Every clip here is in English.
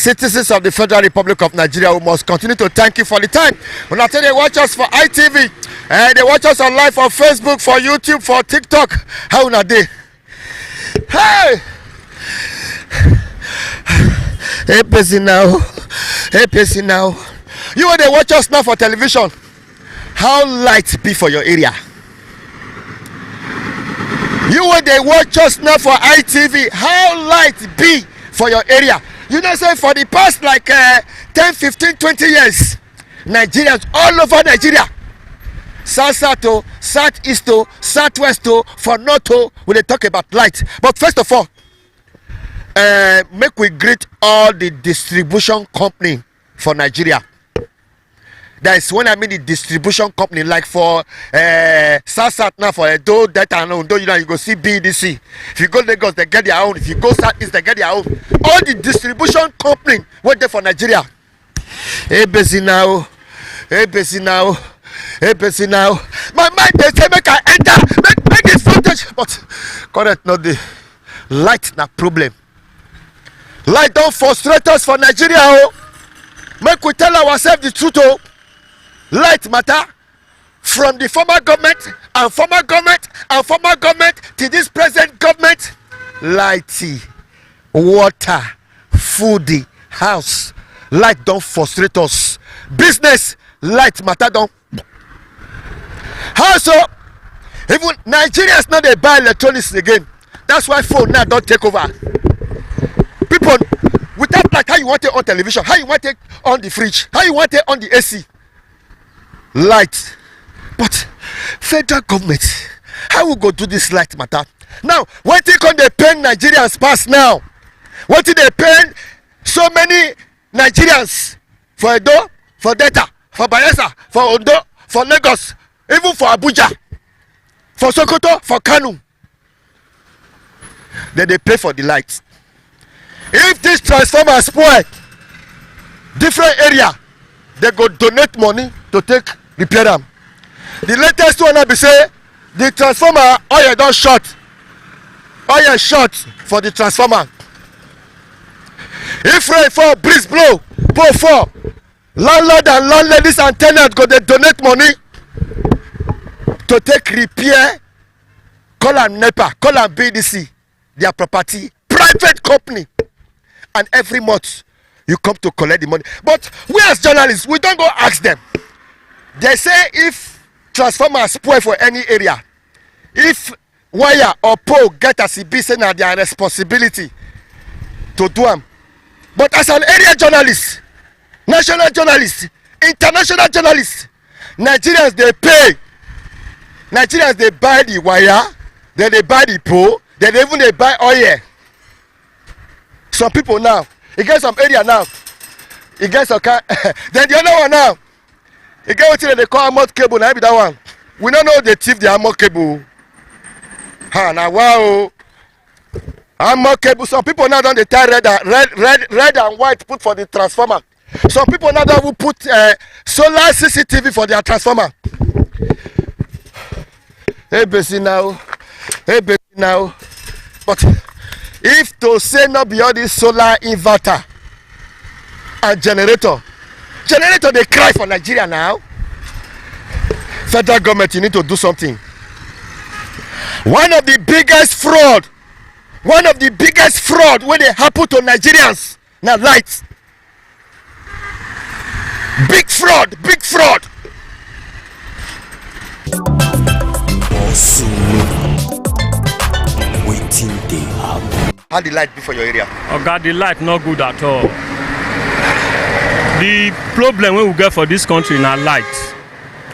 citizens of the Federal Republic of Nigeria, we must continue to thank you for the time. When I tell you, they watch us for ITV, and they watch us on live on Facebook, for YouTube, for TikTok. How are they? Hey! Hey, busy now. Hey, busy now. You when they watch us now for television, how light be for your area? You when they watch us now for ITV, how light be for your area? You know, say for the past like 10, 15, 20 years, Nigerians all over Nigeria, south, southeast, southwest, for north, when they talk about light. But first of all, make we greet all the distribution company for Nigeria. That is when I mean the distribution company, like for south now, for Edo, Delta and Ondo, you know, you go see BDC. If you go Lagos, they get their own. If you go southeast, they get their own. All the distribution company went there for Nigeria. Hey, busy now. Hey, busy now. Hey, busy now. My mind, they say make I enter, make this footage, but correct, not the light na problem. Light don't frustrate us for Nigeria. Oh, make we tell ourselves the truth. Oh, light matter from the former government and former government and former government to this present government. Lighty, water, foodie, house. Light don't frustrate us. Business, light matter don't. How so? Even Nigerians now they buy electronics again. That's why phone now don't take over. People without light, how you want it on television? How you want it on the fridge? How you want it on the AC? Light. But federal government, how we go do this light matter? Now, what they can they pay Nigerians pass now? What did they pay so many Nigerians for Edo, for Delta, for Bayelsa, for Ondo, for Lagos, even for Abuja, for Sokoto, for Kanu? Then they pay for the lights. If this transformer spoil different area, they go donate money to take repair them. The latest one I be say the transformer oil don't short. Oil short for the transformer. If rain fall, breeze blow, pour fall, landlord and landladies and tenants go they donate money to take repair. Call am NEPA, call am BDC, their property, private company, and every month you come to collect the money. But we as journalists, we don't go ask them. They say if transformer spoil for any area, if wire or pole get a CB, say now their responsibility to do them. But as an area journalist, national journalist, international journalist, Nigerians they pay. Nigerians they buy the wire, then they buy the pole, then even they buy oil. Some people now, you get some area now, you get some car, then the other one now, you get what they call armored cable, now be that one. We don't know they thief the armored cable. Ha, now wow. Armored cable, some people now don't they tie red and white put for the transformer. Some people now don't put solar CCTV for their transformer. Hey, busy now. Hey, busy now. But if to say not be all this solar inverter and generator they cry for Nigeria now. Federal government, you need to do something. One of the biggest fraud when they happen to Nigerians now, lights. Big fraud. Also, waiting they happen. How the light be for your area? Oh God, the light not good at all. The problem we will get for this country now light.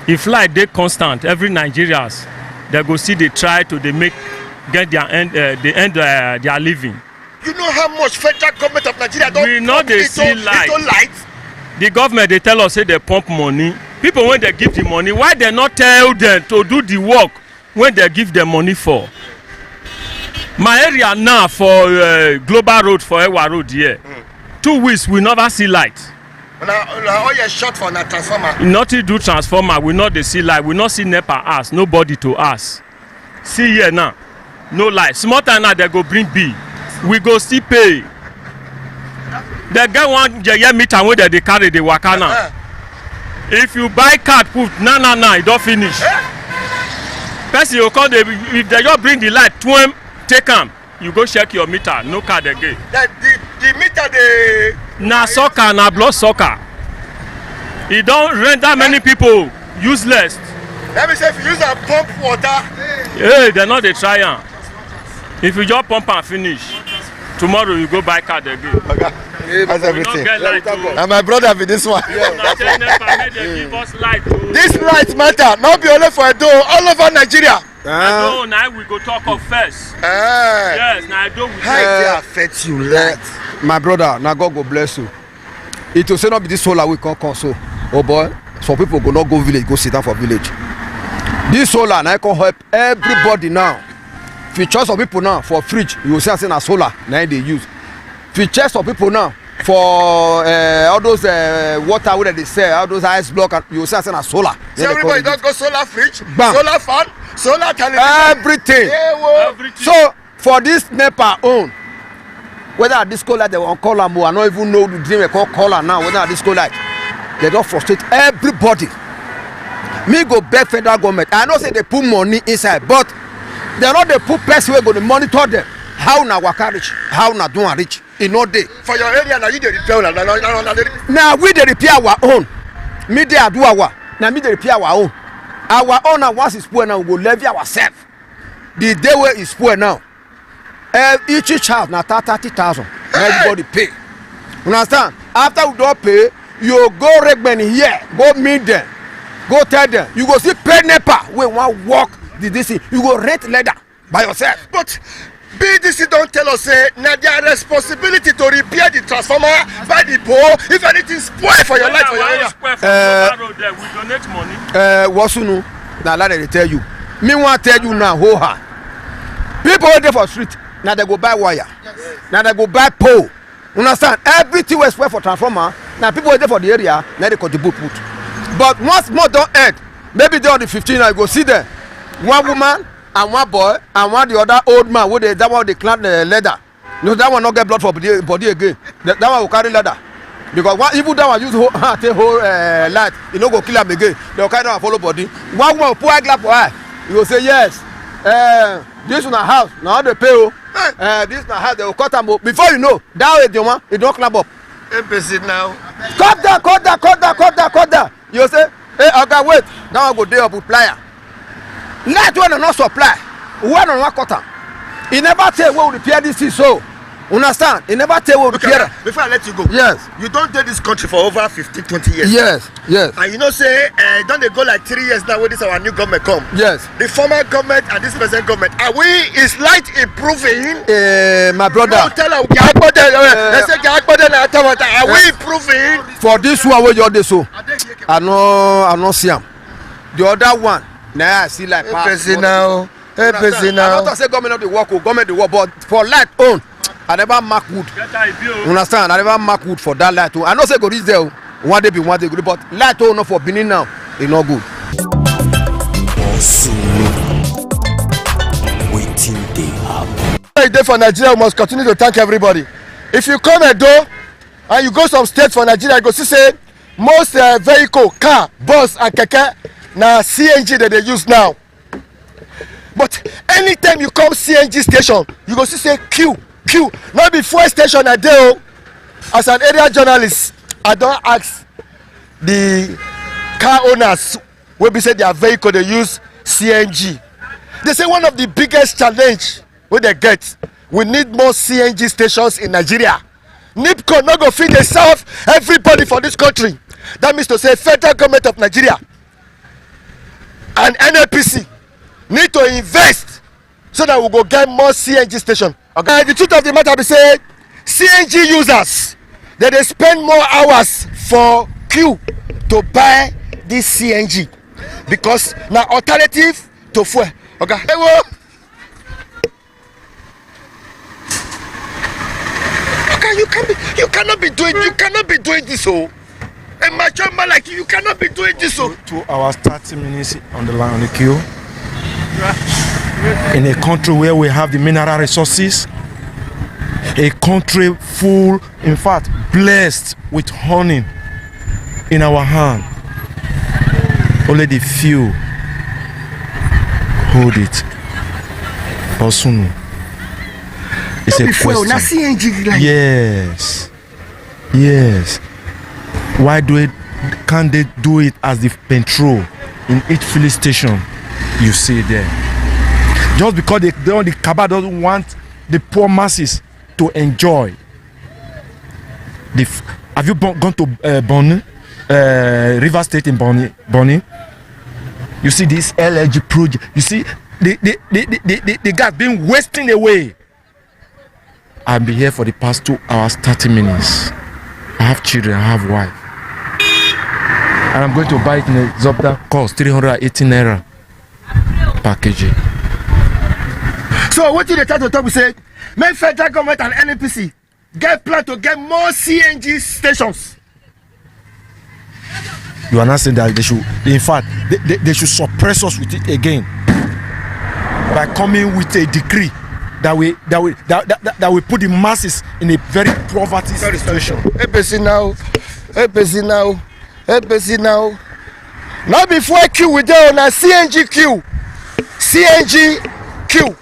If light they constant, every Nigerians they go see they try to get their end their living. You know how much federal government of Nigeria don't we know they see light. The government they tell us say they pump money. People when they give the money, why they not tell them to do the work when they give them money for? My area now for Global Road for Ewa Road here, 2 weeks we never see light. Now all your short for na transformer. Nothing do transformer, we not they see light, we not see NEPA ask, nobody to ask. See here now, no light. Small time now they go bring bill, we go still pay. They get one yeye meter wey dey carry the waka now. If you buy card put na e don finish. Person you come dey if they just bring the light twem take am you go check your meter no card again. The meter dey. Na sucker na blood sucker. E don render many people useless. Let me say if you use am pump water. Hey, they no dey try am. If you just pump am finish tomorrow you go buy card again. Okay. That's everything. And my brother be this one. Light, this light matter not be only for Edo, all over Nigeria. Edo na we go talk of first. Yes, na Edo we how it dey affect you light. My brother, na God go bless you. It will say not be this solar we come so. Oh boy, some people go not go village, go sit down for village. This solar now can help everybody now. If you trust some people now for fridge, you will see as na solar now they use. If you check some people now for all those water wey they sell, all those ice block, you will see as na solar. So everybody don't go solar fridge, Bam. solar fan, solar television. Everything. everything. So for this NEPA own, whether a disco light they will call am, I don't even know the dream they call am now. Whether a disco light, they don't frustrate everybody. Me go beg federal government. I know say they put money inside, but they not they put person wey go to monitor them. How na waka reach, how na do and reach. E no dey. For your area now you dey repair una Now we dey repair our own. Me dey do our. Now me dey repair our own. Our own now once it's spoil now we go levy ourselves. The day where it's spoil now. Each house na 30,000. Everybody pay. You understand? After we don't pay, you go recommend here, go meet them, go tell them. You go see pay NEPA. We want work this thing. You go rent leather by yourself. But BDC don't tell us say na their responsibility to repair the transformer by the pole if anything spoil for your life for your area. We donate money. Wasunu na lie they tell you. Me want tell you now, ho ha. People wey dey for street, now they go buy wire. Now they go buy pole. Understand? Everything was spoil for transformer. Now people wey dey for the area, now they contribute put. But once more don't end, maybe they on the 15 now you go see them. One woman and one boy and one the other old man wey dey that one dey climb the leather. No, that one not get blood for body again. That one will carry leather. Because one even that one use take whole light, e no go kill am again. They will carry that one follow body. One woman put eyeglass for eye. You go say yes. This one a house. Now they pay o. This na house they will cut am o. Before you know, that way the one e don climb up. MPC now. Cut that. You say, hey, oga wait. That one go dey up with plier. Light when not supply, when on one quarter. He never tell where we repair this thing so. Understand? He never tell where we repair. Before I let you go. Yes. You don't take this country for over 15-20 years. Yes. And you know say don't they go like 3 years now when this our new government come. Yes. The former government and this present government. Is light improving? My brother. No, tell her they say are we improving? For this one where you dey so. I no see am. The other one. Nah, I see like person now. I don't say government dey work, government dey work, but for light own, I never mark wood. Understand? I never mark wood for that light. I know say go reach there. One day be one day good, but light own not for Benin now. It's not good. Waiting they happen. Day for Nigeria, we must continue to thank everybody. If you come Edo and you go some states for Nigeria, you go see say most vehicle, car, bus and keke na CNG that they use now. But anytime you come CNG station, you go see say queue. Not be fuel station a day. As an area journalist, I don't ask the car owners wey be say their vehicle they use CNG. They say one of the biggest challenge wey they get, we need more CNG stations in Nigeria. NIPCO no go fit dey serve everybody for this country. That means to say federal government of Nigeria and NNPC need to invest so that we go get more CNG station. Okay. The truth of the matter be say CNG users they spend more hours for queue to buy this CNG because na alternative to fuel. Okay. You cannot be doing this. So a mature man like you cannot be doing this. So 2 hours 30 minutes on the line on the queue. In a country where we have the mineral resources, a country full, in fact, blessed with honey in our hand. Only the few hold it. Osunu. It's a question. Yes. Yes. Why can't they do it as the petrol in each filling station you see there? Just because the Kaba doesn't want the poor masses to enjoy. Have you gone to Bonny? River State in Bonny? You see this LNG project. You see the gas being wasting away. I've been here for the past 2 hours, 30 minutes. I have children, I have wife. And I'm going to buy it in a Zobda cost 318 naira per kg. So what did they try to talk? We say, make federal government and NNPC get plan to get more CNG stations. You are not saying that they should, in fact, they should suppress us with it again by coming with a decree that will put the masses in a very poverty situation. ABC now. Not before queue we dey on a CNG queue. CNG queue.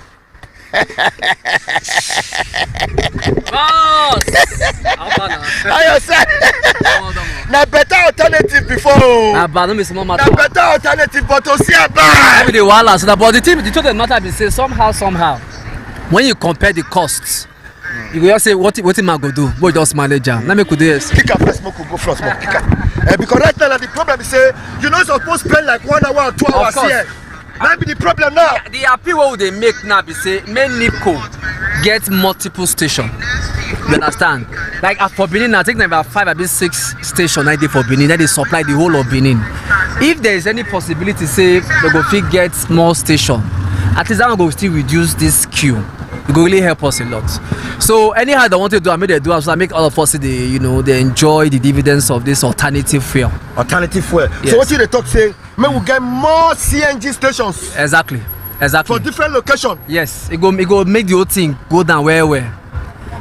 Boss! How you say? Na better alternative before. Na bad, no be small matter. Na better alternative, but to see a bad. Every day wahala, so but the truth of the matter be say somehow, when you compare the costs, you go just say what man go do, but just manage am. Let me do this. Kick up first, smoke go first, smoke kick up. Because right now the problem is say you not supposed to spend like 1 hour or 2 hours here. That be the problem now. The appeal what they make now be say make NIPCO get multiple stations. You understand? Like for Benin, I think there are 5 or 6 stations I did for Benin. That they supply the whole of Benin. If there is any possibility, say they go fit get more station, at least that one go still reduce this queue. It will really help us a lot. So anyhow they want to do, I made they do so I make all of us they enjoy the dividends of this alternative fuel. Alternative fuel. Yes. So what you they talk say? May we get more CNG stations. Exactly. For different locations. Yes, it go make the whole thing go down where.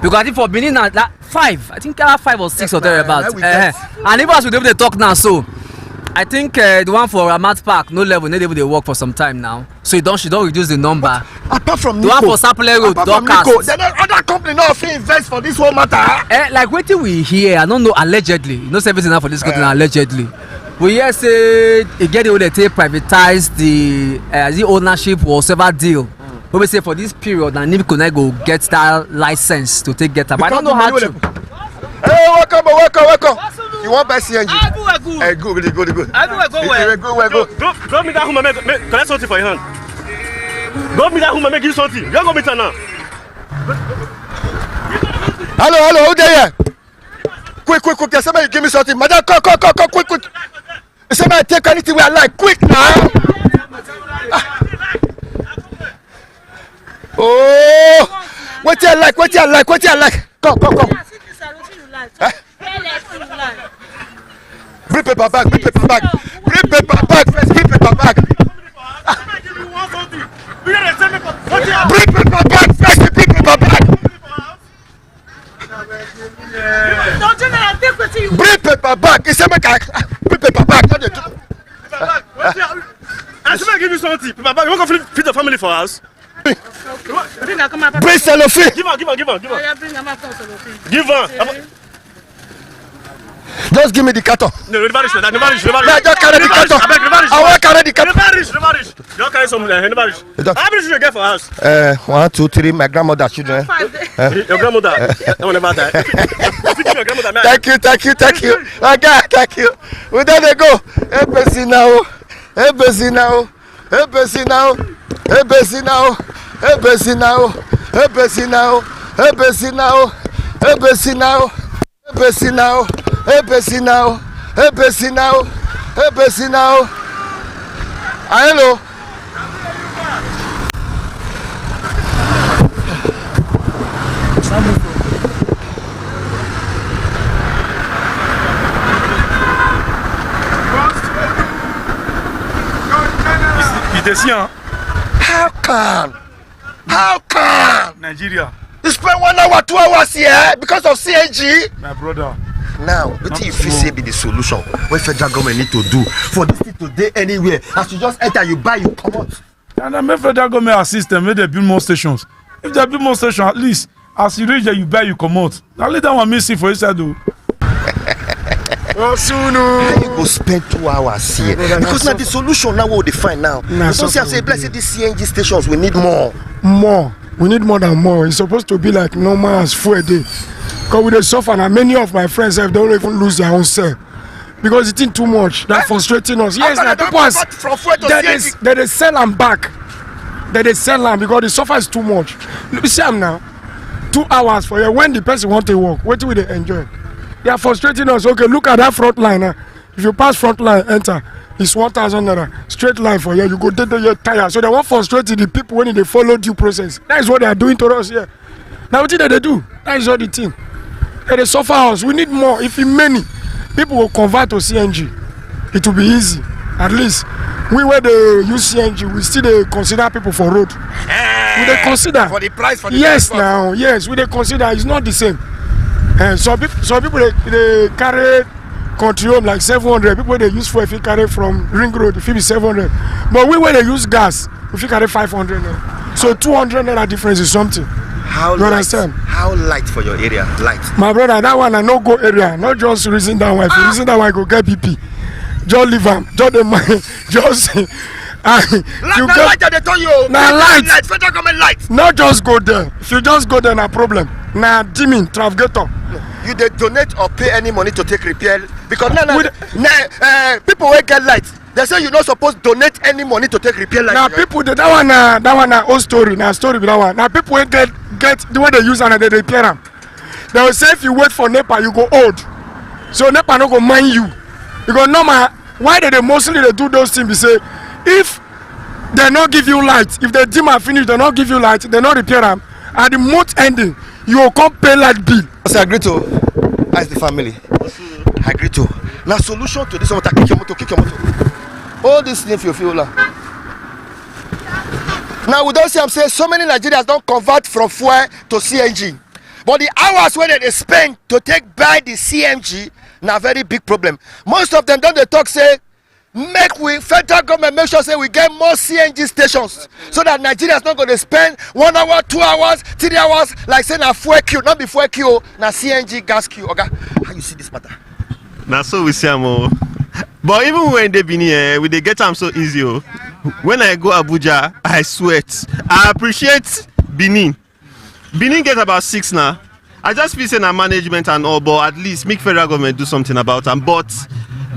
Because I think for Benin now that 5, I think there are 5 or 6 or thereabouts. And even as we they talk now, so I think the one for Ramat Park, no level, not able to work for some time now. So she don't reduce the number. But apart from the one for Sapele Road, don't cast. Then other company not invest for this whole matter. Like what we hear, I don't know allegedly. You know everything now for this company allegedly. We hear say again they will take privatize the ownership or whatever deal. We say for this period, and NIPCO go get that license to take get up. I don't know how to. Hey, welcome. You want buy CNG? Hey, good. Go where? Drop me that woman, collect something for your hand. Drop me that woman, make you something. You go meet her now. Hello, who there? Quick. Somebody give me something. Madam, come, quick. Somebody take anything we like, quick now. Oh, what you like? Come. Bring paper bag first. Bring paper bag. Bring paper bag first. Bring paper bag. Bring paper bag. He said, bring paper bag. I should give you something. Paper bag. You want to feed the family for us? Bring cellophane. Give her. Give her. Just give me the carton. No, never reach. Just carry the carton. I want to carry the carton. Never reach. Just carry some. Never reach. How many should you get for us? 1, 2, 3. My grandmother's children. Your grandmother. I will never die. Your grandmother. Thank you. Okay, thank you. We don't go. ABC now. Hello. You dey see, How come? Nigeria. You spend 1 hour, 2 hours here because of CNG. My brother. Now, what if you say be the solution? What federal government need to do for this thing today anywhere? As you just enter, you buy, you come out. And then make federal government assist them, make they build more stations. If they build more stations, at least as you reach there, you buy, you come out. Now let that one missing for inside though. Oh, soon. You go spend 2 hours here because now the solution now what they find now. So say, blessed these CNG stations, we need more. More. We need more than more. It's supposed to be like normal as fuel a day. Because we dey suffer and many of my friends have don't even lose their own cell. Because it's too much. That's frustrating us. Yes, now people are they sell them back. They sell them because the suffer is too much. You see them now. 2 hours for you. When the person want to walk, what will they enjoy? They are frustrating us. Okay, look at that front line. If you pass front line, enter. It's 1,000 naira. Straight line for you. You go there, you're tired. So they want frustrating the people when they follow due process. That is what they are doing to us here. Now what did they do? That is all the thing. They suffer us. We need more. If many people will convert to CNG, it will be easy. At least we where they use CNG, we still they consider people for road. We they consider for the price for the yes transport. Now yes we they consider it's not the same. Some people they carry country home like 700. People they use for if you carry from Ring Road if it be 700. But we where they use gas if you carry 500 naira. So 200 naira difference is something. How you light? Understand? How light for your area? Light. My brother, that one I no go area. Not just reason that one. If you reason that one, I go get BP. Just leave am. Just the money. Just. You get light they tell you. Now light. Federal government light. Not just go there. If you just go there, na problem. Now dimming, trafficator. You they donate or pay any money to take repair because people will get light. They say you're not supposed to donate any money to take repair light. Now people that one old story. Now story be that one. Now people will get the way they use and they repair them. They will say if you wait for NEPA you go old. So NEPA no go mind you. Because normal why they mostly they do those things be say if they not give you light, if the dim are finished, they not give you light, they not repair them. At the month ending, you will come pay light bill. I agree to ask the family. I agree to. Now solution to this one, kick your motor. All this thing you feel like. Now we don't see I'm saying so many Nigerians don't convert from fuel to CNG. But the hours when they spend to take buy the CNG, now very big problem. Most of them don't they talk say make we federal government make sure say we get more CNG stations so that Nigerians not going to spend 1 hour, 2 hours, 3 hours like saying a fuel queue, not be fuel queue, na CNG gas queue. Okay, how you see this matter? Now so we see am. But even when they been here, we they get them so easy. When I go Abuja, I sweat. I appreciate Benin. Benin get about 6 now. I just feel saying management and all, but at least make federal government do something about them. But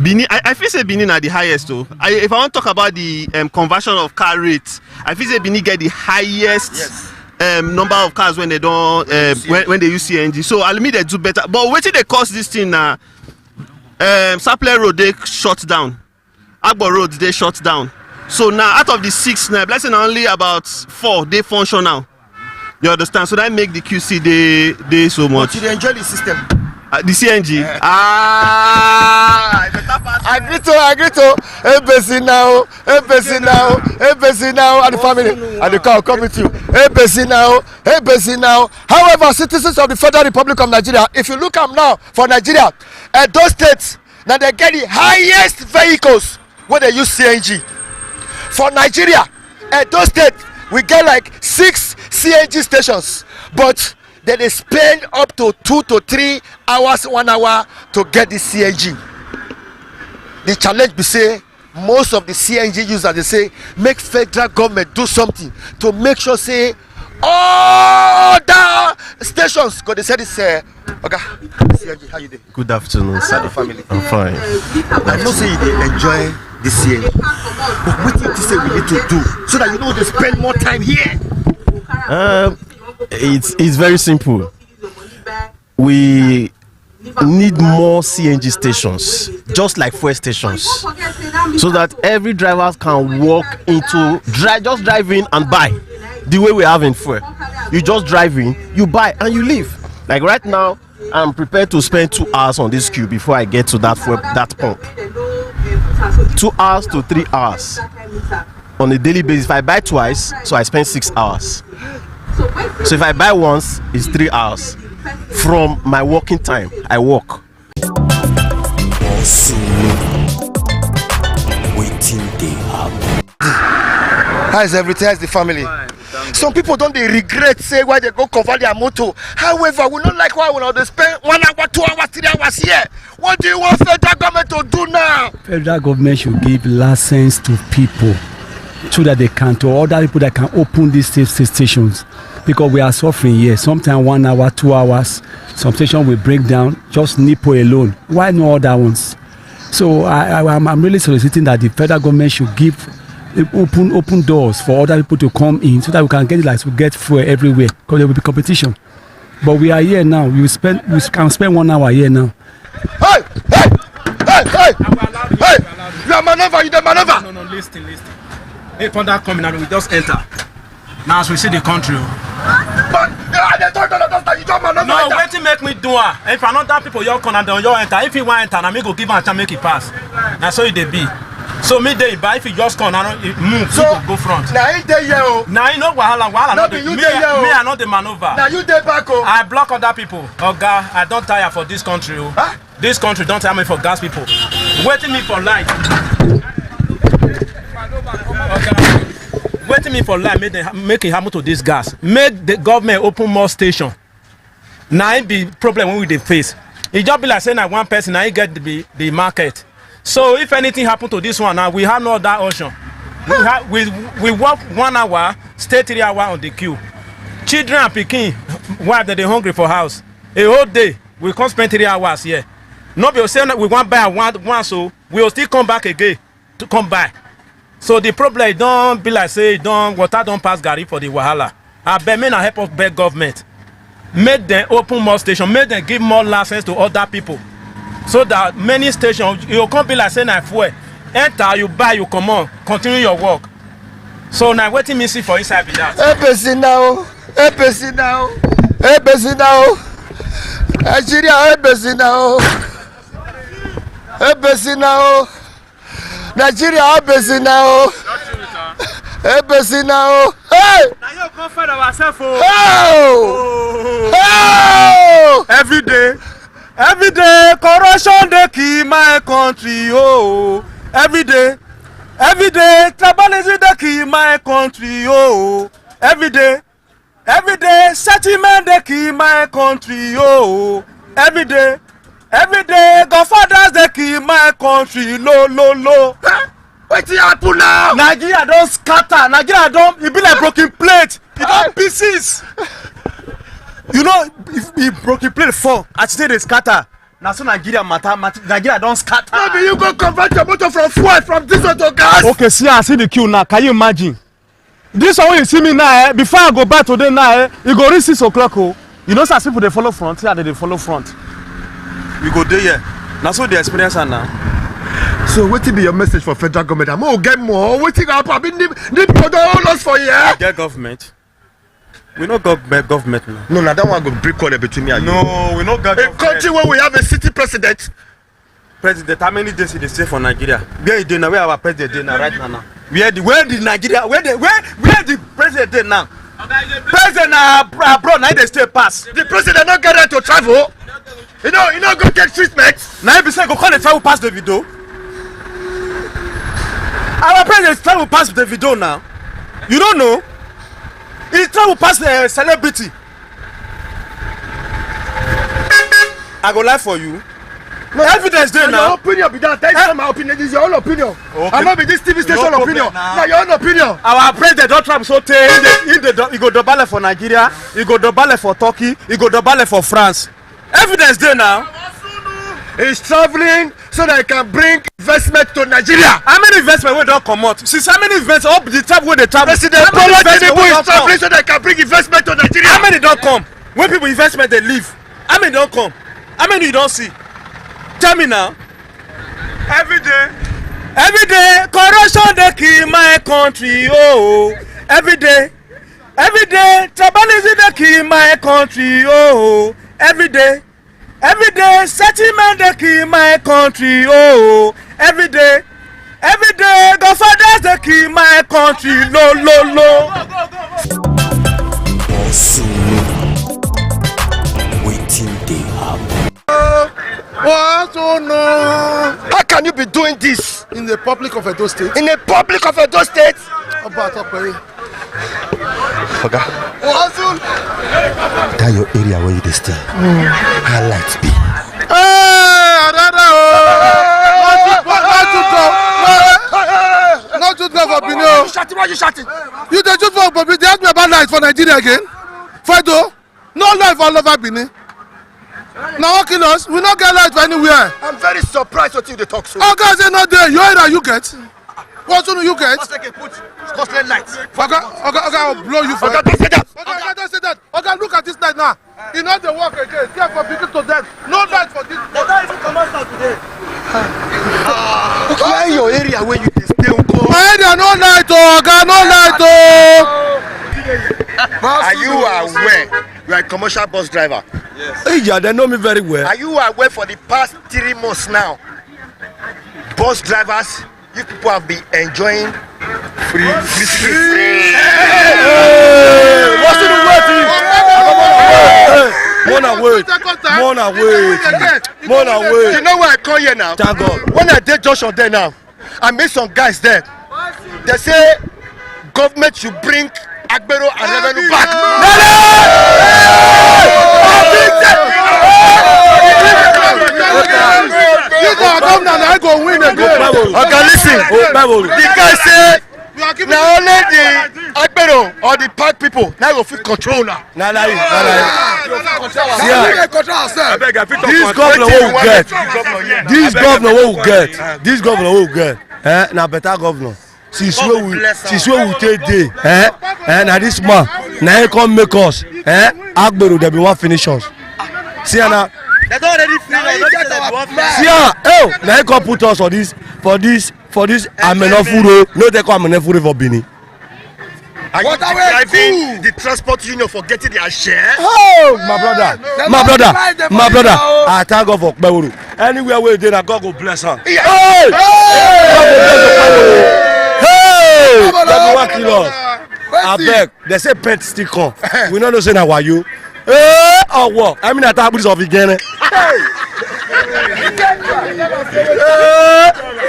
Benin, I feel say Benin are the highest though. If I want to talk about the conversion of car rates, I feel say Benin get the highest number of cars when they don't when they use CNG. So I'll admit they do better. But wait till they cost this thing now. Sapele Road they shut down. Agbo Road they shut down. So now out of the 6 now, let's say only about 4 they function now. You understand? So that make the QC they so much. But you enjoy the system. The CNG. I agree to. Embassy now, and the family, and the car come with you. Embassy now. However, citizens of the Federal Republic of Nigeria, if you look up now for Nigeria, those states now they get the highest vehicles where they use CNG. For Nigeria, those states we get like 6 CNG stations, but they spend up to 2 to 3 hours, 1 hour to get the CNG. The challenge be say most of the CNG users they say make federal government do something to make sure say all the stations because they said this okay CNG how you doing? Good afternoon, sir. Family. I'm fine. I know say they enjoy the CNG, but what do you say we need to do so that you know they spend more time here? It's very simple. We need more CNG stations, just like fuel stations, so that every driver can walk into just drive in and buy the way we have in fuel. You just drive in, you buy and you leave. Like right now, I'm prepared to spend 2 hours on this queue before I get to that pump. 2 hours to 3 hours on a daily basis. If I buy twice, so I spend 6 hours. So if I buy once, it's 3 hours. From my working time, I work. Also, waiting they happen. How is everything? How is the family? Some people don't they regret say why they go cover their motor. However, we don't like why we not they spend 1 hour, 2 hours, 3 hours here. What do you want federal government to do now? Federal government should give license to people so that they can, to other people that can open these stations, because we are suffering here. Sometimes 1 hour, 2 hours, some stations will break down. Just Nipo alone. Why no other ones? So I'm really soliciting that the federal government should give open doors for other people to come in so that we can get it like we get fuel everywhere, because there will be competition. But we are here now. We can spend 1 hour here now. Hey! You are maneuver, you don't maneuver. No, listen. Hey, thunder coming and we just enter. Now as we see the country. But you don't maneuver. No, waiting make me do it. If another people you come and then you enter. If you want enter, I go give him a chance make it pass. Now so it be. So me dey buy if you just come and move, so go front. Now you dey here oh. Now you know wahala. No, you dey here oh. Me I know the maneuver. Now you dey back oh. I block other people. Oga, I don't tire for this country oh. Huh? This country don't tire me for gas people. Waiting me for life. Okay. Waiting me for life. Make it happen to this gas. Make the government open more station. Now it be problem when we dey face. It just be like saying that one person now he get the market. So if anything happen to this one now, we have no other option. We work 1 hour, stay 3 hours on the queue. Children and pikin, why they hungry for house? A whole day, we can't spend 3 hours here. Nobody say we want buy one, so we will still come back again to come buy. So the problem don't be like say water don't pass Gary for the wahala. I beg me help us beg government. Make them open more station, make them give more license to other people. So that many stations, you can't be like saying I fuel. Enter, you buy, you come on, continue your work. So now waiting me see for inside be that. Ebesi now. Nigeria, Ebesi now. Nigeria, Ebesi now. Hey! Now you come find ourselves. Oh! Every day, corruption they kill my country, oh. Every day, tribalism they kill my country, oh. Every day, settlement they kill my country, oh. Every day, godfathers they kill my country, low. Wetin happen now? Nigeria don't scatter. It be like broken plate. It don't pieces. You know, if broken plate fall, I say they scatter. Now so Nigeria Nigeria don't scatter. Maybe you go convert your motor from fuel from diesel to gas. Okay, see I see the queue now. Can you imagine? This one you see me now, before I go back today now, you go reach 6 o'clock. Oh. You know, some people they follow front, here they follow front. We go there, yeah. Now so the experience now. So what will be your message for federal government? I'm gonna get more. What will happen? I mean, need for the whole loss for you. Get government. We no government now. No, that one go break corner between me and you. No, we no got a country where we have a city president. How many days they stay for Nigeria? Where is now? Where our president now right now? Where the president dey now? President abroad now they stay pass. The president not get right to travel. You know go get treatment. Now be say go call the travel pass the video. Our president travel pass the video now. You don't know? He travel past the celebrity. I go lie for you. No evidence there now. Your opinion be that. That's not my opinion. This is your own opinion. Okay. I'm not be this TV station opinion. Now your own opinion. Our president don't travel so tey. He go dobale for Nigeria. He go dobale for Turkey. He go dobale for France. Evidence there now. He's traveling so that he can bring investment to Nigeria. How many investment we don't come out? Since how many investment up the time when they travel? President Bola Tinubu is traveling so that he can bring investment to Nigeria. How many don't come? When people investment they leave. How many don't come? How many you don't see? Tell me now. Every day, corruption they kill my country, oh. Every day, tribalism they kill my country, oh. Every day, settlement they kill my country, oh. Every day, godfathers they kill my country, low. Waiting they happen. How can you be doing this In the public of Edo State. in the public of Edo State? That your area where you dey stay. How lights be? Not to go for Benin. Why you shouting? You dey just for Benin. They ask me about light for Nigeria again. Fido, no light all over Benin. Now what kill us? We not get light anywhere. I'm very surprised what you dey talk so. Oga say no dey. Your area you get. What do you get? Scotland lights. Oga, I'll blow you for Oga, don't say that. Oga, don't say that. Oga, look at this light now. You know the work again. Care for people to death. No light for this. The guy is commander today. Why your area where you dey stay? My area no light, oh, Oga, no light, oh. Are you aware you are a commercial bus driver? Hey, yeah, they know me very well. Are you aware for the past 3 months now, bus drivers, you people have been enjoying free. What's in the waiting? Mona wait. You know why I come here now? Thank God. When I did Joshua there now, I met some guys there. They say government should bring Agbero and revenue back. I go win again. Okay, listen. The guy say now only the Agbero or the park people now go fit control now. This governor will get. This governor will get. Now better governor. Since where we take day. Now this man, now he come make us. Agbero they be one finish us. See now. They don't already feel See now he come put us for this Amenofuro. No, they call Amenofuro for Benin. Are you driving the transport union for getting their share? Oh, my brother. I thank God for Okpeboro. Anywhere where they are, God go bless her. Yeah. Hey! Everyone kill us. I beg. They say pet still come. We don't know say na wayo. Hey, oh what? I mean, I thought police of again.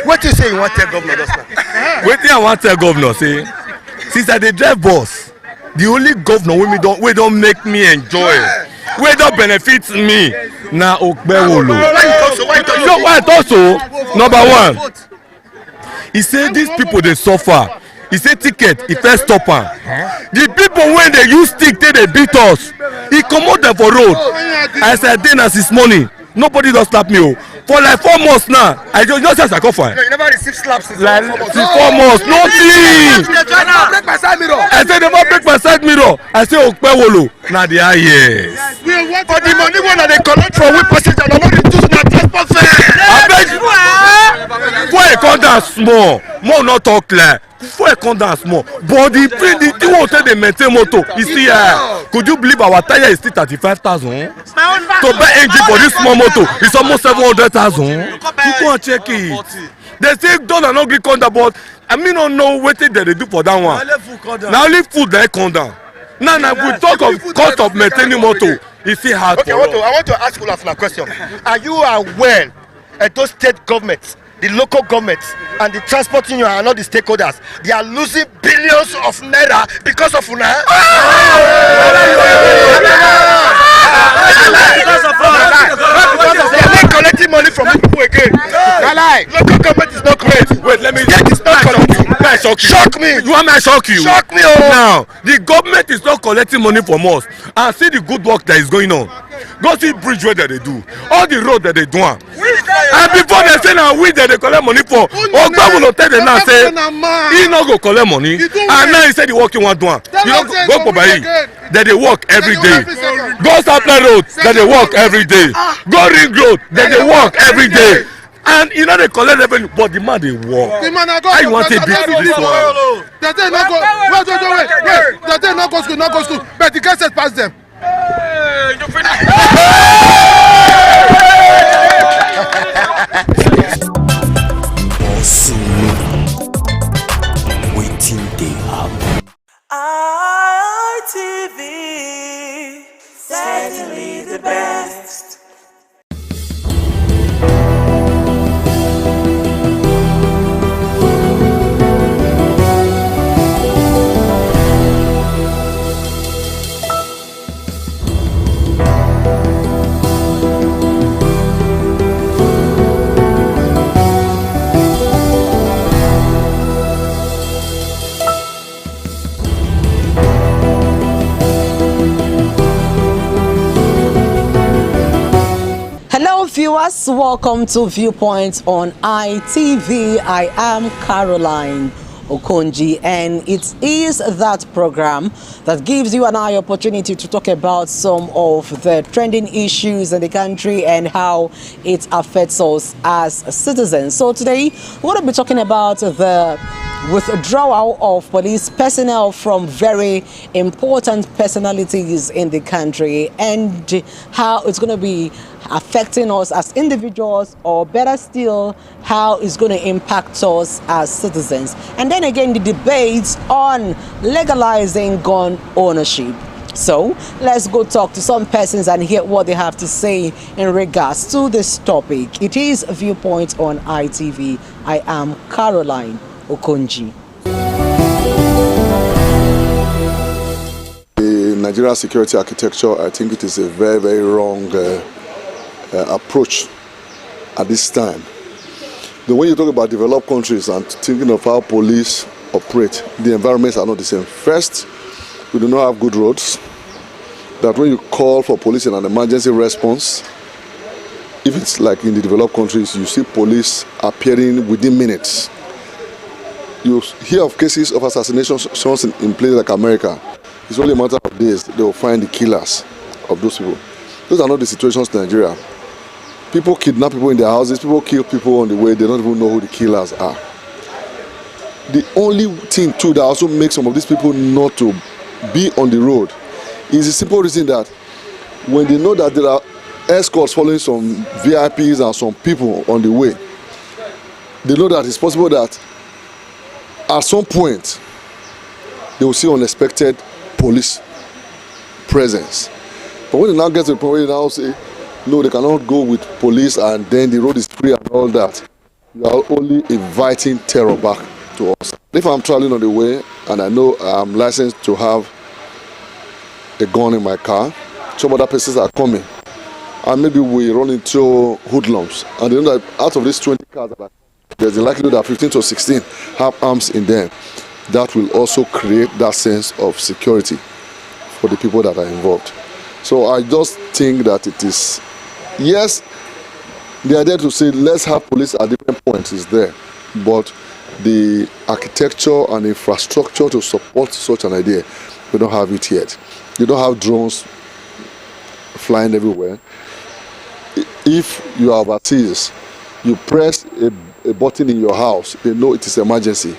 What you say you want to tell governor just now? Wetin I wan tell governor say, since I dey drive bus, the only governor wey don make me enjoy, wey don benefit me, na Okpebolo. Why I talk so? Number one, he say these people dey suffer. He say ticket, he first stop am. The people wey dey use stick take dey beat us, he comot dem for road. As I dey na since morning, nobody don slap me o. For like 4 months now, I just say I come fine. No, you never receive slaps since Like 4 months. since 4 months, nothing. Break my side mirror. I say never break my side mirror. I say Okpebolo na the highest. For the money wey they collect from we passenger, they no reduce na transport fare. Abeg, before I come down small, more no talk like. Before I come down small, but the thing wey take dey maintain motor, you see, could you believe our tire is still 35,000? To buy engine for this small motor, it's almost 700,000. You go and check it. They say dollar no gree come down, but I mean no know wetin dem dey do for that one. Na only food dey come down. Now we talk of cost of maintaining motor, e still hard for us. I want to ask you a question. Are you aware those state governments, the local governments, and the transport union and all the stakeholders, they are losing billions of naira because of una? They are not collecting money from people again. Local government is not great. Wait, let me State is not collecting. shock me. You want me to shock you? Shock me, oh. Now, the government is not collecting money from us. And see the good work that is going on. Go see bridge where they do. All the road that they do. And before they say now we that they collect money for, Okpebolo tell them now say he no go collect money. And now he said the working one do. You know, go for Bayi. That they work every day. Go Sapler Road. That they work every day. Go Ring Road. That they work every day. And you know they collect revenue, but the man they work. How you want to beat this one? They say no go. Wait. They say no go school. But the guy said pass them. Waiting they happen. ITV viewers, welcome to Viewpoint on ITV. I am Caroline Okonji, and it is that program that gives you and I opportunity to talk about some of the trending issues in the country and how it affects us as citizens. So today we're going to be talking about the withdrawal of police personnel from very important personalities in the country and how it's going to be affecting us as individuals, or better still, how it's going to impact us as citizens. And then again, the debates on legalizing gun ownership. So let's go talk to some persons and hear what they have to say in regards to this topic. It is Viewpoint on ITV. I am Caroline Okonji. The Nigeria security architecture, I think it is a very, very wrong approach at this time. When you talk about developed countries and thinking of how police operate, the environments are not the same. First, we do not have good roads. That when you call for police in an emergency response, if it's like in the developed countries, you see police appearing within minutes. You hear of cases of assassinations in places like America. It's only a matter of days they will find the killers of those people. Those are not the situations in Nigeria. People kidnap people in their houses, people kill people on the way, they don't even know who the killers are. The only thing too that also makes some of these people not to be on the road is the simple reason that when they know that there are escorts following some VIPs and some people on the way, they know that it's possible that at some point they will see unexpected police presence. But when they now get to the point where they now say, no, they cannot go with police and then the road is free and all that, you are only inviting terror back to us. If I'm traveling on the way and I know I'm licensed to have a gun in my car, some other persons are coming, and maybe we run into hoodlums, and they know that out of these 20 cars, there's a likelihood that 15 to 16 have arms in them. That will also create that sense of security for the people that are involved. So I just think that it is, yes, the idea to say let's have police at different points is there, but the architecture and infrastructure to support such an idea, we don't have it yet. You don't have drones flying everywhere. If you are overseas, you press a button in your house, they know it is emergency.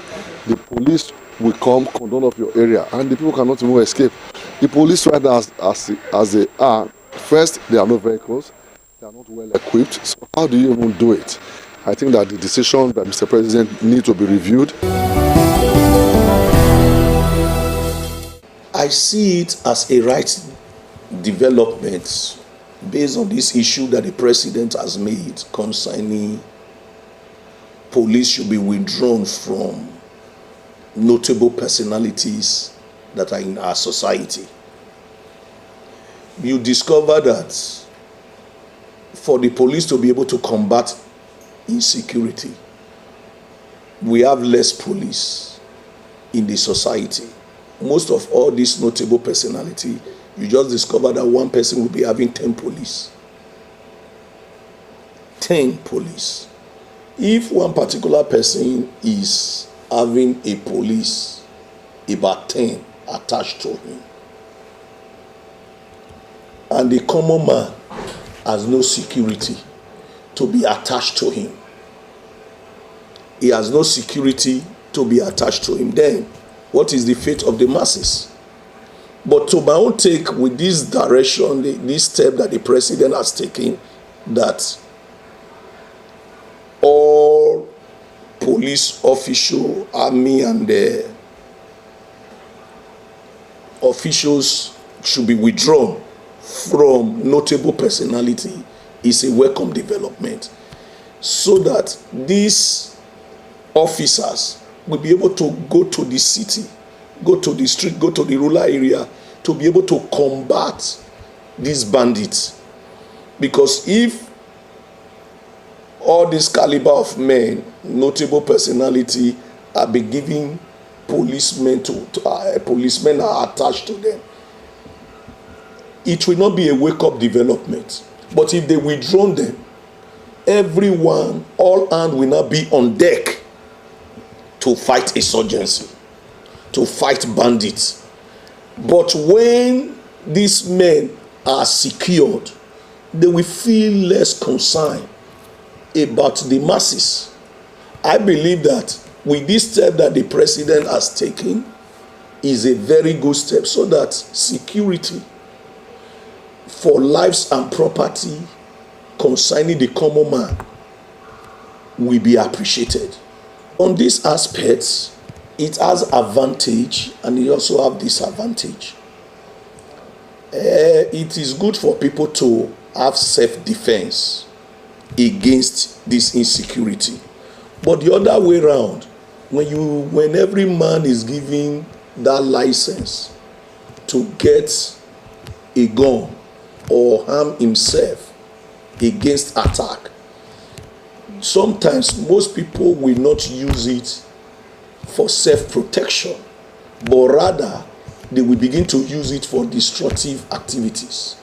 The police will come, condone of your area, and the people cannot even escape. The police right now, as they are, first, they are no vehicles, they are not well equipped. So how do you even do it? I think that the decision by Mr. President needs to be reviewed. I see it as a right development based on this issue that the president has made concerning police should be withdrawn from notable personalities that are in our society. You discover that for the police to be able to combat insecurity, we have less police in the society. Most of all these notable personality, you just discover that one person will be having 10 police. 10 police. If one particular person is having a police, about 10 attached to him, and the common man has no security to be attached to him, he has no security to be attached to him, then what is the fate of the masses? But to my own take with this direction, this step that the president has taken, that all police official, army and the officials should be withdrawn from notable personality is a welcome development, so that these officers will be able to go to the city, go to the street, go to the rural area to be able to combat these bandits. Because if all this caliber of men, notable personality, are be giving policemen policemen are attached to them, it will not be a wake-up development. But if they withdraw them, everyone, all hands will now be on deck to fight insurgency, to fight bandits. But when these men are secured, they will feel less concerned about the masses. I believe that with this step that the president has taken is a very good step, so that security for lives and property concerning the common man will be appreciated. On these aspects, it has advantage and it also have disadvantage. It is good for people to have self-defense against this insecurity. But the other way around, when every man is given that license to get a gun or harm himself against attack, sometimes most people will not use it for self-protection, but rather they will begin to use it for destructive activities,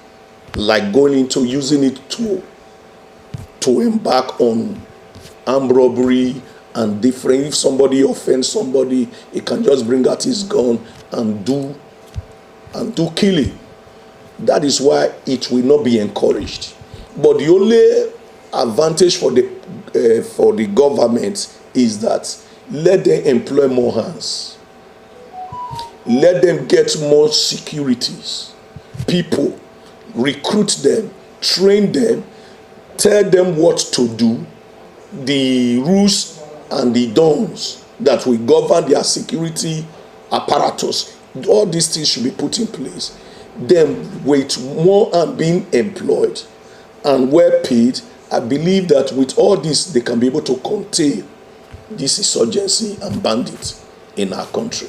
like going into using it to embark on armed robbery and different. If somebody offends somebody, he can just bring out his gun and do killing. That is why it will not be encouraged. But the only advantage for the government is that let them employ more hands. Let them get more securities, people, recruit them, train them, tell them what to do, the rules and the don'ts that will govern their security apparatus. All these things should be put in place. Then with more and being employed and well paid, I believe that with all this they can be able to contain this insurgency and bandits in our country.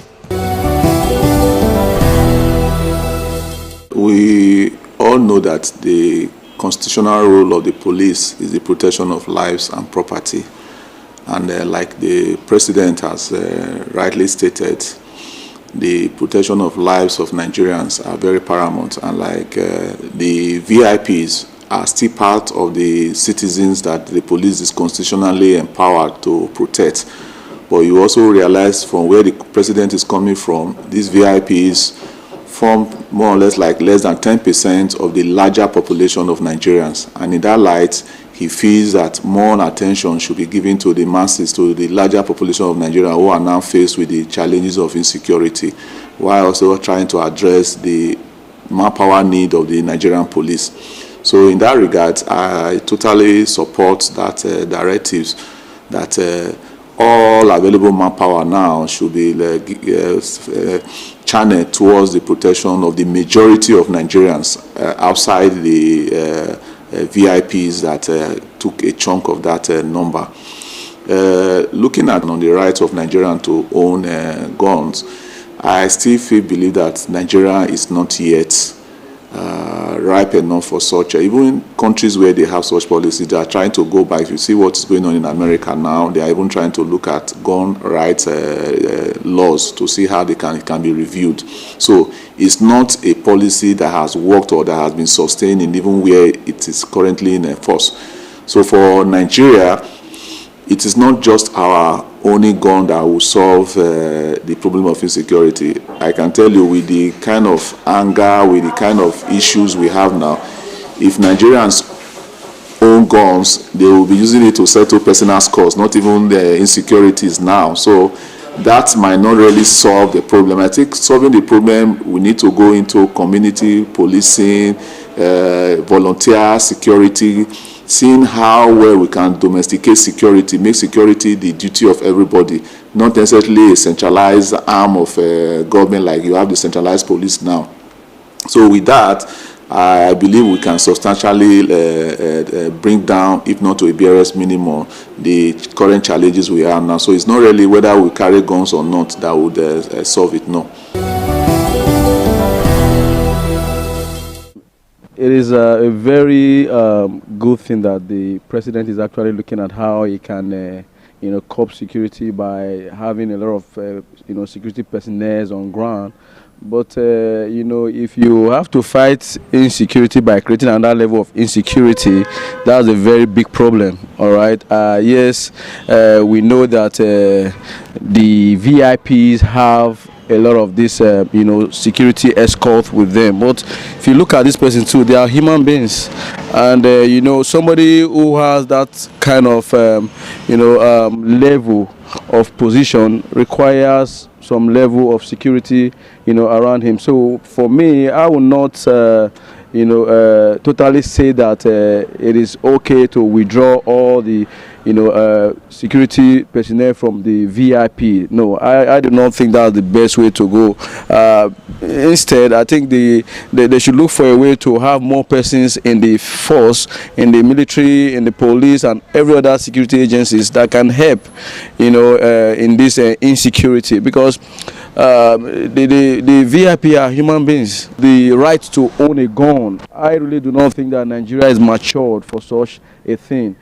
We all know that the constitutional role of the police is the protection of lives and property. And like the president has rightly stated, the protection of lives of Nigerians are very paramount. And like the VIPs are still part of the citizens that the police is constitutionally empowered to protect. But you also realize from where the president is coming from, these VIPs form more or less like less than 10% of the larger population of Nigerians. And in that light, he feels that more attention should be given to the masses, to the larger population of Nigeria who are now faced with the challenges of insecurity, while also trying to address the manpower need of the Nigerian police. So in that regard, I totally support that directives that all available manpower now should be channeled towards the protection of the majority of Nigerians outside the VIPs that took a chunk of that number. Looking at on the right of Nigerians to own guns, I still believe that Nigeria is not yet ripe enough for such. Even in countries where they have such policies, they are trying to go back. If you see what is going on in America now, they are even trying to look at gun rights laws to see how it can be reviewed. So it's not a policy that has worked or that has been sustained in even where it is currently in force. So for Nigeria, it is not just our only gun that will solve the problem of insecurity. I can tell you, with the kind of anger, with the kind of issues we have now, if Nigerians own guns, they will be using it to settle personal scores, not even the insecurities now. So that might not really solve the problem. I think solving the problem, we need to go into community policing, volunteer security, seeing how well we can domesticate security, make security the duty of everybody, not necessarily a centralized arm of government like you have the centralized police now. So with that, I believe we can substantially bring down, if not to a barest minimum, the current challenges we have now. So it's not really whether we carry guns or not that would solve it, no. It is a very good thing that the president is actually looking at how he can, curb security by having a lot of, security personnel on ground. But you know, if you have to fight insecurity by creating another level of insecurity, that's a very big problem. All right. Yes, we know that the VIPs have a lot of this, you know, security escort with them. But if you look at this person too, they are human beings, and you know, somebody who has that kind of, you know, level of position requires some level of security, you know, around him. So for me, I will not, you know, totally say that it is okay to withdraw all the, you know, security personnel from the VIP. No, I do not think that's the best way to go. Instead, I think they should look for a way to have more persons in the force, in the military, in the police, and every other security agencies that can help, you know, in this insecurity. Because the VIP are human beings. The right to own a gun, I really do not think that Nigeria is matured for such a thing.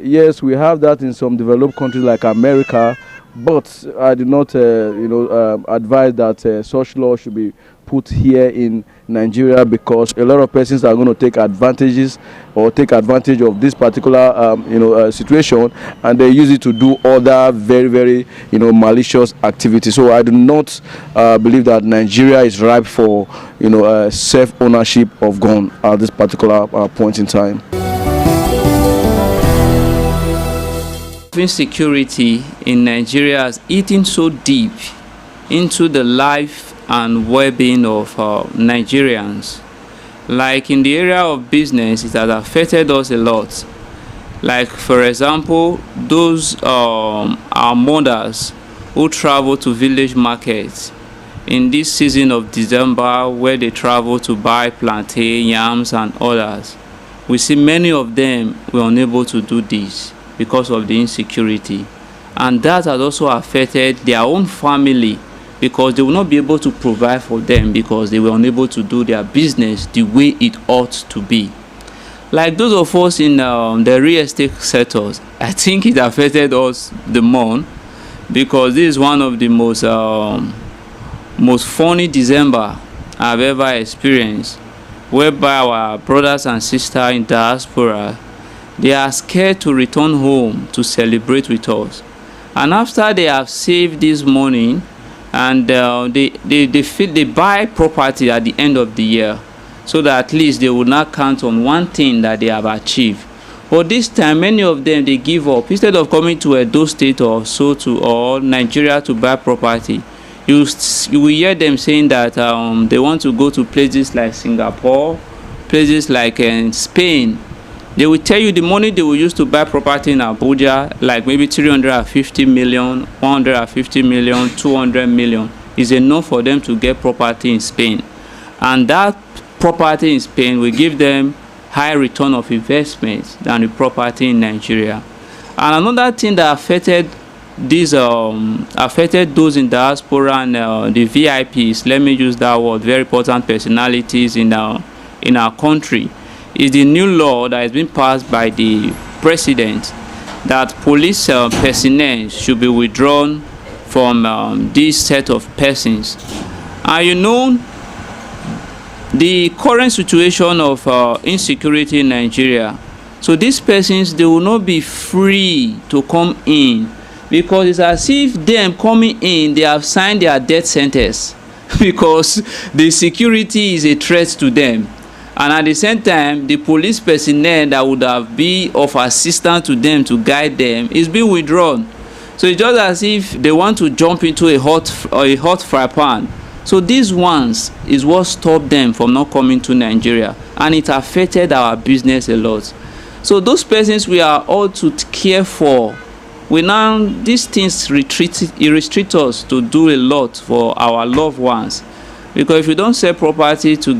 Yes, we have that in some developed countries like America, but I do not, you know, advise that such law should be put here in Nigeria, because a lot of persons are going to take advantage of this particular, you know, situation, and they use it to do other very, very, you know, malicious activities. So I do not believe that Nigeria is ripe for, you know, self-ownership of gun at this particular point in time. Insecurity in Nigeria is eating so deep into the life and well-being of Nigerians. Like in the area of business, it has affected us a lot. Like, for example, those our mothers who travel to village markets in this season of December, where they travel to buy plantain, yams, and others. We see many of them were unable to do this because of the insecurity, and that has also affected their own family, because they will not be able to provide for them because they were unable to do their business the way it ought to be. Like those of us in the real estate sectors, I think it affected us the more, because this is one of the most funny December I've ever experienced, whereby our brothers and sisters in diaspora, they are scared to return home to celebrate with us. And after they have saved this money, and they buy property at the end of the year, so that at least they will not count on one thing that they have achieved. But this time, many of them, they give up. Instead of coming to Edo State or so or Nigeria to buy property, you will hear them saying that they want to go to places like Singapore, places like Spain. They will tell you the money they will use to buy property in Abuja, like maybe 350 million, 150 million, 200 million, is enough for them to get property in Spain. And that property in Spain will give them high return of investment than the property in Nigeria. And another thing that affected those in diaspora and the VIPs, let me use that word, very important personalities in our country, is the new law that has been passed by the president, that police personnel should be withdrawn from this set of persons. And you know, the current situation of insecurity in Nigeria, so these persons, they will not be free to come in, because it's as if them coming in, they have signed their death sentence because the security is a threat to them. And at the same time, the police personnel that would have been of assistance to them to guide them is being withdrawn. So it's just as if they want to jump into a hot fry pan. So these ones is what stopped them from not coming to Nigeria, and it affected our business a lot. So those persons we are all to care for, these things restrict us to do a lot for our loved ones. Because if you don't sell property to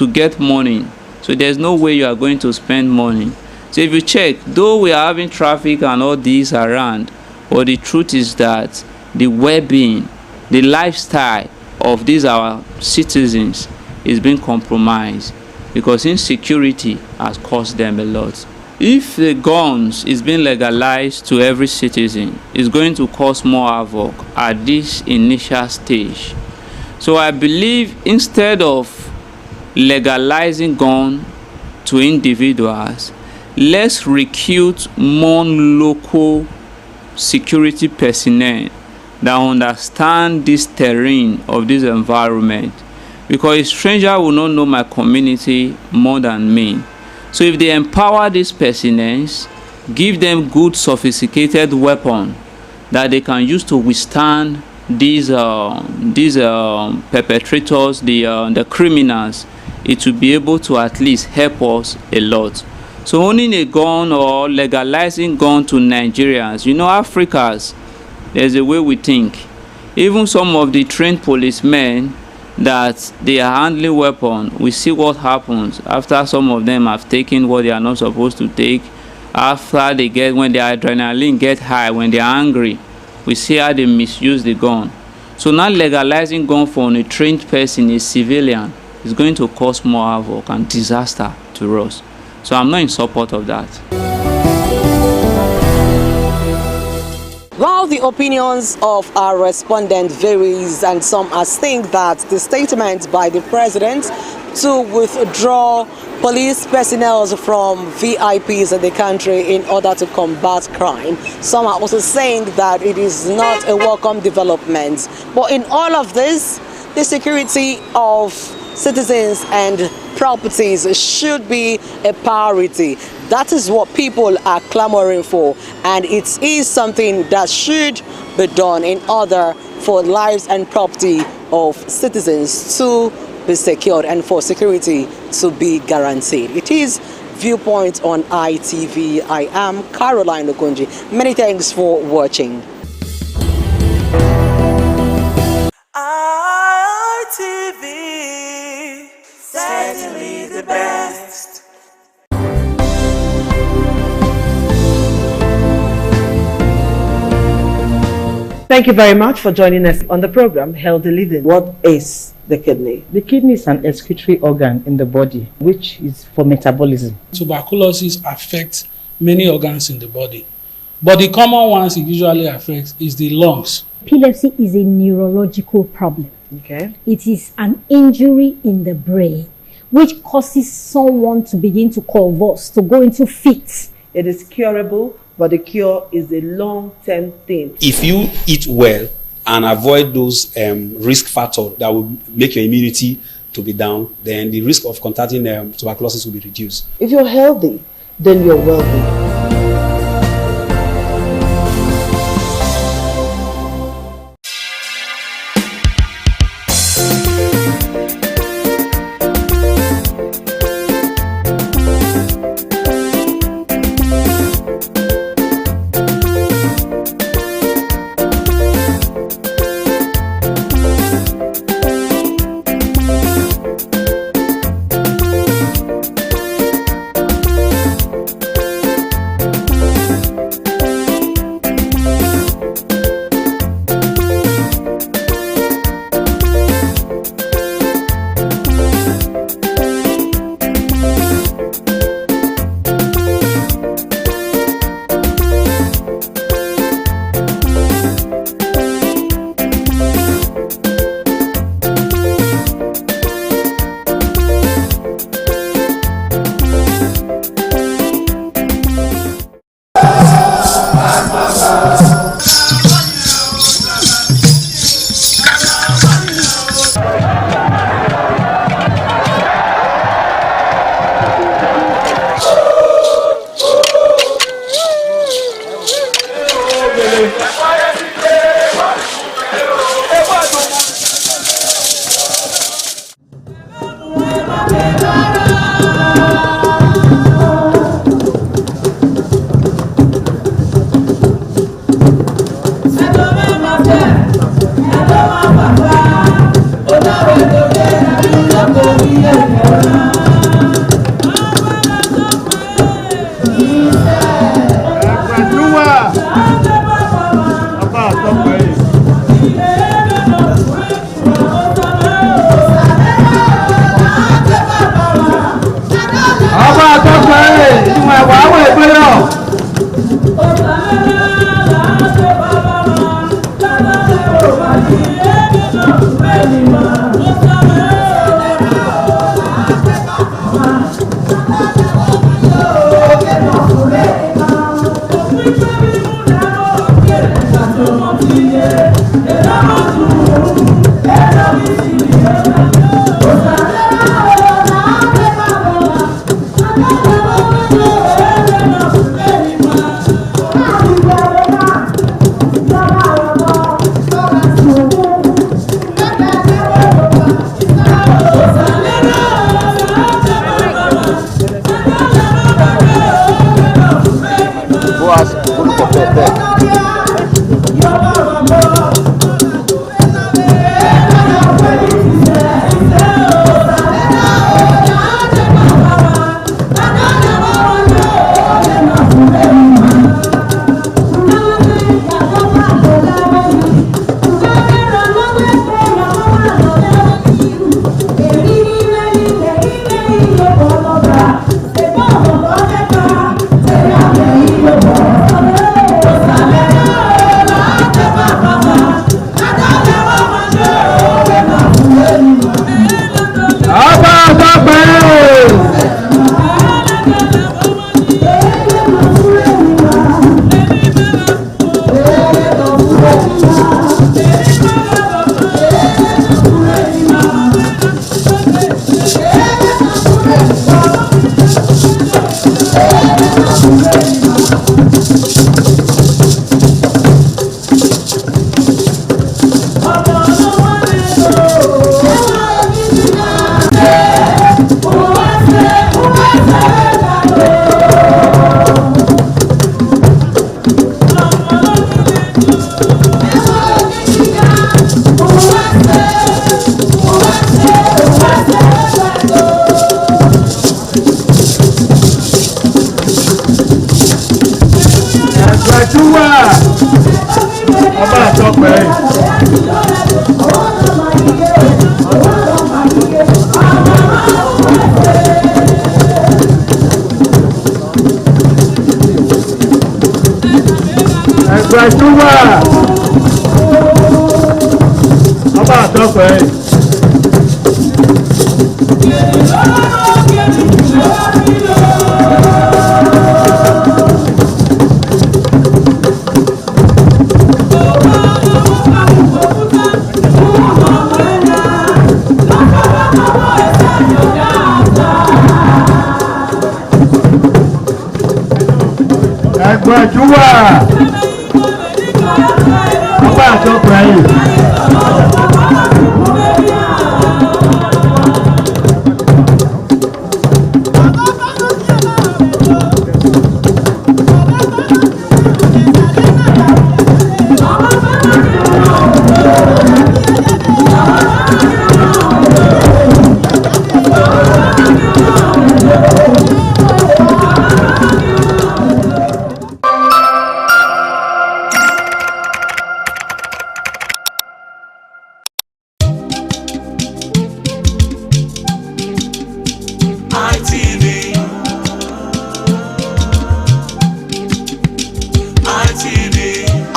get money, so there's no way you are going to spend money. So if you check, though we are having traffic and all these around, but the truth is that the well-being, the lifestyle of these our citizens is being compromised, because insecurity has cost them a lot. If the guns is being legalized to every citizen, it's going to cause more havoc at this initial stage. So I believe instead of legalizing gun to individuals, let's recruit more local security personnel that understand this terrain of this environment, because a stranger will not know my community more than me. So if they empower these personnel, give them good sophisticated weapon that they can use to withstand these perpetrators, the criminals, it will be able to at least help us a lot. So owning a gun or legalizing gun to Nigerians, Africans, there's a way we think. Even some of the trained policemen that they are handling weapons, we see what happens after some of them have taken what they are not supposed to take. After when their adrenaline get high, when they are angry, we see how they misuse the gun. So now legalizing gun for a trained person, a civilian, is going to cause more havoc and disaster to us. So I'm not in support of that. While the opinions of our respondent varies, and some think that the statement by the president to withdraw police personnel from VIPs in the country in order to combat crime, some are also saying that it is not a welcome development. But in all of this, the security of citizens and properties should be a priority. That is what people are clamoring for, and it is something that should be done in order for lives and property of citizens to be secured and for security to be guaranteed. It is Viewpoint on ITV. I am Caroline Okonji. Many thanks for watching. ITV, certainly the best. Thank you very much for joining us on the program Healthy Living. What is the kidney? The kidney is an excretory organ in the body which is for metabolism. Tuberculosis affects many organs in the body, but the common ones it usually affects is the lungs. Epilepsy is a neurological problem. Okay. It is an injury in the brain which causes someone to begin to convulse, to go into fits. It is curable, but the cure is a long-term thing. If you eat well and avoid those risk factors that will make your immunity to be down, then the risk of contracting tuberculosis will be reduced. If you're healthy, then you're wealthy. Bye.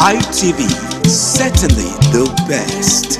ITV, certainly the best.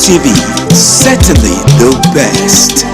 ITV, certainly the best.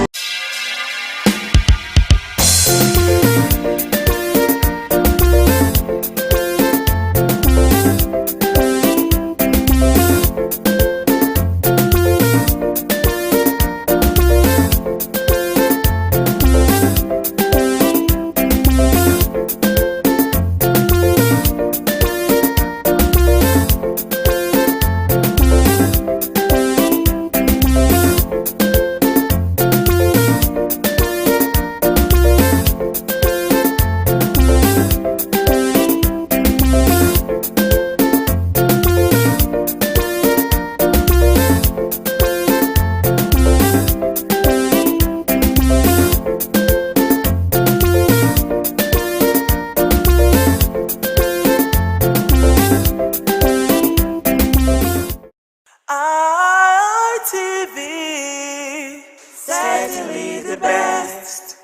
ITV, certainly the best.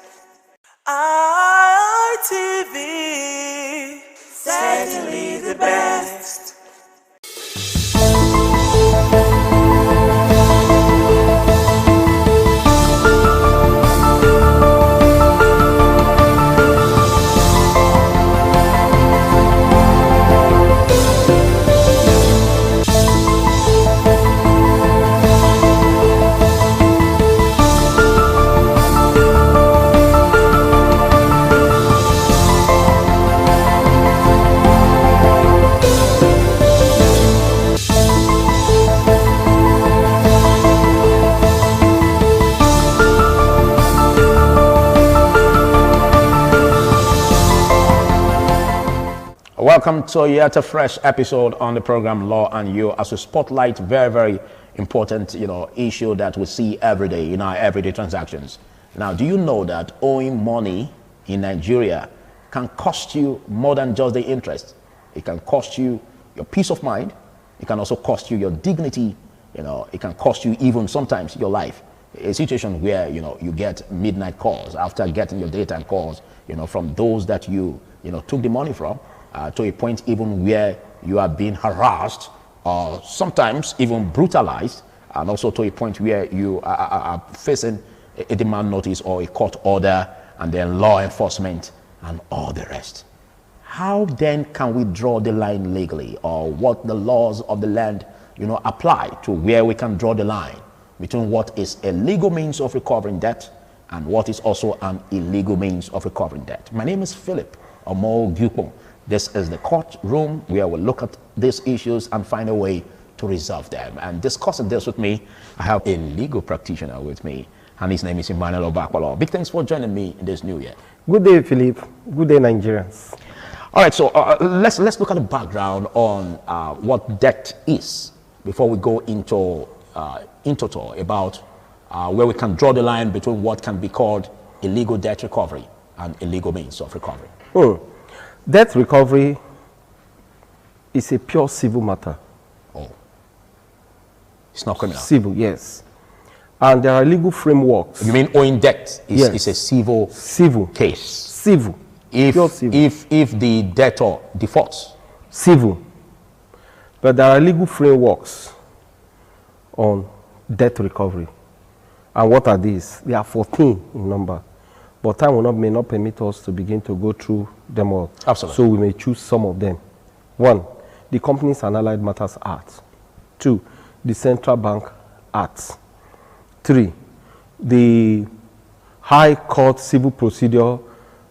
ITV, certainly the best. Welcome to yet a fresh episode on the program Law and You, as we spotlight very important, issue that we see every day in our everyday transactions. Now, do you know that owing money in Nigeria can cost you more than just the interest? It can cost you your peace of mind. It can also cost you your dignity. It can cost you even sometimes your life. A situation where you get midnight calls after getting your daytime calls, from those that you took the money from. To a point even where you are being harassed or sometimes even brutalized, and also to a point where you are facing a demand notice or a court order, and then law enforcement and all the rest. How then can we draw the line legally, or what the laws of the land, apply to where we can draw the line between what is a legal means of recovering debt and what is also an illegal means of recovering debt? My name is Philip Omo-Gyukpong. This is the courtroom where we'll look at these issues and find a way to resolve them. And discussing this with me, I have a legal practitioner with me, and his name is Emmanuel Obakwalo. Big thanks for joining me in this new year. Good day, Philip. Good day, Nigerians. All right, so let's look at the background on what debt is before we go into total about where we can draw the line between what can be called illegal debt recovery and illegal means of recovery. Debt recovery is a pure civil matter. Oh, it's not criminal. Civil, yes. And there are legal frameworks. You mean owing debt is a civil case? Civil. If the debtor defaults? Civil. But there are legal frameworks on debt recovery. And what are these? They are 14 in number. But time may not permit us to begin to go through them all. Absolutely. So we may choose some of them. 1, the Companies and Allied Matters Act. 2, the Central Bank Act. 3, the High Court Civil Procedure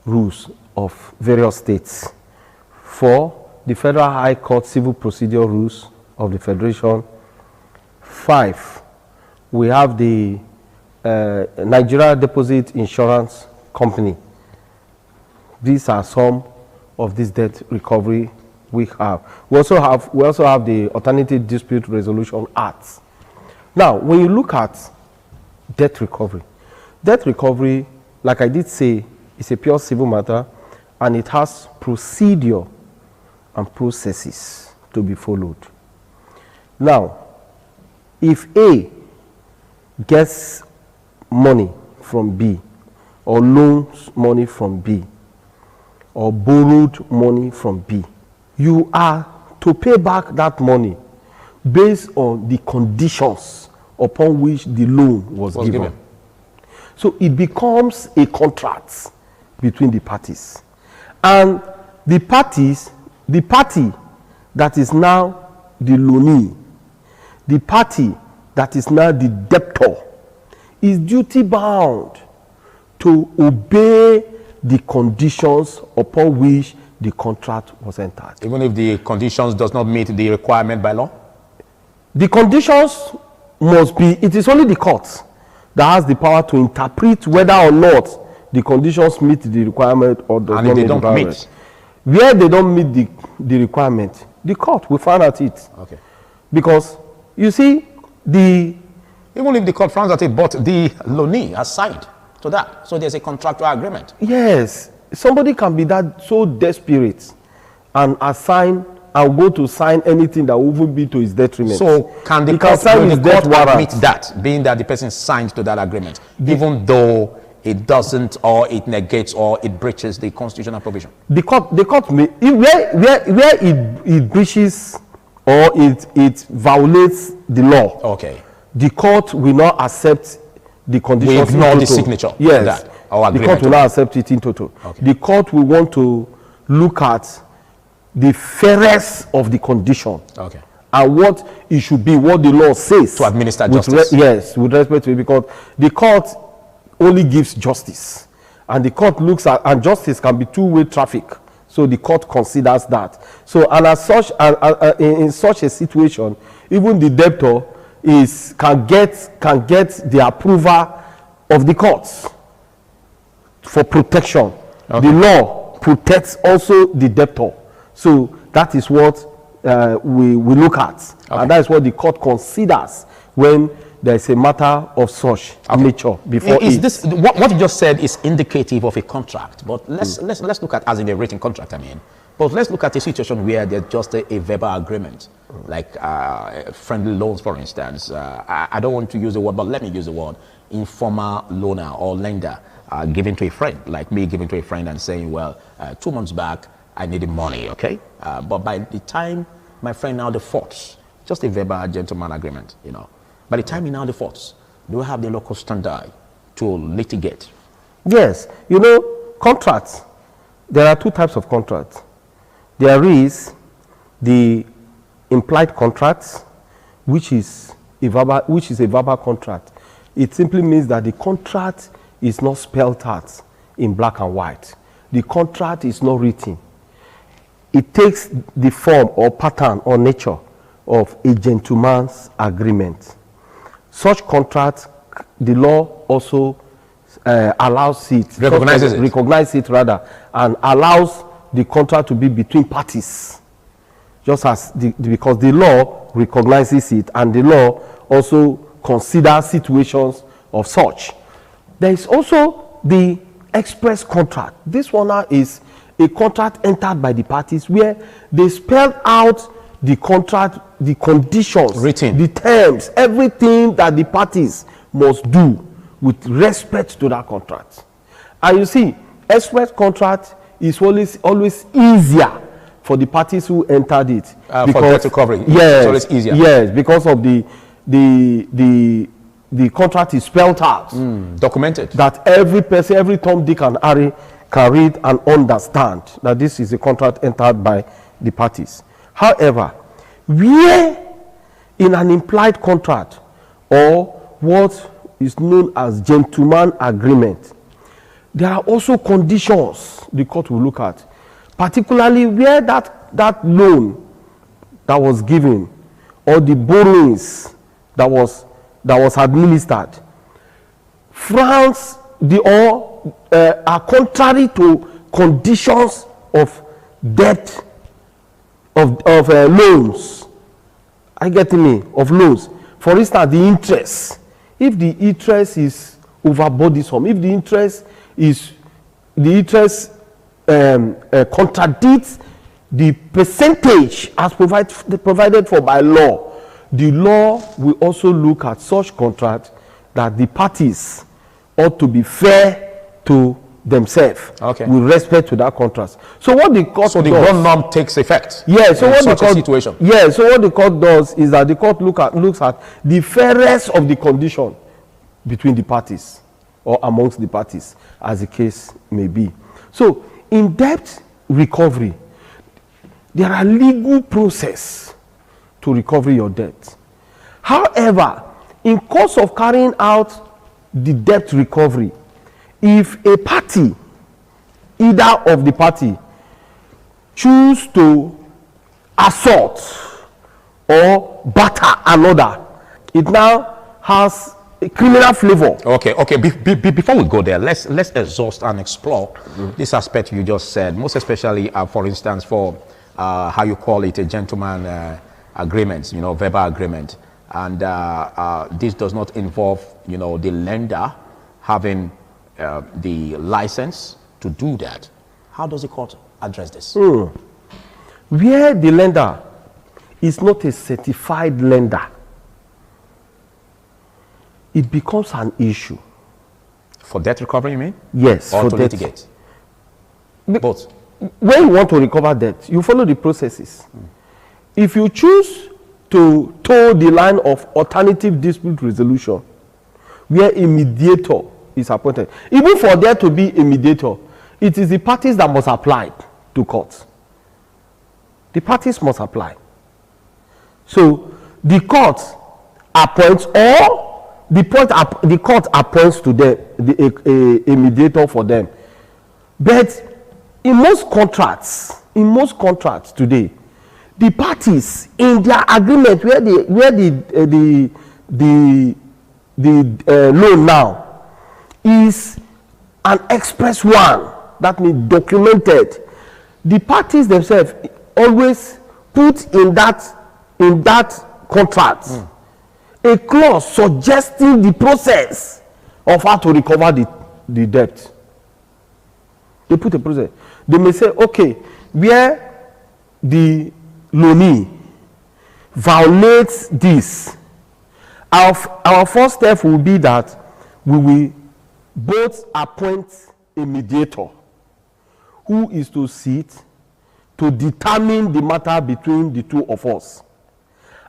Rules of various states. 4, the Federal High Court Civil Procedure Rules of the Federation. 5, we have the Nigeria Deposit Insurance Company. These are some of this debt recovery we have. We also have the Alternative Dispute Resolution Act. Now, when you look at debt recovery, like I did say, is a pure civil matter, and it has procedure and processes to be followed. Now, if A gets money from B, or loans money from B, or borrowed money from B, you are to pay back that money based on the conditions upon which the loan was given. So it becomes a contract between the parties. And the party that is now the loanee, the party that is now the debtor, is duty bound to obey the conditions upon which the contract was entered. Even if the conditions does not meet the requirement by law? The conditions must be, it is only the court that has the power to interpret whether or not the conditions meet the requirement or does not meet the requirement. Where they don't meet the requirement, the court will find out it. Okay. Because, you see, even if the court finds out it, but the loanee has signed to that. So there's a contractual agreement. Yes. Somebody can be that so desperate and assign and go to sign anything that will even be to his detriment. So can the court admit that, being that the person signed to that agreement, even though it doesn't, or it negates, or it breaches the constitutional provision? The court may, where it breaches or it violates the law. Okay. The court will not accept the conditions. We ignore the signature. Yes. That, or the court will not accept it in total. Okay. The court will want to look at the fairness of the condition. Okay. And what it should be, what the law says. To administer justice. Yes, with respect to it, because the court only gives justice. And the court looks at, and justice can be two-way traffic. So the court considers that. So, and as such, in such a situation, even the debtor can get the approval of the courts for protection. Okay. The law protects also the debtor. So that is what we look at. Okay. And that is what the court considers when there is a matter of such nature before this what you just said is indicative of a contract, but let's look at, as in a written contract, I mean, but let's look at a situation where there's just a verbal agreement, like friendly loans, for instance. I don't want to use the word, but let me use the word informal loaner or lender giving to a friend, like me giving to a friend and saying, well, 2 months back I needed money, okay, but by the time my friend now defaults, just a verbal gentleman agreement, you know. By the time he now defaults, do we have the local standard to litigate? Yes, you know, contracts, there are two types of contracts. There is the implied contracts, which is a verbal contract. It simply means that the contract is not spelled out in black and white. The contract is not written. It takes the form or pattern or nature of a gentleman's agreement. Such contracts, the law also allows it, recognizes it rather, and allows the contract to be between parties. Just as because the law recognizes it, and the law also considers situations of such. There is also the express contract. This one now is a contract entered by the parties where they spell out the contract, the conditions, written, the terms, everything that the parties must do with respect to that contract. And you see, express contract is always easier for the parties who entered it. For debt recovery, yes, it's always easier. Yes, because of the contract is spelled out. Documented. That every person, every Tom, Dick and Harry can read and understand that this is a contract entered by the parties. However, where in an implied contract or what is known as gentleman agreement, there are also conditions the court will look at, particularly where that loan that was given or the borrowings that was administered frowns are contrary to conditions of debt of loans. I get me, of loans. For instance, the interest. If the interest is over burdensome, if the interest contradicts the percentage as provided for by law, the law will also look at such contract that the parties ought to be fair to themselves with respect to that contract. So what the court the one norm takes effect. Yeah. So what such a situation. Yeah. So what the court does is that the court looks at the fairness of the condition between the parties or amongst the parties, as the case may be. So in debt recovery, there are legal process to recover your debt. However, in course of carrying out the debt recovery, if a party, either of the party, choose to assault or batter another, it now has a criminal flavor. Okay. Before we go there, let's exhaust and explore this aspect you just said, most especially, for instance, for how you call it, a gentleman agreement, verbal agreement. And this does not involve, the lender having the license to do that. How does the court address this? Where the lender is not a certified lender, it becomes an issue. For debt recovery, you mean? Yes. Or for to debt. litigate? Both. When you want to recover debt, you follow the processes. If you choose to toe the line of alternative dispute resolution, where a mediator is appointed, even for there to be a mediator, it is the parties that must apply to court. The parties must apply. So the court appoints, or the court appoints to them a mediator for them. But in most contracts today, the parties in their agreement where the loan now is an express one, that means documented, the parties themselves always put in that contract a clause suggesting the process of how to recover the debt. They put a process. They may say, okay, where the loanee violates this, our first step will be that we will both appoint a mediator who is to sit to determine the matter between the two of us.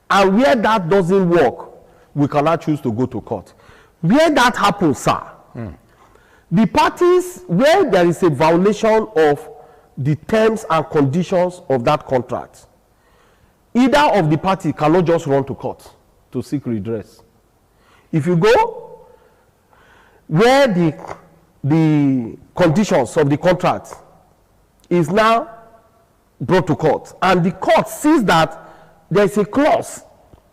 And where that doesn't work, we cannot choose to go to court. Where that happens, sir, The parties, where there is a violation of the terms and conditions of that contract, either of the party cannot just run to court to seek redress. If you go where the conditions of the contract is now brought to court, and the court sees that there is a clause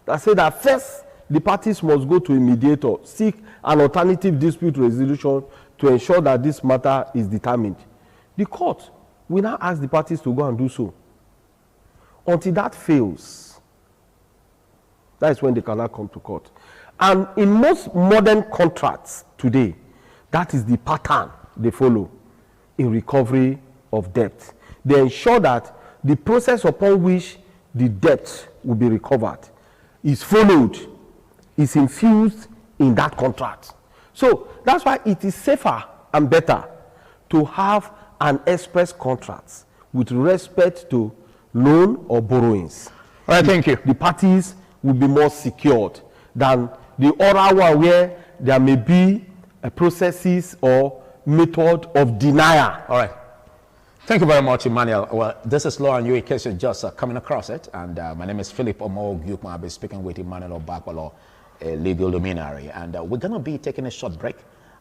that says that first the parties must go to a mediator, seek an alternative dispute resolution to ensure that this matter is determined. The court will now ask the parties to go and do so. Until that fails, that is when they cannot come to court. And in most modern contracts today, that is the pattern they follow in recovery of debt. They ensure that the process upon which the debt will be recovered is followed, is infused in that contract. So that's why it is safer and better to have an express contract with respect to loan or borrowings. All right, thank you. The parties will be more secured than the oral one where there may be a processes or method of denial. All right. Thank you very much, Emmanuel. Well, this is Law and You in case you're just coming across it. And my name is Philip Omo-Gyukma. I'll be speaking with Emmanuel Obakwalo, a legal luminary. And we're going to be taking a short break,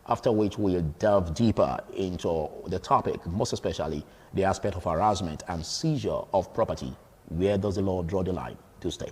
after which we'll delve deeper into the topic, most especially the aspect of harassment and seizure of property. Where does the law draw the line? To stay.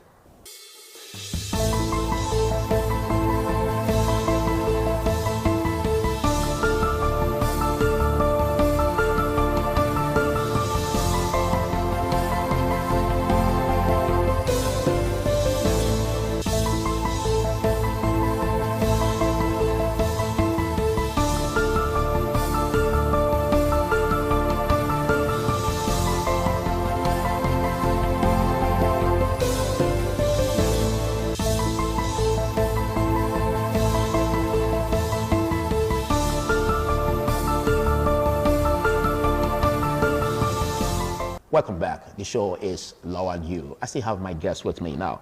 Welcome back. The show is Law and You. I still have my guest with me now.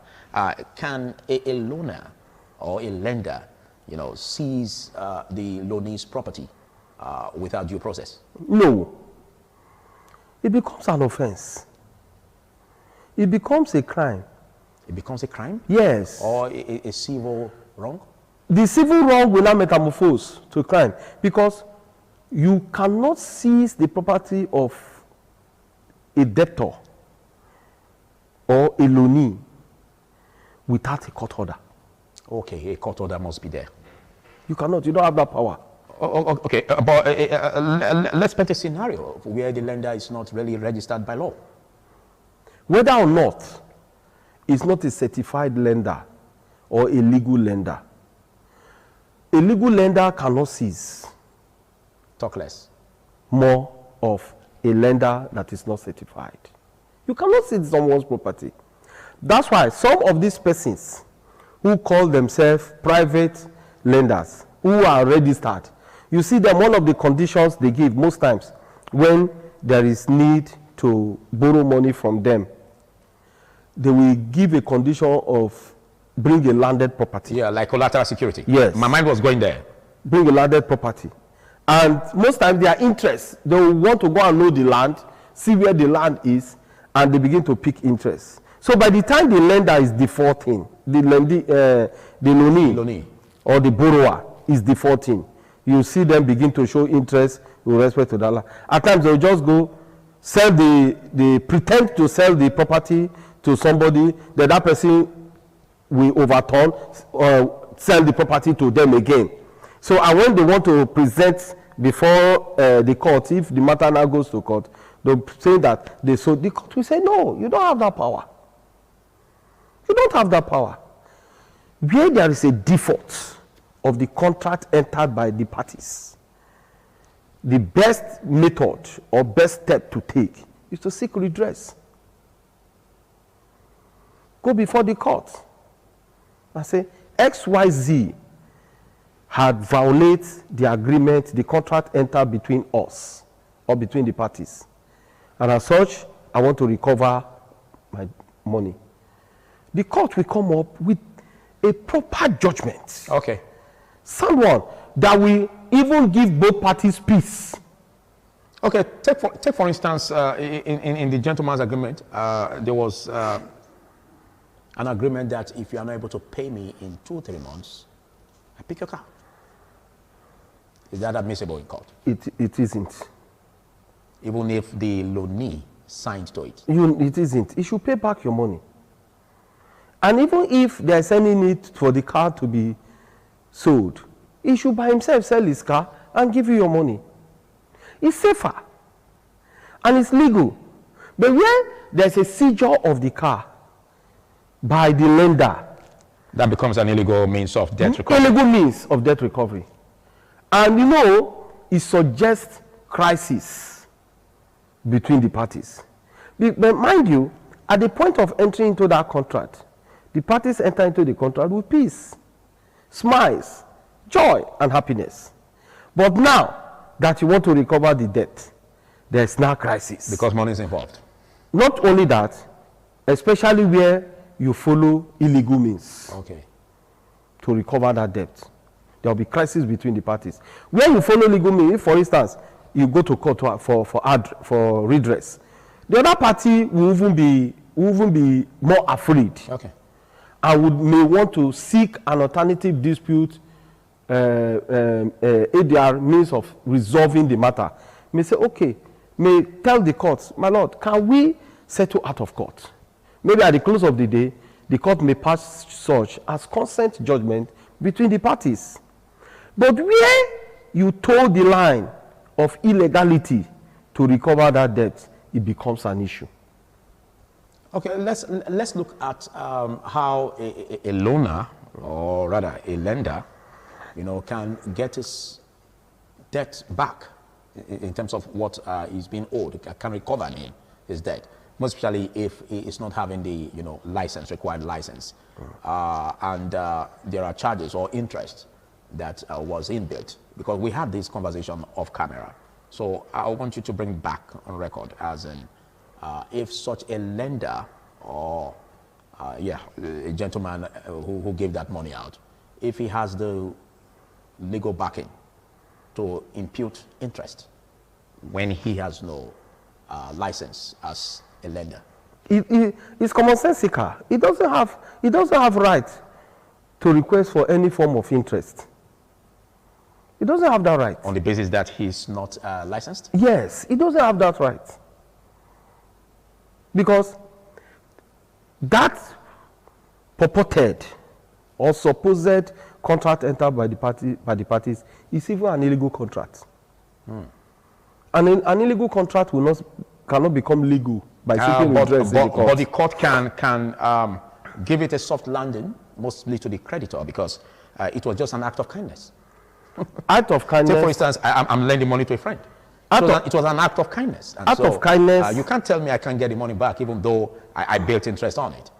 Can a loaner or a lender, seize the loanee's property without due process? No. It becomes an offense. It becomes a crime. It becomes a crime? Yes. Or a civil wrong? The civil wrong will not metamorphose to a crime because you cannot seize the property of a debtor or a loanee without a court order. Okay, a court order must be there. You cannot, you don't have that power. Okay, but let's paint a scenario where the lender is not really registered by law. Whether or not it's not a certified lender or a legal lender, a legal lender cannot seize. Talk less. More of a lender that is not certified. You cannot seize someone's property. That's why some of these persons who call themselves private lenders, who are registered, you see them, one of the conditions they give most times when there is need to borrow money from them, they will give a condition of bring a landed property. Yeah, like collateral security. Yes. My mind was going there. Bring a landed property. And most times their interest, they will want to go and know the land, see where the land is, and they begin to pick interest. So by the time the lender is defaulting, the loanee or the borrower is defaulting, you see them begin to show interest with respect to that land. At times they will just go sell they pretend to sell the property to somebody, then that person will overturn or sell the property to them again. So, and when they want to present before the court, if the matter now goes to court, they'll say that they sold. The court will say, no, you don't have that power. You don't have that power. Where there is a default of the contract entered by the parties, the best method or best step to take is to seek redress. Go before the court and say, XYZ had violated the agreement, the contract entered between us or between the parties. And as such, I want to recover my money. The court will come up with a proper judgment. Okay. Sound one that will even give both parties peace. Okay, take for instance, in the gentleman's agreement, there was an agreement that if you are not able to pay me in 2-3 months, I pick your car. Is that admissible in court? It isn't. Even if the loanee signed to it? It isn't. You should pay back your money. And even if there's any need for the car to be sold, he should by himself sell his car and give you your money. It's safer and it's legal. But when there's a seizure of the car by the lender, that becomes an illegal means of debt recovery. Illegal means of debt recovery. And you know, it suggests crisis between the parties. But mind you, at the point of entering into that contract, the parties enter into the contract with peace, smiles, joy, and happiness. But now that you want to recover the debt, there's now crisis. Because money is involved. Not only that, especially where you follow illegal means to recover that debt. There will be crisis between the parties. When you follow legal means, if, for instance, you go to court for redress, the other party will even be more afraid. And may want to seek an alternative dispute ADR means of resolving the matter. May say, okay, may tell the courts, my lord, can we settle out of court? Maybe at the close of the day, the court may pass such as consent judgment between the parties. But where you toe the line of illegality to recover that debt, it becomes an issue. Okay, let's look at how a loaner, or rather a lender, can get his debt back in terms of what is being owed, can recover his debt, most especially if he is not having the required license, and there are charges or interest that was inbuilt, because we had this conversation off camera. So I want you to bring back on record as in if such a lender or a gentleman who gave that money out, if he has the legal backing to impute interest when he has no license as a lender. It's commonsensical. He doesn't have right to request for any form of interest. He doesn't have that right. On the basis that he's not licensed? Yes, he doesn't have that right. Because that purported or supposed contract entered by the parties is even an illegal contract. And an illegal contract cannot become legal by seeking redress in the court. But the court can give it a soft landing, mostly to the creditor, because it was just an act of kindness. Act of kindness. Take for instance, I'm lending money to a friend. It was an act of kindness. And act of kindness. You can't tell me I can't get the money back, even though I built interest on it.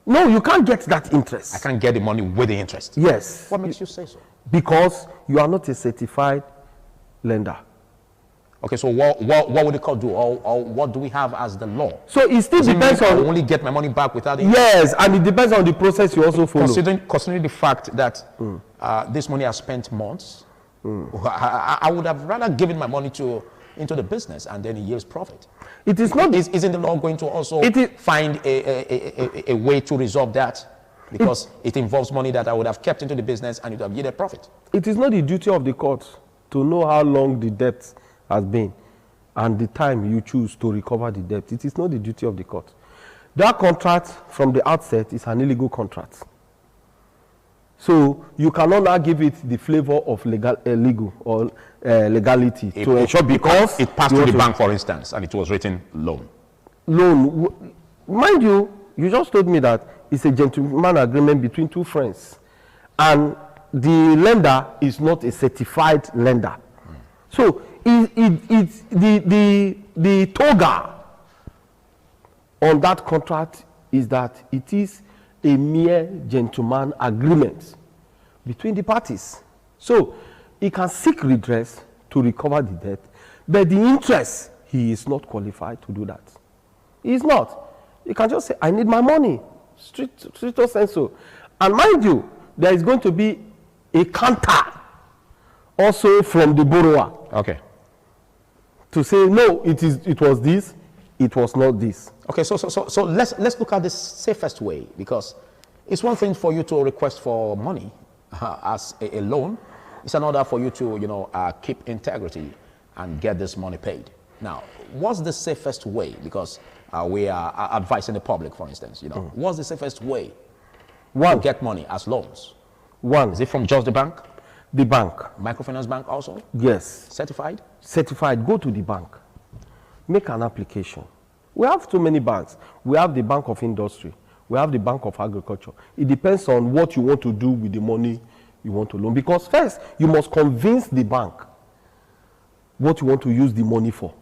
No, you can't get that interest. I can't get the money with the interest. Yes. What makes you say so? Because you are not a certified lender. Okay, so what would the court do, or what do we have as the law? So it still depends on. I only get my money back without it. Yes, and it depends on the process you also follow. Considering the fact that this money has spent months, I would have rather given my money into the business and then it yields profit. It is not. Isn't the law going to also find a way to resolve that? Because it involves money that I would have kept into the business and it would have yielded profit. It is not the duty of the court to know how long the debt has been and the time you choose to recover the debt. It is not the duty of the court. That contract from the outset is an illegal contract. So you cannot now give it the flavor of legality to ensure, because it passed through the bank, for instance, and it was written loan. Loan. Mind you, you just told me that it's a gentleman agreement between two friends, and the lender is not a certified lender. So it's the toga on that contract is that it is a mere gentleman agreement between the parties. So he can seek redress to recover the debt, but the interest, he is not qualified to do that. He is not. He can just say, I need my money, stricto sensu. And mind you, there is going to be a counter also from the borrower. Okay. To say no, it was this, it was not this. Okay, so let's look at the safest way, because it's one thing for you to request for money as a loan. It's another for you to keep integrity and get this money paid. Now, what's the safest way? Because we are advising the public, for instance. What's the safest way to get money as loans? One. Is it from just the bank? The bank. Microfinance bank also? Yes. Certified? Certified. Go to the bank. Make an application. We have too many banks. We have the Bank of Industry. We have the Bank of Agriculture. It depends on what you want to do with the money you want to loan. Because first, you must convince the bank what you want to use the money for.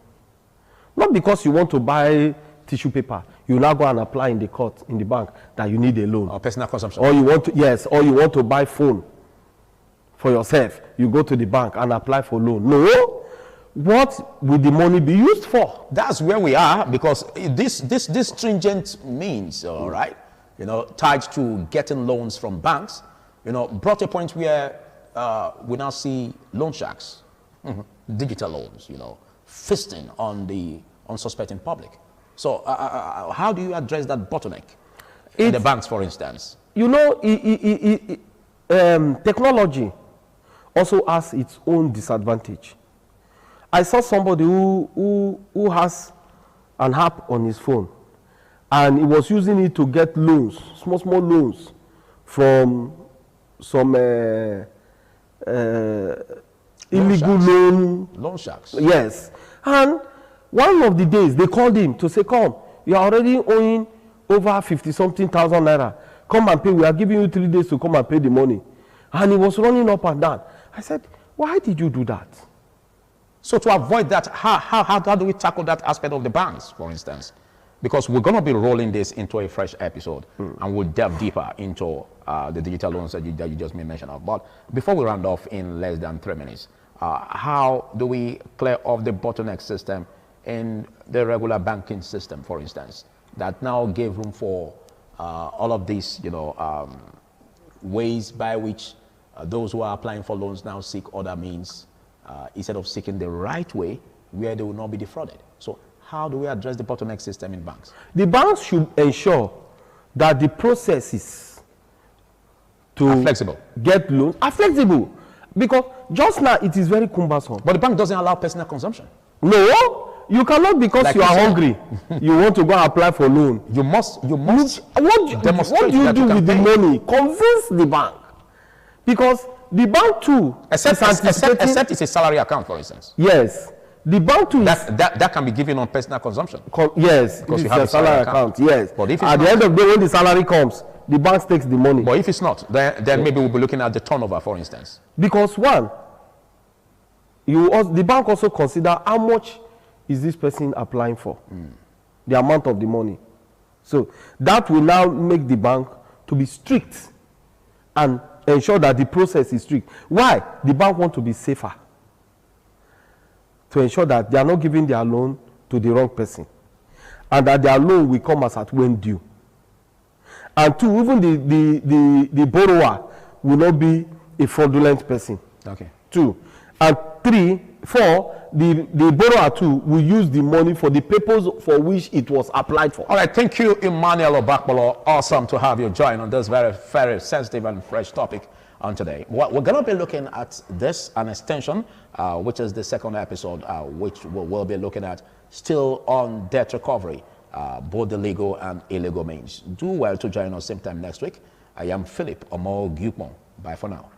Not because you want to buy tissue paper. You now go and apply in the court, in the bank, that you need a loan. Or personal consumption. Or you want to, yes, or you want to buy phone for yourself. You go to the bank and apply for loan. No. What will the money be used for? That's where we are, because this stringent means, all right, tied to getting loans from banks, brought a point where we now see loan sharks, digital loans, feasting on the unsuspecting public. So how do you address that bottleneck in the banks, for instance? Technology also has its own disadvantage. I saw somebody who has an app on his phone, and he was using it to get loans, small loans, from some illegal loan sharks. Yes. And one of the days they called him to say, come, you are already owing over 50-something thousand naira. Come and pay. We are giving you 3 days to come and pay the money. And he was running up and down. I said, why did you do that? So to avoid that, how do we tackle that aspect of the banks, for instance? Because we're going to be rolling this into a fresh episode, and we'll delve deeper into the digital loans that you just made mention of. But before we round off in less than 3 minutes, how do we clear off the bottleneck system in the regular banking system, for instance, that now gave room for all of these, ways by which those who are applying for loans now seek other means instead of seeking the right way where they will not be defrauded. So how do we address the bottleneck system in banks? The banks should ensure that the processes to flexible. Get loans are flexible. Because just now it is very cumbersome. But the bank doesn't allow personal consumption. No. You cannot, because like you are hungry, you want to go and apply for loan. You must demonstrate what do you do with the money? Convince the bank. Because the bank too, except it's a salary account, for instance. Yes. The bank too that can be given on personal consumption. Yes, because you have a salary account. Yes. But if at the end of the day, when the salary comes, the bank takes the money. But if it's not, then maybe we'll be looking at the turnover, for instance. Because one, the bank also consider how much is this person applying for, the amount of the money. So that will now make the bank to be strict and ensure that the process is strict. Why? The bank want to be safer, to ensure that they are not giving their loan to the wrong person, and that their loan will come as at when due. And two, even the borrower will not be a fraudulent person. Okay. 2. And 3, 4, the borrower too will use the money for the purpose for which it was applied for. All right, thank you, Emmanuel Obakpolo. Awesome to have you join on this very, very sensitive and fresh topic on today. We're going to be looking at this, an extension, which is the second episode, which we'll be looking at still on debt recovery, both the legal and illegal means. Do well to join us same time next week. I am Philip Omo Gupon. Bye for now.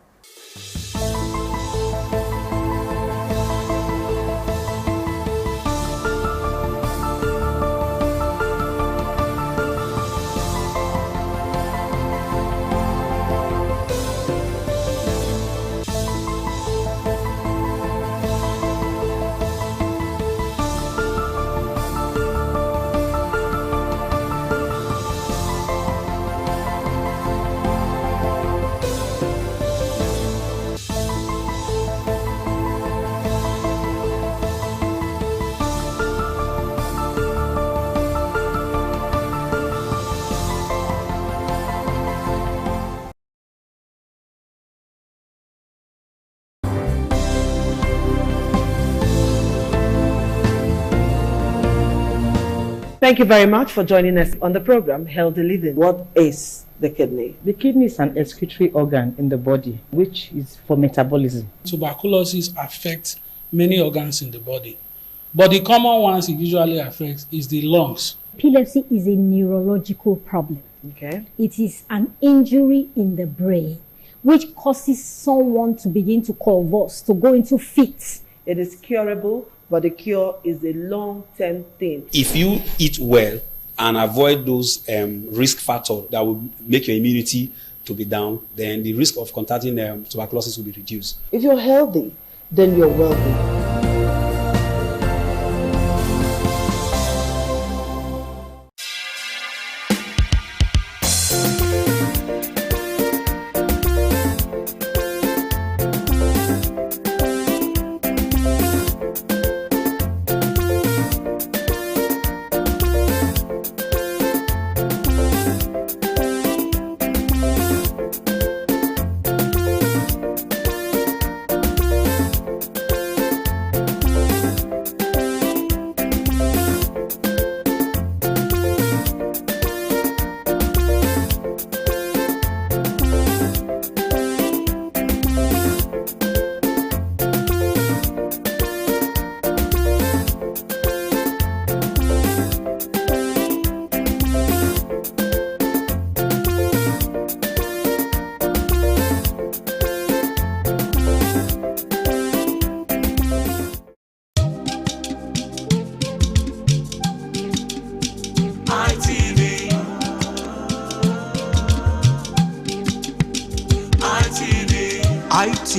Thank you very much for joining us on the program, Healthy Living. What is the kidney? The kidney is an excretory organ in the body, which is for metabolism. Tuberculosis affects many organs in the body, but the common ones it usually affects is the lungs. Epilepsy is a neurological problem. Okay. It is an injury in the brain which causes someone to begin to convulse, to go into fits. It is curable, but the cure is a long-term thing. If you eat well and avoid those risk factors that will make your immunity to be down, then the risk of contracting tuberculosis will be reduced. If you're healthy, then you're wealthy.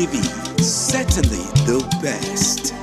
ITV, certainly the best.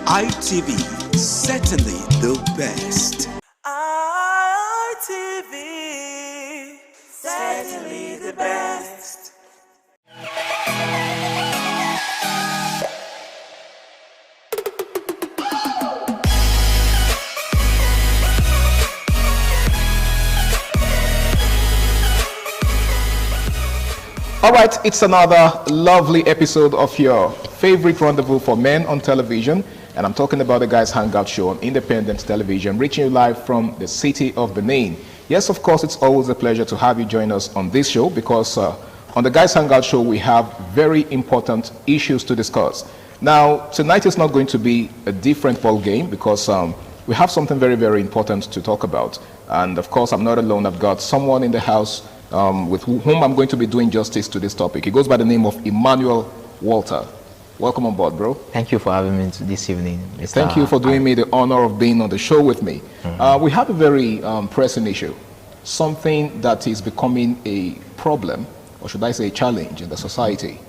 ITV, certainly the best. ITV, certainly the best. All right, it's another lovely episode of your favorite rendezvous for men on television, and I'm talking about the Guys Hangout Show on Independent Television, reaching you live from the city of Benin. Yes, of course, it's always a pleasure to have you join us on this show because on the Guys Hangout Show we have very important issues to discuss. Now, tonight is not going to be a different ball game because we have something very, very important to talk about. And of course, I'm not alone. I've got someone in the house with whom I'm going to be doing justice to this topic. He goes by the name of Emmanuel Walter. Welcome on board, bro. Thank you for having me this evening, Mr. Thank you for doing me the honor of being on the show with me. We have a very pressing issue, something that is becoming a problem, or should I say a challenge in the society,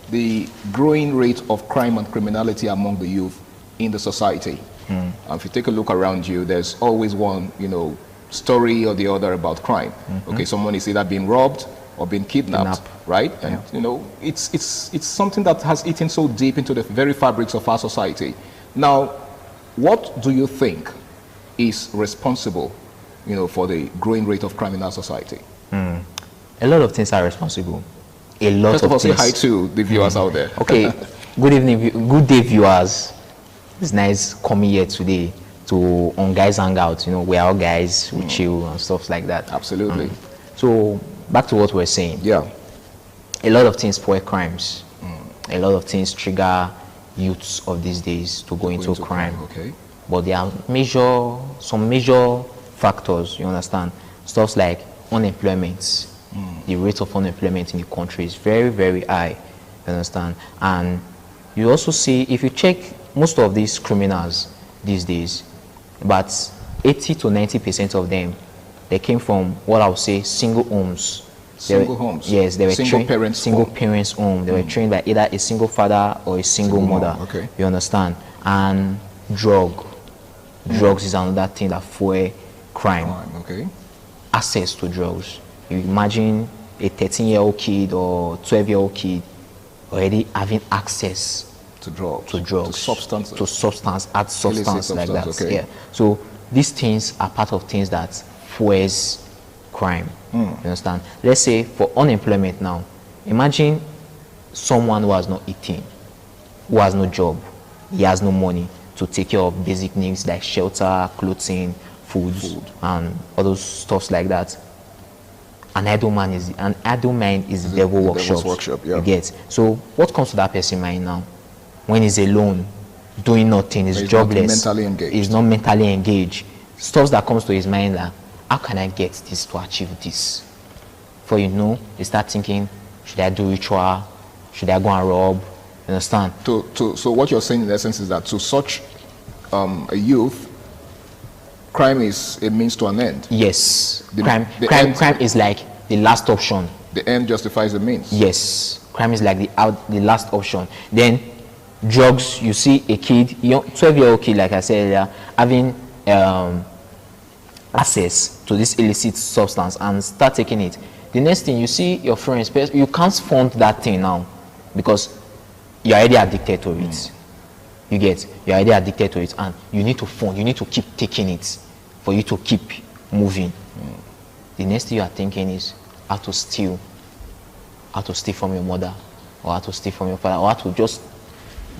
the growing rate of crime and criminality among the youth in the society. If you take a look around you, there's always one, story or the other about crime. Okay, someone is either being robbed or being kidnapped, right? And it's something that has eaten so deep into the very fabrics of our society. Now, what do you think is responsible, for the growing rate of crime in our society? A lot of things are responsible. A lot First of all, things. say hi to the viewers out there. Okay, good evening, good day, viewers. It's nice coming here today on guys hangout. You know, we are all guys, we chill and stuff like that. Absolutely. So back to what we're saying. Yeah. A lot of things fuel crimes. A lot of things trigger youths of these days to go into crime. Okay. But there are some major factors, you understand? Stuff like unemployment. The rate of unemployment in the country is very, very high, you understand? And you also see, if you check most of these criminals these days, about 80 to 90% of them, they came from what I would say single homes. Single homes? Yes, they were single parents home. They were trained by either a single father or a single mother. Okay. You understand? And drugs is another thing that fuel crime. Okay. Access to drugs. You imagine a 13-year-old kid or 12-year-old kid already having access to drugs, to substances, add substance like that. Okay. Yeah. So these things are part of things that fuels crime. You understand? Let's say for unemployment now, imagine someone who has not eaten, who has no job, he has no money to take care of basic needs like shelter, clothing, food. And all those stuffs like that. An idle mind is the devil workshop. Yeah. You get. So what comes to that person's mind now? When he's alone, doing nothing, he's jobless, he's not mentally engaged. Stuff that comes to his mind like, how can I get this to achieve this? For you know, you start thinking, should I do ritual? Should I go and rob? You understand? So what you're saying in essence is that to such a youth, crime is a means to an end. Yes. Crime is like the last option. The end justifies the means. Yes. Crime is like the last option. Then drugs, you see a kid, 12-year-old kid, like I said earlier, having access to this illicit substance and start taking it. The next thing you see your friends, you can't fund that thing now because you're already addicted to it. You're already addicted to it and you need to fund, you need to keep taking it for you to keep moving. The next thing you are thinking is how to steal from your mother or how to steal from your father or how to just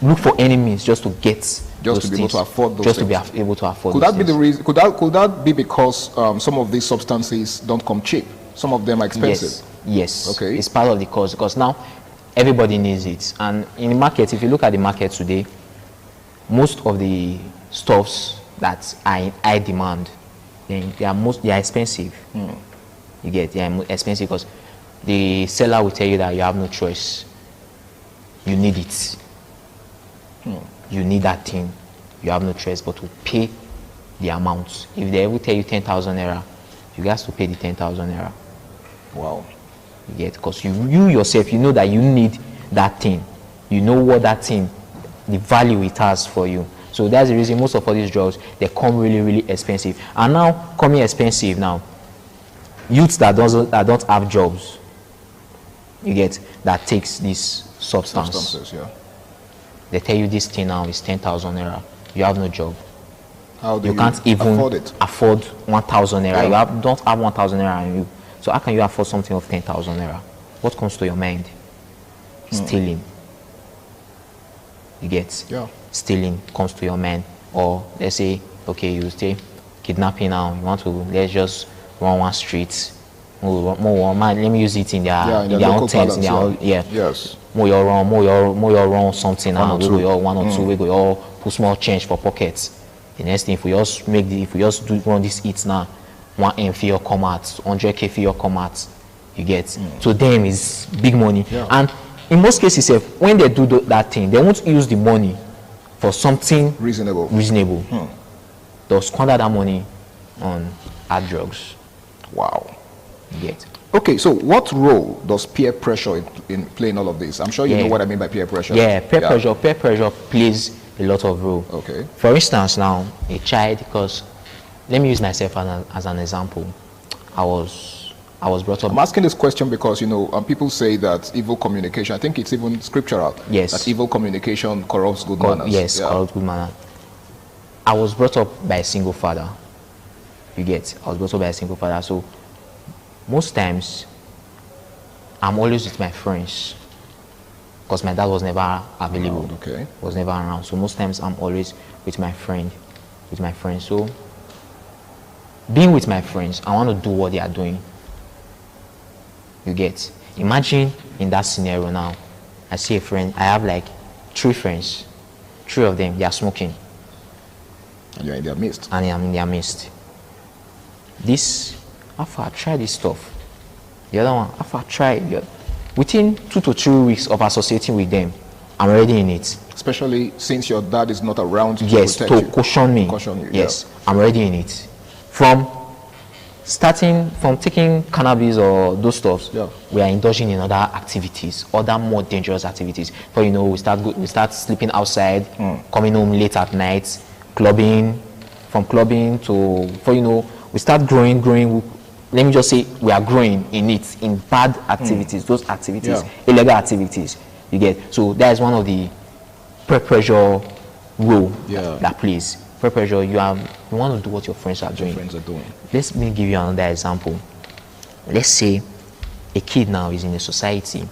look for any means just to get just to be able to afford those things. Just to be able to afford could that be the reason? Could that be because some of these substances don't come cheap? Some of them are expensive. Yes. Okay. It's part of the cost because now everybody needs it. And in the market, if you look at the market today, most of the stuffs that are in high demand, then they are expensive. You get, they are expensive because the seller will tell you that you have no choice. You need it. You need that thing. You have no choice but to pay the amount. If they ever tell you 10,000 naira, you guys to pay the 10,000 naira. Wow. You get, because you yourself, you know that you need that thing. You know what that thing, the value it has for you. So that's the reason most of all these drugs, they come really, really expensive. And now, coming expensive now, youths that don't have jobs, you get, that takes this substances, yeah. They tell you this thing now is 10,000 naira. You have no job. How do you can't even afford 1,000 naira. Yeah. You don't have 1,000 naira on you. So how can you afford something of 10,000 naira? What comes to your mind? Stealing. You get? Yeah. Stealing comes to your mind. Or let's say, okay, you say kidnapping now. You want to, let's just run one street. Let me use it in their own terms. Yes. More you run something now. We go one or two. We go all put small change for pockets. The next thing, if we just run this eats now, 1 M for your come out, 100K for your come out. You get. So them is big money. Yeah. And in most cases, when they do that thing, they won't use the money for something reasonable. They'll squander that money on hard drugs. Wow. Get. Okay, so what role does peer pressure in playing all of this? I'm sure you know what I mean by peer pressure. Yeah, peer pressure plays a lot of role. Okay. For instance, now a child, because let me use myself as an example. I was brought up. I'm asking this question because people say that evil communication. I think it's even scriptural. Yes. That evil communication corrupts good manners. Yes, corrupts good manners. I was brought up by a single father. You get. I was brought up by a single father, so most times I'm always with my friends because my dad was never available. Okay. Was never around. So most times I'm always with my friend. with my friends. So being with my friends, I want to do what they are doing. You get? Imagine in that scenario now, I see a friend, I have like 3 friends. 3 of them, they are smoking. And you're in their midst. And I'm in their midst. This, after I try this stuff, the other one, after I try, within 2 to 3 weeks of associating with them, I'm already in it. Especially since your dad is not around to yes, protect to you. caution me. Caution you, yes, I'm already in it. From taking cannabis or those stuffs, we are indulging in other activities, other more dangerous activities. For you know, we start sleeping outside, coming home late at night, clubbing, from clubbing to, for you know, we start growing. Let me just say we are growing in it, in bad activities, those activities, illegal activities. You get? So that is one of the peer pressure role that plays. Peer pressure, you want to do what your friends are doing. Let me give you another example. Let's say a kid now is in a society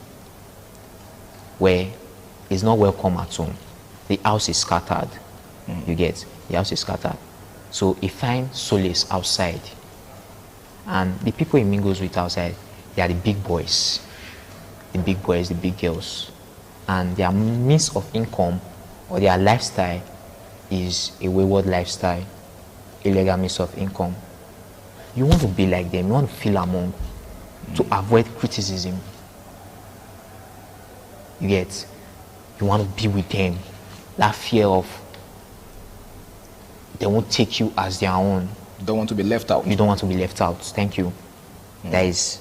where he's not welcome at home. The house is scattered. You get? The house is scattered. So he finds solace outside. And the people he mingles with outside, they are the big boys. The big boys, the big girls. And their means of income or their lifestyle is a wayward lifestyle, illegal means of income. You want to be like them, you want to feel among, to avoid criticism. You get? You want to be with them. That fear of they won't take you as their own. You don't want to be left out. You don't want to be left out. Thank you. That is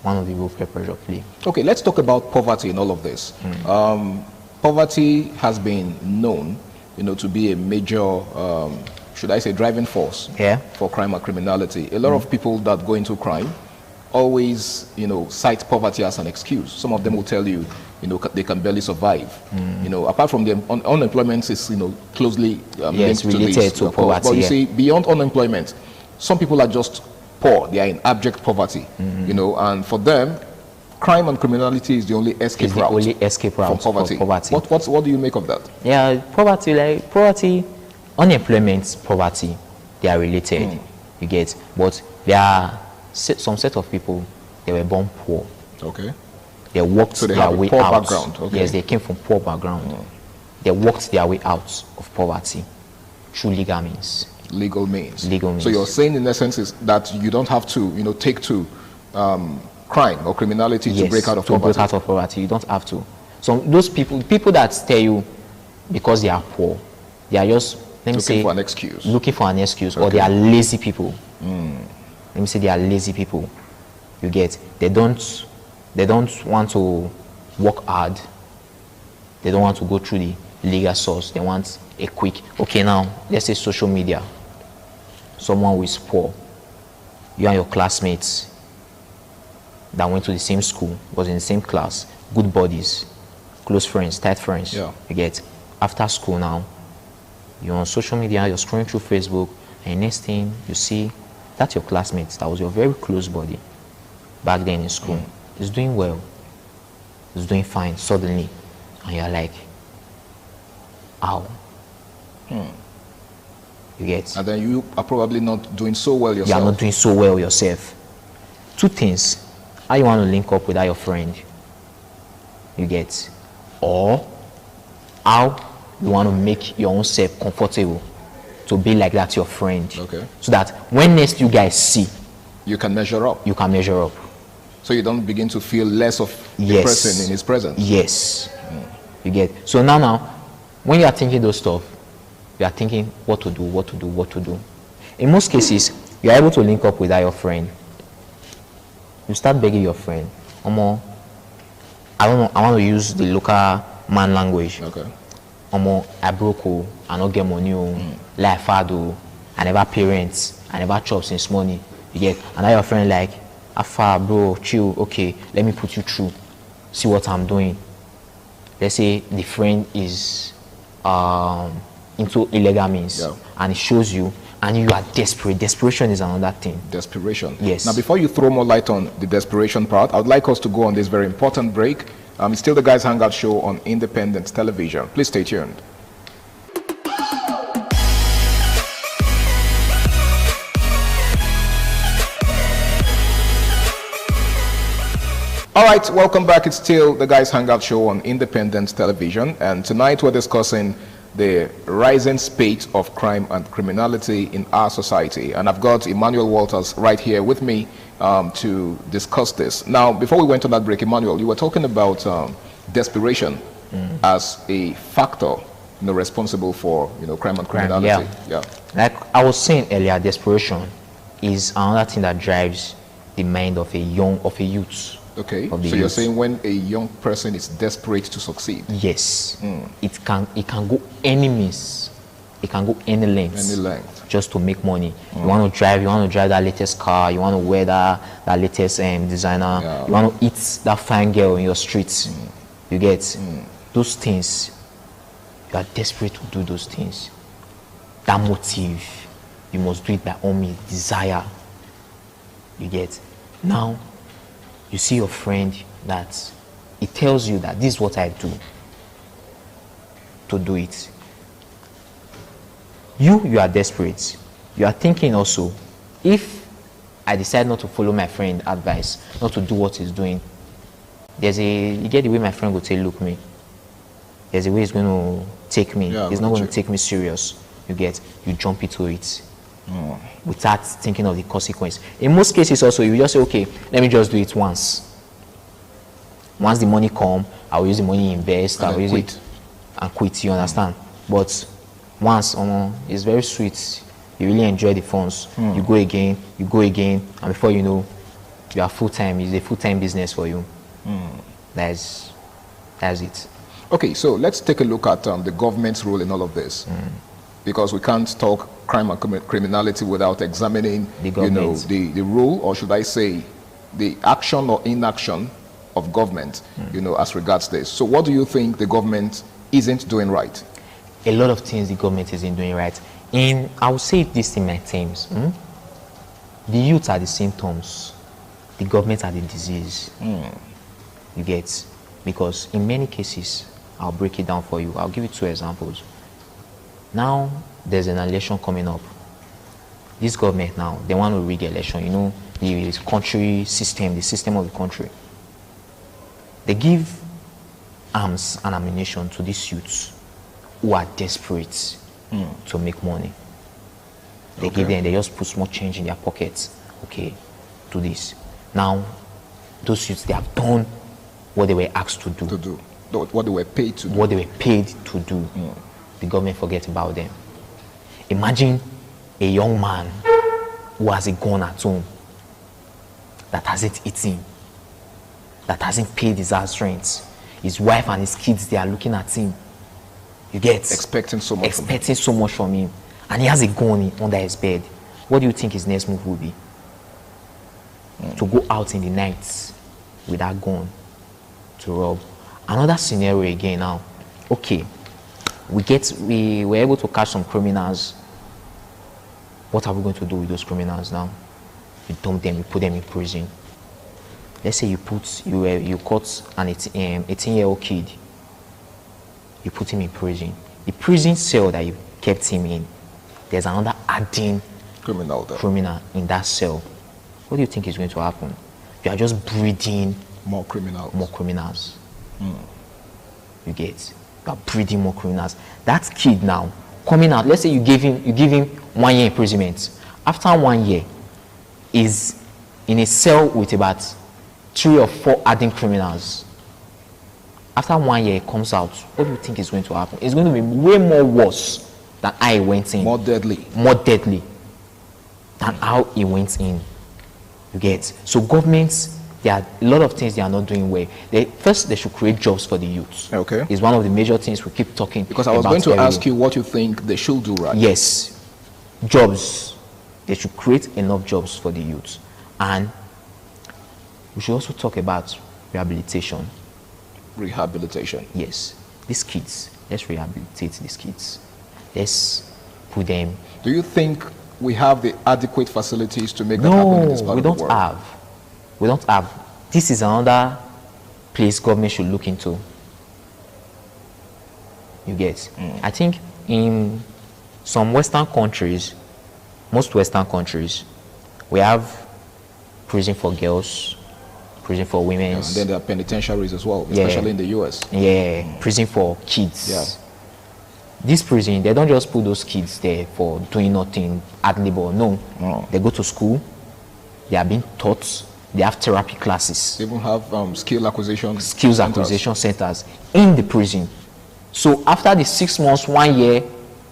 one of the roles peer pressure play. Okay, let's talk about poverty in all of this. Poverty has been known, you know, to be a major, should I say, driving force for crime and criminality. A lot of people that go into crime always, you know, cite poverty as an excuse. Some of them will tell you, you know, they can barely survive. You know, apart from the unemployment is, you know, closely linked related to this, to poverty. But you see, beyond unemployment, some people are just poor. They are in abject poverty. You know, and for them, crime and criminality is the only escape route. Only escape route from poverty. What do you make of that? Yeah, poverty, unemployment, poverty, they are related. You get? But there are some set of people, they were born poor. Okay. They worked so they their have way a poor out. Background. Okay. Yes, they came from poor background. They worked their way out of poverty through legal means. Legal means. Legal means. So you're saying, in essence, is that you don't have to, you know, take to crime or criminality to break out of poverty. To break out of poverty, you don't have to. So those people that tell you because they are poor, they are just looking for an excuse. Looking for an excuse, or they are lazy people. Let me say they are lazy people. You get? They don't want to work hard. They don't want to go through the legal source. They want a quick, okay, now let's say social media. Someone who is poor, you and your classmates that went to the same school, was in the same class, good buddies, close friends, tight friends. You get? After school now, you're on social media, you're scrolling through Facebook, and next thing you see, that's your classmate, that was your very close buddy back then in school. He's doing well, he's doing fine suddenly, and you're like, ow. You get? And then you are probably not doing so well yourself. You are not doing so well yourself. Two things: how you want to link up with that your friend, you get, or how you want to make your own self comfortable to be like that your friend. Okay. So that when next you guys see, you can measure up. You can measure up. So you don't begin to feel less of the person in his presence. Yes. You get? So now, when you are thinking those stuff, you are thinking what to do. In most cases, you are able to link up with that your friend. You start begging your friend, Omo, I want to use the local man language. Okay. Omo, I broke, I not get money, life hard, I never parents, I never chop since morning. You get? And now your friend like, Afa, bro, chill, okay, let me put you through, see what I'm doing. Let's say the friend is into illegal means, and it shows you, and you are desperate. Desperation is another thing. Desperation. Yes. Now, before you throw more light on the desperation part, I would like us to go on this very important break. It's still the Guys Hangout Show on Independent Television. Please stay tuned. All right, welcome back. It's still the Guys Hangout Show on Independent Television, and tonight we're discussing the rising spate of crime and criminality in our society. And I've got Emmanuel Walters right here with me to discuss this. Now, before we went on that break, Emmanuel, you were talking about desperation as a factor, responsible for crime and criminality. Yeah. Like I was saying earlier, desperation is another thing that drives the mind of a youth. Okay, so you're saying when a young person is desperate to succeed? Yes. It can go any means. It can go any length. Just to make money. You want to drive that latest car, you want to wear that latest designer, you want to eat that fine girl in your streets. You get those things. You are desperate to do those things. That motive, you must do it by all means. Desire. You get. Now, you see your friend that it tells you that this is what I do to do it. You are desperate. You are thinking also, if I decide not to follow my friend's advice, not to do what he's doing, you get the way my friend would say, look me. There's a way he's going to take me. He's not going to take me serious. You jump into it. Without thinking of the consequence. In most cases also, you just say, okay, let me just do it once. Once the money come, I will use the money, invest, I will use it and quit, you understand? But once, it's very sweet. You really enjoy the funds. You go again, and before you know, you are full-time. It's a full-time business for you. That's it. Okay, so let's take a look at the government's role in all of this. Because we can't talk crime and criminality without examining the role, or should I say the action or inaction of government as regards this. So what do you think the government isn't doing right? A lot of things the government isn't doing right. I will say this in my terms. The youth are the symptoms, the government are the disease. You get, because in many cases, I'll break it down for you. I'll give you 2 examples. Now, there's an election coming up. This government now, they want to rig election, the country system, the system of the country. They give arms and ammunition to these youths who are desperate to make money. They give them, they just put small change in their pockets, to this. Now, those youths, they have done what they were asked to do. What they were paid to do. What they were paid to do. The government forgets about them. Imagine a young man who has a gun at home, that hasn't eaten, that hasn't paid his house rent. His wife and his kids, they are looking at him. You get? Expecting so much from him. And he has a gun under his bed. What do you think his next move will be? To go out in the night with that gun to rob. Another scenario again now. Okay. We were able to catch some criminals. What are we going to do with those criminals now? You dump them, you put them in prison. Let's say you caught an 18-year-old kid. You put him in prison. The prison cell that you kept him in, there's another adding criminal in that cell. What do you think is going to happen? You are just breeding more criminals. You get? You are breeding more criminals. That kid now coming out, let's say you give him 1 year imprisonment. After 1 year, is in a cell with about 3 or 4 adding criminals. After 1 year, he comes out. What do you think is going to happen? It's going to be way more worse than how he went in. More deadly than how he went in. You get? So governments, there are a lot of things they are not doing well. First, they should create jobs for the youth. Okay. It's one of the major things we keep talking about. Because I was going to ask you what you think they should do right. Yes. Jobs. They should create enough jobs for the youth. And we should also talk about rehabilitation. Rehabilitation? Yes. These kids, let's rehabilitate these kids. Let's put them... Do you think we have the adequate facilities to make that happen in this part of the world? We don't have. This is another place government should look into. You get? I think in some Western countries, most Western countries, we have prison for girls, prison for women. And then there are penitentiaries as well, Yeah. especially in the US. Yeah, prison for kids. Yeah. This prison, they don't just put those kids there for doing nothing, ad labor. No, they go to school. They are being taught. They have therapy classes. They even have skills acquisition centers in the prison. So after the 6 months, 1 year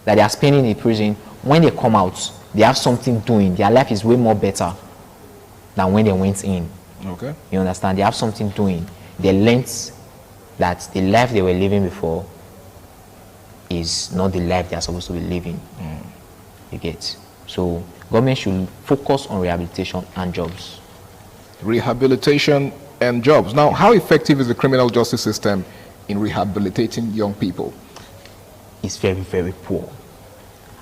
that they are spending in prison, when they come out, they have something doing. Their life is way more better than when they went in. Okay. You understand? They have something doing. They learned that the life they were living before is not the life they are supposed to be living. You get? So government should focus on rehabilitation and jobs. Rehabilitation and jobs. Now, how effective is the criminal justice system in rehabilitating young people? It's very, very poor.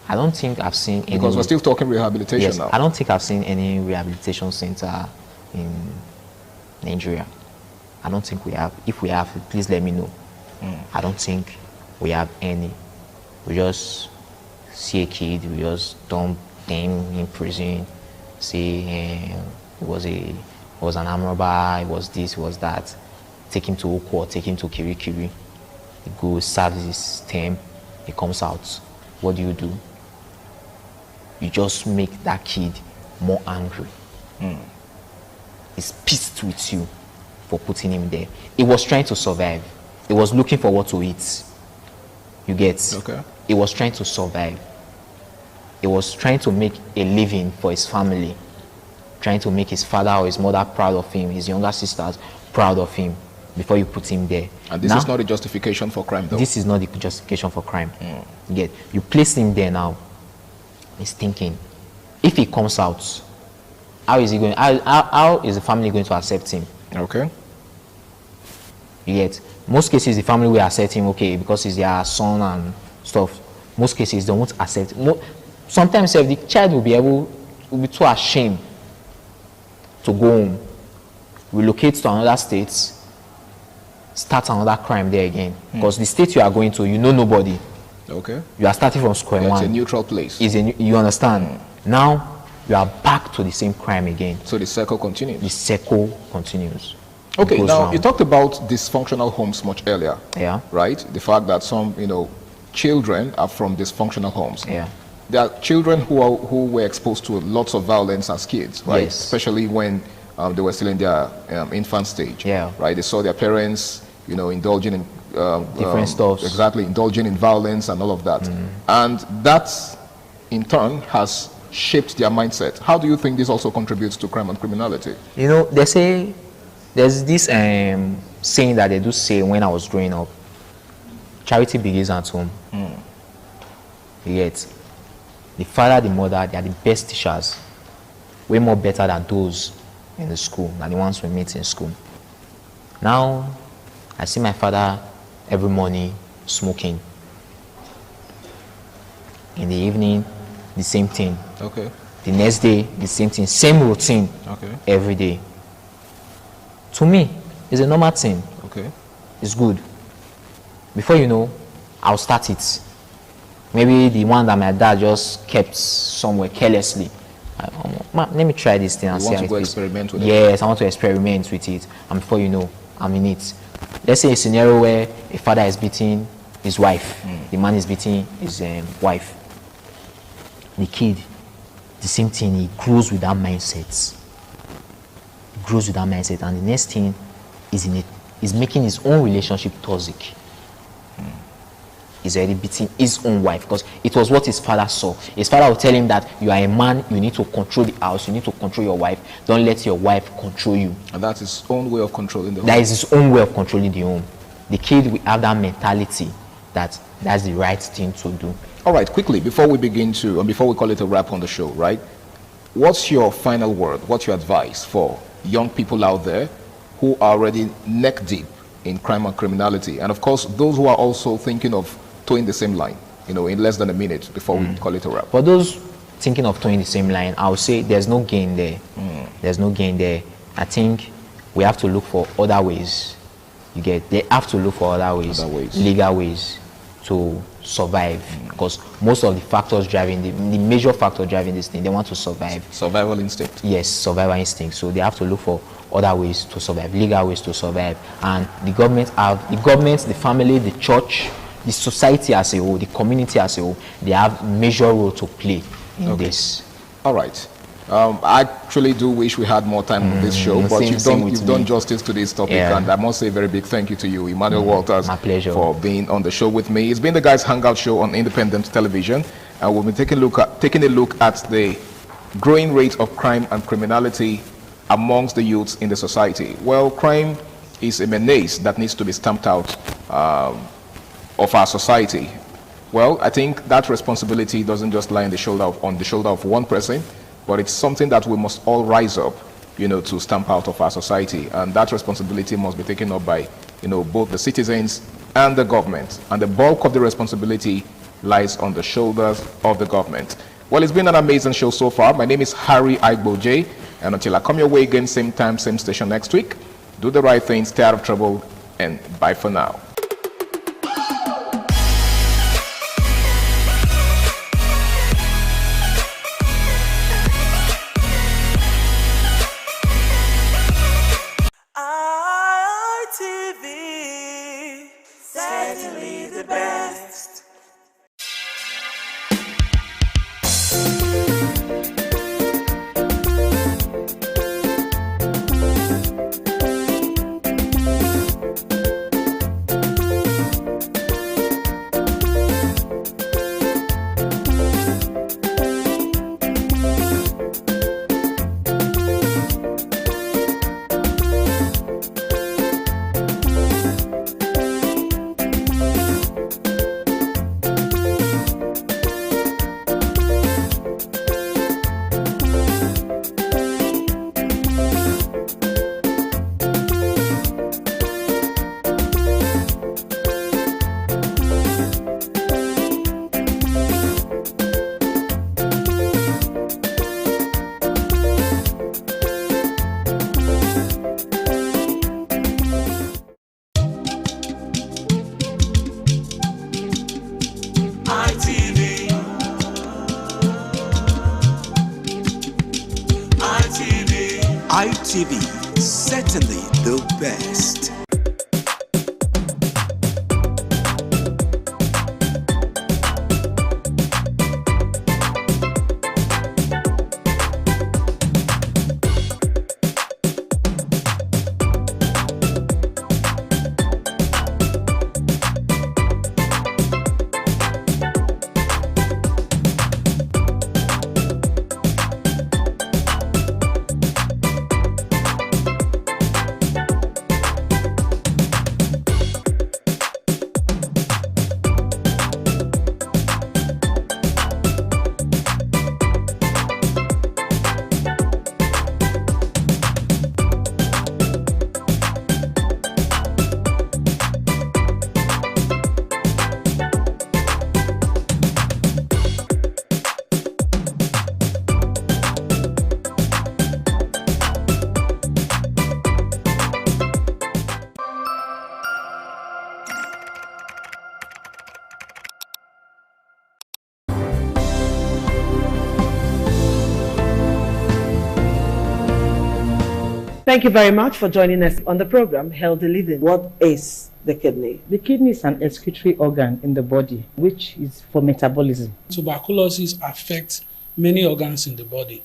I don't think I've seen any... Because we're still talking rehabilitation now. I don't think I've seen any rehabilitation center in Nigeria. I don't think we have. If we have, please let me know. I don't think we have any. We just see a kid, we just dump him in prison, say it was an armed robber, it was this, it was that. Take him to Okwo, take him to Kirikiri. He goes, serves his term, he comes out. What do? You just make that kid more angry. He's pissed with you for putting him there. He was trying to survive. He was looking for what to eat. You get? Okay. He was trying to survive. He was trying to make a living for his family. Trying to make his father or his mother proud of him, his younger sisters proud of him before you put him there. And this is not a justification for crime, though. This is not the justification for crime. You get? You place him there now. He's thinking, if he comes out, how is he going? How is the family going to accept him? Okay. You get? Most cases, the family will accept him, okay, because he's their son and stuff. Most cases, they won't accept. Sometimes, the child will be too ashamed to go home, relocate to another state, start another crime there again. Because the state you are going to, you know nobody. Okay. You are starting from square one. It's a neutral place. You understand? Now, you are back to the same crime again. So the circle continues. The circle continues. Okay, now you talked about dysfunctional homes much earlier. Yeah. Right? The fact that some, children are from dysfunctional homes. Yeah. There are children who were exposed to lots of violence as kids, right? Yes. Especially when they were still in their infant stage. Yeah. Right? They saw their parents, indulging in different stuff. Exactly, indulging in violence and all of that. And that, in turn, has shaped their mindset. How do you think this also contributes to crime and criminality? They say, there's this saying that they do say when I was growing up, charity begins at home. You get? The father, the mother, they are the best teachers. Way more better than those in the school, than the ones we meet in school. Now, I see my father every morning smoking. In the evening, the same thing. Okay. The next day, the same thing. Same routine. Okay. Every day. To me, it's a normal thing. Okay. It's good. Before you know, I'll start it. Maybe the one that my dad just kept somewhere carelessly. Let me try this thing and see how it is. Experiment with it? Yes, I want to experiment with it. And before you know, I'm in it. Let's say a scenario where a father is beating his wife. The man is beating his wife. The kid, the same thing, he grows with that mindset. He grows with that mindset. And the next thing is making his own relationship toxic. He's already beating his own wife because it was what his father saw. His father would tell him that you are a man, you need to control the house, you need to control your wife. Don't let your wife control you. And that's his own way of controlling the home. That is his own way of controlling the home. The kid will have that mentality that that's the right thing to do. All right, quickly, before we call it a wrap on the show, right? What's your final word? What's your advice for young people out there who are already neck deep in crime and criminality? And of course, those who are also thinking of towing the same line, in less than a minute before we call it a wrap. For those thinking of towing the same line, I would say there's no gain there. There's no gain there. I think we have to look for other ways. They have to look for other ways. Legal ways to survive. Because most of the factors driving, the major factor driving this thing, they want to survive. Survival instinct. Yes, survival instinct. So they have to look for other ways to survive, legal ways to survive. And the government, the family, the church, the society as a whole, the community as a whole, they have major role to play in this. All right. I actually do wish we had more time on this show, but you've done justice to this topic, and I must say a very big thank you to you, Emmanuel Walters, my pleasure, for being on the show with me. It's been the Guys Hangout Show on Independent Television, and we'll be taking a look at the growing rate of crime and criminality amongst the youths in the society. Well, crime is a menace that needs to be stamped out of our society. Well, I think that responsibility doesn't just lie on the shoulder of one person, but it's something that we must all rise up, to stamp out of our society. And that responsibility must be taken up by, both the citizens and the government. And the bulk of the responsibility lies on the shoulders of the government. Well, it's been an amazing show so far. My name is Harry Aigboje, and until I come your way again, same time, same station next week, do the right thing, stay out of trouble, and bye for now. ITV, certainly the best. ITV, certainly the best. Thank you very much for joining us on the program, Healthy Living. What is the kidney? The kidney is an excretory organ in the body, which is for metabolism. Tuberculosis affects many organs in the body,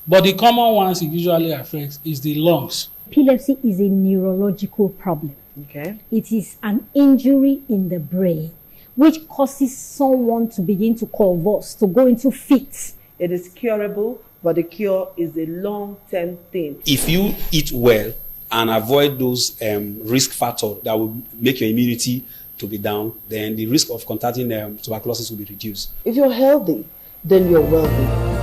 but the common ones it usually affects is the lungs. Epilepsy is a neurological problem. Okay. It is an injury in the brain which causes someone to begin to convulse, to go into fits. It is curable, but the cure is a long-term thing. If you eat well and avoid those risk factors that will make your immunity to be down, then the risk of contracting tuberculosis will be reduced. If you're healthy, then you're wealthy.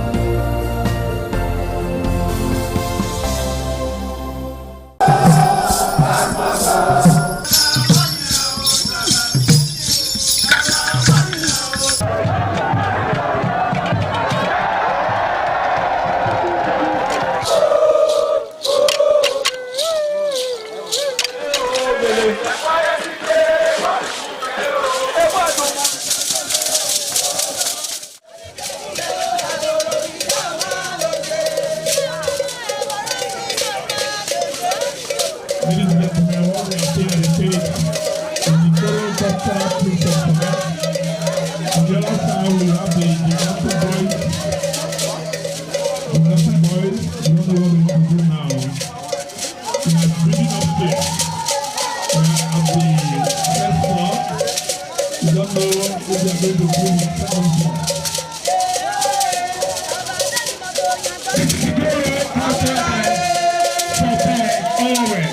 we have the Gymnastic boys. Gymnastic boys, you don't know what we want to do now. We are bringing upstairs. We are at the first floor. We don't know what we are going to do in the second floor. Always.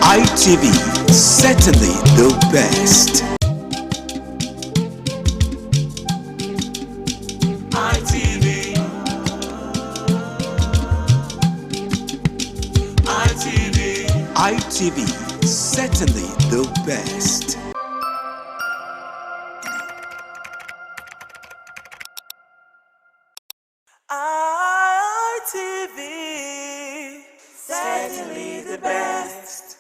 ITV, certainly the best. ITV, certainly the best. ITV, certainly the best.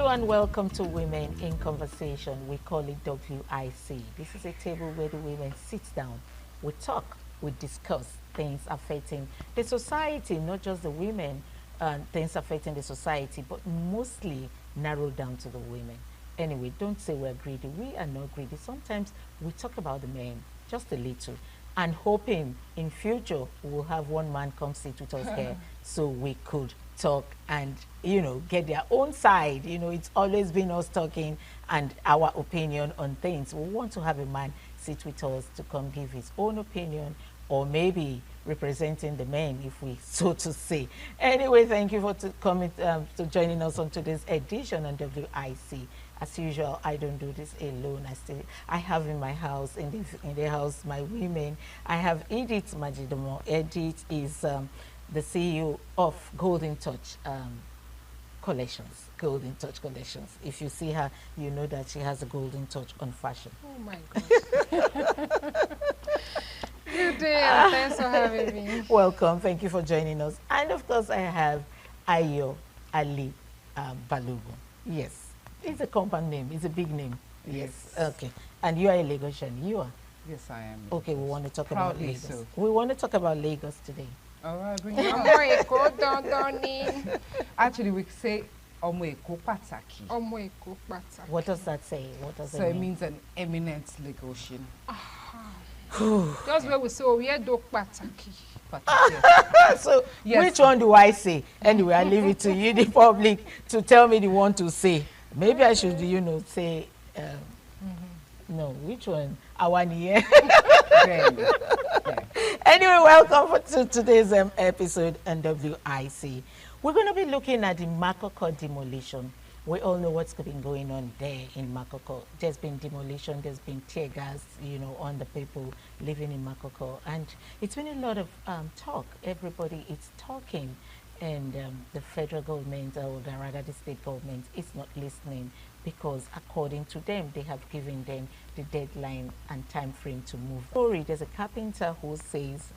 And welcome to Women in Conversation. We call it WIC. This is a table where the women sit down, we talk, we discuss things affecting the society, not just the women, things affecting the society, but mostly narrowed down to the women. Anyway, don't say we're greedy. We are not greedy. Sometimes we talk about the men, just a little, and hoping in future we'll have one man come sit with us here so we could talk and, you know, get their own side. You know, it's always been us talking and our opinion on things. We want to have a man sit with us to come give his own opinion, or maybe representing the men, if we so to say. Anyway, thank you for coming to joining us on today's edition on WIC. As usual, I don't do this alone. I have in my house, in the house, my women. I have Edith Majidomo. Edith is the CEO of Golden Touch Collections. Golden Touch Collections. If you see her, you know that she has a golden touch on fashion. Oh my gosh. Good day. Thanks for having me. Welcome. Thank you for joining us. And of course, I have Ayo Ali Balogun. Yes. It's a compound name. It's a big name. Yes. Okay. And you are a Lagosian. You are? Yes, I am. Okay, we want to talk about Proudly Lagos. so. We want to talk about Lagos today. All right, bring it on. Actually, we say Omo Eko Pataki. Omo Eko Pataki. What does that say? What does So it it mean? means an eminent Lagosian. Just where we say, oh, we are do Pataki. So Yes. which one do I say? Anyway, I leave it to you, the public, to tell me the one to say. Maybe I should, say, no, which one? Awani. Anyway, welcome to today's episode on WIC. We're going to be looking at the Makoko demolition. We all know what's been going on there in Makoko. There's been demolition, there's been tear gas, on the people living in Makoko. And it's been a lot of talk. Everybody is talking. And the federal government, or rather the state government, is not listening because according to them, they have given them the deadline and time frame to move. There's a carpenter who says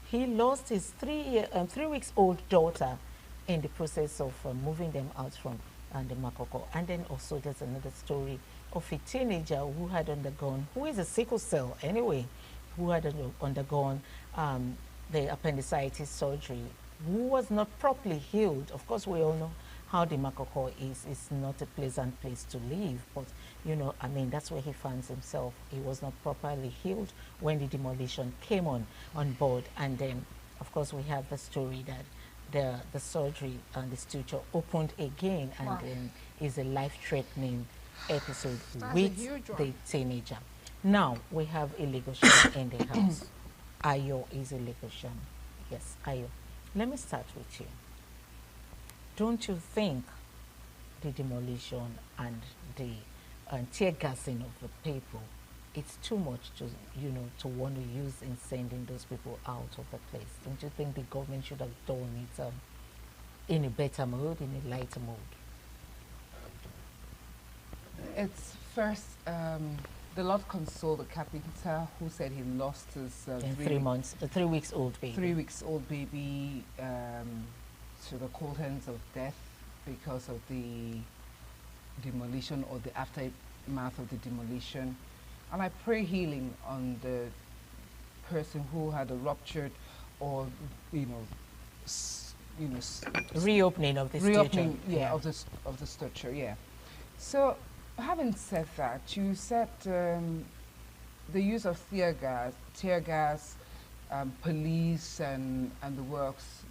he lost his 3 weeks old daughter in the process of moving them out from the Makoko. And then also there's another story of a teenager who had undergone, who is a sickle cell anyway, who had undergone the appendicitis surgery, who was not properly healed. Of course, we all know how the Makoko is. It's not a pleasant place to live, but that's where he finds himself. He was not properly healed when the demolition came on board. And then, of course, we have the story that the surgery and the suture opened again, and then is a life-threatening episode with the teenager. Now we have a Lagosian in the house. Ayo is a Lagosian. Yes, Ayo. Let me start with you. Don't you think the demolition and the tear gassing of the people, it's too much to want to use in sending those people out of the place? Don't you think the government should have done it in a better mode, in a lighter mode? It's first, the Lord console the carpenter who said he lost his 3 months, a 3 weeks old baby. 3 weeks old baby to the cold hands of death because of the demolition or the aftermath of the demolition. And I pray healing on the person who had a ruptured or reopening of the reopening, structure. of the structure, yeah. So, having said that, you said the use of tear gas, police, and the works.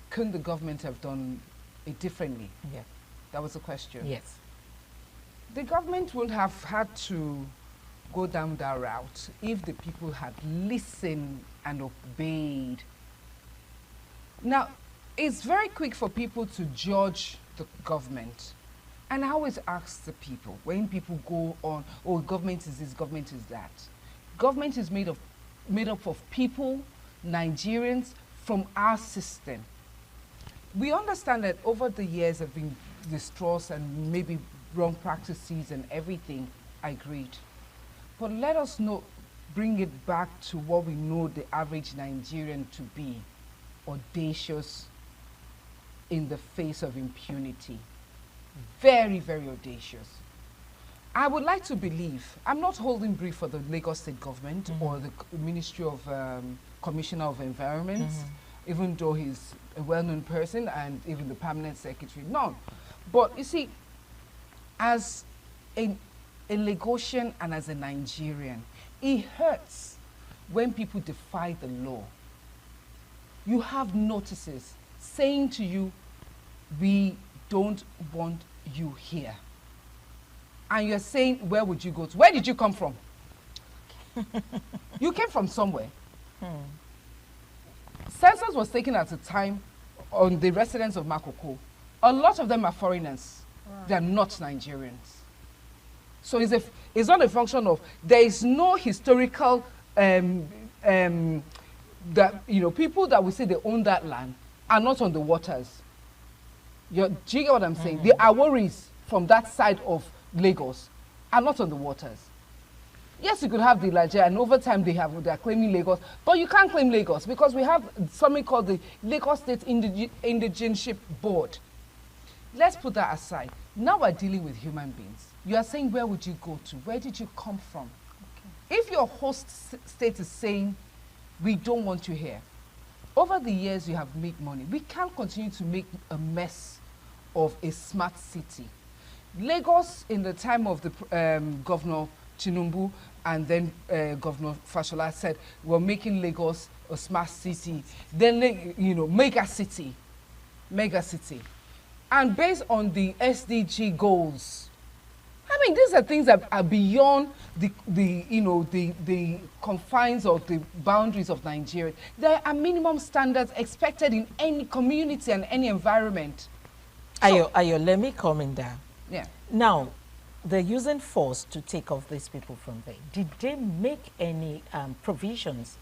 Couldn't the government have done it differently? Yeah, that was the question. Yes, the government would have had to go down that route if the people had listened and obeyed. Now, it's very quick for people to judge the government. And I always ask the people, when people go on, oh, government is this, government is that. Government is made up of people, Nigerians, from our system. We understand that over the years have been distrust and maybe wrong practices and everything, I agreed. But let us bring it back to what we know the average Nigerian to be, audacious in the face of impunity. Very, very audacious. I would like to believe, I'm not holding brief for the Lagos State government or the Ministry of Commissioner of Environment, even though he's a well-known person, and even the permanent secretary, none. But you see, as a Lagosian and as a Nigerian, it hurts when people defy the law. You have notices saying to you, we don't want you here. And you're saying, where would you go to? Where did you come from? You came from somewhere. Census was taken at a time on the residents of Makoko. A lot of them are foreigners. Wow. They are not Nigerians. So it's not a function of, there is no historical, that, people that we say they own that land are not on the waters. Do you get what I'm saying? The Aworis from that side of Lagos are not on the waters. Yes, you could have the Nigeria, and over time they are claiming Lagos, but you can't claim Lagos because we have something called the Lagos State Indigenship Board. Let's put that aside. Now we're dealing with human beings. You are saying, where would you go to? Where did you come from? Okay. If your host state is saying, we don't want you here, over the years you have made money. We can't continue to make a mess of a smart city. Lagos, in the time of the Governor Tinubu and then Governor Fashola, said we're making Lagos a smart city. Then, you know, mega city. And based on the SDG goals, I mean, these are things that are beyond the confines of the boundaries of Nigeria. There are minimum standards expected in any community and any environment. Ayo, let me come in there. Yeah. Now, they're using force to take off these people from there. Did they make any provisions?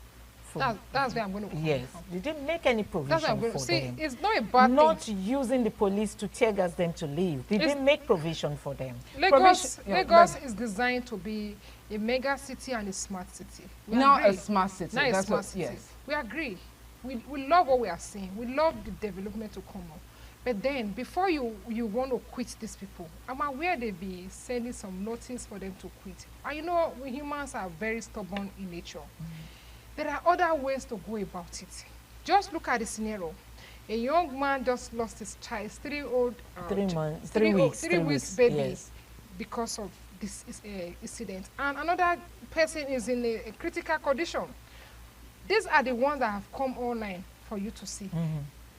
That's where I'm going to come Yes. from. Did they make any provisions for them? See, it's not a bad Not thing. using the police to tear gas them to leave. Did they make provision for them? Lagos Yeah, is designed to be a mega city and a smart city. We Not agree. a smart city. Not a That's smart what- city. yes. We agree. We love what we are seeing. We love the development to come up. But then, before you want to quit these people, I'm aware they be sending some notice for them to quit. And you know, we humans are very stubborn in nature. There are other ways to go about it. Just look at the scenario. A young man just lost his child, his 3-year-old, 3 weeks, 3 weeks baby, yes. because of this incident. And another person is in a critical condition. These are the ones that have come online for you to see.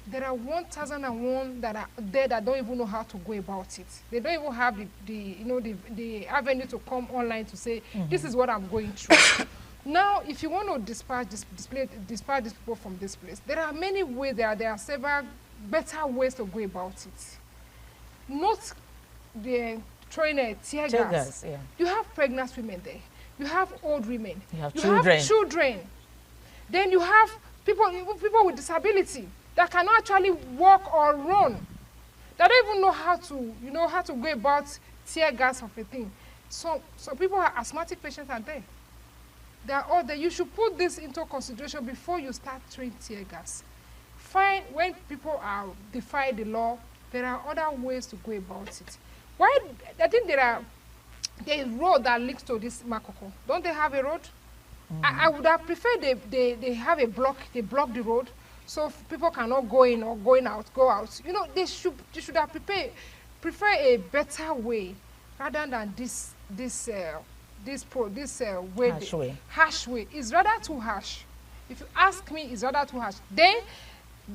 There are 1,001 that are there that don't even know how to go about it. They don't even have the avenue to come online to say, this is what I'm going through. Now, if you want to dispatch these people from this place, there are many ways. There are several better ways to go about it. Not the throwing a tear gas. Yeah. You have pregnant women there. You have old women. You have have children. Then you have people with disability that cannot actually walk or run. They don't even know how to go about tear gas of a thing. So people are asthmatic patients are there. They are all there. You should put this into consideration before you start throwing tear gas. Fine, when people are defy the law, there are other ways to go about it. Why? I think there is road that leads to this Makoko. Don't they have a road? I would have preferred they have a block. They block the road, so people cannot go in or go out. You know, they should have prefer a better way rather than this way. Harsh way. It's rather too harsh. If you ask me, it's rather too harsh. Then,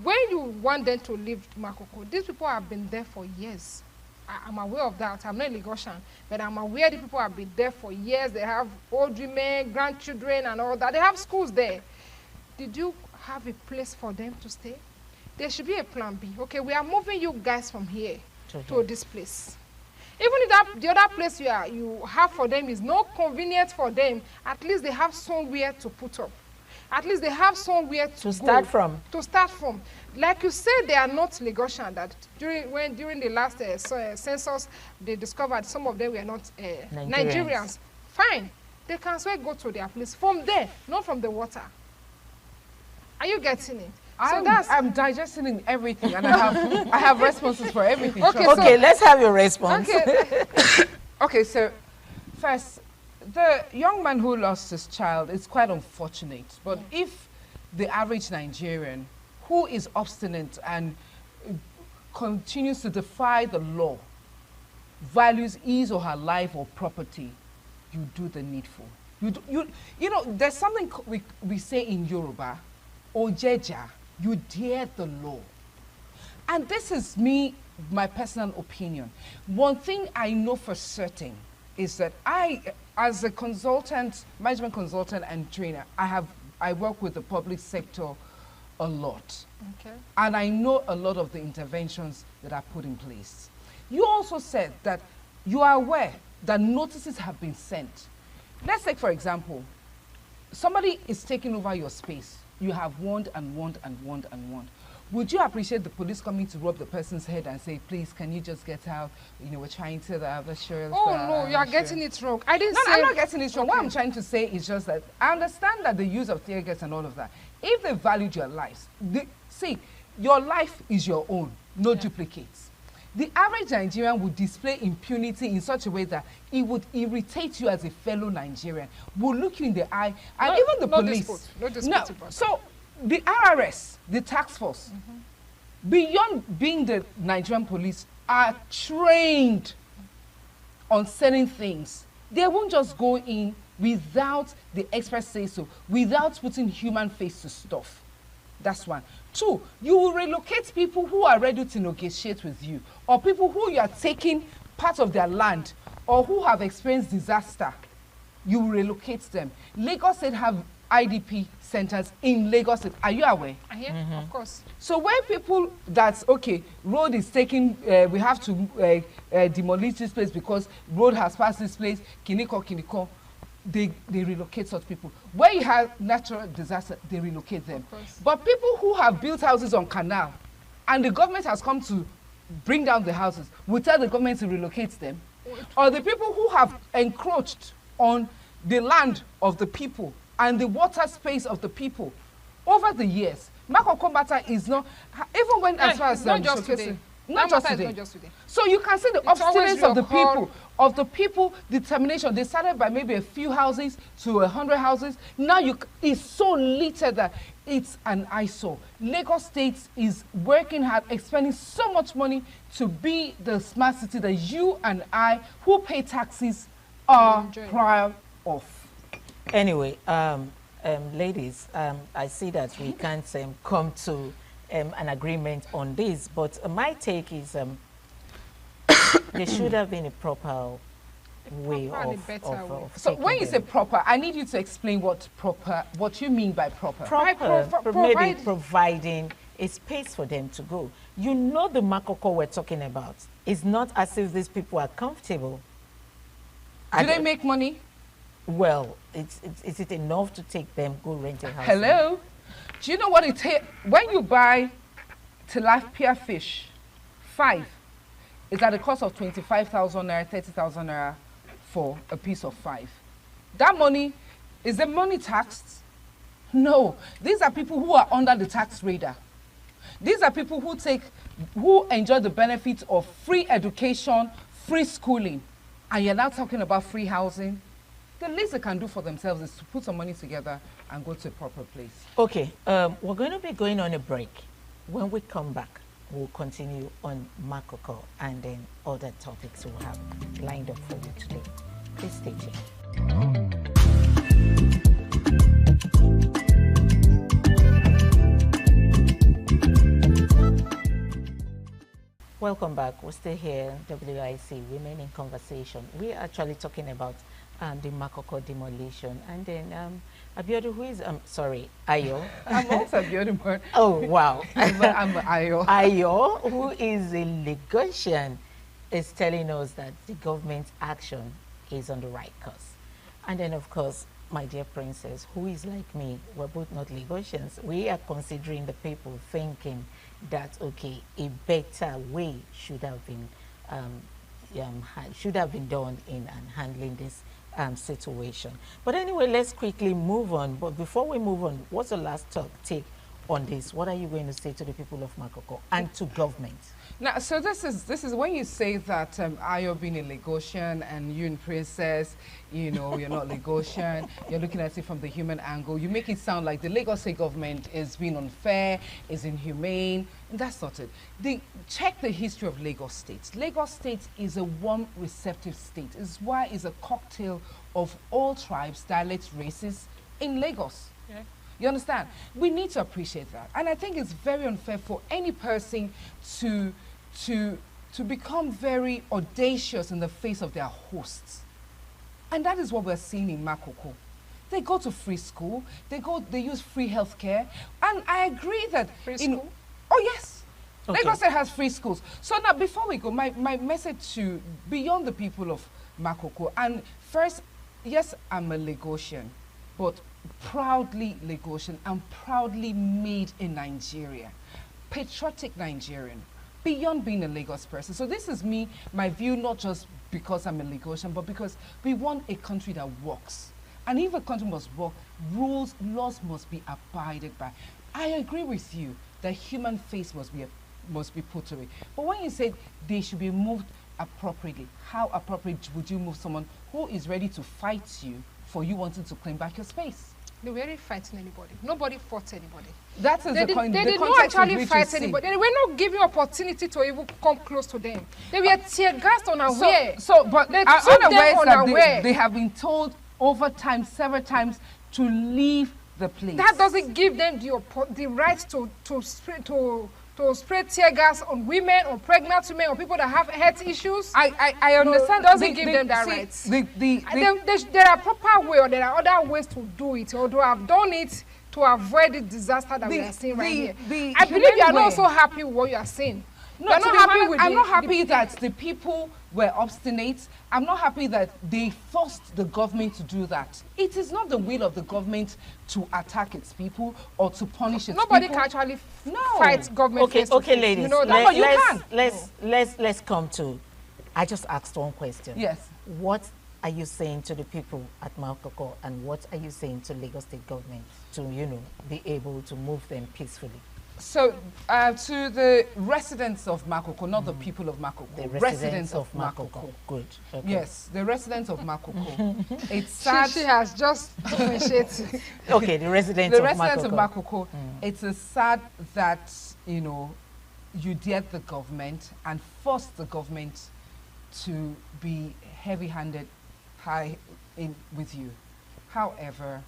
when you want them to leave Makoko, these people have been there for years. I'm aware of that. I'm not a Lagosian, but I'm aware the people have been there for years. They have old women, grandchildren, and all that. They have schools there. Did you have a place for them to stay? There should be a plan B. Okay, we are moving you guys from here to this place. Even if the other place you have for them is not convenient for them, at least they have somewhere to put up. At least they have somewhere to start from. To start from. Like you said, they are not Lagosian. That during the last census, they discovered some of them were not Nigerians. Fine. They can still go to their place from there, not from the water. Are you getting it? I'm digesting everything, and I have responses for everything. Okay, let's have your response. Okay, so first, the young man who lost his child is quite unfortunate. But if the average Nigerian who is obstinate and continues to defy the law values his or her life or property, you do the needful. You know, there's something we say in Yoruba, Ojeja, you dare the law. And this is my personal opinion. One thing I know for certain is that I, as a consultant, management consultant and trainer, I work with the public sector a lot. Okay. And I know a lot of the interventions that are put in place. You also said that you are aware that notices have been sent. Let's take, for example, somebody is taking over your space. You have warned and warned and warned and warned. Would you appreciate the police coming to rub the person's head and say, please, can you just get out? You know, we're trying to the sheriff. Oh, no, you are getting it wrong. I didn't say... I'm not getting it wrong. What I'm trying to say is just that I understand that the use of tear gas and all of that, if they valued your lives, see, your life is your own, no duplicates. The average Nigerian would display impunity in such a way that it would irritate you as a fellow Nigerian, would look you in the eye, and even the police. No dispute about So the RRS, the task force, beyond being the Nigerian police, are trained on certain things. They won't just go in without the experts say so, without putting human face to stuff. That's one. Two, you will relocate people who are ready to negotiate with you, or people who you are taking part of their land, or who have experienced disaster. You will relocate them. Lagos State have IDP centers in Lagos State. Are you aware? I hear, of course. So when people that's okay, road is taking, we have to demolish this place because road has passed this place, Kiniko, they relocate such people. When you have natural disaster, they relocate them. But people who have built houses on canal, and the government has come to bring down the houses, we tell the government to relocate them. Or the people who have encroached on the land of the people and the water space of the people over the years. Makoko matter is not, even when as far as not just today. Not just today. So you can see the obstinance of the people, determination. They started by maybe a few houses to 100 houses. Now it's so littered that it's an eyesore. Lagos State is working hard, expending so much money to be the smart city that you and I, who pay taxes, are proud of. Anyway, ladies, I see that we can't come to an agreement on this, but my take is there should have been a proper way of so when you say proper, I need you to explain what you mean by proper. Maybe providing a space for them to go. You know, the Makoko we're talking about. It's not as if these people are comfortable. Do they make money? Well, is it enough to take them go rent a house? Hello? Do you know what it takes? When you buy tilapia fish, 5, it's at the cost of 25,000 naira, 30,000 naira for a piece of 5. That money, is the money taxed? No. These are people who are under the tax radar. These are people who enjoy the benefits of free education, free schooling. And you're now talking about free housing. The least they can do for themselves is to put some money together and go to a proper place. Okay, we're going to be going on a break. When we come back, we'll continue on Makoko and then other topics we'll have lined up for you today. Please stay tuned. Welcome back. We're still here, WIC, Women in Conversation. We're actually talking about the Makoko demolition. And then Abiodun, who is, sorry, Ayo. I'm also Abiodun. Oh, wow. I'm Ayo. Ayo, who is a Lagosian, is telling us that the government's action is on the right course. And then, of course, my dear princess, who is like me, we're both not Lagosians. We are considering the people thinking that, okay, a better way should have been done in handling this situation. But anyway, let's quickly move on. But before we move on, what's the last take on this? What are you going to say to the people of Makoko and to government? Now, so this is when you say that Ayo being a Lagosian and you and Princess, you know, you're not Lagosian, you're looking at it from the human angle, you make it sound like the Lagos State government is being unfair, is inhumane, and that's not it. Check the history of Lagos State. Lagos State is a warm, receptive state. It's why it's a cocktail of all tribes, dialects, races in Lagos. Yeah. You understand? We need to appreciate that. And I think it's very unfair for any person to become very audacious in the face of their hosts. And that is what we're seeing in Makoko. They go to free school, they use free healthcare. And I agree that free school? Oh yes. Okay. Lagos State has free schools. So now before we go, my message to beyond the people of Makoko, and first, yes, I'm a Lagosian, but proudly Lagosian and proudly made in Nigeria. Patriotic Nigerian, beyond being a Lagos person. So this is me, my view, not just because I'm a Lagosian, but because we want a country that works. And if a country must work, rules, laws must be abided by. I agree with you that human face must be put away. But when you say they should be moved appropriately, how appropriate would you move someone who is ready to fight you for you wanting to claim back your space? They weren't fighting anybody. Nobody fought anybody. That is They the did, point. they the did not context in actually which fight you see. anybody. They were not giving opportunity to even come close to them. They were tear gassed unaware. But they are took them unaware that unaware. they have been told over time, several times, to leave the place. That doesn't give them the right to spray tear gas on women, on pregnant women, on people that have health issues. I understand. No, doesn't give them that right. There are proper way, or there are other ways to do it, or to have done it to avoid the disaster that we are seeing right here. I believe you are not so happy with what you are saying. No, You're not happy with I'm not happy that the people were obstinate. I'm not happy that they forced the government to do that. It is not the will of the government to attack its people or to punish its Nobody people. can actually fight government. Okay, face to okay, face. ladies. You know that. Let's come to. I just asked one question. Yes. What are you saying to the people at Makoko, and what are you saying to Lagos State government to, be able to move them peacefully? So, to the residents of Makoko, not the people of Makoko. The residents of Makoko. Good. Okay. Yes, the residents of Makoko. It's sad. She has just differentiated. Okay, the residents of Makoko. It's sad that, you dared the government and forced the government to be heavy-handed with you. However,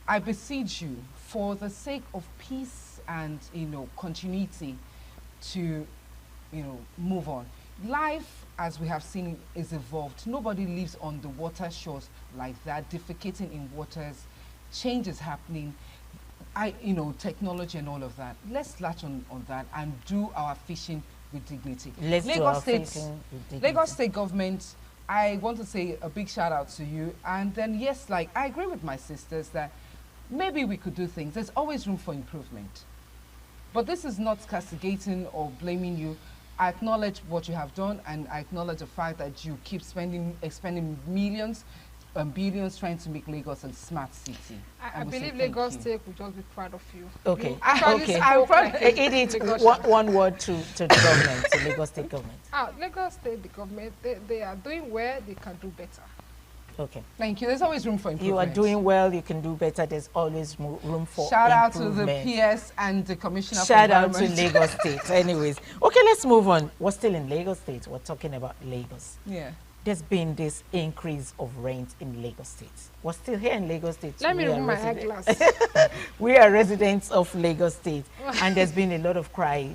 I beseech you, for the sake of peace and continuity, to move on. Life, as we have seen, is evolved. Nobody lives on the water shores like that, defecating in waters. Change is happening. Technology and all of that. Let's latch on that and do our fishing with dignity. Lagos State government, I want to say a big shout out to you. And then yes, I agree with my sisters that maybe we could do things. There's always room for improvement. But this is not castigating or blaming you. I acknowledge what you have done, and I acknowledge the fact that you keep expending millions and billions trying to make Lagos a smart city. I believe Lagos State will just be proud of you. Okay. Okay. Edith, one word to the government, to Lagos State government. Lagos State, the government, they are doing well. They can do better. Okay. Thank you. There's always room for improvement. You are doing well. You can do better. There's always room for Shout out improvement. to the PS and the Commissioner Shout for out to Environment. Lagos State. Anyways. Okay, let's move on. We're still in Lagos State. We're talking about Lagos. Yeah. There's been this increase of rent in Lagos State. We're still here in Lagos State. Let me remove my eyeglass. We are residents of Lagos State. And there's been a lot of cry.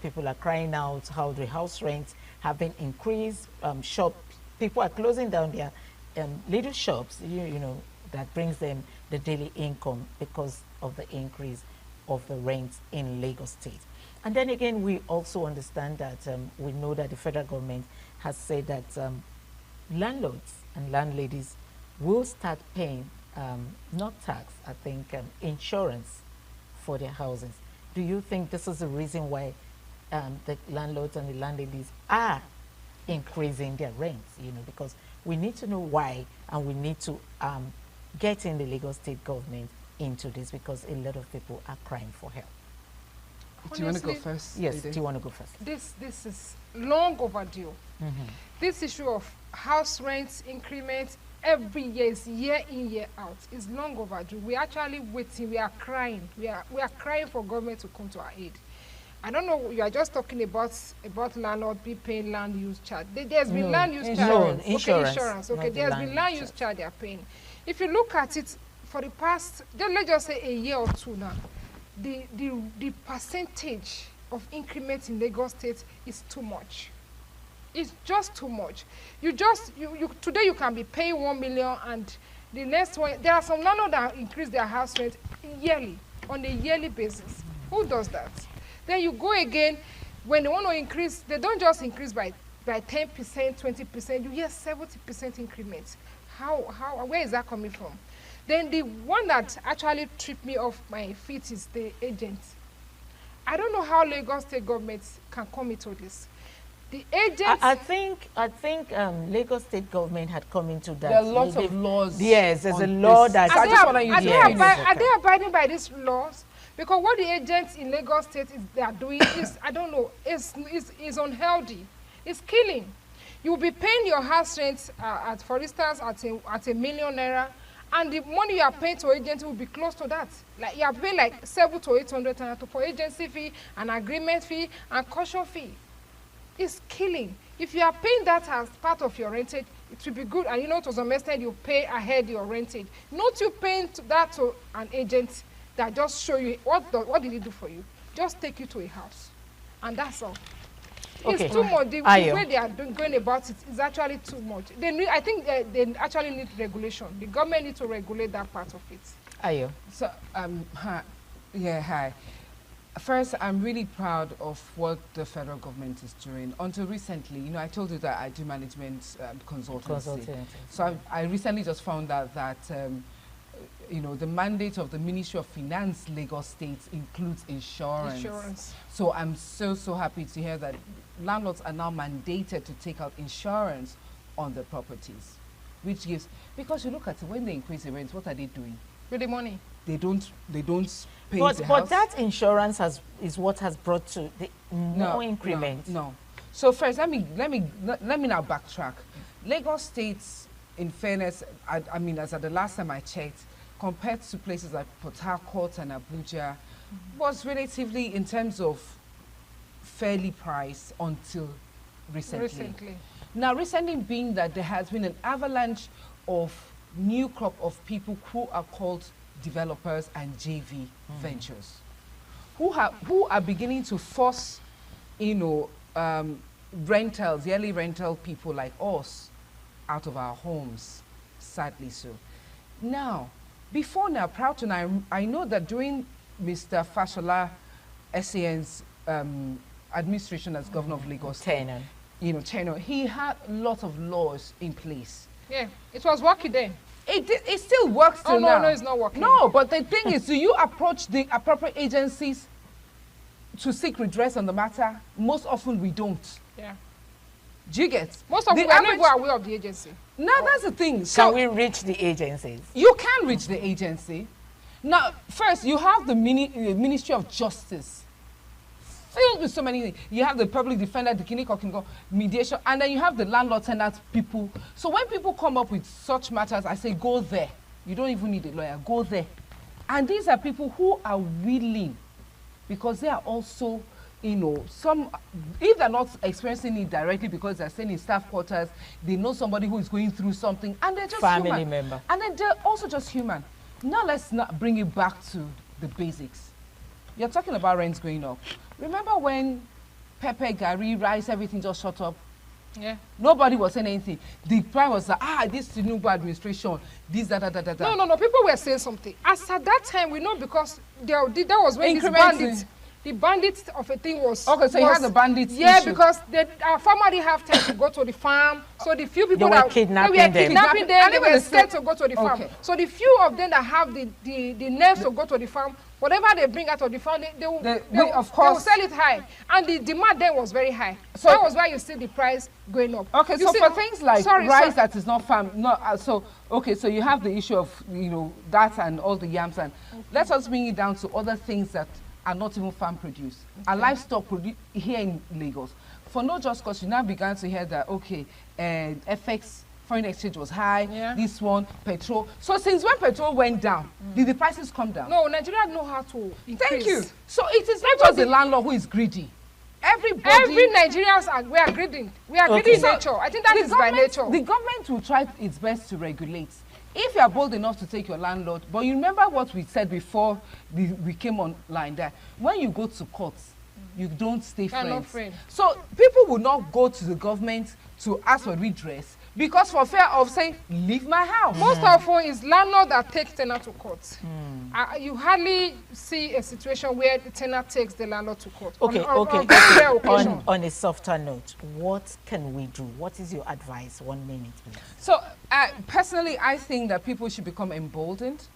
People are crying out how the house rents have been increased. People are closing down their little shops, that brings them the daily income because of the increase of the rent in Lagos State. And then again, we also understand that we know that the federal government has said that landlords and landladies will start paying, not tax, I think, insurance for their houses. Do you think this is the reason why the landlords and the landladies are increasing their rents? Because we need to know why, and we need to get in the Lagos State government into this, because a lot of people are crying for help. Do you want to go first? Yes, Lady? do you want to go first? This is long overdue. This issue of house rents increments every year, is year in, year out, is long overdue. We're actually waiting. We are crying. We are crying for government to come to our aid. I don't know, you are just talking about landlord be paying land use charge. There's been land use charge. Insurance. Okay, there's been land use charge they are paying. If you look at it for the past, let's just say a year or two now, the percentage of increment in Lagos State is too much. It's just too much. Today you can be paying 1 million, and the next one, there are some landlords that increase their house rent yearly, on a yearly basis. Who does that? Then you go again, when they want to increase, they don't just increase by 10%, 20%, you hear 70% increments. Where is that coming from? Then the one that actually tripped me off my feet is the agents. I don't know how Lagos State government can come into this. The agents. I think Lagos State government had come into that. There are lots of laws. Yes, there's a law that. Are they abiding by these laws? Because what the agents in Lagos State they are doing is, I don't know, is unhealthy. It's killing. You will be paying your house rent for instance, at a million naira, And the money you are paying to agency will be close to that. Like you are paying like 700 to 800 for agency fee, an agreement fee, and caution fee. It's killing. If you are paying that as part of your rentage, it will be good. And you know, to some extent, you pay ahead your rentage. Not you paying that to an agent that just show you what did he do for you. Just take you to a house, and that's all. Okay. It's too much. The way they are going about it is actually too much. I think they actually need regulation. The government needs to regulate that part of it. Ayo. So, hi. First, I'm really proud of what the federal government is doing. Until recently, you know, I told you that I do management consultancy. So I recently just found out that, you know, the mandate of the Ministry of Finance, Lagos State, includes insurance. So I'm so happy to hear that landlords are now mandated to take out insurance on the properties, which gives, because you look at it, when they increase the rent, what are they doing? With the money. They don't pay the But house. that insurance is what has brought to the no increment. No. So first, let me now backtrack. Lagos State, in fairness, I mean, as at the last time I checked, compared to places like Port Harcourt and Abuja, was relatively, in terms of fairly priced until recently. Now, recently being that there has been an avalanche of new crop of people who are called developers and JV ventures, who are beginning to force, you know, rentals, yearly rental people like us out of our homes, sadly so. Now, proud to know, I know that during Mr. Fashola SAN's administration as governor of Lagos, tenure, he had lots of laws in place. Yeah, it was working then. It still works till now. No, it's not working. No, but the thing is, do you approach the appropriate agencies to seek redress on the matter? Most often we don't. Yeah. Do you get? Most of them are not even aware of the agency. No, that's the thing. So we reach the agencies? You can reach the agency. Now, first, you have the Ministry of Justice, filled with so many things. You have the public defender, the Kiniko, mediation, and then you have the landlord-tenant people. So when people come up with such matters, I say, go there. You don't even need a lawyer. Go there. And these are people who are willing, because they are also, you know, if they're not experiencing it directly because they're staying in staff quarters, they know somebody who is going through something, and they're just family human. member. And then they're also just human. Now let's not bring it back to the basics. You're talking about rents going up. Remember when Pepe, Gary, rice, everything just shut up? Yeah. Nobody was saying anything. The prime was like, this Tinubu administration, this, that. No. People were saying something. As at that time, we know because that was when the bandits of a thing was. Okay, so you had the bandits. Yeah, issue. Because our farmer didn't have time to go to the farm. So the few people they were kidnapping them, they were scared to go to the farm. So the few of them that have the nerves to go to the farm, whatever they bring out of the farm, they will sell it high. And the demand then was very high. So that was why you see the price going up. Okay, so for things like rice that is not farm, so you have the issue of, you know, that and all the yams, and let us bring it down to other things that are not even farm produced. Okay. A livestock produced here in Lagos. For no just cause, you now began to hear that, okay, FX, foreign exchange was high, this one, petrol. So since when petrol went down, did the prices come down? No, Nigeria know how to increase. Thank you. So it is not just the landlord who is greedy. Every Nigerians we are greedy. We are greedy in nature. I think that is by nature. The government will try its best to regulate. If you are bold enough to take your landlord, but you remember what we said before we came online, that when you go to court, you don't stay friends. So people will not go to the government to ask for redress because for fear of saying, leave my house. Most often it's landlord that takes tenant to court. You hardly see a situation where the tenant takes the landlord to court. Okay. On a softer note, what can we do? What is your advice? 1 minute, please. So personally, I think that people should become emboldened.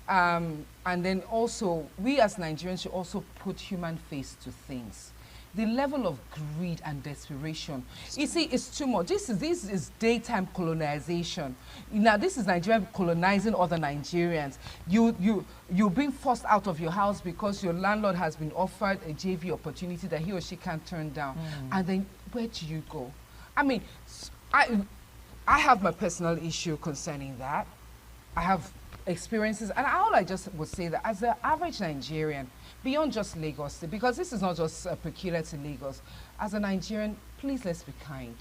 And then also, we as Nigerians should also put human face to things. The level of greed and desperation, you see, it's too much. This is daytime colonization. Now, this is Nigeria colonizing other Nigerians. You're being forced out of your house because your landlord has been offered a JV opportunity that he or she can't turn down. And then where do you go? I mean, I have my personal issue concerning that. I have experiences, and all I just would say that as the average Nigerian, beyond just Lagos, because this is not just peculiar to Lagos, as a Nigerian, please let's be kind.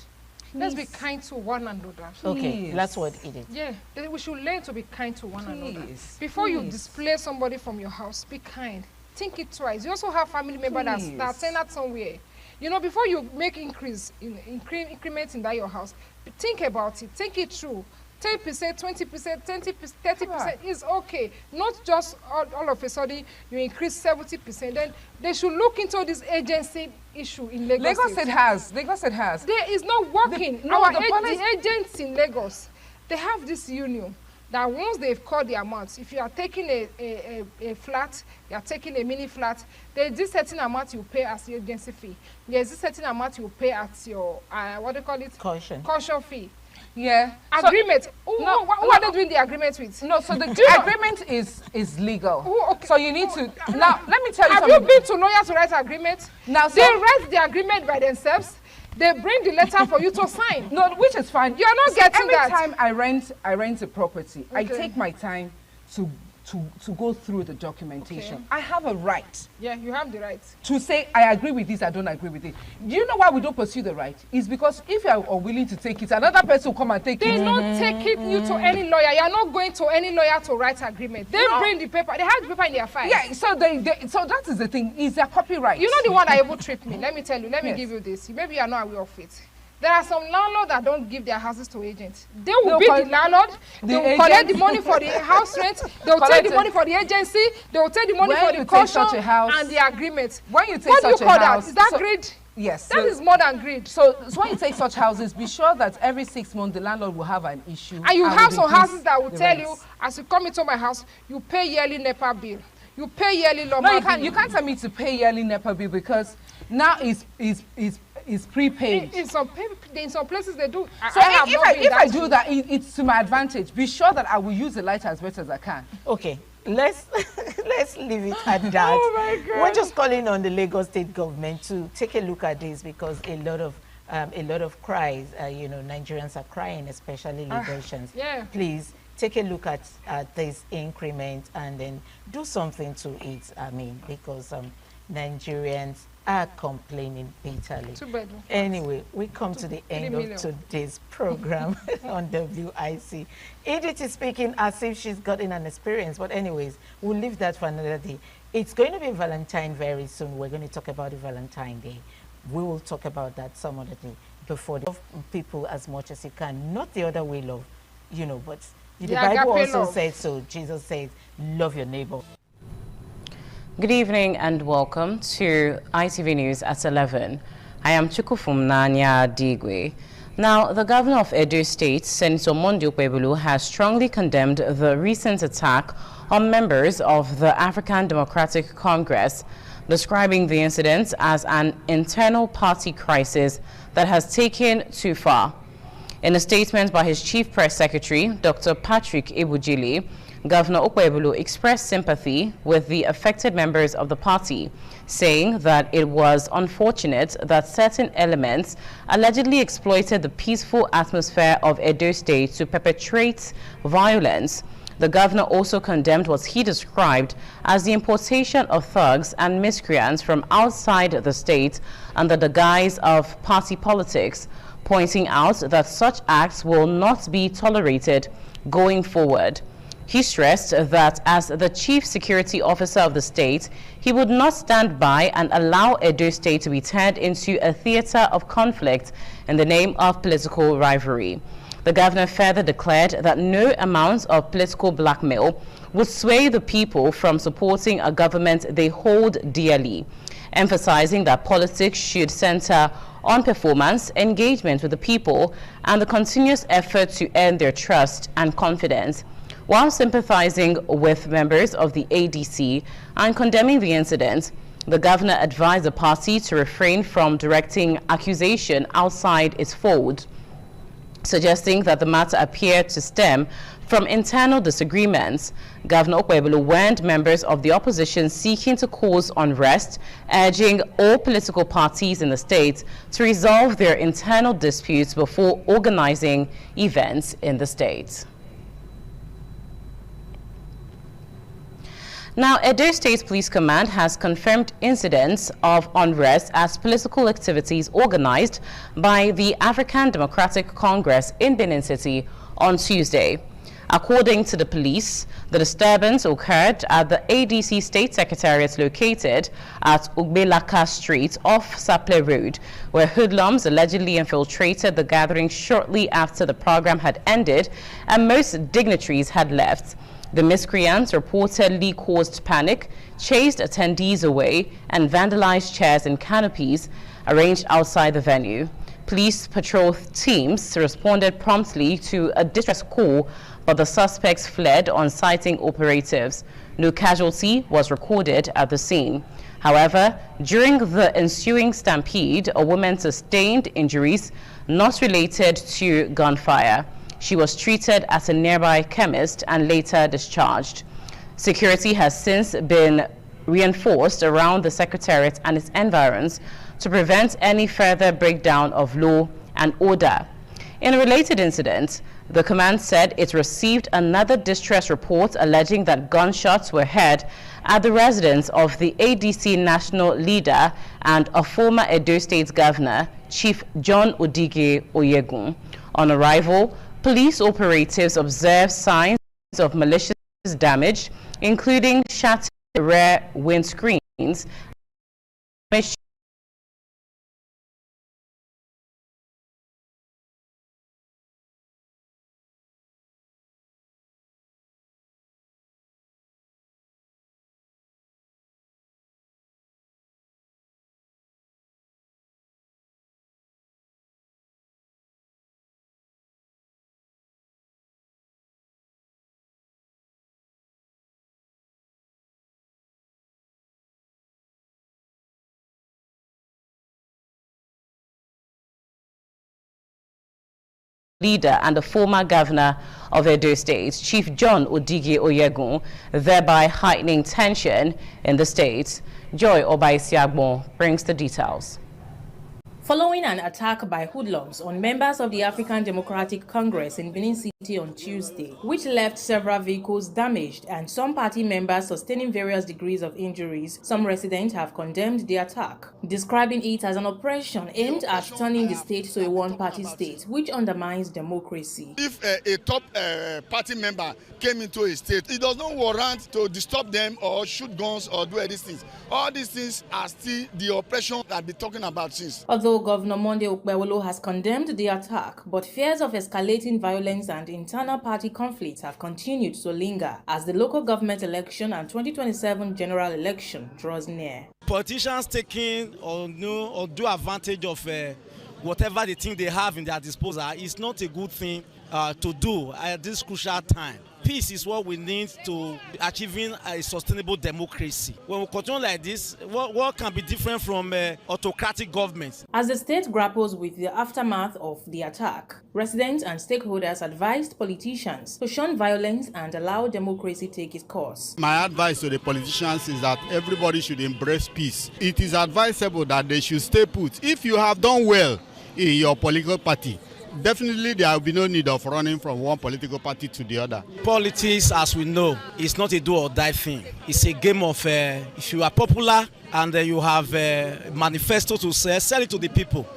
Let's be kind to one another. Okay, that's what it is. Yeah, we should learn to be kind to one another. Before you display somebody from your house, be kind. Think it twice. You also have family members that send out somewhere. You know, before you make increments in that your house, think about it. Think it through. 10%, 20%, 20%, 30% is okay. Not just all of a sudden you increase 70%. Then they should look into this agency issue in Lagos. Lagos State has. Lagos State has. There is not working. The agents in Lagos, they have this union that once they've called the amount, if you are taking a flat, you are taking a mini flat, there's this certain amount you pay as the agency fee. There's this certain amount you pay at your, what do you call it? Caution. Caution fee. Yeah. Agreement. Who are they doing the agreement with? No, so the agreement is legal. Okay. So you need to, now let me tell you something. Have you been to lawyers to write agreement? Now, they write the agreement by themselves. They bring the letter for you to sign. No, which is fine. You are not getting that. Every time I rent a property, I take my time to go through the documentation. Okay. I have a right. Yeah, you have the right. To say, I agree with this, I don't agree with it. Do you know why we don't pursue the right? It's because if you are willing to take it, another person will come and take it. They not taking you to any lawyer. You are not going to any lawyer to write agreement. They bring the paper. They have the paper in their file. Yeah, so so that is the thing. It's their copyright. You know the one that even tricked me. Let me tell you. Let me give you this. Maybe you are not aware of it. There are some landlords that don't give their houses to agents. They will be the landlord. They will collect the money for the house rent. They will take the money for the agency. They will take the money for the caution and the agreement. When you take what such do you call a house, that? Is that greed? Yes. That is more than greed. So when you take such houses, be sure that every 6 months the landlord will have an issue. And you have some houses that will tell you, as you come into my house, you pay yearly NEPA bill. You pay yearly Loma bill. No, you can't tell me to pay yearly NEPA bill because now it's prepaid. In some places they do. So if I do that, it's to my advantage. Be sure that I will use the light as best as I can. Okay, let's leave it at that. Oh my God. We're just calling on the Lagos State government to take a look at this because a lot of cries, Nigerians are crying, especially Lagosians. Yeah. Please take a look at this increment and then do something to it. I mean, because Nigerians are complaining bitterly. Anyway, we come to the end of today's program on WIC. Edith is speaking as if she's gotten an experience, but anyways, we'll leave that for another day. It's going to be Valentine very soon. We're going to talk about the Valentine Day. We will talk about that some other day. Before love people as much as you can, not the other way love, but the Bible also said so. Jesus said, love your neighbor. Good evening and welcome to ITV News at 11. I am Chukufumnanya Digwe. Now, the governor of Edo State, Senator Monday Okpebholo, has strongly condemned the recent attack on members of the African Democratic Congress, describing the incident as an internal party crisis that has taken too far. In a statement by his chief press secretary, Dr. Patrick Ebujile, Governor Okpebholo expressed sympathy with the affected members of the party, saying that it was unfortunate that certain elements allegedly exploited the peaceful atmosphere of Edo State to perpetrate violence. The governor also condemned what he described as the importation of thugs and miscreants from outside the state under the guise of party politics, pointing out that such acts will not be tolerated going forward. He stressed that as the chief security officer of the state, he would not stand by and allow Edo State to be turned into a theater of conflict in the name of political rivalry. The governor further declared that no amount of political blackmail would sway the people from supporting a government they hold dearly, emphasizing that politics should center on performance, engagement with the people, and the continuous effort to earn their trust and confidence. While sympathizing with members of the ADC and condemning the incident, the governor advised the party to refrain from directing accusation outside its fold, suggesting that the matter appeared to stem from internal disagreements. Governor Okpebholo warned members of the opposition seeking to cause unrest, urging all political parties in the state to resolve their internal disputes before organizing events in the state. Now, Edo State Police Command has confirmed incidents of unrest as political activities organized by the African Democratic Congress in Benin City on Tuesday. According to the police, the disturbance occurred at the ADC State Secretariat located at Ugbelaka Street off Saple Road, where hoodlums allegedly infiltrated the gathering shortly after the program had ended and most dignitaries had left. The miscreants reportedly caused panic, chased attendees away, and vandalized chairs and canopies arranged outside the venue. Police patrol teams responded promptly to a distress call, but the suspects fled on citing operatives. No casualty was recorded at the scene. However, during the ensuing stampede, a woman sustained injuries not related to gunfire. She was treated at a nearby chemist and later discharged. Security has since been reinforced around the Secretariat and its environs to prevent any further breakdown of law and order. In a related incident, the command said it received another distress report alleging that gunshots were heard at the residence of the ADC national leader and a former Edo State governor, Chief John Odige Oyegun. On arrival, police operatives observed signs of malicious damage, including shattered rear windscreens, leader and the former governor of Edo State, Chief John Odige Oyegun, thereby heightening tension in the state. Joy Obaisiagbon brings the details. Following an attack by hoodlums on members of the African Democratic Congress in Benin City on Tuesday, which left several vehicles damaged and some party members sustaining various degrees of injuries, some residents have condemned the attack, describing it as an operation aimed at turning the state to a one-party state, which undermines democracy. If a top party member came into a state, it does not warrant to disturb them or shoot guns or do these things. All these things are still the oppression that I've been talking about since. Although Governor Monday Okpebholo has condemned the attack, but fears of escalating violence and internal party conflicts have continued to linger as the local government election and 2027 general election draws near. Politicians taking or do advantage of whatever they think they have in their disposal is not a good thing to do at this crucial time. Peace is what we need to achieving a sustainable democracy. When we continue like this, what can be different from autocratic governments? As the state grapples with the aftermath of the attack, residents and stakeholders advised politicians to shun violence and allow democracy take its course. My advice to the politicians is that everybody should embrace peace. It is advisable that they should stay put. If you have done well in your political party, definitely there will be no need of running from one political party to the other. Politics, as we know, is not a do or die thing. It's a game of if you are popular and you have a manifesto to sell it to the people,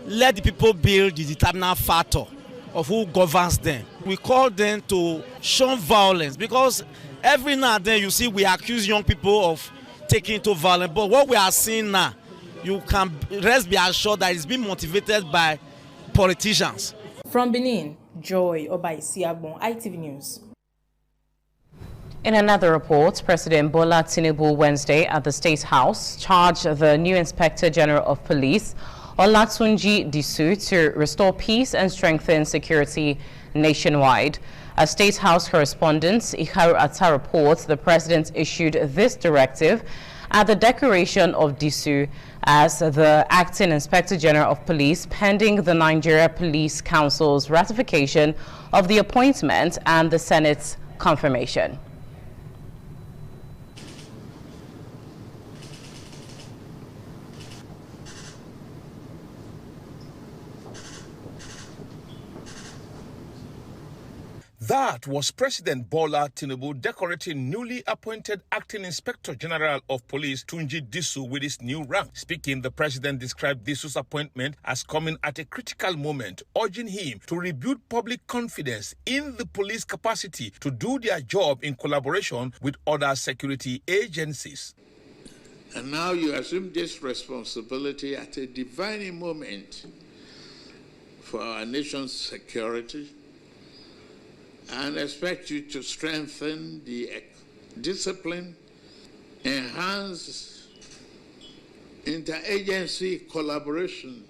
let the people build the determinant factor of who governs them. We call them to shun violence because every now and then you see we accuse young people of taking to violence, but what we are seeing now, you can rest be assured that it's being motivated by politicians. From Benin, Joy Obaisiagbon, ITV News. In another report, President Bola Tinubu Wednesday at the State House charged the new Inspector General of Police, Olatunji Disu, to restore peace and strengthen security nationwide. As State House correspondent Iharu Atta reports, the President issued this directive at the declaration of Disu as the acting Inspector General of Police pending the Nigeria Police Council's ratification of the appointment and the Senate's confirmation. That was President Bola Tinubu decorating newly appointed Acting Inspector General of Police Tunji Disu with his new rank. Speaking, the president described Disu's appointment as coming at a critical moment, urging him to rebuild public confidence in the police capacity to do their job in collaboration with other security agencies. And now you assume this responsibility at a defining moment for our nation's security, and expect you to strengthen the discipline, enhance interagency collaboration,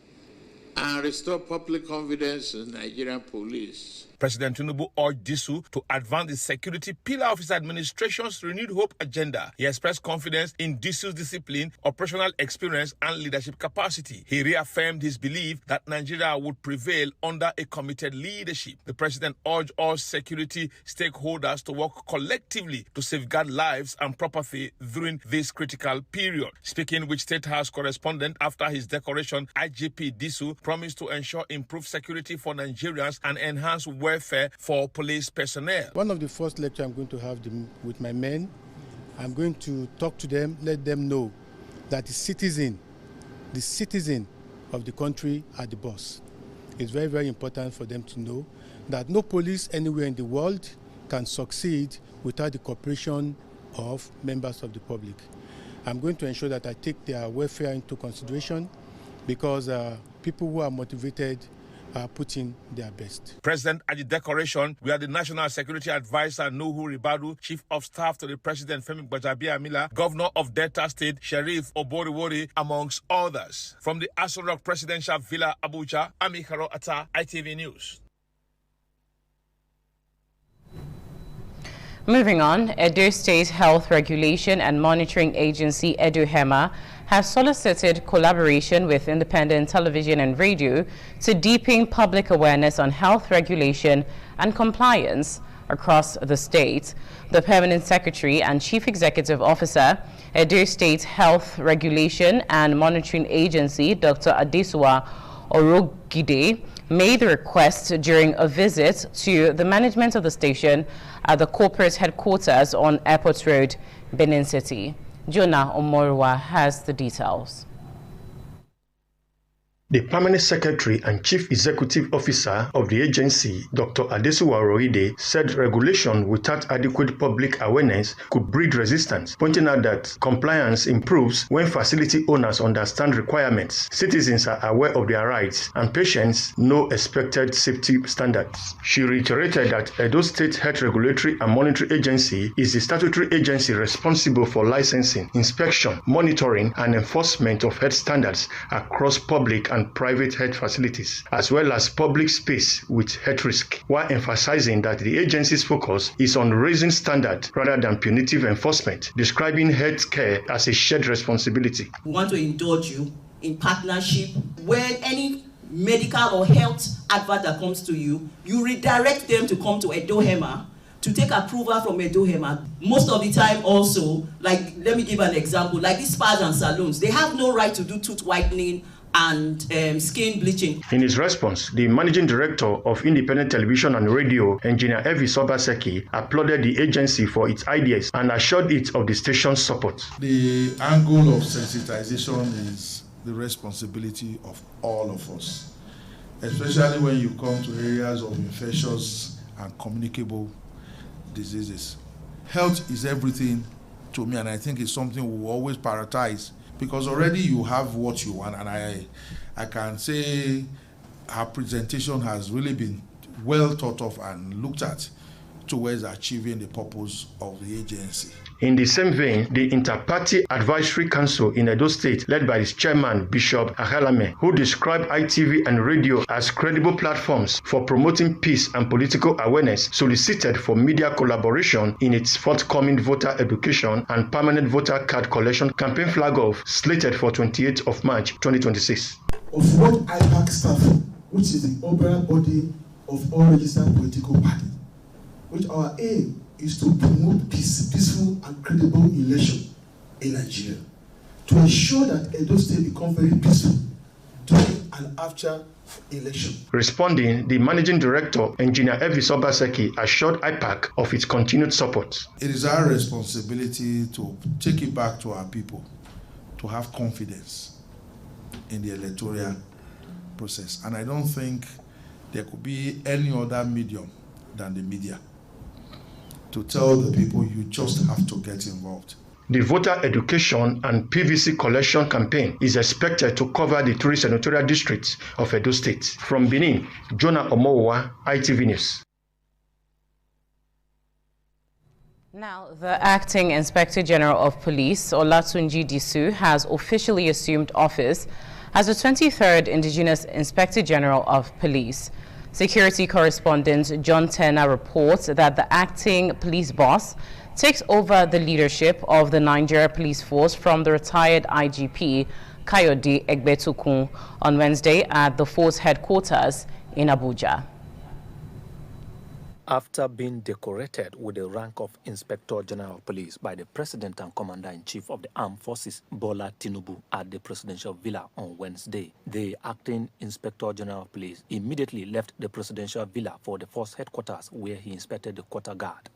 and restore public confidence in Nigerian police. President Tinubu urged Disu to advance the security pillar of his administration's renewed hope agenda. He expressed confidence in Disu's discipline, operational experience, and leadership capacity. He reaffirmed his belief that Nigeria would prevail under a committed leadership. The president urged all security stakeholders to work collectively to safeguard lives and property during this critical period. Speaking with State House correspondent after his decoration, IGP Disu promised to ensure improved security for Nigerians and enhance welfare for police personnel. One of the first lectures I'm going to have with my men, I'm going to talk to them, let them know that the citizen of the country are the boss. It's very, very important for them to know that no police anywhere in the world can succeed without the cooperation of members of the public. I'm going to ensure that I take their welfare into consideration because people who are motivated are putting their best. Present at the decoration were the National Security Advisor Nuhu Ribadu, Chief of Staff to the President Femi Gbajabiamila, Governor of Delta State Sheriff Oboriwori, amongst others. From the Aso Rock Presidential Villa, Abuja, Amikaro Atta, ITV News. Moving on, Edo State Health Regulation and Monitoring Agency, EDOHEMA, has solicited collaboration with independent television and radio to deepen public awareness on health regulation and compliance across the state. The Permanent Secretary and Chief Executive Officer, Edo State Health Regulation and Monitoring Agency, Dr. Adesuwa Orogide, made the request during a visit to the management of the station at the corporate headquarters on Airport Road, Benin City. Jonah Omorwa has the details. The Permanent Secretary and Chief Executive Officer of the agency, Dr. Adesuwa Orogide, said regulation without adequate public awareness could breed resistance, pointing out that compliance improves when facility owners understand requirements, citizens are aware of their rights, and patients know expected safety standards. She reiterated that Edo State Health Regulatory and Monitoring Agency is the statutory agency responsible for licensing, inspection, monitoring, and enforcement of health standards across public and private health facilities, as well as public space with health risk, while emphasizing that the agency's focus is on raising standard rather than punitive enforcement, describing health care as a shared responsibility. We want to indulge you in partnership. When any medical or health advert that comes to you, you redirect them to come to EDOHEMA to take approval from EDOHEMA. Most of the time also, like, let me give an example, like these spas and salons, they have no right to do tooth whitening and skin bleaching. In his response, the Managing Director of Independent Television and Radio, Engineer Elvis Obaseki, applauded the agency for its ideas and assured it of the station's support. The angle of sensitization is the responsibility of all of us, especially when you come to areas of infectious and communicable diseases. Health is everything to me, and I think it's something we will always prioritize, because already you have what you want, and I can say her presentation has really been well thought of and looked at towards achieving the purpose of the agency. In the same vein, the Inter-Party Advisory Council in Edo State, led by its chairman, Bishop Ahalame, who described ITV and radio as credible platforms for promoting peace and political awareness, solicited for media collaboration in its forthcoming voter education and permanent voter card collection campaign flag-off slated for 28th of March 2026. Of what IPAC staff, which is the overall body of all registered political parties, which our aim is to promote peaceful and credible election in Nigeria, to ensure that Edo State becomes very peaceful, during and after election. Responding, the Managing Director, Engineer Elvis Obaseki, assured IPAC of its continued support. It is our responsibility to take it back to our people, to have confidence in the electoral process. And I don't think there could be any other medium than the media to tell the people you just have to get involved. The voter education and PVC collection campaign is expected to cover the 3 senatorial districts of Edo State. From Benin, Jonah Omowa, ITV News. Now, the Acting Inspector General of Police, Olatunji Disu, has officially assumed office as the 23rd Indigenous Inspector General of Police. Security correspondent John Turner reports that the acting police boss takes over the leadership of the Nigeria Police Force from the retired IGP Kayode Egbetukun on Wednesday at the force headquarters in Abuja. After being decorated with the rank of Inspector General of Police by the President and Commander-in-Chief of the Armed Forces, Bola Tinubu, at the Presidential Villa on Wednesday, the acting Inspector General of Police immediately left the Presidential Villa for the force headquarters, where he inspected the quarter guard.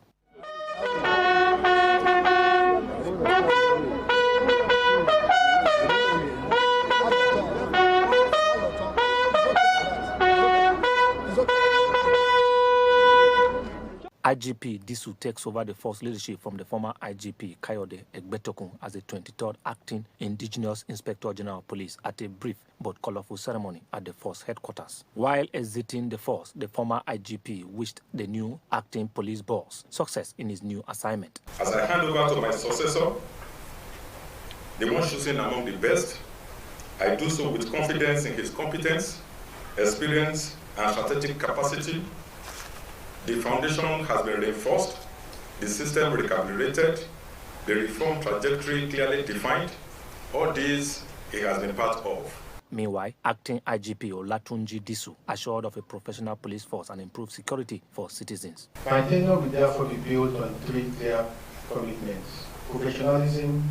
IGP Disu takes over the force leadership from the former IGP Kayode Egbetukun as the 23rd acting Indigenous Inspector General of Police at a brief but colorful ceremony at the force headquarters. While exiting the force, the former IGP wished the new acting police boss success in his new assignment. As I hand over to my successor, the one chosen among the best, I do so with confidence in his competence, experience, and strategic capacity. The foundation has been reinforced, the system recalibrated, the reform trajectory clearly defined. All these he has been part of. Meanwhile, acting IGP Olatunji Disu assured of a professional police force and improved security for citizens. My tenure will therefore be built on 3 clear commitments: professionalism,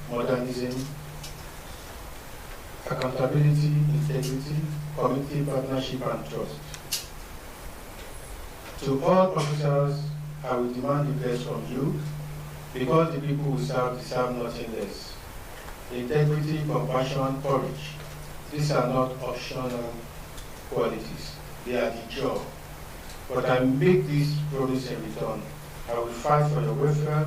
modernism, accountability, integrity, community partnership, and trust. To all officers, I will demand the best from you, because the people we serve deserve nothing less. Integrity, compassion, courage. These are not optional qualities. They are the job. But I make this promise in return. I will fight for your welfare,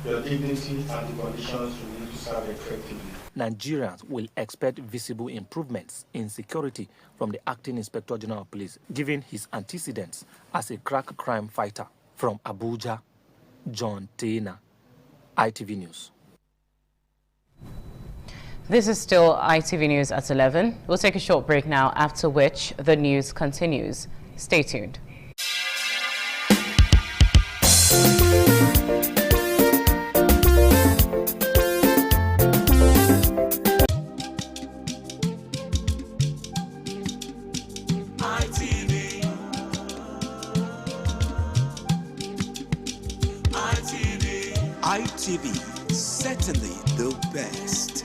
your dignity, and the conditions you need to serve effectively. Nigerians will expect visible improvements in security from the acting Inspector General of Police, given his antecedents as a crack crime fighter. From Abuja, John Turner, ITV News. This is still ITV News at 11. We'll take a short break now, after which the news continues. Stay tuned. ITV, certainly the best.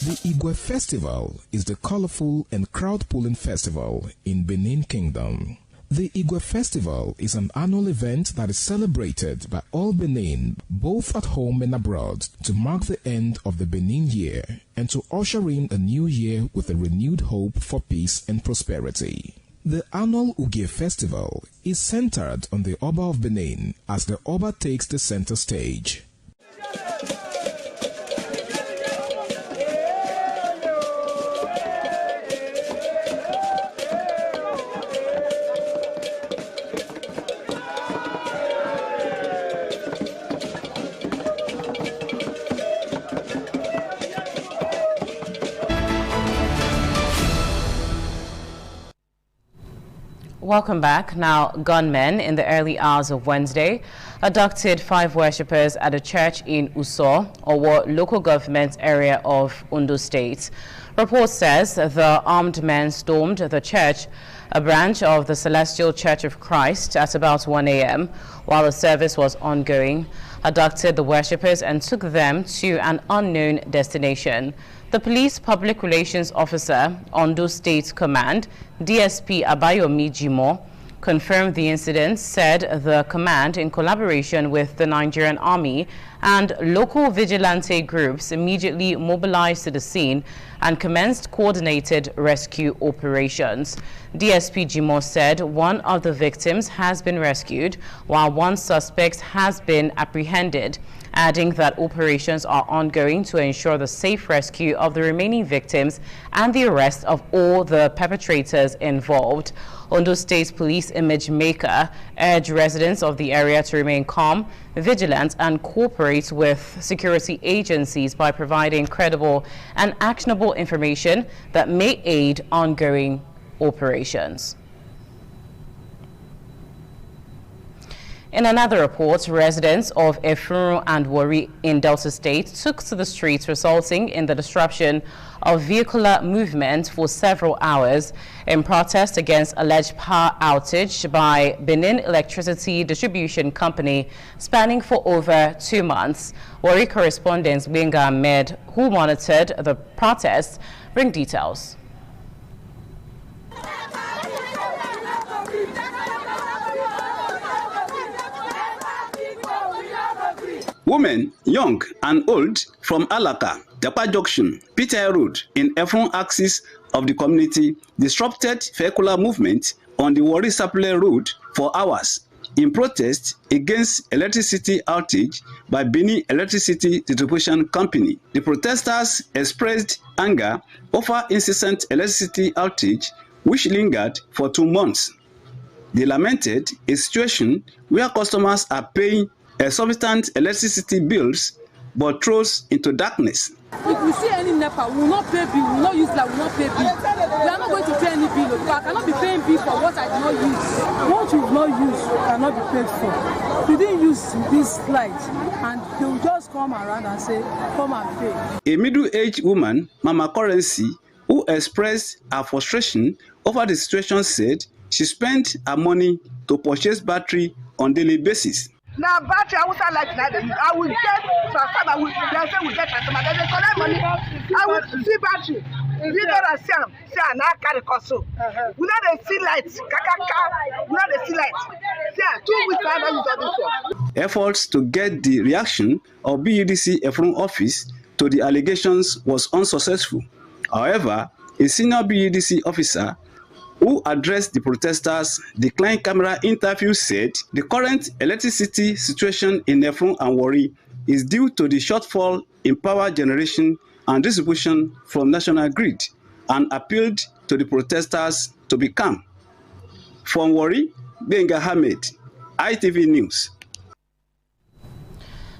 The Igwe Festival is the colorful and crowd-pulling festival in Benin Kingdom. The Igwe Festival is an annual event that is celebrated by all Benin, both at home and abroad, to mark the end of the Benin year and to usher in a new year with a renewed hope for peace and prosperity. The annual Ugie Festival is centered on the Oba of Benin as the Oba takes the center stage. Welcome back. Now, gunmen in the early hours of Wednesday abducted 5 worshippers at a church in Uso, Owo local government area of Ondo State. Report says the armed men stormed the church, a branch of the Celestial Church of Christ, at about 1 a.m. while the service was ongoing, abducted the worshippers and took them to an unknown destination. The police public relations officer, Ondo State Command, DSP Abayomi Jimo, confirmed the incident, said the command, in collaboration with the Nigerian Army and local vigilante groups, immediately mobilized to the scene and commenced coordinated rescue operations. DSP Jimo said one of the victims has been rescued, while one suspect has been apprehended, adding that operations are ongoing to ensure the safe rescue of the remaining victims and the arrest of all the perpetrators involved. Ondo State Police Image Maker urged residents of the area to remain calm, vigilant, and cooperate with security agencies by providing credible and actionable information that may aid ongoing operations. In another report, residents of Efuru and Warri in Delta State took to the streets, resulting in the disruption of vehicular movement for several hours in protest against alleged power outage by Benin Electricity Distribution Company spanning for over 2 months. Warri correspondent Benga Ahmed, who monitored the protests, bring details. Women, young and old, from Alaka, Dapa Junction, Peter Road, in Efron axis of the community, disrupted vehicular movement on the Warri Sapele Road for hours in protest against electricity outage by Benin Electricity Distribution Company. The protesters expressed anger over incessant electricity outage, which lingered for 2 months. They lamented a situation where customers are paying exorbitant electricity bills but throws into darkness. If we see any NEPA, we will not pay bill, we will not use that, we will not pay bill. We are not going to pay any bill, because I cannot be paying bill for what I did not use. What you have not used cannot be paid for. We didn't use this light, and they will just come around and say, come and pay. A middle-aged woman, Mama Currency, who expressed her frustration over the situation, said she spent her money to purchase battery on daily basis. Now battery, I will start like that. I will get transformer. They say we get transformer. They collect money. I will see battery. We don't see now carry console. We not see lights. We not see lights. See, 2 weeks I don't use all this one. Efforts to get the reaction of BUDC Efron office to the allegations was unsuccessful. However, a senior BUDC officer who addressed the protesters, declined camera interview, said the current electricity situation in Efron and Warri is due to the shortfall in power generation and distribution from National Grid, and appealed to the protesters to be calm. From Warri, Benga Ahmed, ITV News.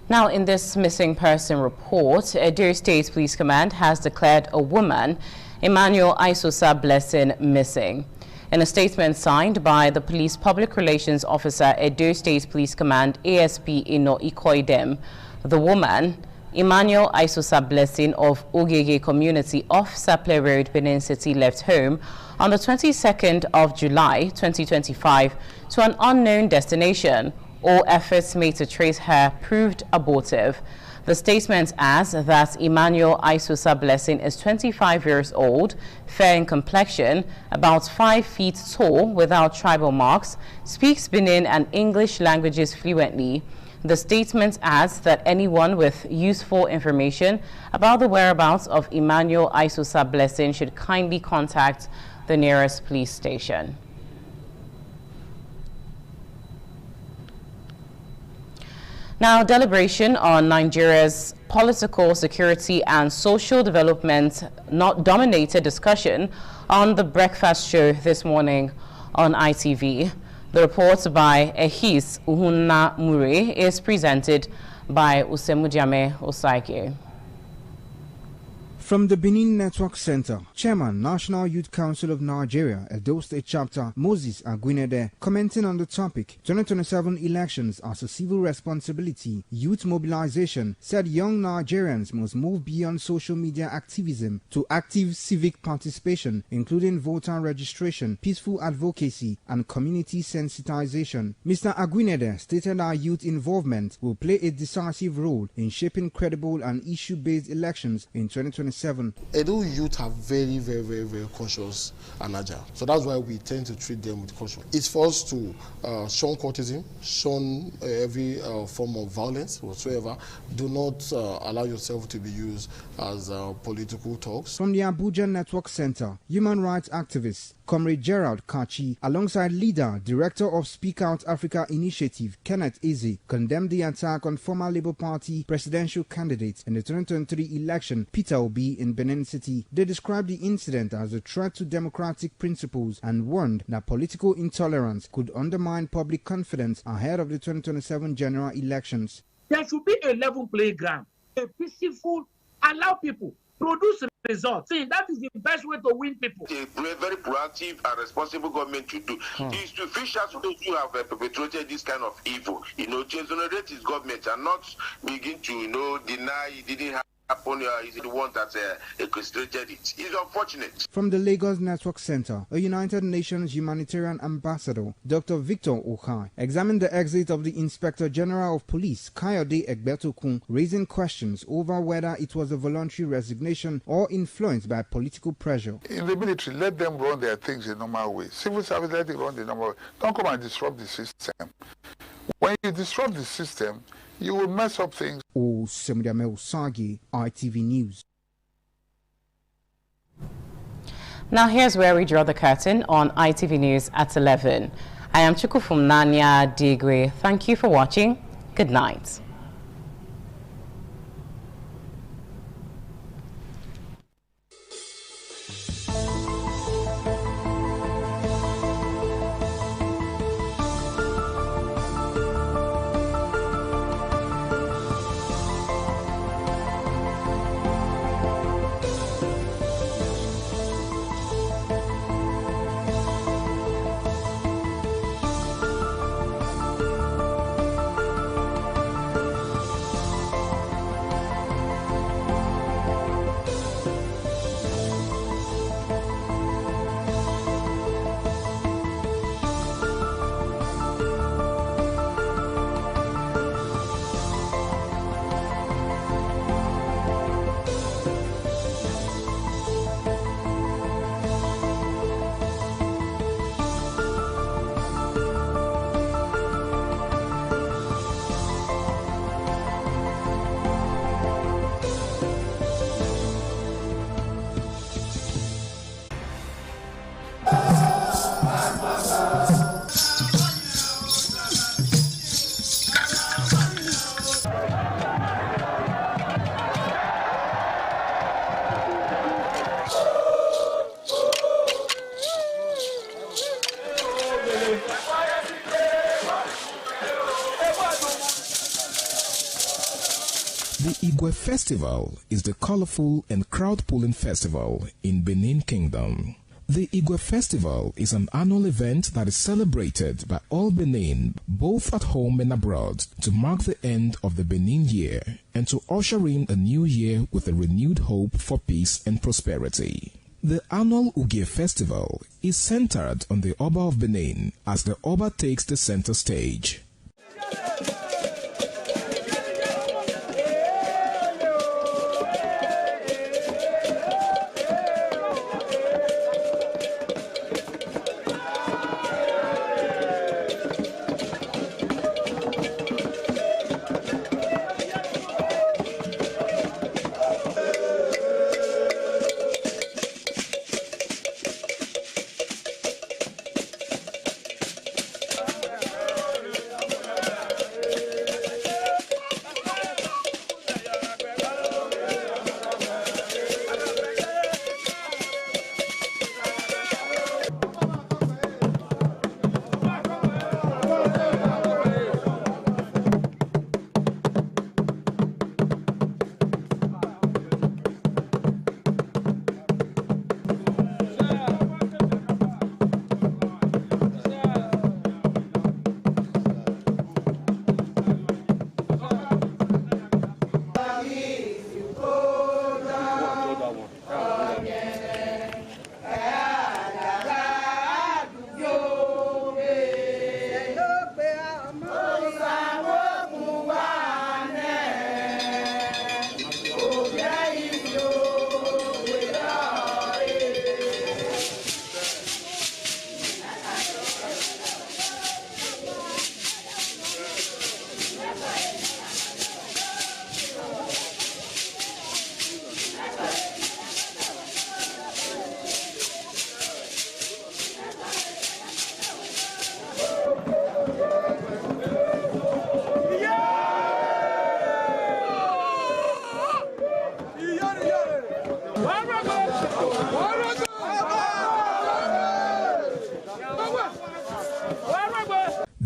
Now, in this missing person report, Edo State Police Command has declared a woman, Emmanuel Isosa Blessing, missing. In a statement signed by the Police Public Relations Officer, Edo State Police Command, ASP Ino Ikoidem, the woman, Emmanuel Isosa Blessing of Ogege community off Sapele Road, Benin City, left home on the 22nd of July 2025 to an unknown destination. All efforts made to trace her proved abortive. The statement adds that Emmanuel Isosa Blessing is 25 years old, fair in complexion, about 5 feet tall, without tribal marks, speaks Benin and English languages fluently. The statement adds that anyone with useful information about the whereabouts of Emmanuel Isosa Blessing should kindly contact the nearest police station. Now, deliberation on Nigeria's political, security, and social development not dominated discussion on the breakfast show this morning on ITV. The report by Ehis Uhunna Mure is presented by Usemujame Osaike. From the Benin Network Center, Chairman, National Youth Council of Nigeria, Edo State Chapter, Moses Aguinede, commenting on the topic, 2027 elections as a civil responsibility, youth mobilization, said young Nigerians must move beyond social media activism to active civic participation, including voter registration, peaceful advocacy, and community sensitization. Mr. Aguinede stated our youth involvement will play a decisive role in shaping credible and issue-based elections in 2027. Edo youth are very conscious and agile. So that's why we tend to treat them with caution. It's for us to shun courtesan, shun every form of violence whatsoever. Do not allow yourself to be used as political talks. From the Abuja Network Center, human rights activist Comrade Gerald Kachi, alongside leader, director of Speak Out Africa Initiative, Kenneth Eze, condemned the attack on former Labour Party presidential candidate in the 2023 election, Peter Obi, in Benin City. They described the incident as a threat to democratic principles and warned that political intolerance could undermine public confidence ahead of the 2027 general elections. There should be a level playground, a peaceful, allow people produce results. See, that is the best way to win people. A very proactive and responsible government should do is to fish out those who have perpetrated this kind of evil. To exonerate his government and not begin to, deny it didn't happen. Is the one that orchestrated it. It's unfortunate. From the Lagos Network Center, a United Nations humanitarian ambassador, Dr. Victor Okai, examined the exit of the Inspector General of Police, Kayode Egbetokun, raising questions over whether it was a voluntary resignation or influenced by political pressure. In the military, let them run their things the normal way. Civil service, let it run the normal way. Don't come and disrupt the system. When you disrupt the system, you will mess up things. Semudame Osagi, ITV News. Now here's where we draw the curtain on ITV News at 11. I am Chukufumnanya Digwe. Thank you for watching. Good night. The Igwe Festival is the colorful and crowd-pulling festival in Benin Kingdom. The Igwe Festival is an annual event that is celebrated by all Benin, both at home and abroad, to mark the end of the Benin year and to usher in a new year with a renewed hope for peace and prosperity. The annual Ugie Festival is centered on the Oba of Benin as the Oba takes the center stage.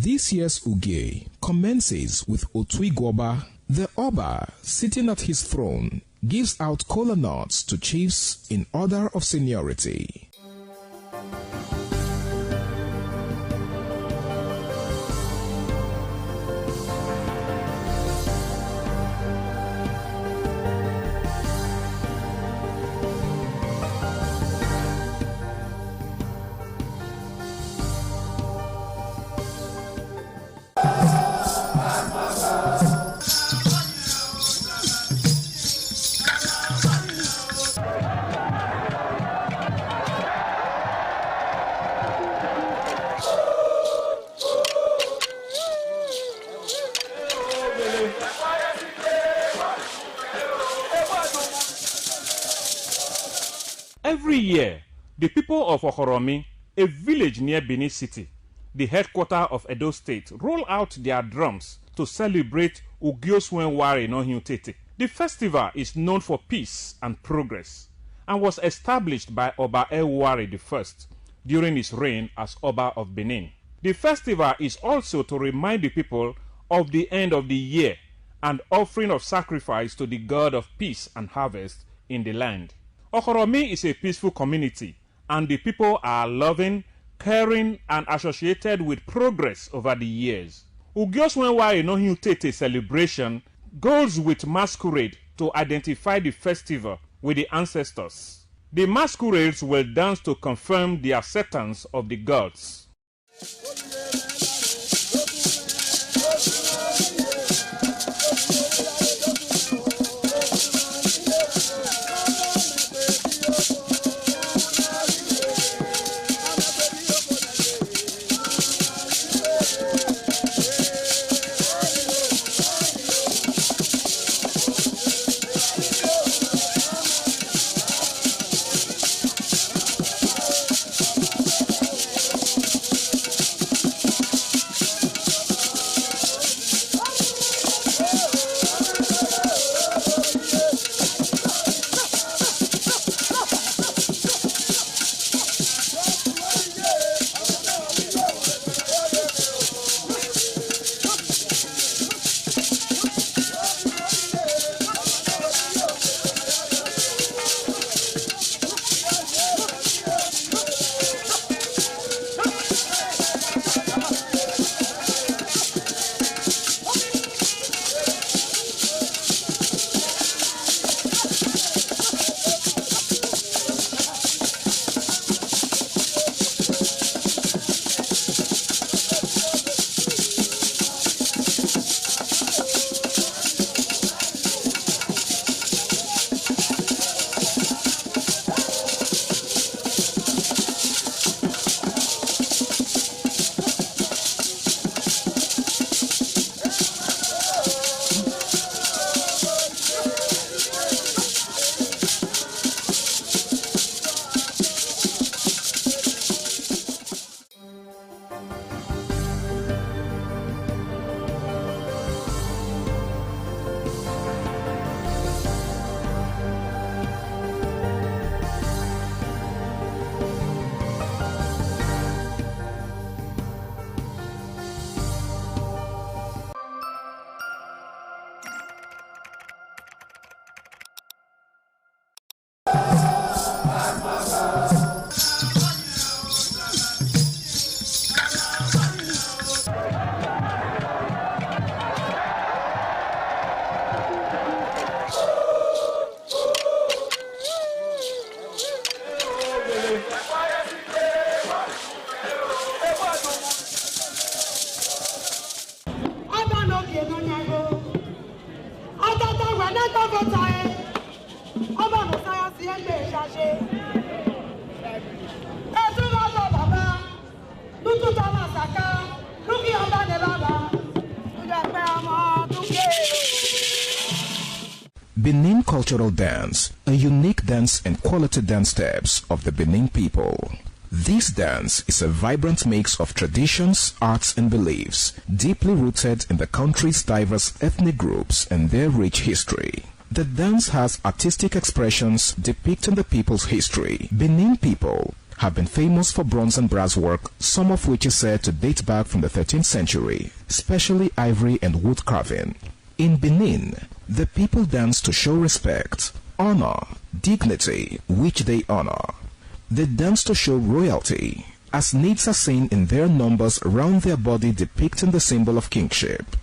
This year's Uge commences with Otui Goba. The Oba, sitting at his throne, gives out kola nuts to chiefs in order of seniority. Every year, the people of Okoromi, a village near Benin City, the headquarters of Edo State, roll out their drums to celebrate Ugioswenware Nohiutete. The festival is known for peace and progress and was established by Oba Eware I during his reign as Oba of Benin. The festival is also to remind the people of the end of the year and offering of sacrifice to the god of peace and harvest in the land. Okoromi is a peaceful community, and the people are loving, caring, and associated with progress over the years. Ugioswenware Nohiutete celebration goes with masquerade to identify the festival with the ancestors. The masquerades will dance to confirm the acceptance of the gods. Benin Cultural Dance, a unique dance and quality dance steps of the Benin people. This dance is a vibrant mix of traditions, arts and beliefs, deeply rooted in the country's diverse ethnic groups and their rich history. The dance has artistic expressions depicting the people's history. Benin people have been famous for bronze and brass work, some of which is said to date back from the 13th century, especially ivory and wood carving. In Benin, the people dance to show respect, honor, dignity, which they honor. They dance to show royalty, as naids are seen in their numbers around their body depicting the symbol of kingship.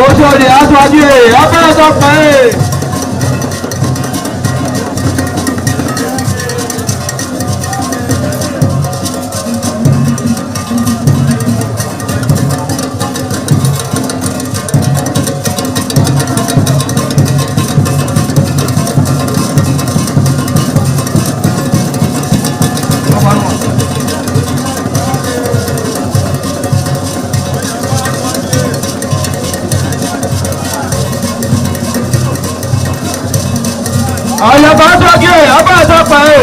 Oṣòdì aṣáájú abẹ́rẹ́ pẹ́. Àyàbá sọ́kè abẹ́rẹ́ pẹ́.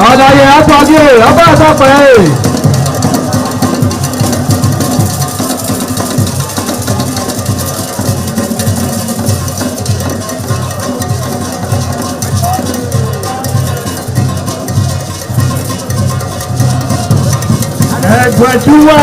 Àdàyè àtọ́jú abẹ́rẹ́ pẹ́. Ẹgbẹ̀túwà.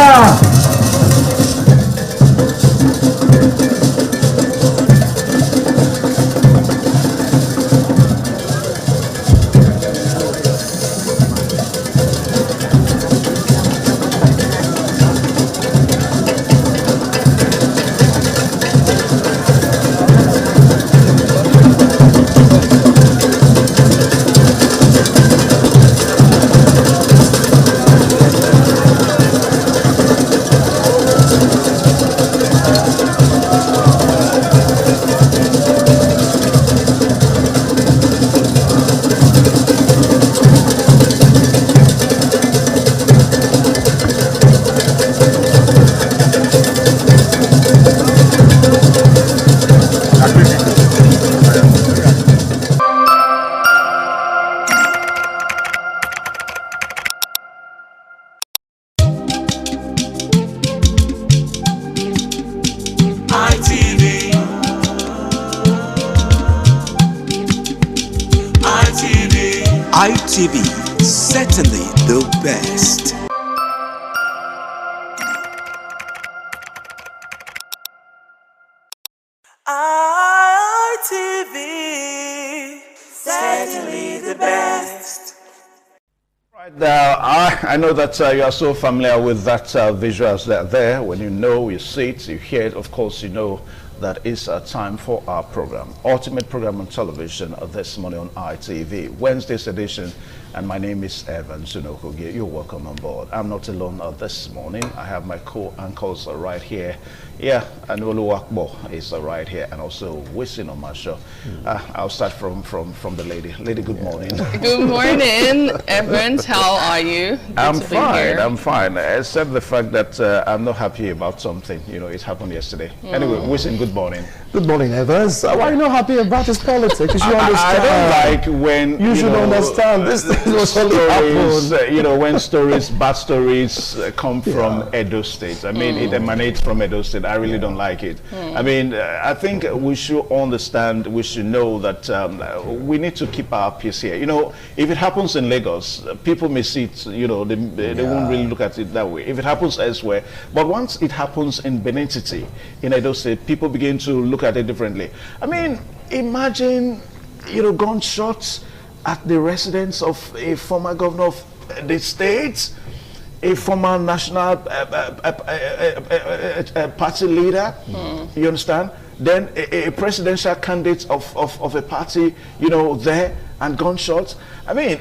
ITV, certainly the best. ITV, certainly the best. Right now, I know that you are so familiar with that visuals that are there. When you know, you see it, you hear it, of course, you know that it's time for our program, ultimate program on television this morning on ITV, Wednesday's edition. And my name is Evan Sunokoge. You're welcome on board. I'm not alone this morning. I have my co-anchors right here. Yeah, and Oluwakbo is right here, and also Wisin on my show. I'll start from the lady. Lady, good morning. Good morning, Evans. How are you? Good I'm fine. I'm fine. Except the fact that I'm not happy about something. You know, it happened yesterday. Anyway, Wisin, good morning. Good morning, Evans. Why are you not happy about this politics? You should understand. I don't like when you should understand this stories. You know, when bad stories come from Edo State. I mean, it emanates from Edo State. I really don't like it. I mean, I think we should understand. We should know that we need to keep our peace here. You know, if it happens in Lagos, people may see it. You know, they won't really look at it that way. If it happens elsewhere, but once it happens in Benin City, in Edo State, people begin to look at it differently. I mean, imagine, you know, gunshots at the residence of a former governor of the state, a former national party leader, you understand? Then a presidential candidate of a party, you know, there, and gunshots. I mean,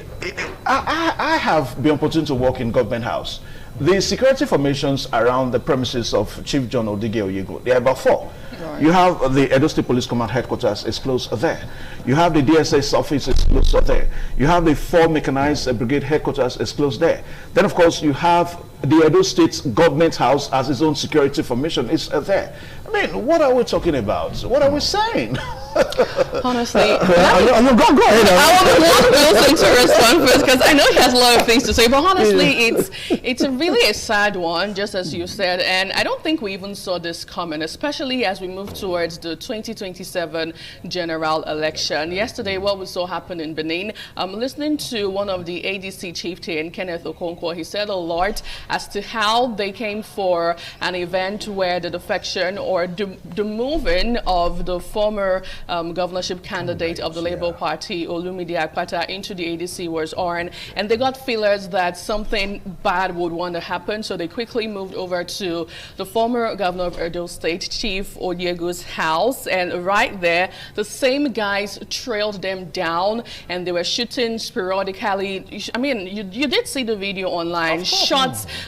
I have been opportune to work in government house. The security formations around the premises of Chief John Odige Oyego, there are about 4. Right. You have the Edo State Police Command headquarters is close there. You have the DSS office is close there. You have the 4 mechanized brigade headquarters is close there. Then of course you have the Edo State government house as its own security formation is there. I mean, what are we talking about? What are we saying? Honestly, go ahead. I want Wilson to respond first because I know he has a lot of things to say. But honestly, it's really a sad one, just as you said, and I don't think we even saw this coming, especially as we move towards the 2027 general election. Yesterday, what we saw happen in Benin, I'm listening to one of the ADC chieftain, Kenneth Okonkwo. He said a lot as to how they came for an event where the defection or the moving of the former governorship candidate of the Labour Party, Olumide Akpata, into the ADC was on, and they got feelers that something bad would want to happen, so they quickly moved over to the former governor of Edo State, Chief Odiego's house, and right there, the same guys trailed them down, and they were shooting sporadically. I mean, you did see the video online.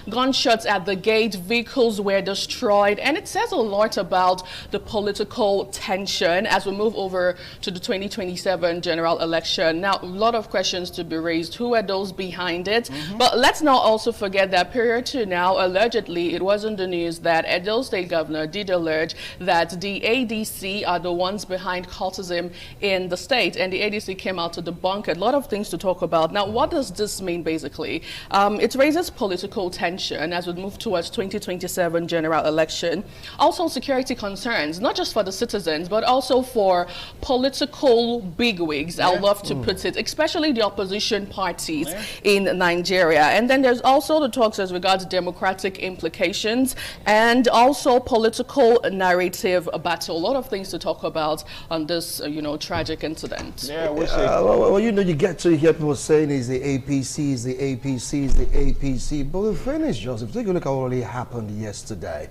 Gunshots at the gate, vehicles were destroyed, and it says a lot about the political tension as we move over to the 2027 general election. Now, a lot of questions to be raised. Who are those behind it? But let's not also forget that prior to now, allegedly, it was in the news that Edo State Governor did allege that the ADC are the ones behind cultism in the state, and the ADC came out to debunk it. A lot of things to talk about. Now, what does this mean, basically? It raises political tension as we move towards 2027 general election. Also, security concerns, not just for the citizens, but also for political bigwigs, I would love to put it, especially the opposition parties in Nigeria. And then there's also the talks as regards democratic implications and also political narrative battle. A lot of things to talk about on this, you know, tragic incident. Yeah, well, you know, you get to hear people saying is the APC, is the APC, is the APC. But the thing is, Joseph, take a look at what really happened yesterday.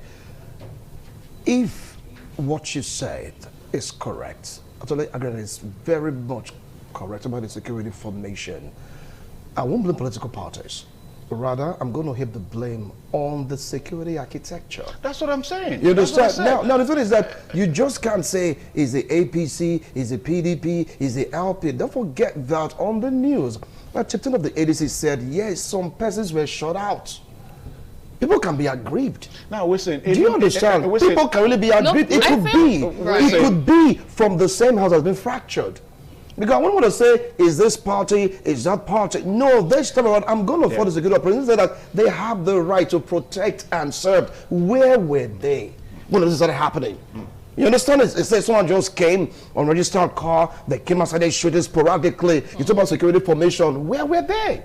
If what you said is correct, actually, again, it's very much correct about the security formation. I won't blame political parties. Rather, I'm going to heap the blame on the security architecture. That's what I'm saying. You understand? Now, the thing is that you just can't say, is the APC, is the PDP, is the LP. Don't forget that on the news, the captain of the ADC said, yes, some persons were shot out. People can be aggrieved. Now, listen. Do you understand? People can really be aggrieved. It could be from the same house that's been fractured. Because I don't want to say, is this party, is that party? No, this time around, I'm going to follow the security operations that they have the right to protect and serve. Where were they when this started happening? You understand? It says someone just came on a registered car, they came outside, they shooting sporadically. You talk about security formation. Where were they?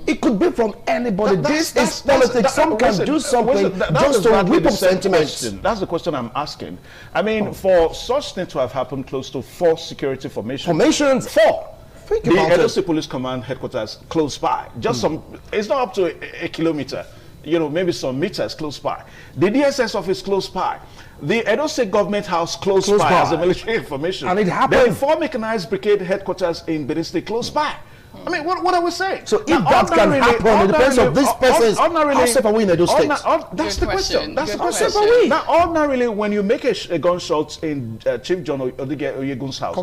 It could be from anybody. This is politics. Some can do something just to whip up sentiment. That's the question I'm asking. I mean, for such thing to have happened, close to 4 security formations. 4. The Edo State Police Command headquarters close by. Just some, it's not up to a kilometer. You know, maybe some meters close by. The DSS office close by. The Edo State Government House close by as a military information. And it happened. Then 4 mechanized brigade headquarters in Benin State close by. I mean, what are we saying? So if that can happen, it depends on this person's, how safe are we in Edo State? That's the question. That's the question. How safe are we? Now, ordinarily, when you make a gunshot in Chief John Odige Oyegun's house,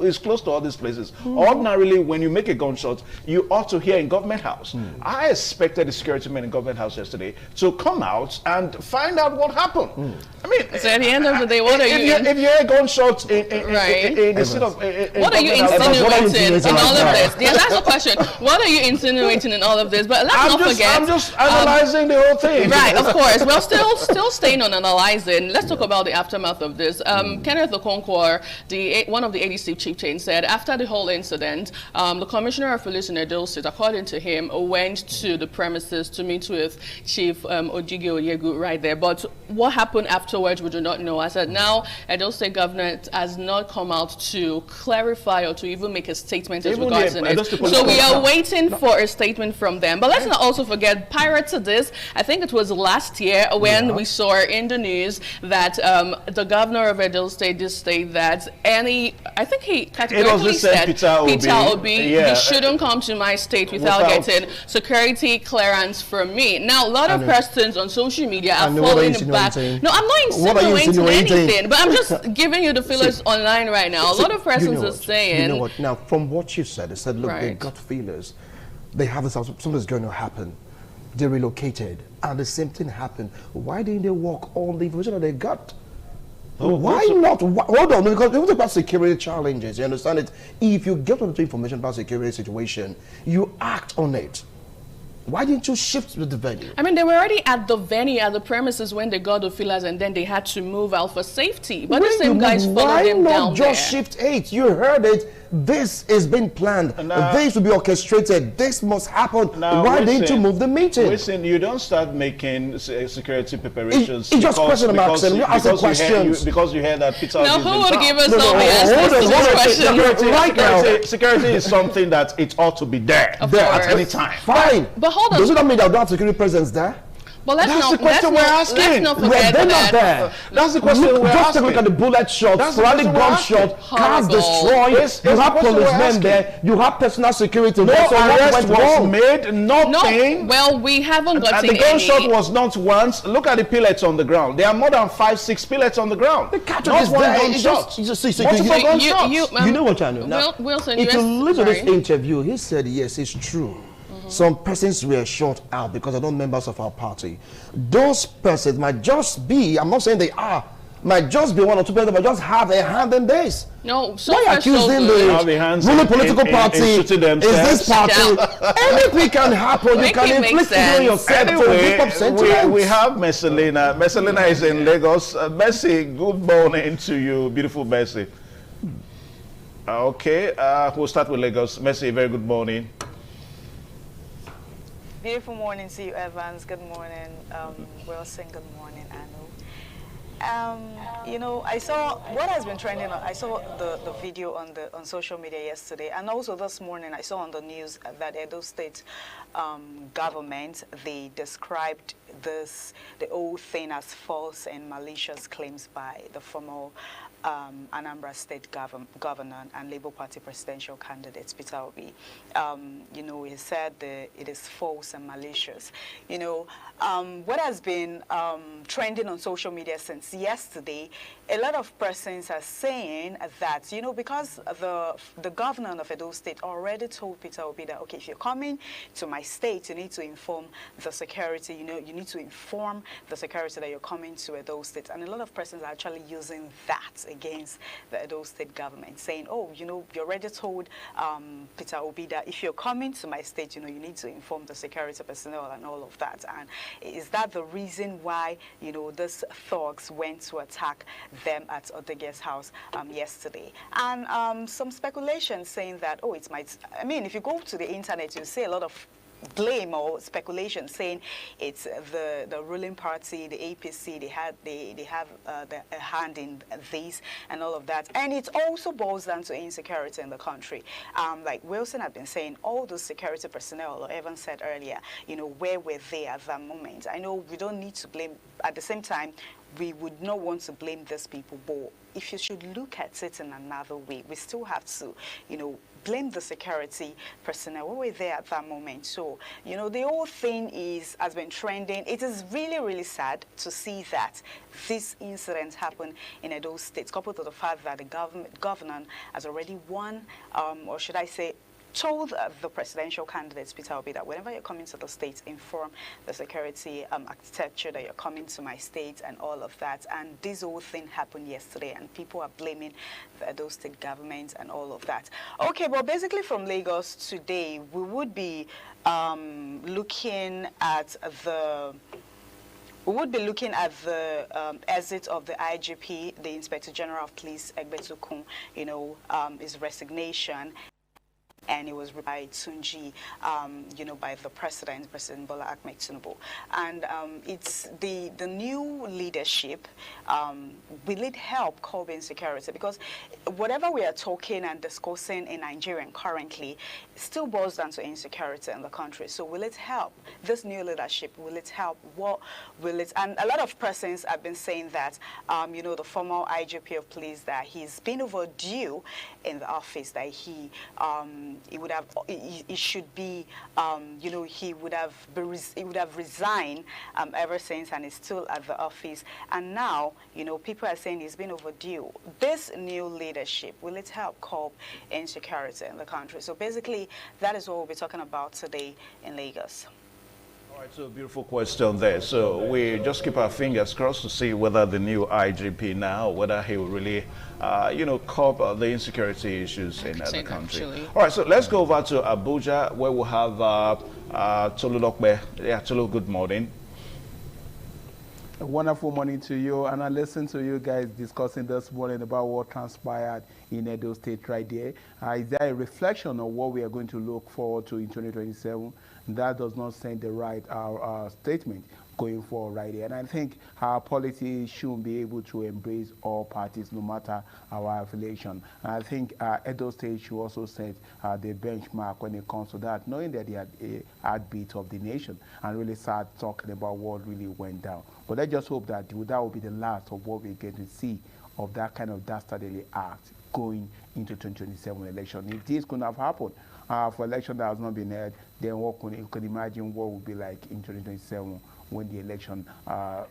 it's close to all these places. Ordinarily, when you make a gunshot, you ought to hear in Government House. I expected the security men in Government House yesterday to come out and find out what happened. I mean, so at the end of the day, what are you? If you hear a gunshot in the city of, what are you insinuating in all of this? Yeah, that's the question. What are you insinuating in all of this? But let's not forget. I'm just analyzing the whole thing. Right, of course. Well, still staying on analyzing. Let's talk about the aftermath of this. Kenneth Okonkwo, one of the ADC chieftains, said after the whole incident, the Commissioner of Police in Edo State, according to him, went to the premises to meet with Chief Odige Oyegu right there. But what happened afterwards, we do not know. I said now Edo State government has not come out to clarify or to even make a statement as regards to it. So we are waiting for a statement from them. But let's not also forget, prior to this, I think it was last year when we saw in the news that the governor of Edo State did state that I think he categorically said, Peter Obi, you shouldn't come to my state without getting security clearance from me. Now, a lot of persons on social media are falling back. No, I'm not insinuating anything, but I'm just giving you the feelers online right now. A lot of persons are saying... You know what? Now, from what you said, it said, look, they got feelers. They have this, something's going to happen. They relocated, and the same thing happened. Why didn't they work on the information that they got? Why not? Hold on, because it was about security challenges. You understand it? If you get on the information about security situation, you act on it. Why didn't you shift to the venue? I mean, they were already at the venue, at the premises when they got the feelers, and then they had to move out for safety. But the same guys followed them down there. Why not just shift 8? You heard it. This is being planned. This will be orchestrated. This must happen. Why didn't you move the meeting? Listen, you don't start making security preparations. It's just question I'm asking. You're asking questions. Because you heard that Peter... Now, who would give us all the answers to this question? Security is something that it ought to be there at any time. Fine. But hold on. Does it not mean that don't have security presence there? But that's the question we're asking. Let's not forget that. That's the question we're asking. Just take a look at the bullet shots, sporadic gunshot, cars destroyed. You have policemen there. You have personal security. No arrest was made. Nothing. No. Well, we haven't gotten any. The gunshot was not once. Look at the pellets on the ground. There are more than 5-6 pellets on the ground. The capture is there. You know what I know. Now, Wilson, if you listen to this interview, he said yes, it's true. Some persons were shot out because they're not members of our party. Those persons might just be, I'm not saying they are, might just be 1 or 2 people that might just have a hand in this. No, so why accusing the ruling political party? Is this party? Anything can happen. You can inflict it on yourself to whip up sentiment. We have Messelina. Messelina is in Lagos. Mercy, good morning to you, beautiful Mercy. Okay, we'll start with Lagos. Mercy, very good morning. Beautiful morning to you, Evans. Good morning, Wilson. Good morning, Anu. You know, I saw what has been trending. I saw the video on social media yesterday, and also this morning I saw on the news that Edo State government, they described the whole thing as false and malicious claims by the former Anambra State governor and Labour Party presidential candidate Peter Obi. You know, he said that it is false and malicious. You know, what has been trending on social media since yesterday, a lot of persons are saying that, you know, because the governor of Edo State already told Peter Obi that, okay, if you're coming to my state, you need to inform the security, you know, you need need to inform the security that you're coming to Edo State. And a lot of persons are actually using that against the Edo State government, saying, oh, you know, you already told Peter Obi that if you're coming to my state, you know, you need to inform the security personnel and all of that. And is that the reason why, you know, these thugs went to attack them at Odege's house yesterday? And some speculation saying that, oh, it might, I mean, if you go to the internet, you see a lot of blame or speculation saying it's the ruling party, the APC, they have a hand in this and all of that. And it also boils down to insecurity in the country. Like Wilson had been saying, all those security personnel, or Evan said earlier, you know, where were they at that moment? I know we don't need to blame, at the same time, we would not want to blame these people, but if you should look at it in another way, we still have to, you know, blame the security personnel. We were there at that moment. So, you know, the whole thing has been trending. It is really, really sad to see that this incident happened in Edo State, coupled to the fact that the governor has already won, or should I say, told the presidential candidates, Peter Obi, that whenever you're coming to the state, inform the security architecture that you're coming to my state and all of that. And this whole thing happened yesterday, and people are blaming the Edo State government and all of that. Okay, well, basically from Lagos today, we would be looking at the exit of the IGP, the Inspector General of Police, Egbetukun, you know, his resignation. And it was by Tunji, you know, by the President Bola Ahmed Tinubu. And it's the new leadership, will it help curb insecurity? Because whatever we are talking and discussing in Nigeria currently still boils down to insecurity in the country. So will it help? This new leadership, will it help? What will it? And a lot of persons have been saying that, you know, the former IGP of police, that he's been overdue in the office, that he should be, you know, he would have resigned ever since, and is still at the office. And now, you know, people are saying he's been overdue. This new leadership, will it help curb insecurity in the country? So basically, that is what we'll be talking about today in Lagos. All right, so beautiful question there. So we just keep our fingers crossed to see whether the new IGP now, whether he will really, you know, curb the insecurity issues in the country. All right, so let's go over to Abuja, where we'll have Tolu Lokbe. Yeah, Tolu, good morning. A wonderful morning to you, and I listened to you guys discussing this morning about what transpired in Edo State right there. Is there a reflection of what we are going to look forward to in 2027? That does not send the right statement going forward right there. And I think our policy should be able to embrace all parties, no matter our affiliation. And I think Edo State should also set the benchmark when it comes to that, knowing that they are a heartbeat of the nation, and really start talking about what really went down. But I just hope that that will be the last of what we get to see of that kind of dastardly act going into 2027 election. If this could have happened for election that has not been held, then you could imagine what would be like in 2027 when the election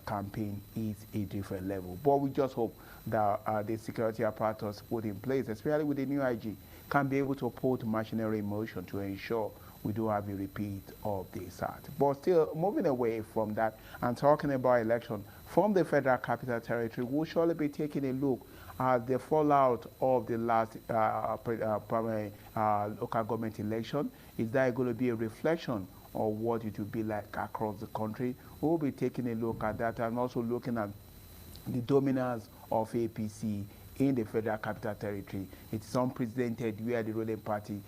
campaign is a different level. But we just hope that the security apparatus put in place, especially with the new IG, can be able to put machinery in motion to ensure we do have a repeat of this act. But still, moving away from that and talking about election from the Federal Capital Territory, we'll surely be taking a look at the fallout of the last primary local government election. Is that going to be a reflection of what it will be like across the country? We'll be taking a look at that, and also looking at the dominance of APC in the Federal Capital Territory. It's unprecedented where the ruling party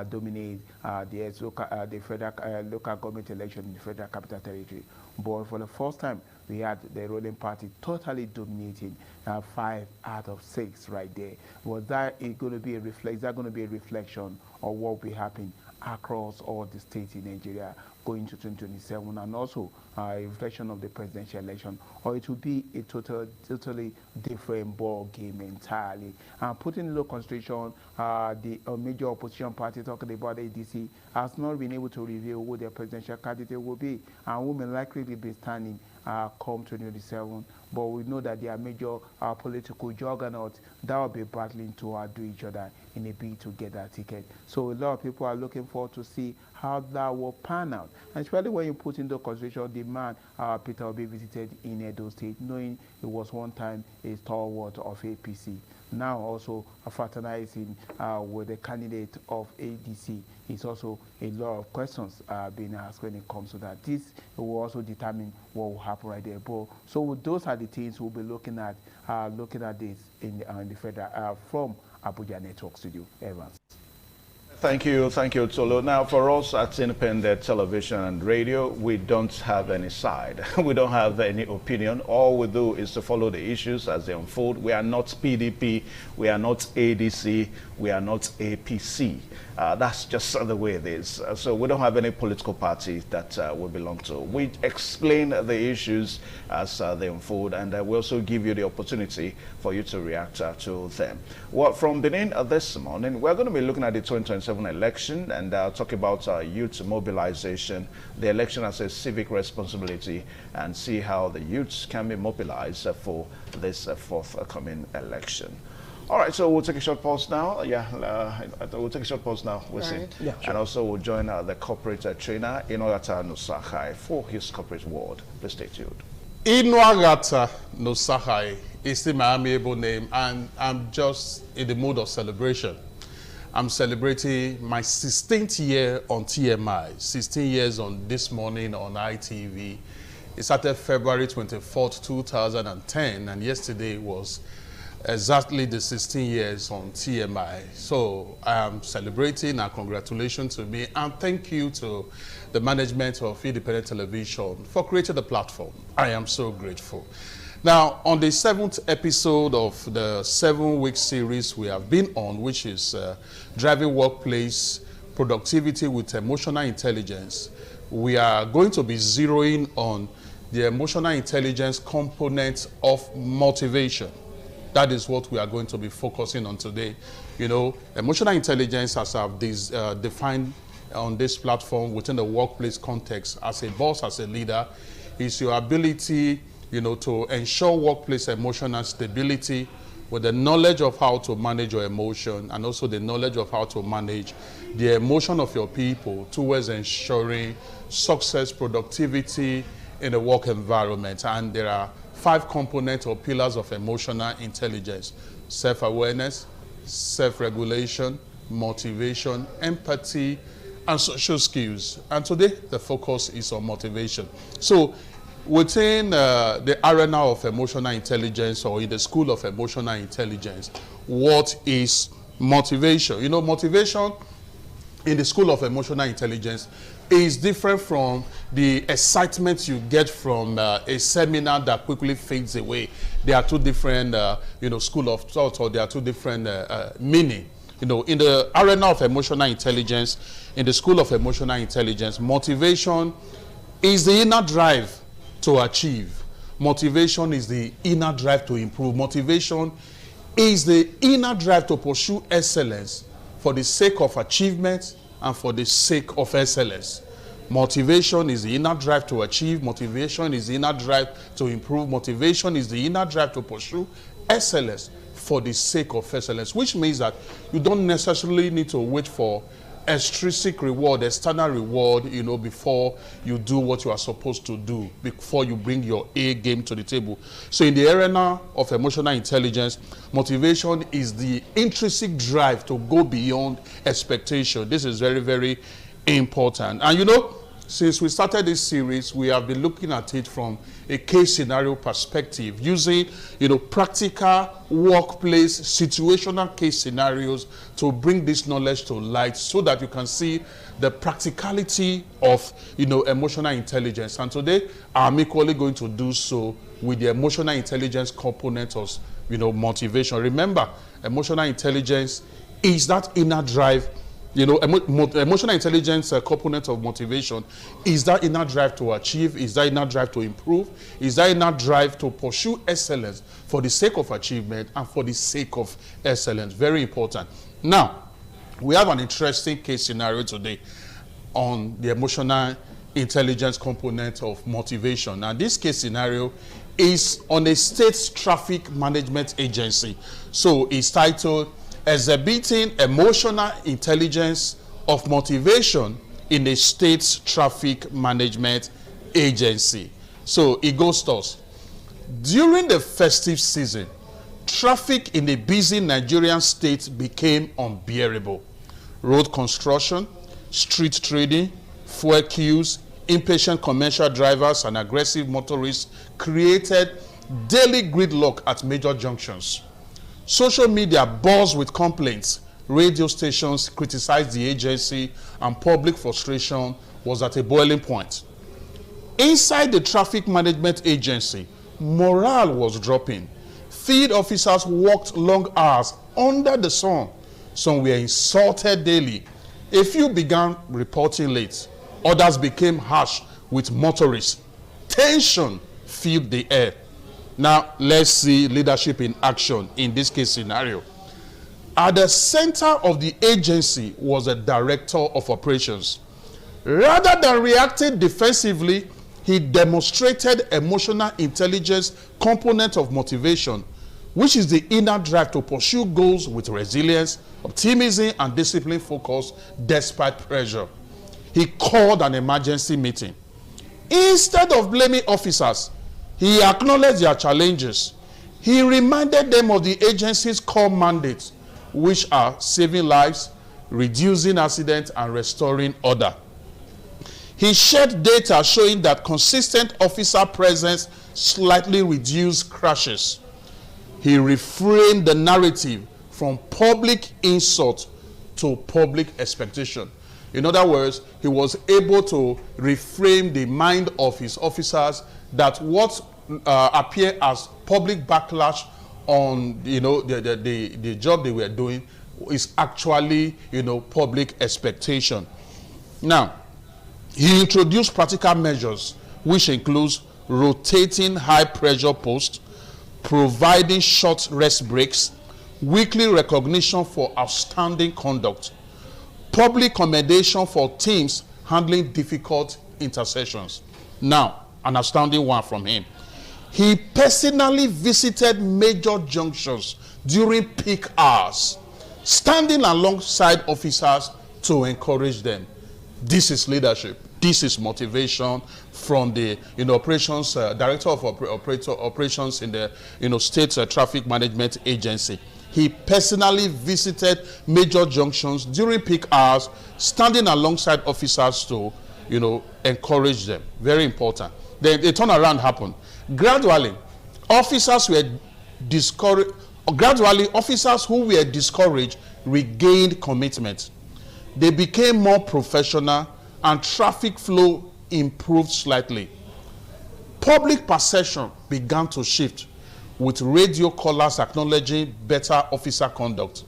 dominates the federal local government election in the Federal Capital Territory. But for the first time, we had the ruling party totally dominating 5 out of 6 right there. Was that going to be a reflection? Is that going to be a reflection of what will be happening across all the states in Nigeria going to 2027, and also a reflection of the presidential election, or it will be a totally different ball game entirely? And putting into consideration the major opposition party talking about ADC has not been able to reveal who their presidential candidate will be and who may likely be standing come 2027. But we know that there are major political juggernauts that will be battling to outdo each other in a bid to get that ticket. So a lot of people are looking forward to see how that will pan out. And especially when you put into consideration the man Peter Obi visited in Edo State, knowing he was one time a stalwart of APC. Now also fraternizing with the candidate of ADC. It's also a lot of questions being asked when it comes to that. This will also determine what will happen right there. But so those are the things we'll be looking at this in the federal from Abuja Network Studio. Evans. Thank you, Tolo. Now, for us at Independent Television and Radio, we don't have any side. We don't have any opinion. All we do is to follow the issues as they unfold. We are not PDP, we are not ADC, we are not APC. That's just the way it is. So we don't have any political party that we belong to. We explain the issues as they unfold, and we also give you the opportunity for you to react to them. Well, from Benin this morning, we're going to be looking at the 2027 election and talk about youth mobilization, the election as a civic responsibility, and see how the youths can be mobilized for this forthcoming election. All right, so we'll take a short pause now. We'll take a short pause now. We'll see. Yeah, sure. And also we'll join the corporate trainer, Inogata Nusahai, for his corporate word. Please stay tuned. Inogata Nusahai is the amiable name, and I'm just in the mood of celebration. I'm celebrating my 16th year on TMI, 16 years on This Morning on ITV. It started February 24th, 2010, and yesterday was exactly the 16 years on TMI. So I am celebrating, and congratulations to me, and thank you to the management of Independent Television for creating the platform. I am so grateful. Now, on the 7th episode of the 7-week series we have been on, which is Driving Workplace Productivity with Emotional Intelligence, we are going to be zeroing on the emotional intelligence component of motivation. That is what we are going to be focusing on today. You know, emotional intelligence, as I've defined on this platform within the workplace context, as a boss, as a leader, is your ability, you know, to ensure workplace emotional stability with the knowledge of how to manage your emotion, and also the knowledge of how to manage the emotion of your people towards ensuring success, productivity in a work environment. And there are 5 components or pillars of emotional intelligence: self-awareness, self-regulation, motivation, empathy, and social skills. And today, the focus is on motivation. So within the arena of emotional intelligence, or in the school of emotional intelligence, what is motivation? You know, motivation in the school of emotional intelligence is different from the excitement you get from a seminar that quickly fades away. There are two different, you know, school of thought, or there are two different meaning. You know, in the arena of emotional intelligence, in the school of emotional intelligence, motivation is the inner drive to achieve. Motivation is the inner drive to improve. Motivation is the inner drive to pursue excellence for the sake of achievement and for the sake of excellence. Motivation is the inner drive to achieve. Motivation is the inner drive to improve. Motivation is the inner drive to pursue excellence for the sake of excellence, which means that you don't necessarily need to wait for extrinsic reward, external reward, you know, before you do what you are supposed to do, before you bring your A game to the table. So in the arena of emotional intelligence, motivation is the intrinsic drive to go beyond expectation. This is very, very important. And you know, since we started this series, we have been looking at it from a case scenario perspective, using, you know, practical workplace situational case scenarios to bring this knowledge to light, so that you can see the practicality of, you know, emotional intelligence. And today, I'm equally going to do so with the emotional intelligence component of, you know, motivation. Remember, emotional intelligence is that inner drive. You know, emotional intelligence component of motivation is that inner drive to achieve, is that inner drive to improve, is that inner drive to pursue excellence for the sake of achievement and for the sake of excellence. Very important. Now, we have an interesting case scenario today on the emotional intelligence component of motivation. Now, this case scenario is on a state traffic management agency. So it's titled Exhibiting Emotional Intelligence of Motivation in a State Traffic Management Agency. So it goes thus. During the festive season, traffic in a busy Nigerian state became unbearable. Road construction, street trading, fuel queues, impatient commercial drivers, and aggressive motorists created daily gridlock at major junctions. Social media buzzed with complaints. Radio stations criticized the agency, and public frustration was at a boiling point. Inside the traffic management agency, morale was dropping. Field officers worked long hours under the sun. Some were insulted daily. A few began reporting late. Others became harsh with motorists. Tension filled the air. Now, let's see leadership in action in this case scenario. At the center of the agency was a director of operations. Rather than reacting defensively, he demonstrated emotional intelligence component of motivation, which is the inner drive to pursue goals with resilience, optimism, and discipline focus despite pressure. He called an emergency meeting. Instead of blaming officers, he acknowledged their challenges. He reminded them of the agency's core mandates, which are saving lives, reducing accidents, and restoring order. He shared data showing that consistent officer presence slightly reduced crashes. He reframed the narrative from public insult to public expectation. In other words, he was able to reframe the mind of his officers that what appear as public backlash on the job they were doing is actually public expectation. Now, he introduced practical measures which includes rotating high pressure posts, providing short rest breaks, weekly recognition for outstanding conduct, public commendation for teams handling difficult intercessions. Now, an astounding one from him. He personally visited major junctions during peak hours, standing alongside officers to encourage them. This is leadership. This is motivation from the operations director of operations in the state traffic management agency. He personally visited major junctions during peak hours, standing alongside officers to encourage them. Very important. Then a turnaround happened. Gradually, officers who were discouraged regained commitment. They became more professional and traffic flow improved slightly. Public perception began to shift, with radio callers acknowledging better officer conduct.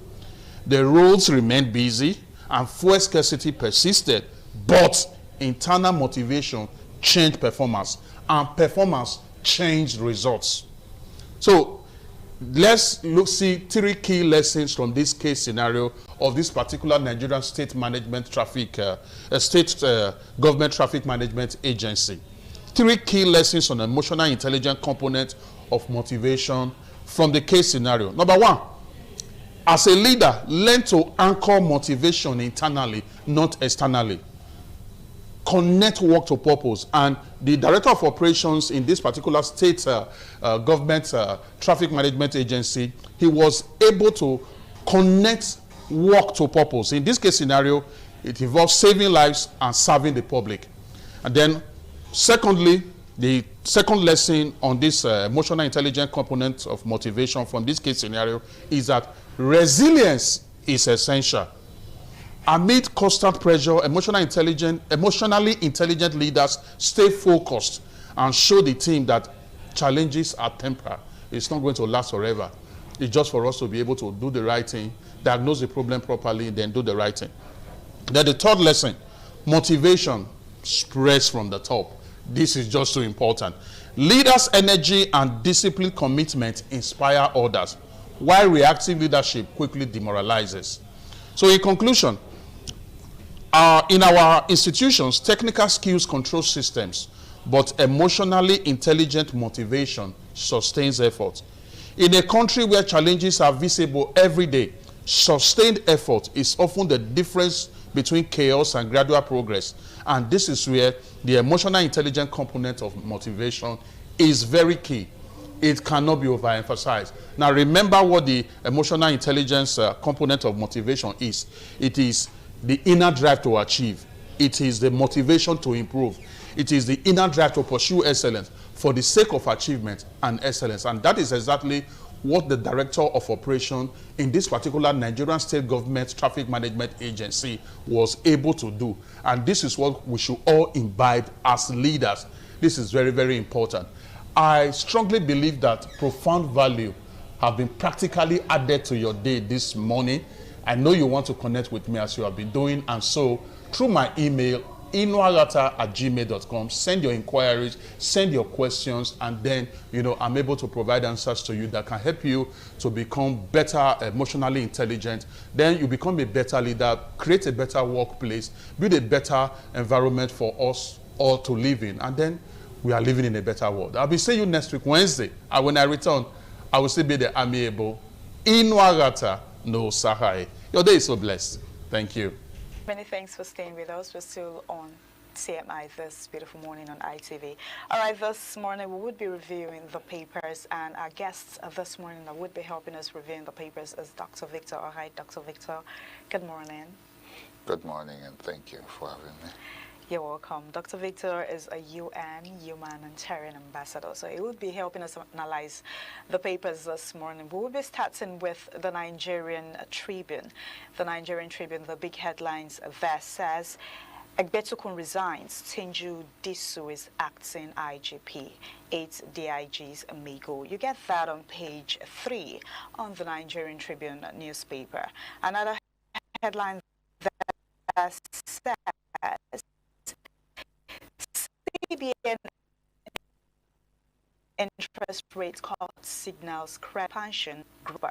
The roads remained busy and fuel scarcity persisted, but internal motivation changed performance, and performance changed results. So let's see 3 key lessons from this case scenario of this particular Nigerian state management traffic, government traffic management agency. 3 key lessons on emotional intelligence component of motivation from the case scenario. Number 1, as a leader, learn to anchor motivation internally, not externally. Connect work to purpose. And the director of operations in this particular state government traffic management agency, he was able to connect work to purpose. In this case scenario, it involves saving lives and serving the public. And then secondly, the second lesson on this emotional intelligence component of motivation from this case scenario is that resilience is essential. Amid constant pressure, emotionally intelligent leaders stay focused and show the team that challenges are temporary. It's not going to last forever. It's just for us to be able to do the right thing, diagnose the problem properly, then do the right thing. Then the third lesson, motivation spreads from the top. This is just so important. Leaders' energy and discipline commitment inspire others, while reactive leadership quickly demoralizes. So in conclusion, In our institutions, technical skills control systems, but emotionally intelligent motivation sustains effort. In a country where challenges are visible every day, sustained effort is often the difference between chaos and gradual progress. And this is where the emotional intelligence component of motivation is very key. It cannot be overemphasized. Now remember what the emotional intelligence component of motivation is. It is the inner drive to achieve. It is the motivation to improve. It is the inner drive to pursue excellence for the sake of achievement and excellence. And that is exactly what the director of operation in this particular Nigerian state government traffic management agency was able to do. And this is what we should all imbibe as leaders. This is very, very important. I strongly believe that profound value have been practically added to your day this morning. I know you want to connect with me as you have been doing, and so through my email, inuagata@gmail.com, send your inquiries, send your questions, and then, I'm able to provide answers to you that can help you to become better emotionally intelligent. Then you become a better leader, create a better workplace, build a better environment for us all to live in, and then we are living in a better world. I'll be seeing you next week, Wednesday, and when I return, I will still be the amiable Inuagata No Sahai. Your day is so blessed. Thank you. Many thanks for staying with us. We're still on CMI this beautiful morning on ITV. All right, this morning we would be reviewing the papers, and our guests this morning that would be helping us reviewing the papers is Dr. Victor. All right, Dr. Victor, good morning. Good morning, and thank you for having me. You're welcome. Dr. Victor is a UN Humanitarian Ambassador, so he will be helping us analyze the papers this morning. We will be starting with the Nigerian Tribune. The Nigerian Tribune, the big headlines there says, Egbetukun resigns, Tinju Disu is acting IGP, 8 DIGs may go. You get that on page 3 on the Nigerian Tribune newspaper. Another headline that says, CBN interest rate cut signals credit pension group.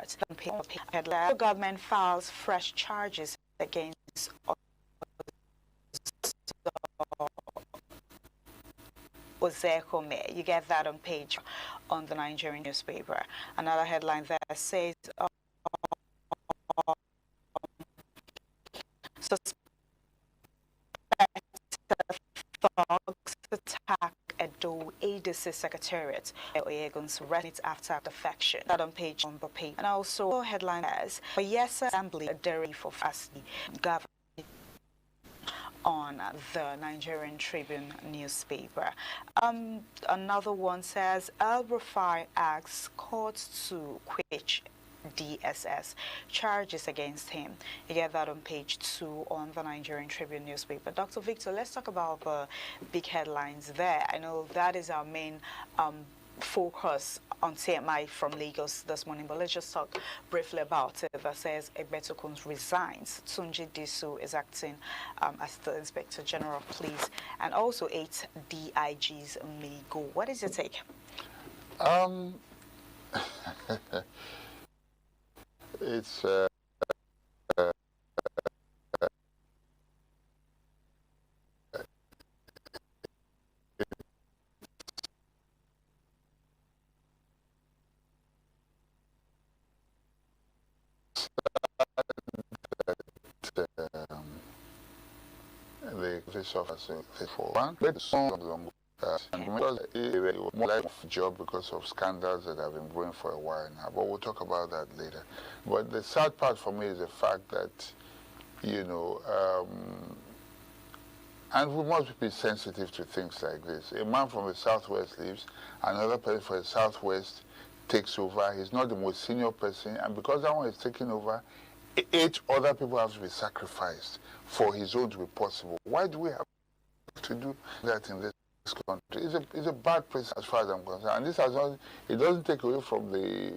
The government files fresh charges against Ozekome. You get that on page on the Nigerian newspaper. Another headline there says suspected thugs attack Edo ADC Secretariat. Oyegun's arrest after defection. That on page on the paper. And also headline as Yes Assembly Dairy for Fasti government on the Nigerian Tribune newspaper. Another one says El-Rufai asks court to quench DSS charges against him. You get that on page 2 on the Nigerian Tribune newspaper. Dr. Victor, let's talk about the big headlines there. I know that is our main focus on TMI from Lagos this morning, but let's just talk briefly about it. That says Egbetukun resigns, Tunji Disu is acting as the Inspector General of Police, and also 8 DIGs may go. What is your take? It's the office officer for one, but the song of the and because it was more like a job because of scandals that have been brewing for a while now. But we'll talk about that later. But the sad part for me is the fact that, and we must be sensitive to things like this. A man from the Southwest leaves, another person from the Southwest takes over. He's not the most senior person, and because that one is taking over, 8 other people have to be sacrificed for his own to be possible. Why do we have to do that in this country? It's a bad place as far as I'm concerned. And this has not, it doesn't take away from the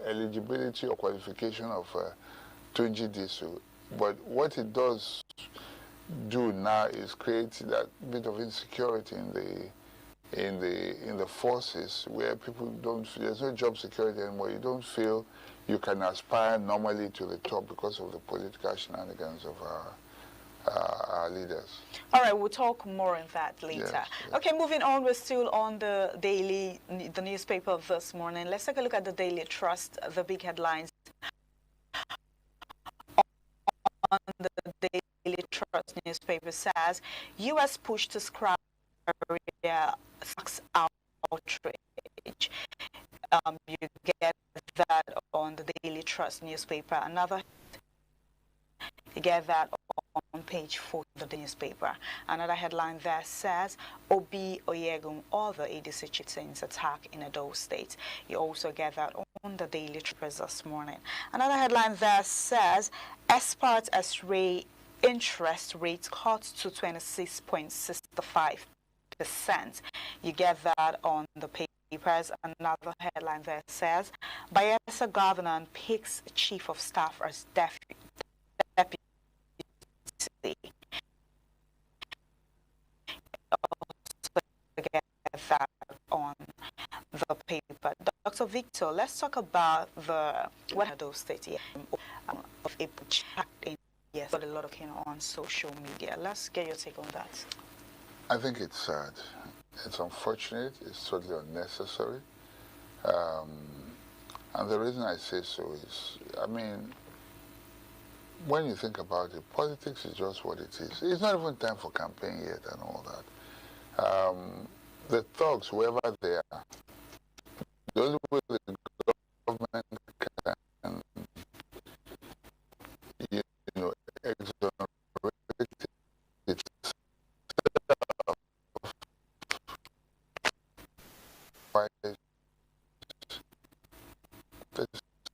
eligibility or qualification of Tunji Disu. But what it does do now is create that bit of insecurity in the forces where people don't, there's no job security anymore. You don't feel you can aspire normally to the top because of the political shenanigans of our leaders. All right, we'll talk more on that later. Yes, yes. Okay, moving on, we're still on the newspaper of this morning. Let's take a look at the Daily Trust, the big headlines on the Daily Trust newspaper says, U.S. push to scrap tax outrage. You get that on the Daily Trust newspaper. You get that on page 4 of the newspaper. Another headline there says, Obi Oyegun, other ADC chieftains attack in Edo State. You also get that on the Daily Trust this morning. Another headline there says, Expert S-ray interest rate cut to 26.65%. You get that on the papers. Another headline there says, Bayelsa governor picks chief of staff as deputy. Also get that on the paper. Dr. Victor, let's talk about what Edo State of April in yes, but a lot of on social media. Let's get your take on that. I think it's sad. It's unfortunate. It's totally unnecessary. And the reason I say so is, I mean, when you think about it, politics is just what it is. It's not even time for campaign yet and all that. The thugs, whoever they are, the only way the government can, exonerate itself by this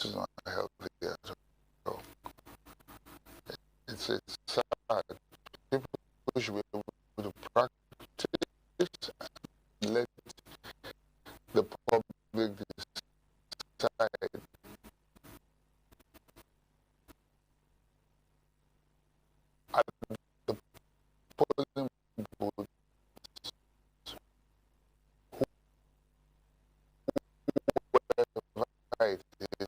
is not healthy at all. It's sad. People should be able to practice and let the public decide. At the polling booth, whoever it is,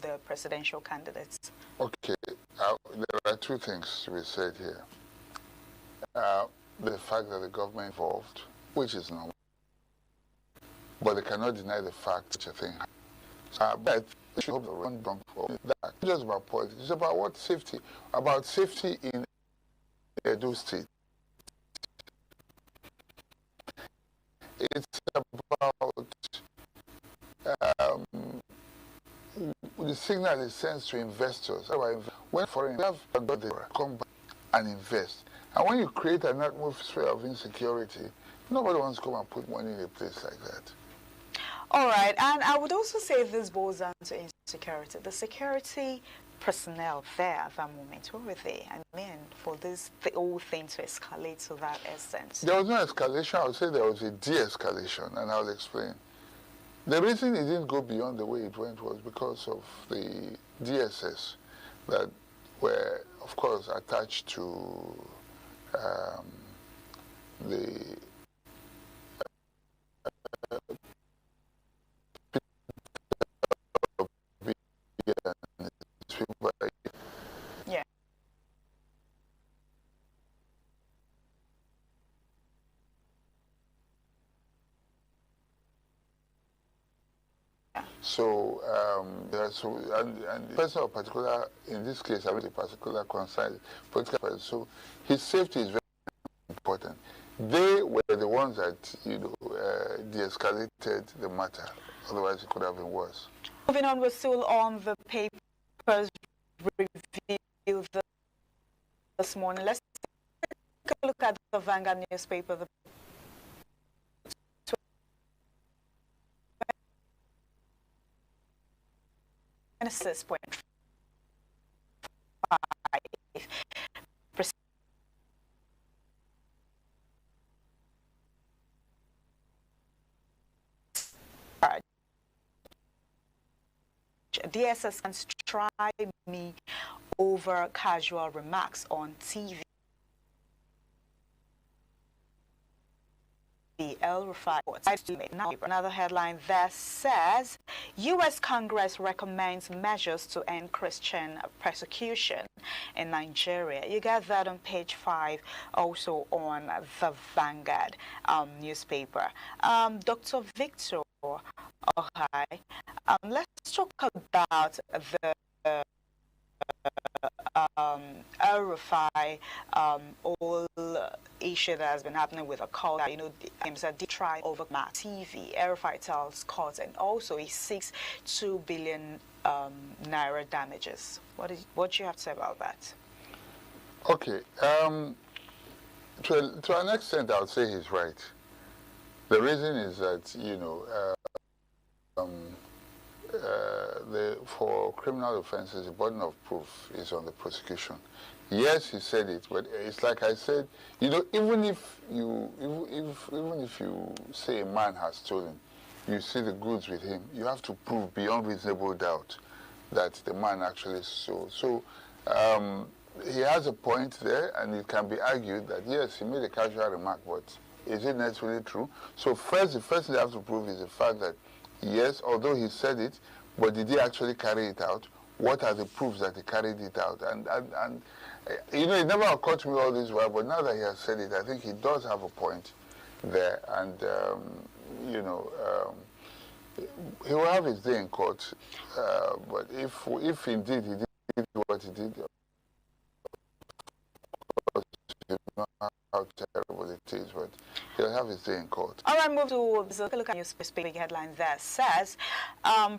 the presidential candidates. Okay, there are two things to be said here. The fact that the government involved, which is normal, but they cannot deny the fact that a thing happened. But we should hope that we're not for that. It's just about politics. It's about what safety, about safety in Edo State. It's about the signal it sends to investors. When foreign investors come back and invest, and when you create an atmosphere of insecurity, nobody wants to come and put money in a place like that. All right, and I would also say this boils down to insecurity. The security personnel there at that moment, where were they? I mean, for the whole thing to escalate to that extent. There was no escalation. I would say there was a de-escalation, and I'll explain. The reason it didn't go beyond the way it went was because of the DSS that were, of course, attached to the yeah. So, and the person of particular, in this case, I mean a particular concern, political person, so his safety is very important. They were the ones that, de-escalated the matter. Otherwise, it could have been worse. Moving on, we're still on the papers review this morning. Let's take a look at the Vanguard newspaper. The 26.5% DSS can try me over casual remarks on TV. El-Rufai. Another headline there says, U.S. Congress recommends measures to end Christian persecution in Nigeria. You get that on page 5, also on the Vanguard newspaper. Dr. Victor Ohai, let's talk about the El-Rufai all issue that has been happening with a call that, aims at trial over Max TV. El-Rufai tells court, and also he seeks 2 billion naira damages. What do you have to say about that? Okay, to an extent, I would say he's right. The reason is that, for criminal offenses, the burden of proof is on the prosecution. Yes, he said it, but it's like I said, even if you say a man has stolen, you see the goods with him, you have to prove beyond reasonable doubt that the man actually stole. So he has a point there, and it can be argued that yes, he made a casual remark, but is it necessarily true? So the first thing they have to prove is the fact that yes, although he said it, but did he actually carry it out? What are the proofs that he carried it out? And it never occurred to me all this while, but now that he has said it, I think he does have a point there. And, he will have his day in court. But if indeed he did what he did, how terrible it is, but he'll have his day in court. All right, move to the look at newspaper headline there says,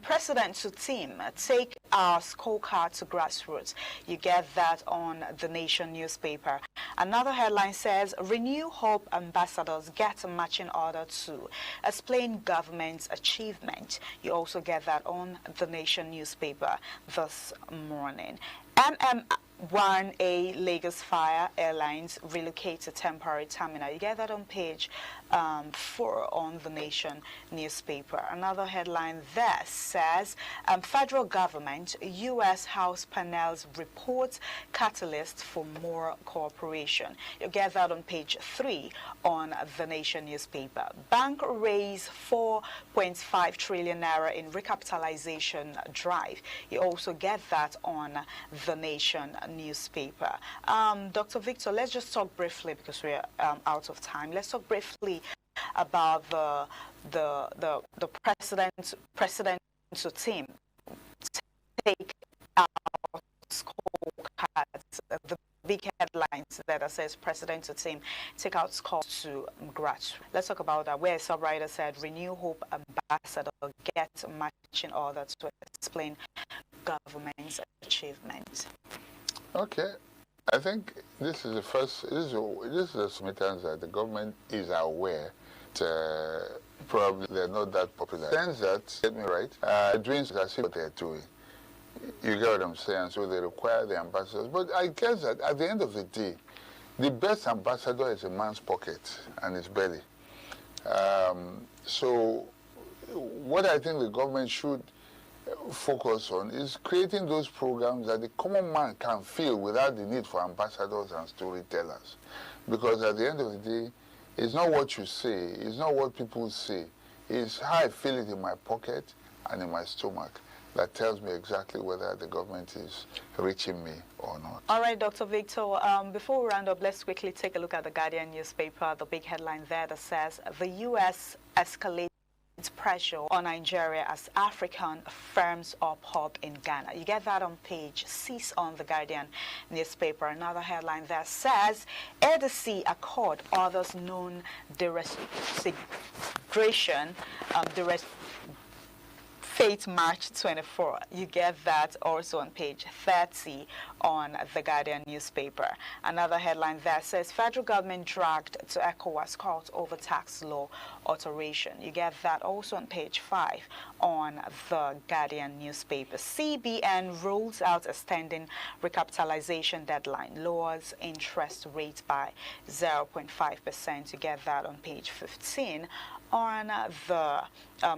President to team, take our scorecard to grassroots. You get that on the Nation newspaper. Another headline says, Renew Hope ambassadors get a marching order to explain government's achievement. You also get that on the Nation newspaper this morning. MM1A Lagos Fire Airlines relocate to temporary terminal. You get that on page 4 on the Nation newspaper. Another headline there says, federal government, U.S. House panels report catalyst for more cooperation. You get that on page 3 on the Nation newspaper. Bank raise 4.5 trillion naira in recapitalization drive. You also get that on the Nation newspaper. Dr. Victor, let's just talk briefly, because we're out of time. Let's talk briefly about the presidential team take out scorecards, the big headlines that says presidential team take out scores to grassroots. Let's talk about that, where a sub-writer said, Renew Hope ambassador gets matching order to explain government's achievement. Okay, I think this is the first. This is a submittance that the government is aware that probably they're not that popular. Sense that, get me right, dreams are see what they're doing. You get what I'm saying? So they require the ambassadors. But I guess that at the end of the day, the best ambassador is a man's pocket and his belly. So what I think the government should focus on is creating those programs that the common man can feel without the need for ambassadors and storytellers. Because at the end of the day, it's not what you say, it's not what people say, it's how I feel it in my pocket and in my stomach that tells me exactly whether the government is reaching me or not. All right, Dr. Victor, before we round up, let's quickly take a look at the Guardian newspaper, the big headline there that says, the U.S. escalates pressure on Nigeria as African firms up hub in Ghana. You get that on page 6 on the Guardian newspaper. Another headline there says, EDC Accord others known disintegration, Fate March 24. You get that also on page 30 on the Guardian newspaper. Another headline there says, federal government dragged to ECOWAS court over tax law alteration. You get that also on page 5 on the Guardian newspaper. CBN rules out extending recapitalization deadline, lowers interest rate by 0.5%. You get that on page 15 on the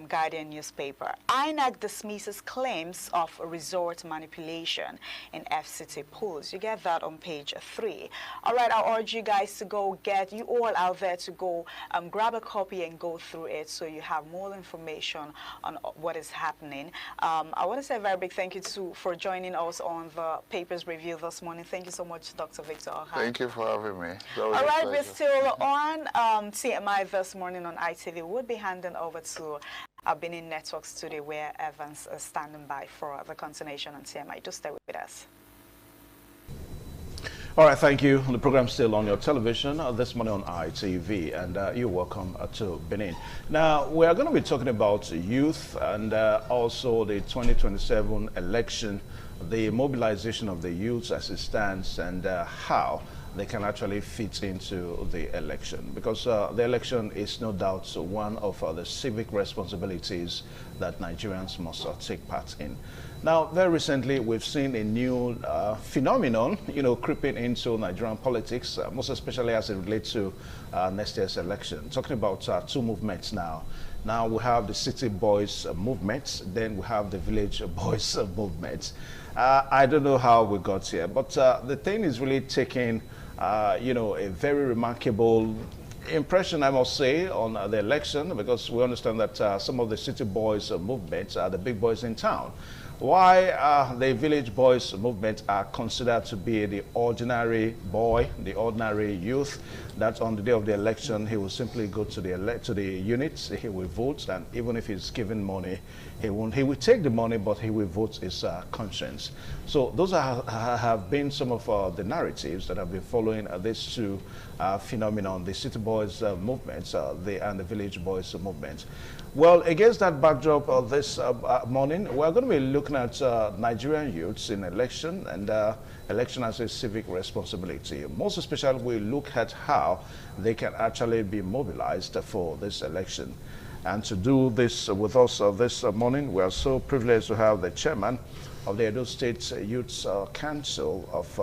Guardian newspaper. INEC dismisses claims of resort manipulation in FCT polls. You get that on page 3. All right, I urge you guys to go get, you all out there to go grab a copy and go through it so you have more information on what is happening. I want to say a very big thank you for joining us on the papers review this morning. Thank you so much, Dr. Victor Oha. Thank you for having me. All right, we're still on TMI this morning on ITV. We'll be handing over to our Benin Network studio where Evans is standing by for the continuation on TMI. Just stay with us. All right, thank you. The program still on your television this morning on ITV, and you're welcome to Benin. Now, we are going to be talking about youth and also the 2027 election, the mobilization of the youth as it stands, and how they can actually fit into the election, because the election is no doubt one of the civic responsibilities that Nigerians must take part in. Now, very recently, we've seen a new phenomenon, creeping into Nigerian politics, most especially as it relates to next year's election. Talking about two movements now. Now we have the City Boys movement, then we have the Village Boys movement. I don't know how we got here, but the thing is really taking a very remarkable impression, I must say, on the election, because we understand that some of the City Boys movements are the big boys in town. Why the Village Boys movement are considered to be the ordinary boy, the ordinary youth, that on the day of the election, he will simply go to the units, he will vote, and even if he's given money, he will take the money, but he will vote his conscience. So those have been some of the narratives that have been following this two phenomenon, the City Boys movement and the Village Boys movement. Well, against that backdrop this morning, we're going to be looking at Nigerian youths in election and election as a civic responsibility. Most especially, we look at how they can actually be mobilized for this election. And to do this with us this morning, we are so privileged to have the chairman of the Edo State Youth Council of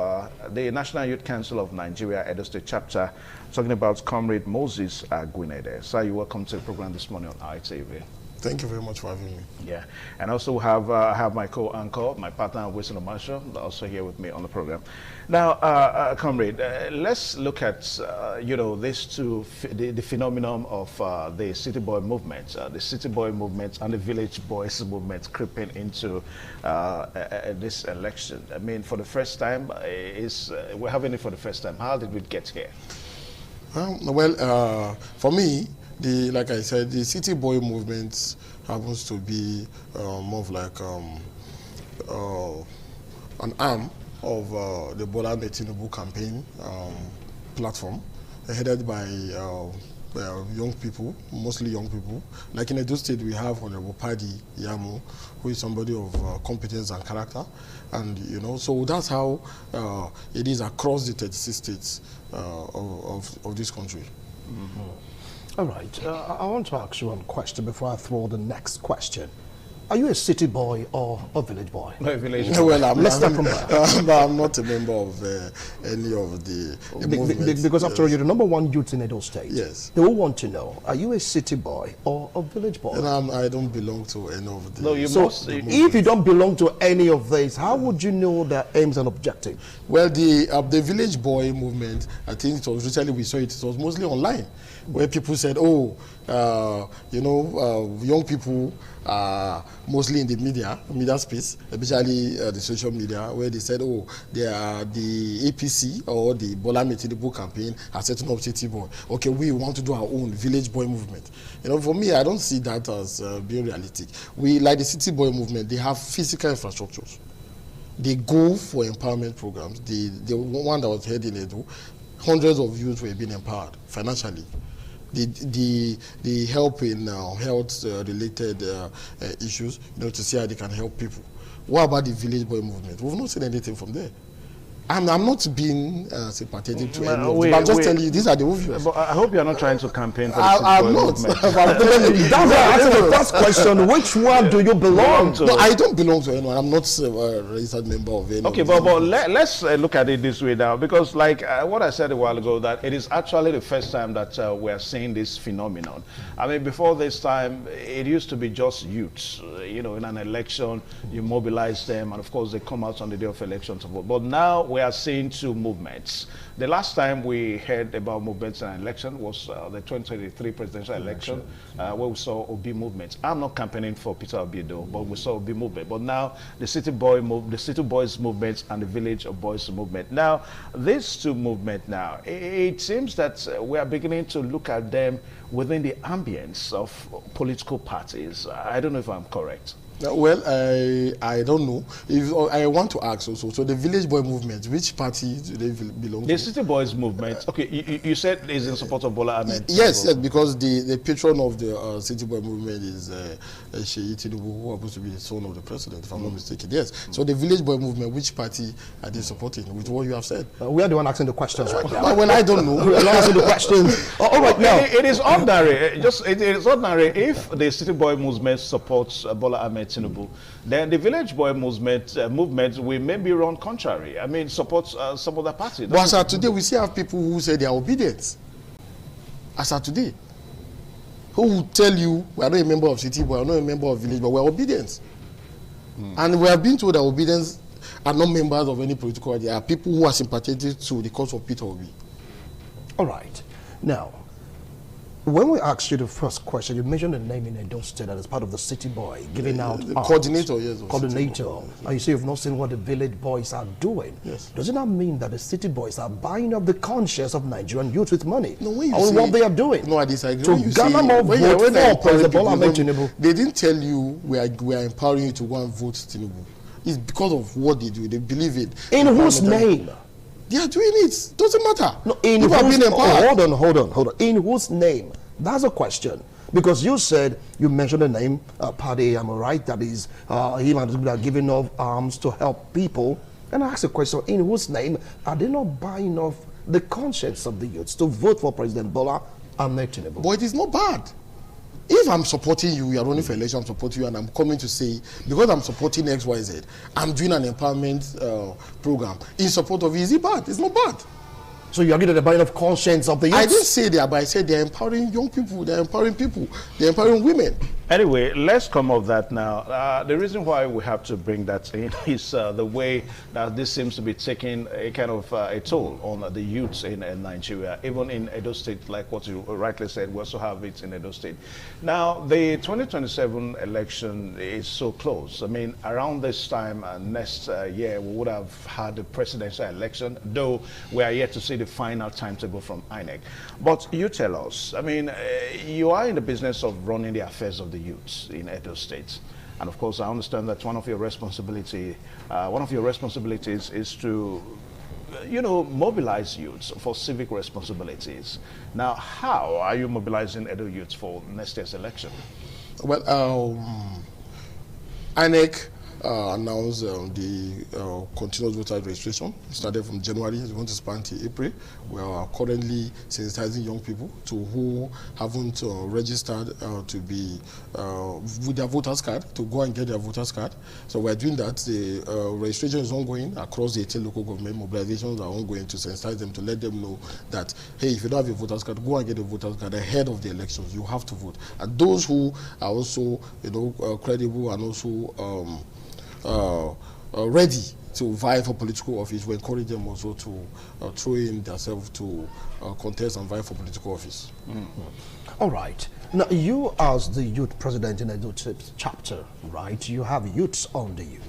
the National Youth Council of Nigeria, Edo State Chapter, talking about Comrade Moses Aguinede. Sir, you're welcome to the program this morning on ITV. Thank you very much for having me. Yeah, and also we have my co-anchor, my partner Wilson Marshall, also here with me on the program. Now, Comrade, let's look at these two, the phenomenon of the City Boy movement, the City Boy movement and the Village Boys movement creeping into this election. I mean, for the first time, we're having it for the first time. How did we get here? Well, for me, like I said, the City Boy movement happens to be more of like an arm of the Bola Ahmed Tinubu campaign platform, headed by young people, mostly young people. Like in Edo State, we have Honorable Paddy Yamu, who is somebody of competence and character. And, so that's how it is across the 36 states of this country. Mm-hmm. All right. I want to ask you one question before I throw the next question. Are you a city boy or a village boy? No, a village boy. Well, I'm not a member of any of the movements. Because after all, you're the #1 youth in Edo State. Yes. They will want to know, are you a city boy or a village boy? And I don't belong to any of the... No, you so must. If you don't belong to any of these, how would you know their aims and objectives? Well, the village boy movement, I think it was recently we saw it was mostly online, where people said, young people are mostly in the media space, especially the social media, where they said, they are the APC or the Bola Ahmed Tinubu campaign are setting up City Boy. Okay, we want to do our own village boy movement. For me, I don't see that as being realistic. Like the City Boy movement, they have physical infrastructures. They go for empowerment programs. The one that was held in Edo, hundreds of youth were being empowered financially. The help in health-related issues, to see how they can help people. What about the village boy movement? We've not seen anything from there. I'm not being sympathetic to anyone. I'm just telling you, these are the obvious. But I hope you're not trying to campaign for the I'm not. That's why I asked the first question. Which one do you belong to? No, I don't belong to anyone. I'm not a registered member of anyone. Okay, but let's look at it this way now, because like what I said a while ago, that it is actually the first time that we're seeing this phenomenon. I mean, before this time, it used to be just youths. You know, in an election, you mobilize them, and of course, they come out on the day of election to vote. But now we are seeing two movements. The last time we heard about movements in an election was the 2023 presidential election, where we saw Obi movement. I'm not campaigning for Peter Obi though, but we saw Obi movement. But now the City Boys movement and the Village of Boys movement. Now, these two movements now, it seems that we are beginning to look at them within the ambience of political parties. I don't know if I'm correct. Well, I don't know. If I want to ask also, so the Village Boy movement, which party do they belong to? The City Boys movement. Okay, you said is in support of Bola Ahmed. Yes, because the patron of the City Boy movement is Sheyi Tinubu, who happens to be the son of the president, if I'm not mistaken. Yes. So the Village Boy movement, which party are they supporting? With what you have said? We are the one asking the questions right now. Well, I don't know. We are asking the questions. All right, now it is ordinary. It is ordinary if the City Boy movement supports Bola Ahmed Tinubu, then the Village Boy movement will maybe run contrary. I mean, supports some other party. But as of today, we still have people who say they are obedient. As of today, who will tell you we are not a member of City Boy, we are not a member of Village, but we are obedient. And we have been told that obedience are not members of any political party. They are people who are sympathetic to the cause of Peter Obi. All right. Now, when we asked you the first question, you mentioned the name in Edo State that is part of the City Boy, giving out the coordinator, yes. Coordinator. And you say you've not seen what the Village Boys are doing. Yes. Does it not mean that the City Boys are buying up the conscience of Nigerian youth with money? No, when you on what they are doing? No, I disagree. To garner more vote for President Bola Ahmed Tinubu. They didn't tell you we are empowering you to go and vote Tinubu. It's because of what they do. They believe it. In whose name? They are doing it. Doesn't matter. No, in people whose, are being empowered. Hold on. In whose name? That's a question. Because you said, you mentioned the name, Pade, am I right? That is, him and people are giving off arms to help people. And I asked a question, in whose name are they not buying off the conscience of the youths to vote for President Bola Ahmed Tinubu? But it is not bad. If I'm supporting you, you are running for election, I'm supporting you, and I'm coming to say, because I'm supporting XYZ, I'm doing an empowerment program in support of it. Is it bad? It's not bad. So you agree that the buying of conscience of the youth? I didn't say that, but I said they're empowering young people, they're empowering people, they're empowering women. Anyway, let's come off that now. The reason why we have to bring that in is the way that this seems to be taking a kind of a toll on the youths in Nigeria, even in Edo State, like what you rightly said, we also have it in Edo State. Now, the 2027 election is so close. I mean, around this time next year, we would have had a presidential election, though we are yet to see the final timetable from INEC. But you tell us, I mean, you are in the business of running the affairs of the youths in Edo State. And of course, I understand that one of your responsibilities is to, mobilize youths for civic responsibilities. Now, how are you mobilizing Edo youths for next year's election? Well, INEC announced the continuous voter registration. It started from January, it's going to span till April. We are currently sensitizing young people to who haven't registered to be with their voters card, to go and get their voters card. So we're doing that. The registration is ongoing across the 18 local government. Mobilizations are ongoing to sensitize them, to let them know that, hey, if you don't have a voters card, go and get a voters card ahead of the elections. You have to vote. And those who are also, credible and also ready to vie for political office, we encourage them also to throw in themselves to contest and vie for political office. All right. Now, you as the youth president in Edo chapter, right, you have youths under you.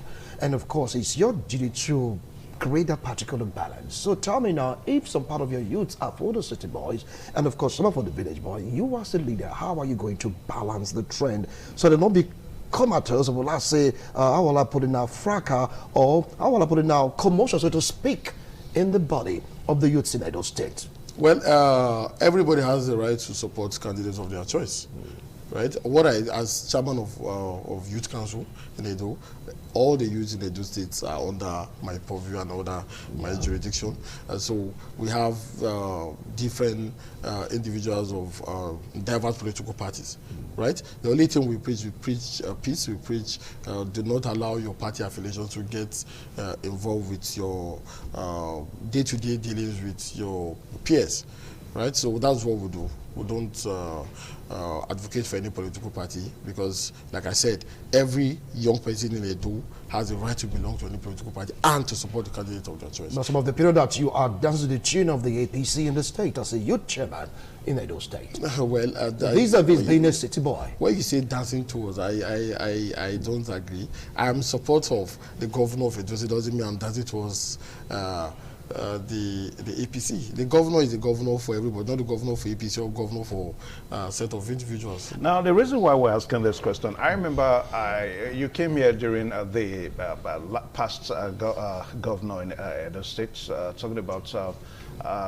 And of course, it's your duty to create that particular balance. So tell me now, if some part of your youths are for the City Boys, and of course some are for the Village Boys, you as a leader, how are you going to balance the trend so they not be comatose, or let's say, how will I put it now, fracas, or how will I put it now, commotion, so to speak, in the body of the youths in Edo State? Well, everybody has the right to support candidates of their choice. right? As chairman of Youth Council in Edo, all the youths in Edo State are under my purview and under my jurisdiction. So we have different individuals of diverse political parties, right? The only thing we preach peace. We preach do not allow your party affiliations to get involved with your day-to-day dealings with your peers, right? So that's what we do. We don't advocate for any political party because, like I said, every young person in Edo has the right to belong to any political party and to support the candidate of their choice. Now, some of the period that you are dancing to the tune of the APC in the state as a youth chairman in Edo State. Well, vis-a-vis being a city boy. When you say dancing towards, I don't agree. I am support of the governor of Edo State. Doesn't mean I'm dancing towards the APC. The governor is the governor for everybody, not the governor for APC or governor for a set of individuals. Now, the reason why we're asking this question, I remember you came here during the past governor in Edo State, talking about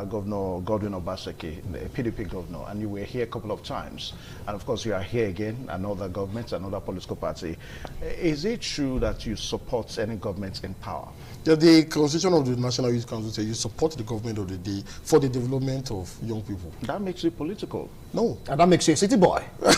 Governor Godwin Obaseki, the PDP governor, and you were here a couple of times. And of course, you are here again, another government, another political party. Is it true that you support any government in power? Yeah, the constitution of the National Youth Council says you support the government of the day for the development of young people. That makes you political. No. And that makes you a city boy. Yeah.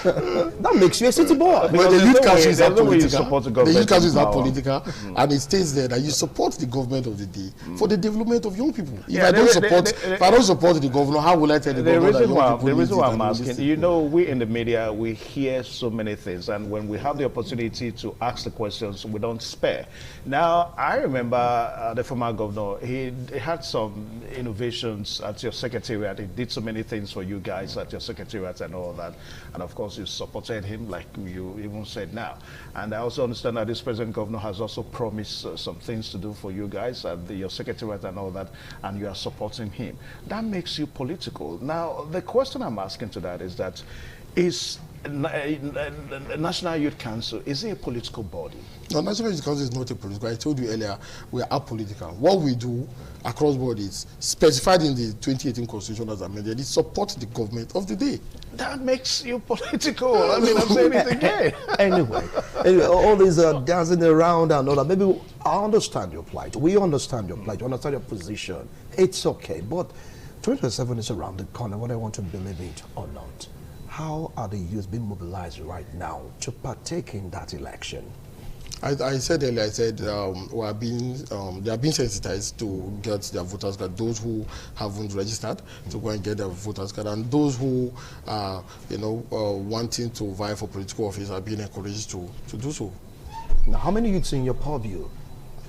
That makes you a city boy. But the Youth Council is not political. The Youth Council is not political. And it states there that you support the government of the day for the development of young people. If I don't support the governor, how will I tell the governor that young people The reason why I'm asking, you know, we in the media, we hear so many things. And when we have the opportunity to ask the questions, we don't spare. Now, I remember the former governor, he had some innovations at your secretariat. He did so many things for you guys at your secretariat and all that. And of course, you supported him like you even said now. And I also understand that this present governor has also promised some things to do for you guys at your secretariat and all that, and you are supporting him. That makes you political. Now, the question I'm asking to that is that, is National Youth Council, is it a political body? No, National Youth Council is not a political. I told you earlier, we are apolitical. What we do across bodies, specified in the 2018 Constitution as amended, is support the government of the day. That makes you political. I mean, I'm saying it again. Anyway, all these dancing around and all that, maybe I understand your plight. We understand your plight. We understand your position. It's okay. But 2027 is around the corner, whether I want to believe it or not. How are the youth being mobilized right now to partake in that election? I said earlier, they are being sensitized to get their voters card. Those who haven't registered to go and get their voters card, and those who are, wanting to vie for political office are being encouraged to do so. Now, how many youths in your purview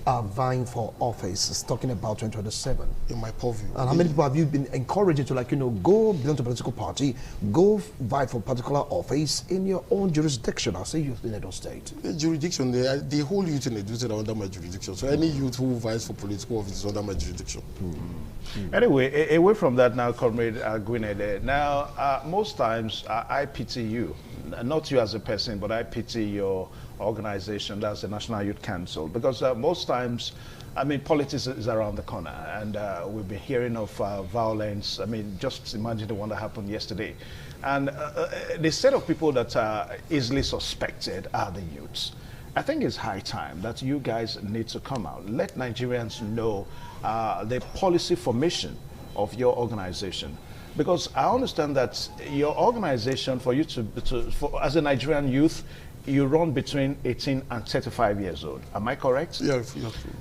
are vying for office, talking about 2027? In my purview. And how many people have you been encouraging to, go belong to a political party, go vie for particular office in your own jurisdiction? I'll say youth in Edo State. The jurisdiction, the whole youth in Edo State are under my jurisdiction. So any youth who vies for political office is under my jurisdiction. Anyway, away from that now, Comrade Gwinede. Now, most times I pity you, not you as a person, but I pity your organization, that's the National Youth Council, because most times, I mean, politics is around the corner, and we've been hearing of violence. I mean, just imagine the one that happened yesterday. And the set of people that are easily suspected are the youths. I think it's high time that you guys need to come out. Let Nigerians know the policy formation of your organization. Because I understand that your organization, for you as a Nigerian youth, you run between 18 and 35 years old. Am I correct? Yeah.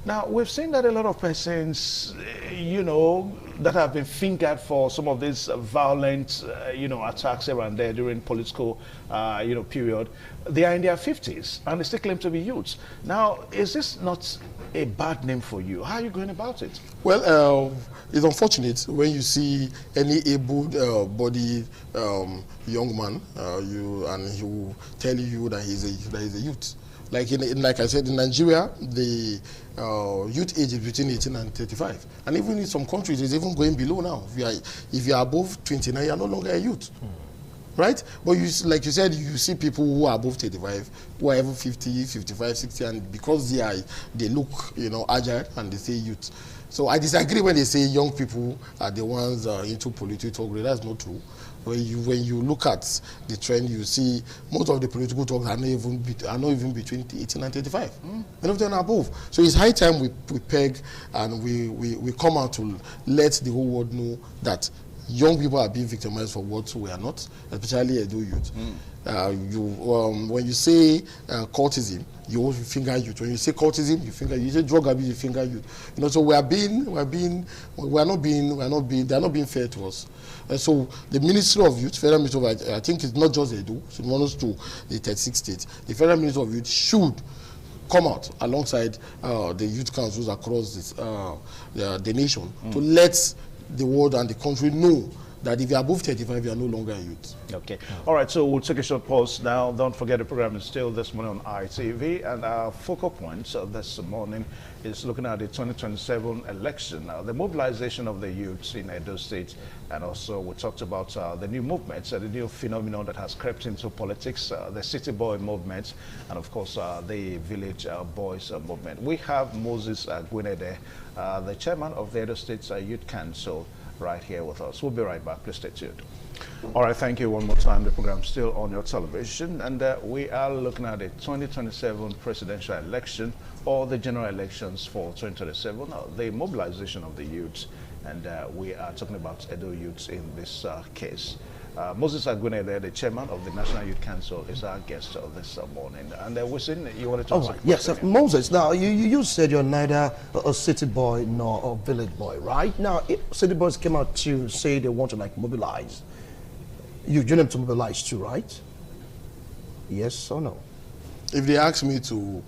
Now, we've seen that a lot of persons, that have been fingered for some of these violent, attacks here and there during political, period, they are in their 50s and they still claim to be youths. Now, is this not a bad name for you? How are you going about it? Well, it's unfortunate when you see any able-bodied young man, and he will tell you that he's a youth. Like I said, in Nigeria, the youth age is between 18 and 35, and even in some countries, it's even going below now. If you are above 29, you are no longer a youth. Right? But like you said, you see people who are above 35, who are even 50, 55, 60, and because they look, agile, and they say youth. So I disagree when they say young people are the ones into political talk. That's not true. when you look at the trend, you see most of the political talks are not even between 18 and 35. Many of them are above. So it's high time we peg and we come out to let the whole world know that young people are being victimized for what we are not, especially Edo youth. When you say cultism, you also finger youth. When you say cultism, you finger. You say drug abuse, you finger youth. You know, so they are not being fair to us. And so the Ministry of Youth, Federal Ministry of, I think it's not just Edo, so it belongs to the 36 states. The Federal Ministry of Youth should come out alongside the youth councils across this, the nation to let the world and the country know that if you are above 35, you are no longer a youth. Okay. All right, so we'll take a short pause now. Don't forget the program is still this morning on ITV, and our focal point this morning is looking at the 2027 election. Now, the mobilization of the youths in Edo State, and also we talked about the new movements, the new phenomenon that has crept into politics, the city boy movement, and of course the village boys movement. We have Moses Gwinede, the chairman of the Edo State Youth Council, right here with us. We'll be right back. Please stay tuned. All right, thank you one more time. The program's still on your television, and we are looking at the 2027 presidential election, or the general elections for 2027, the mobilization of the youths, and we are talking about Edo youths in this case. Moses Gwinede, the chairman of the National Youth Council, is our guest this morning. And Wisin, you wanted to ask yes, Moses, now you said you're neither a city boy nor a village boy, right? Now, if city boys came out to say they want to mobilize, you join them to mobilize too, right? Yes or no? If they ask me to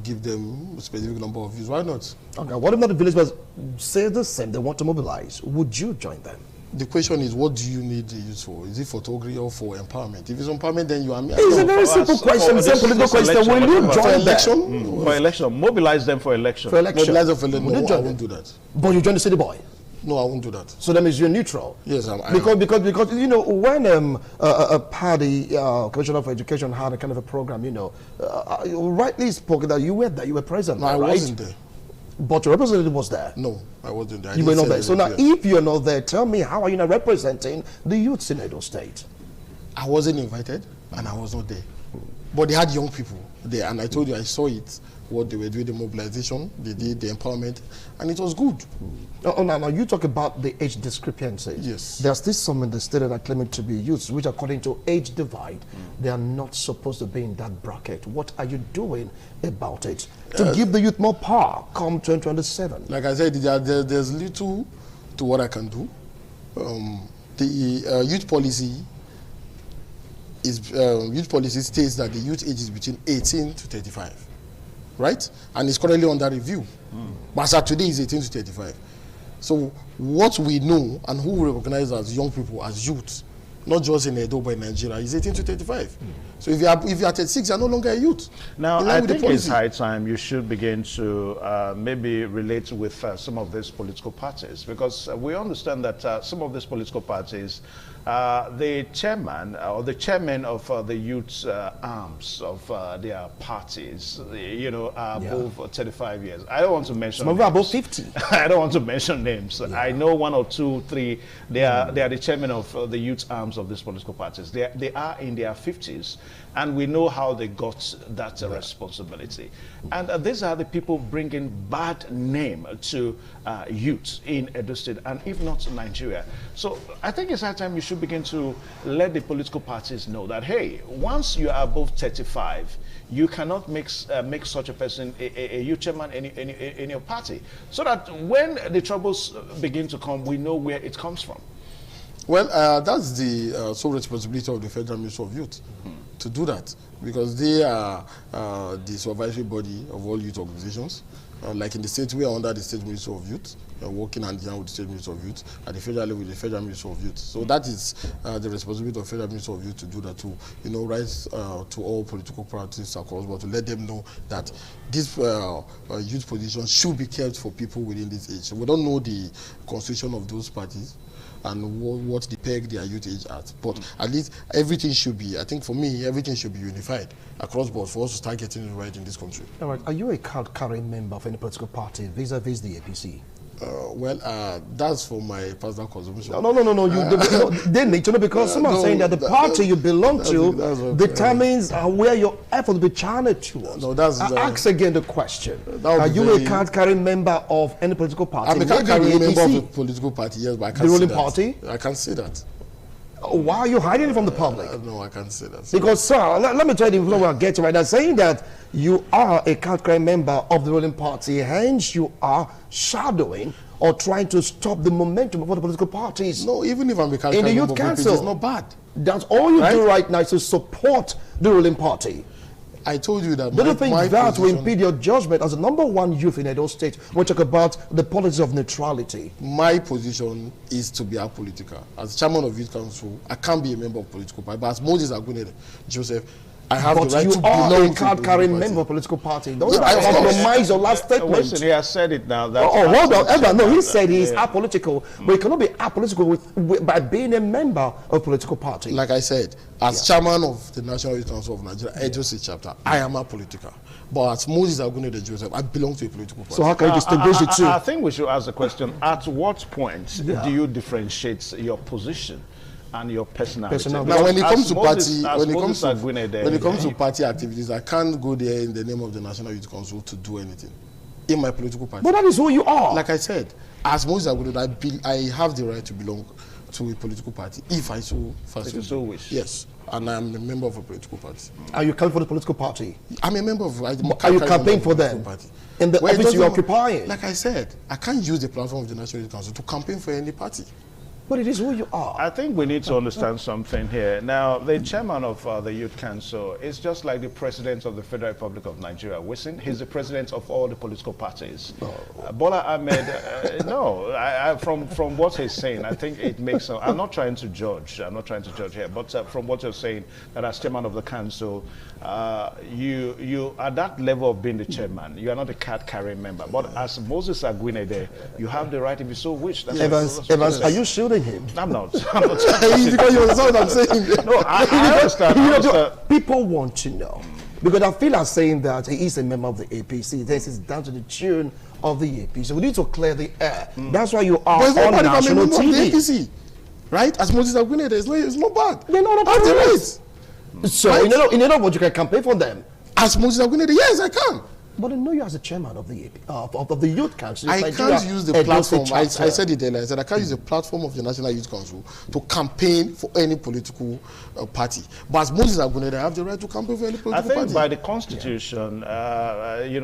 give them a specific number of views, why not? Okay, what about the village boys say the same, they want to mobilize? Would you join them? The question is, what do you need the youth for? Is it for Togri or for empowerment? If it's empowerment, then you are me. It's a very simple question. It's a political question. Will you join election? For election. Mobilize them for election. For election. Mobilize them for election. No, I won't do that. But you join the city boy? No, I won't do that. So that means you're neutral? Yes, I am. Because you know, when a party, Commissioner for Education had a kind of a program, you know, rightly spoken that you were there, you were present. No, I wasn't there. But your representative was there? No, I wasn't there. You were not there. So now, if you're not there, tell me, how are you not representing the youths in Edo State? I wasn't invited, and I was not there. But they had young people there, and I told you I saw it, what they were doing, the mobilization, they did the empowerment, and it was good. Now you talk about the age discrepancy. Yes. There's this some in the state that are claiming to be youths, which according to age divide, they are not supposed to be in that bracket. What are you doing about it to give the youth more power come 2027? Like I said, there's little to what I can do. The youth policy states that the youth age is between 18 to 35. Right? And it's currently under review. But as of today, it's 18 to 35. So what we know and who we recognize as young people, as youth, not just in Edo, but in Nigeria, is 18 to 35. So if you are 36, you are no longer a youth. Now, I think it's high time you should begin to maybe relate with some of these political parties, because we understand that some of these political parties, the chairman or the chairman of the youth arms of their parties, you know, are above 35 years. I don't want to mention names. Above 50. I don't want to mention names. Yeah. I know 1 or 2, 3. They are the chairman of the youth arms of these political parties. They are in their 50s, and we know how they got that responsibility. And these are the people bringing bad name to youth in Edo State, and if not Nigeria. So I think it's high time you should begin to let the political parties know that, hey, once you are above 35, you cannot make such a person a youth chairman in your party, so that when the troubles begin to come, we know where it comes from. Well, that's the sole responsibility of the Federal Ministry of Youth to do that, because they are the supervisory body of all youth organizations. Like in the state, we are under the State Ministry of Youth, working hand in hand with the State Ministry of Youth, at the federal level with the Federal Ministry of Youth. So that is the responsibility of the Federal Ministry of Youth to do that, to rise to all political parties across, but to let them know that this youth position should be kept for people within this age. So we don't know the constitution of those parties and what they peg their youth age at. But at least everything should be, I think for me, everything should be unified across board for us to start getting it right in this country. All right. Are you a card-carrying member of any political party vis-a-vis the APC? That's for my personal consumption. No. They need to know, because someone's saying that the party you belong to determines where your effort will be channeled towards. No, that's. Ask again the question. Are you a card-carrying member of any political party? I'm a card-carrying member of a political party, yes, but I can't the ruling say party? I can't say that. Why are you hiding it from the public? No, I can't say that. Because, sir, let me tell you before we get to right now, saying that you are a card-carrying member of the ruling party, hence you are shadowing or trying to stop the momentum of other political parties. No, even if I'm a card-carrying member of the party, it's not bad. That's all you do right now is to support the ruling party. I told you that. Do you think that will impede your judgment as the #1 youth in Edo State? We talk about the policy of neutrality. My position is to be apolitical. As chairman of Youth Council, I can't be a member of political party. But as Moses Agunede Joseph, I have the right to belong to a card-carrying member of a political party. Don't compromise your last statement. Listen, he has said it now. Hold on. No, he said he is apolitical, but he cannot be apolitical by being a member of a political party. Like I said, as chairman of the National Youth Council of Nigeria, Edo State chapter, I am apolitical. But as Moses Agunede Joseph, I belong to a political party. So how can you distinguish the two? I think we should ask the question, at what point do you differentiate your position and your personality? Now, when it comes to party activities, I can't go there in the name of the National Youth Council to do anything in my political party. But that is who you are. Like I said, as Moses Agunede, I have the right to belong to a political party if I so wish. Yes, and I'm a member of a political party. Are you campaigning for the political party? I'm a member of. Are you campaigning for them? Party. In the office you're occupying? Like I said, I can't use the platform of the National Youth Council to campaign for any party. But it is who you are. I think we need to understand something here. Now, the chairman of the Youth Council is just like the president of the Federal Republic of Nigeria, Wisin. He's the president of all the political parties. Bola Ahmed, from what he's saying, I think it makes sense. I'm not trying to judge. I'm not trying to judge here. But from what you're saying, that as chairman of the council, you at that level of being the chairman, you are not a card-carrying member. But as Moses Agunede, you have the right if you so wish. Evans, are you shielding him? I'm not. Because you understand what I'm saying. No, I understand. People want to know. Because I feel like saying that he is a member of the APC. This is down to the tune of the APC. We need to clear the air. That's why you are on national TV. The APC, right? As Moses Agunede, it's not bad. They're not opportunities. So, right? in other words, you can campaign for them. As Moses Agunede, yes, I can. But I know you as a chairman of the Youth Council. I can't use the platform. I said it earlier. I said I can't use the platform of the National Youth Council to campaign for any political party. But as Moses Agunede, I have the right to campaign for any political party. I think by the Constitution,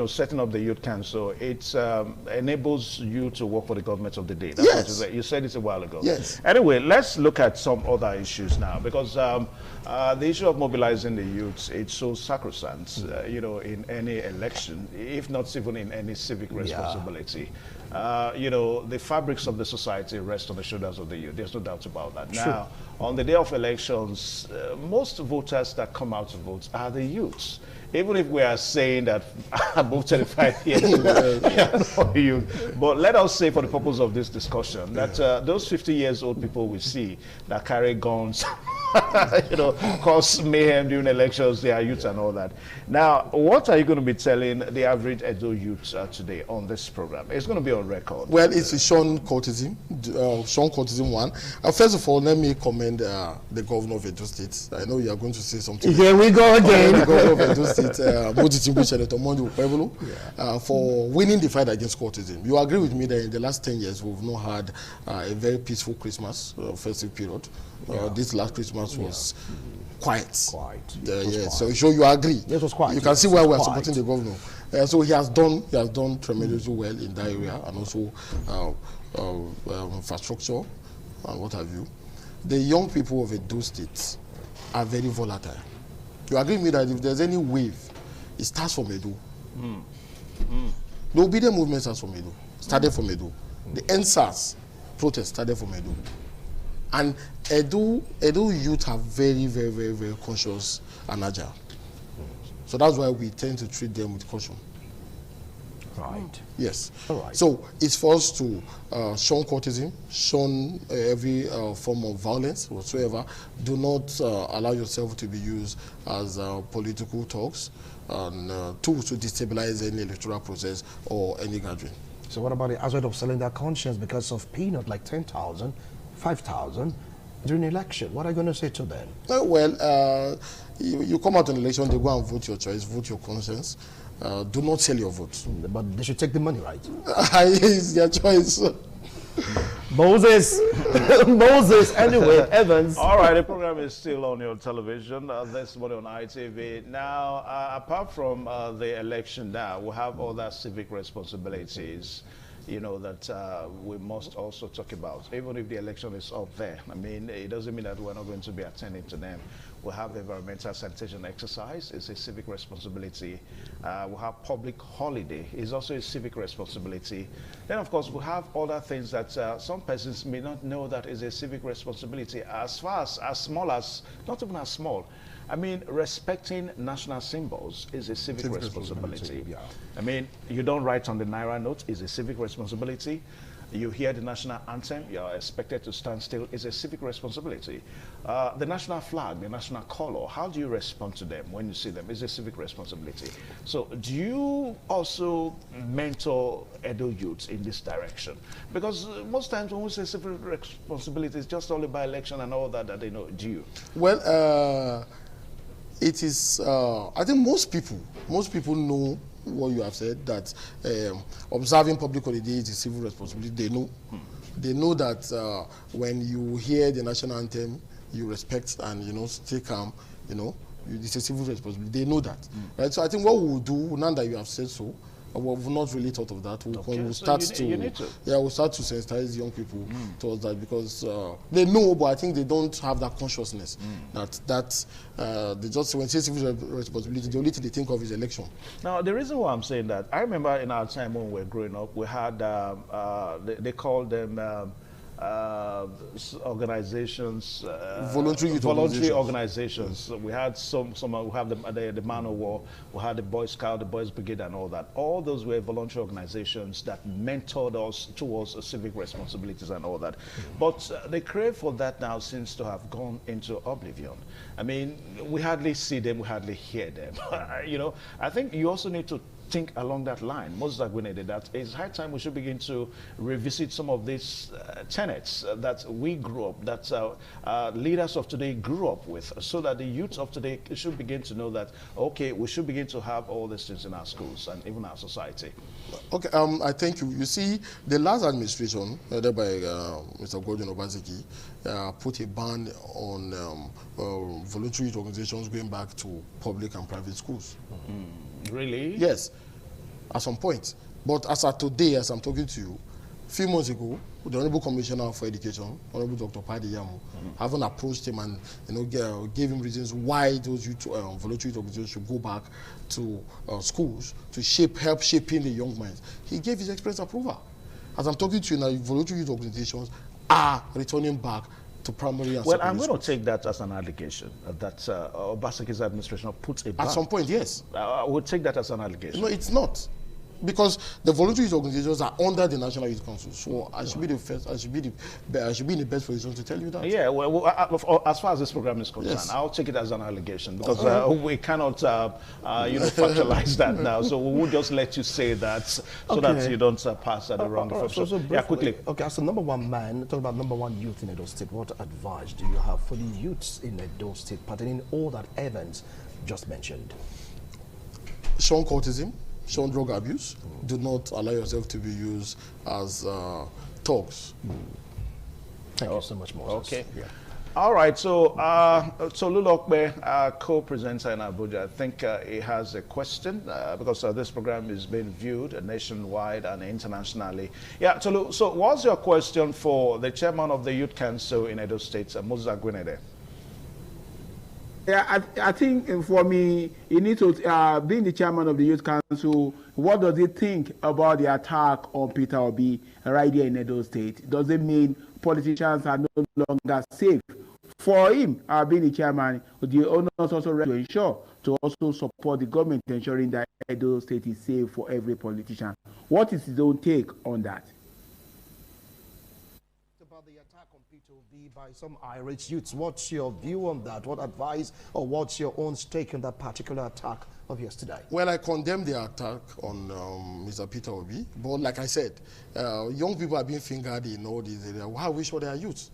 setting up the Youth Council, it enables you to work for the government of the day. That's what you said. You said it a while ago. Yes. Anyway, let's look at some other issues now, because the issue of mobilizing the youths, it's so sacrosanct, in any election, if not even in any civic responsibility. The fabrics of the society rest on the shoulders of the youth. There's no doubt about that. True. Now, on the day of elections, most voters that come out to vote are the youths. Even if we are saying that above 35 years, but let us say for the purpose of this discussion that those 50 years old people we see that carry guns, cause mayhem during elections, they are youth and all that. Now, what are you going to be telling the average Edo youth today on this program? It's going to be on record. Well, it's a Sean Courtesan 1. First of all, let me commend the governor of Edo State. I know you are going to say something. Here we go again. The governor of Edo State, Senator Monday Ukpebholo, for winning the fight against courtesan. You agree with me that in the last 10 years, we've not had a very peaceful Christmas, festive period. This last Christmas was quiet. So you agree. Yes, it was quiet. You can see why we are supporting the governor. So he has done tremendously well in that area, and also infrastructure and what have you. The young people of Edo State are very volatile. You agree with me that if there's any wave, it starts from Edo. The obedient movement starts from Edo. Started from Edo. The NSAS protest started from Edo. And Edo youth are very, very, very, very conscious and agile. So that's why we tend to treat them with caution. Right. Yes. All right. So it's for us to shun courtesan, shun every form of violence whatsoever. Do not allow yourself to be used as political talks and tools to destabilize any electoral process or any gathering. So what about the hazard of selling their conscience because of peanut like 10,000, 5,000 during the election? What are you going to say to them? You come out in election, they go and vote your choice, vote your conscience. Do not sell your vote. But they should take the money, right? It's their choice. Moses. Moses. Anyway, Evans. All right, the program is still on your television this morning on ITV. Now, apart from the election now, we have other civic responsibilities, you know, that we must also talk about. Even if the election is up there, I mean, it doesn't mean that we're not going to be attending to them. We have environmental sanitation exercise. It's a civic responsibility. We have public holiday. It's also a civic responsibility. Then, of course, we have other things that some persons may not know that is a civic responsibility. As far as small as, not even as small, I mean, respecting national symbols is a civic responsibility. Yeah. I mean, you don't write on the Naira note is a civic responsibility. You hear the national anthem, you are expected to stand still, is a civic responsibility. The national flag, the national color, how do you respond to them when you see them? Is a civic responsibility. So do you also mentor Edo youths in this direction? Because most times when we say civic responsibility, it's just all about election and all that they know. Do you? Well, it is, I think most people know what you have said, that observing public holiday is a civil responsibility. They know. They know that when you hear the national anthem, you respect and, you know, stay calm, you know, it's a civil responsibility. They know that. Right? So I think what we will do, now that you have said so, we've not really thought of that. We'll start we'll start to sensitize young people towards that, because they know, but I think they don't have that consciousness that they just, when they say civil responsibility, the only thing they think of is election. Now, the reason why I'm saying that, I remember in our time when we were growing up, we had they called them organizations, voluntary organizations. We had some we have the Man of War, we had the Boy Scout, the Boys Brigade, and all that. All those were voluntary organizations that mentored us towards civic responsibilities and all that. But the crave for that now seems to have gone into oblivion. I mean, we hardly see them, we hardly hear them. You know, I think you also need to think along that line. Moses Agwinede, that it's high time we should begin to revisit some of these tenets that we grew up, that leaders of today grew up with, so that the youth of today should begin to know that, okay, we should begin to have all these things in our schools and even our society. Okay, I thank you. You see, the last administration, led by Mr. Gordon Obaseki, put a ban on voluntary organizations going back to public and private schools. Really? Yes, at some point. But as of today, as I'm talking to you, a few months ago, the Honorable Commissioner for Education, Honorable Dr. Padi Yamu, haven't approached him and, you know, gave him reasons why those voluntary organizations should go back to schools to help shaping the young minds. He gave his express approval. As I'm talking to you now, voluntary youth organizations are returning back to primary and secondary. Well, I'm going to take that as an allegation that Obaseki's administration put a ban. At some point, yes. I would take that as an allegation. No, it's not. Because the voluntary youth organizations are under the National Youth Council, so I should be the first. I should be in the best position to tell you that. Yeah, well, as far as this program is concerned, yes. I'll take it as an allegation, because we cannot, factualize that now. So we will just let you say that, so that you don't pass at the wrong information. Yeah, quickly. Okay, as the number one man, talk about number one youth in Edo State. What advice do you have for the youths in Edo State pertaining all that Evans just mentioned? Shun cultism. Shun drug abuse. Do not allow yourself to be used as thugs. Thank you so much, Moses. Okay. Yeah. All right. So, Lulokbe, co-presenter in Abuja, I think he has a question because this program is being viewed nationwide and internationally. Yeah. So, what's your question for the chairman of the Youth Council in Edo State, Moses Agwinede? Yeah, I think for me, you need to, being the chairman of the Youth Council, what does he think about the attack on Peter Obi right here in Edo State? Does it mean politicians are no longer safe? For him, being the chairman, the owners also to ensure to also support the government, ensuring that Edo State is safe for every politician. What is his own take on that? about the attack on Peter Obi by some irate youths. What's your view on that? What advice or what's your own stake in that particular attack of yesterday? Well, I condemn the attack on Mr. Peter Obi, but like I said, young people are being fingered in all these areas. How we show their youth?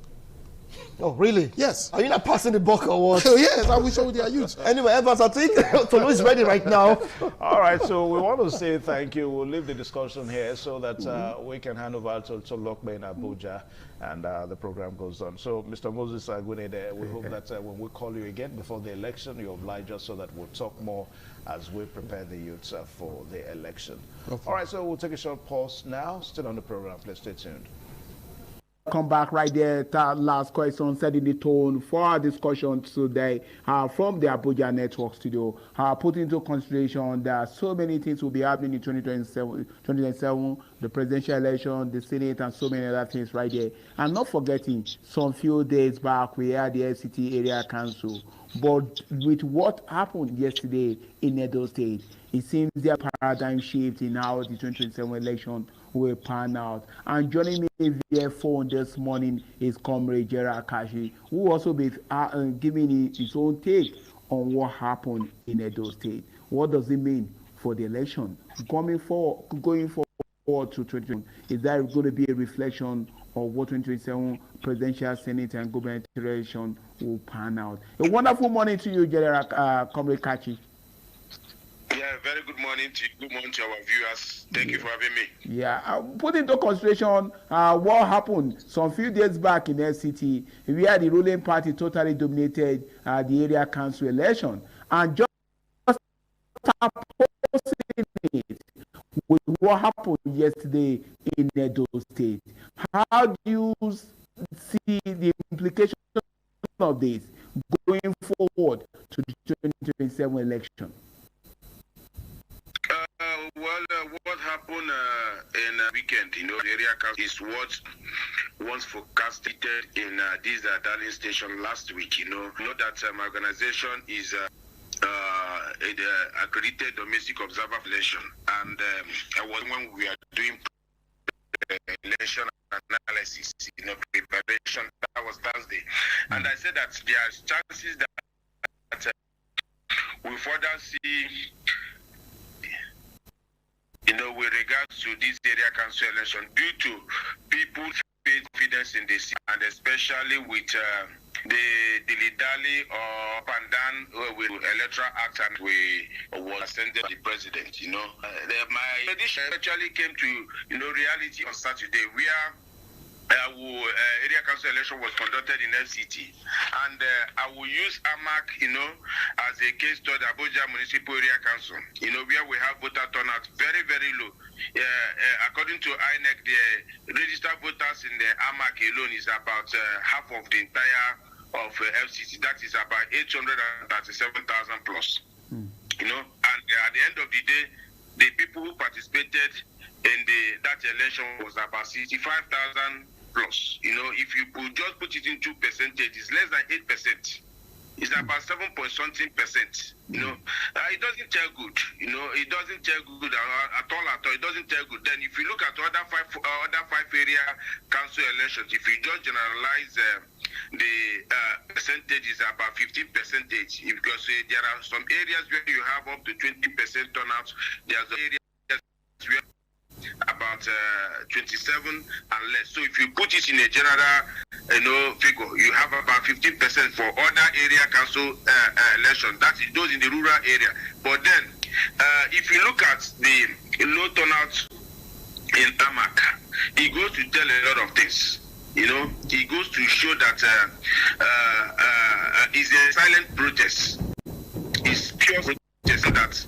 Oh, really? Yes. Are you not passing the buck or what? Yes, I will show their youth. Anyway, Evans, I think Tolu is ready right now. All right, so we want to say thank you. We'll leave the discussion here so that we can hand over to Lokbe in Abuja and the program goes on. So, Mr. Moses Agunede, we hope that when we call you again before the election, you oblige us so that we'll talk more as we prepare the youths for the election. Okay. All right, so we'll take a short pause now. Still on the program. Please stay tuned. Come back right there. That last question, setting the tone for our discussion today from the Abuja Network Studio. Put into consideration that so many things will be happening in 2027, the presidential election, the Senate, and so many other things right there. And not forgetting, some few days back, we had the FCT Area Council. But with what happened yesterday in Edo State, it seems there are paradigm shift in how the 2027 election will pan out. And joining me via phone this morning is Comrade Gerald Kashi, who will also be giving his own take on what happened in Edo State. What does it mean for the election going forward to 2020? Is that going to be a reflection of what 2027 presidential, Senate, and government election will pan out? A wonderful morning to you, Gerald Comrade Kashi. Yeah, very good morning to you. Good morning to our viewers. Thank you for having me. Yeah, put into consideration what happened some few days back in FCT, where the ruling party totally dominated the area council election. And just opposing it with what happened yesterday in Edo State. How do you see the implications of this going forward to the 2027 election? What happened in weekend, the area council is what was forecasted in this Darling station last week. That my organization is accredited domestic observer election, and when we are doing election analysis, preparation, that was Thursday, and I said that there are chances that we further see. With regards to this area council election, due to people's confidence in the city, and especially with the dilly-dally or up and down with electoral act, and we was ascended the president. My prediction actually came to reality on Saturday, where area council election was conducted in FCT, and I will use AMAC, as a case study, Abuja Municipal Area Council, where we have voter turnout very, very low. According to INEC, the registered voters in the AMAC alone is about half of the entire of FCT. That is about 837,000 plus. And at the end of the day, the people who participated in that election was about 65,000 plus. If you could just put it into percentage, it's less than 8%. It's about 7.something%. It doesn't tell good. It doesn't tell good at all. It doesn't tell good. Then if you look at other five area council elections, if you just generalize the percentage is about 15%. Because there are some areas where you have up to 20% turnout. There's areas where about 27 and less. So if you put it in a general figure, you have about 15% for other area council elections. That is those in the rural area. But then if you look at the low turnout in AMAC, it goes to tell a lot of things. It goes to show that it's a silent protest. It's pure protest. That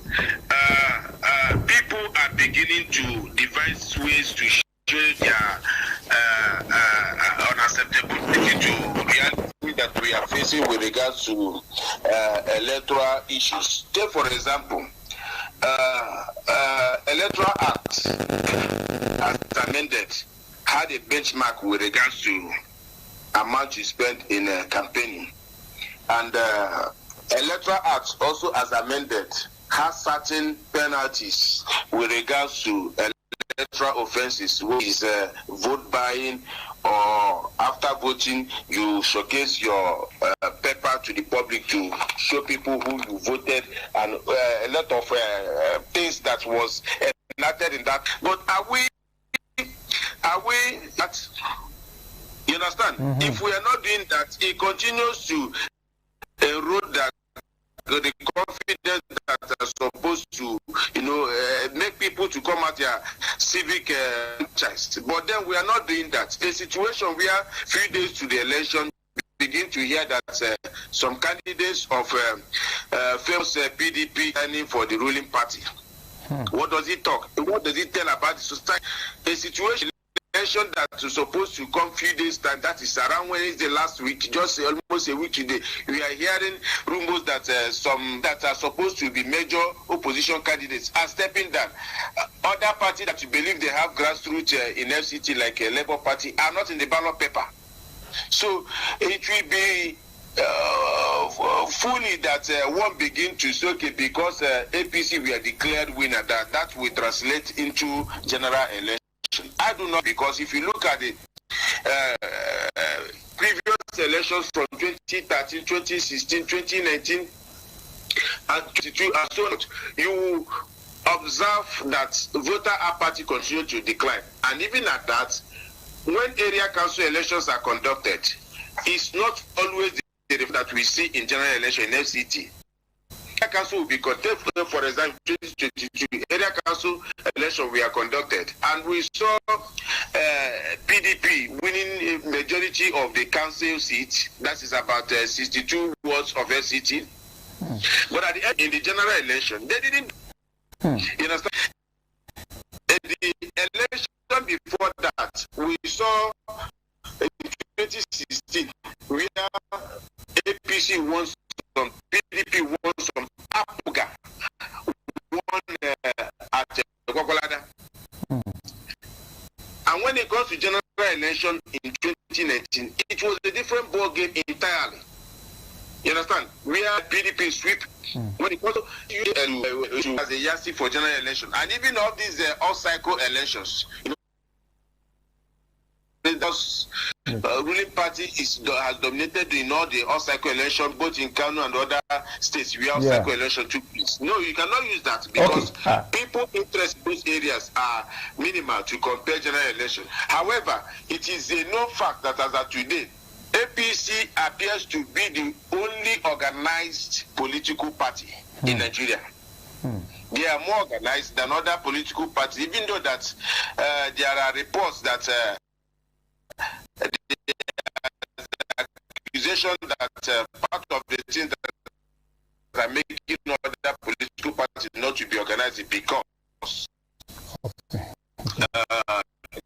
people are beginning to devise ways to show their unacceptability to reality that we are facing with regards to electoral issues. Take for example, Electoral Act as amended had a benchmark with regards to amount you spend in campaigning, and Electoral Act also as amended has certain penalties with regards to electoral offenses, which is vote buying or after voting, you showcase your paper to the public to show people who you voted, and a lot of things that was enacted in that. But are we that? You understand? Mm-hmm. If we are not doing that, it continues to erode that the confidence that are supposed to, make people to come at their civic choice. But then we are not doing that. A situation where few days to the election, begin to hear that some candidates of famous PDP standing for the ruling party. What does it talk? What does it tell about the society? A situation that is supposed to come few days time, that is around Wednesday last week, just almost a week today, we are hearing rumors that some that are supposed to be major opposition candidates are stepping down. Other parties that you believe they have grassroots in FCT, like Labour Party, are not in the ballot paper. So it will be fully that one begin to say, okay, because APC we are declared winner, that will translate into general election. I do not, because if you look at the previous elections from 2013, 2016, 2019, and 2022, and so on, you observe that voter apathy continue to decline. And even at that, when area council elections are conducted, it's not always the that we see in general election in FCT. Area council will be conducted, for example, 2022 area council election we are conducted, and we saw PDP winning a majority of the council seats. That is about 62 wards of FCT. But at the end, in the general election, they didn't. You understand? The election before that, we saw in 2016 where APC won some, PDP won some, Apuga won at Kokolada. And when it comes to general election in 2019, it was a different ball game entirely. You understand? We are PDP sweep when it comes to as a yardstick for general election, and even all these all cycle elections. The ruling party has dominated in all the all-cycle election, both in Kano and other states where all-cycle election took place. No, you cannot use that because people interest in those areas are minimal to compare general election. However, it is a known fact that as of today, APC appears to be the only organized political party in Nigeria. They are more organized than other political parties, even though that there are reports that the accusation that part of the things that are making other political parties not to be organized because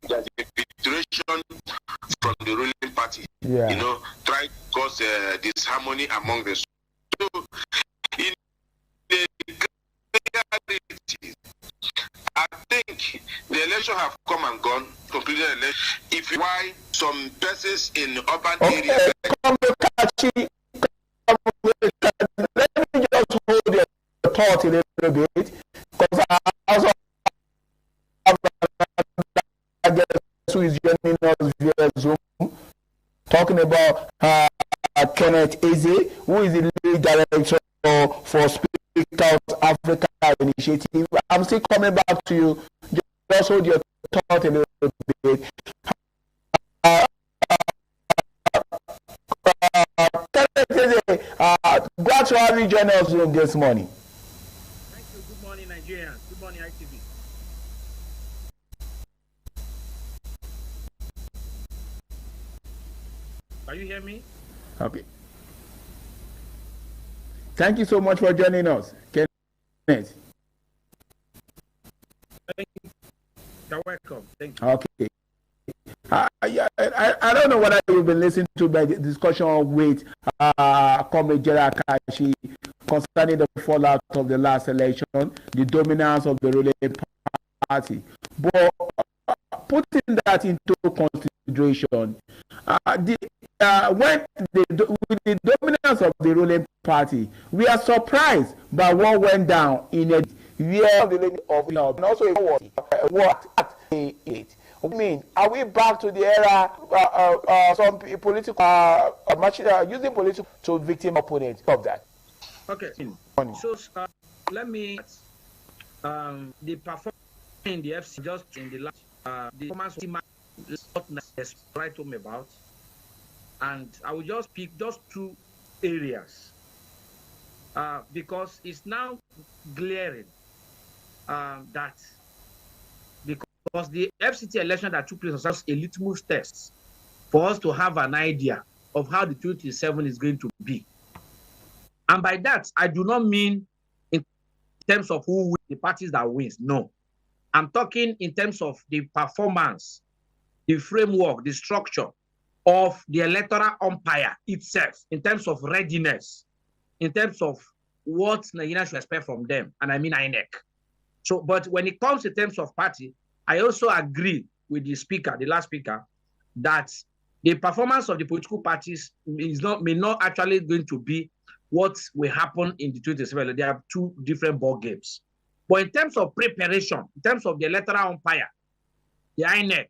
there's infiltration from the ruling party, trying to cause disharmony among the. So, in the reality, I think the election have come and gone, concluded election. If why some persons in urban areas. Let me just hold your thought a little bit, because I also have a guest who is joining us via Zoom, talking about Kenneth Eze, who is the lead director for Speak Out Africa Initiative. I'm still coming back to you. Just hold your thought a little bit. Glad to have you join us this morning. Thank you. Good morning, Nigerians. Good morning, ITV. Can you hear me? Okay. Thank you so much for joining us, Kenneth. Thank you. You're welcome. Thank you. Okay. I don't know whether you've been listening to the discussion with Comrade Gerald Kashi concerning the fallout of the last election, the dominance of the ruling party. But putting that into consideration, with the dominance of the ruling party, we are surprised by what went down in a year of the lady of and also what at it. I mean, are we back to the era some political using political to victim opponents of that? Okay. So let me the performance in the FC just in the last the performance is right home about, and I will just pick just two areas because it's now glaring that because the FCT election that took place was just a litmus test for us to have an idea of how the 2027 is going to be. And by that, I do not mean in terms of who wins, the parties that wins. No. I'm talking in terms of the performance, the framework, the structure of the electoral umpire itself, in terms of readiness, in terms of what Nigerians should expect from them. And I mean INEC. So, but when it comes in terms of party, I also agree with the speaker, the last speaker, that the performance of the political parties may not actually going to be what will happen in the 2027. They have two different ball games. But in terms of preparation, in terms of the electoral umpire, the INEC,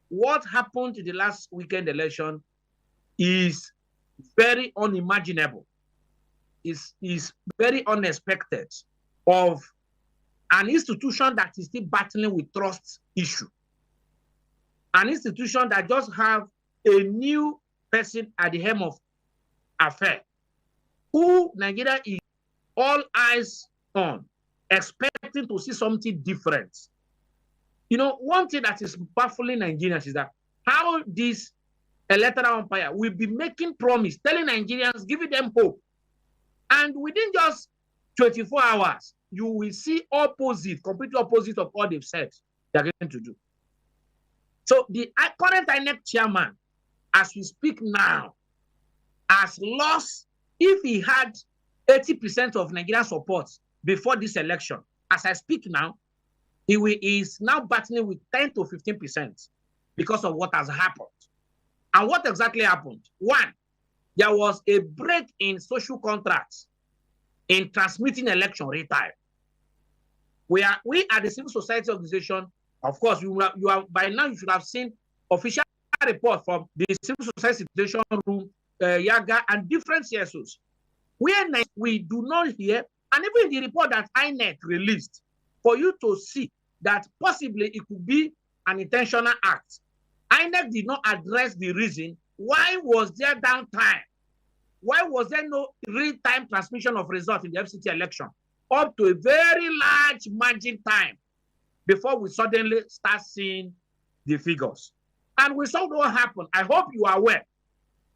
what happened in the last weekend election is very unimaginable. Is very unexpected of an institution that is still battling with trust issue. An institution that just have a new person at the helm of affair, who Nigeria is all eyes on, expecting to see something different. You know, one thing that is baffling Nigerians is that how this electoral umpire will be making promise, telling Nigerians, giving them hope. And within just 24 hours, you will see opposite, completely opposite of what they've said they're going to do. So the current INEC chairman, as we speak now, has lost, if he had 80% of Nigerian support before this election, as I speak now, he is now battling with 10 to 15% because of what has happened. And what exactly happened? One, there was a break in social contracts in transmitting election real-time. We are the civil society organization. Of course, by now you should have seen official report from the civil society situation room, Yaga, and different CSOs. We do not hear, and even the report that INEC released, for you to see that possibly it could be an intentional act. INEC did not address the reason why was there downtime. Why was there no real-time transmission of results in the FCT election up to a very large margin time before we suddenly start seeing the figures? And we saw what happened. I hope you are aware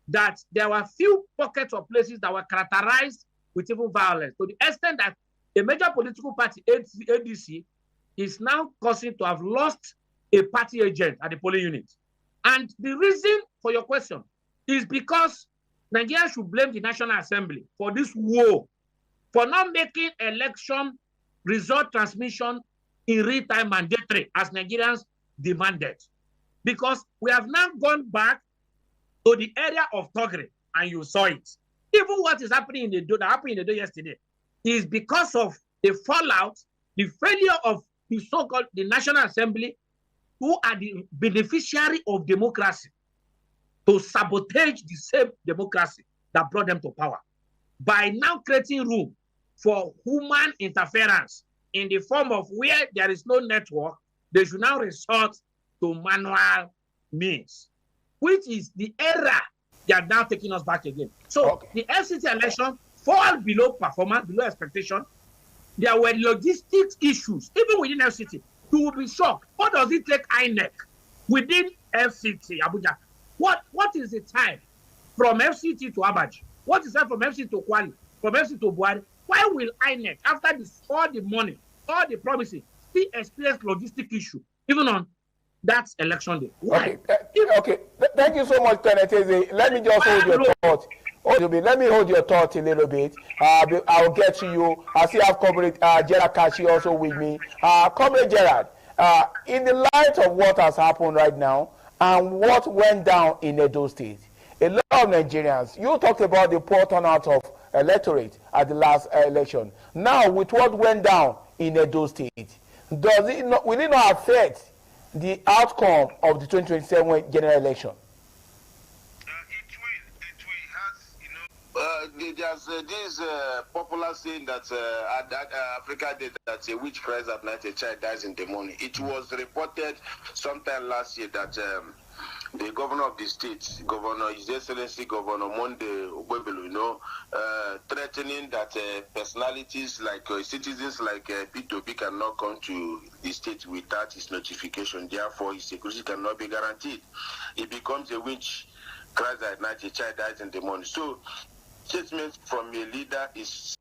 that there were few pockets of places that were characterized with even violence, to the extent that a major political party, ADC, is now causing to have lost a party agent at the polling unit. And the reason for your question is because Nigeria should blame the National Assembly for this war, for not making election result transmission in real-time mandatory as Nigerians demanded. Because we have now gone back to the area of thuggery, and you saw it. Even what is happening in the Edo, that happened in the Edo yesterday, is because of the fallout, the failure of the so-called the National Assembly, who are the beneficiary of democracy, to sabotage the same democracy that brought them to power by now creating room for human interference in the form of where there is no network, they should now resort to manual means, which is the era they are now taking us back again. So the FCT election fall below performance, below expectation. There were logistics issues, even within FCT. You will be shocked. What does it take INEC within FCT, Abuja? What is the time from FCT to Abaji? What is that from FCT to Kwali? From FCT to Buhari? Why will INEC, after this, all the money, all the promises, still experience logistic issue, even on that election day? Why? Okay. Thank you so much, Kenetese. Let me just hold your thought. Let me hold your thought a little bit. I'll get to you. I still have Comrade Gerard Kashi also with me. Comrade Gerard, in the light of what has happened right now and what went down in Edo State, a lot of Nigerians, you talked about the poor turnout of electorate at the last election. Now, with what went down in Edo State, will it not affect the outcome of the 2027 general election? There's this popular saying that Africa did that a witch cries at night, a child dies in the morning. It was reported sometime last year that the governor of the state, His Excellency Governor Monde Ogbebelu, threatening that personalities like citizens like P2B cannot come to the state without his notification. Therefore, his security cannot be guaranteed. It becomes a witch cries at night, a child dies in the morning. So, statements from a leader is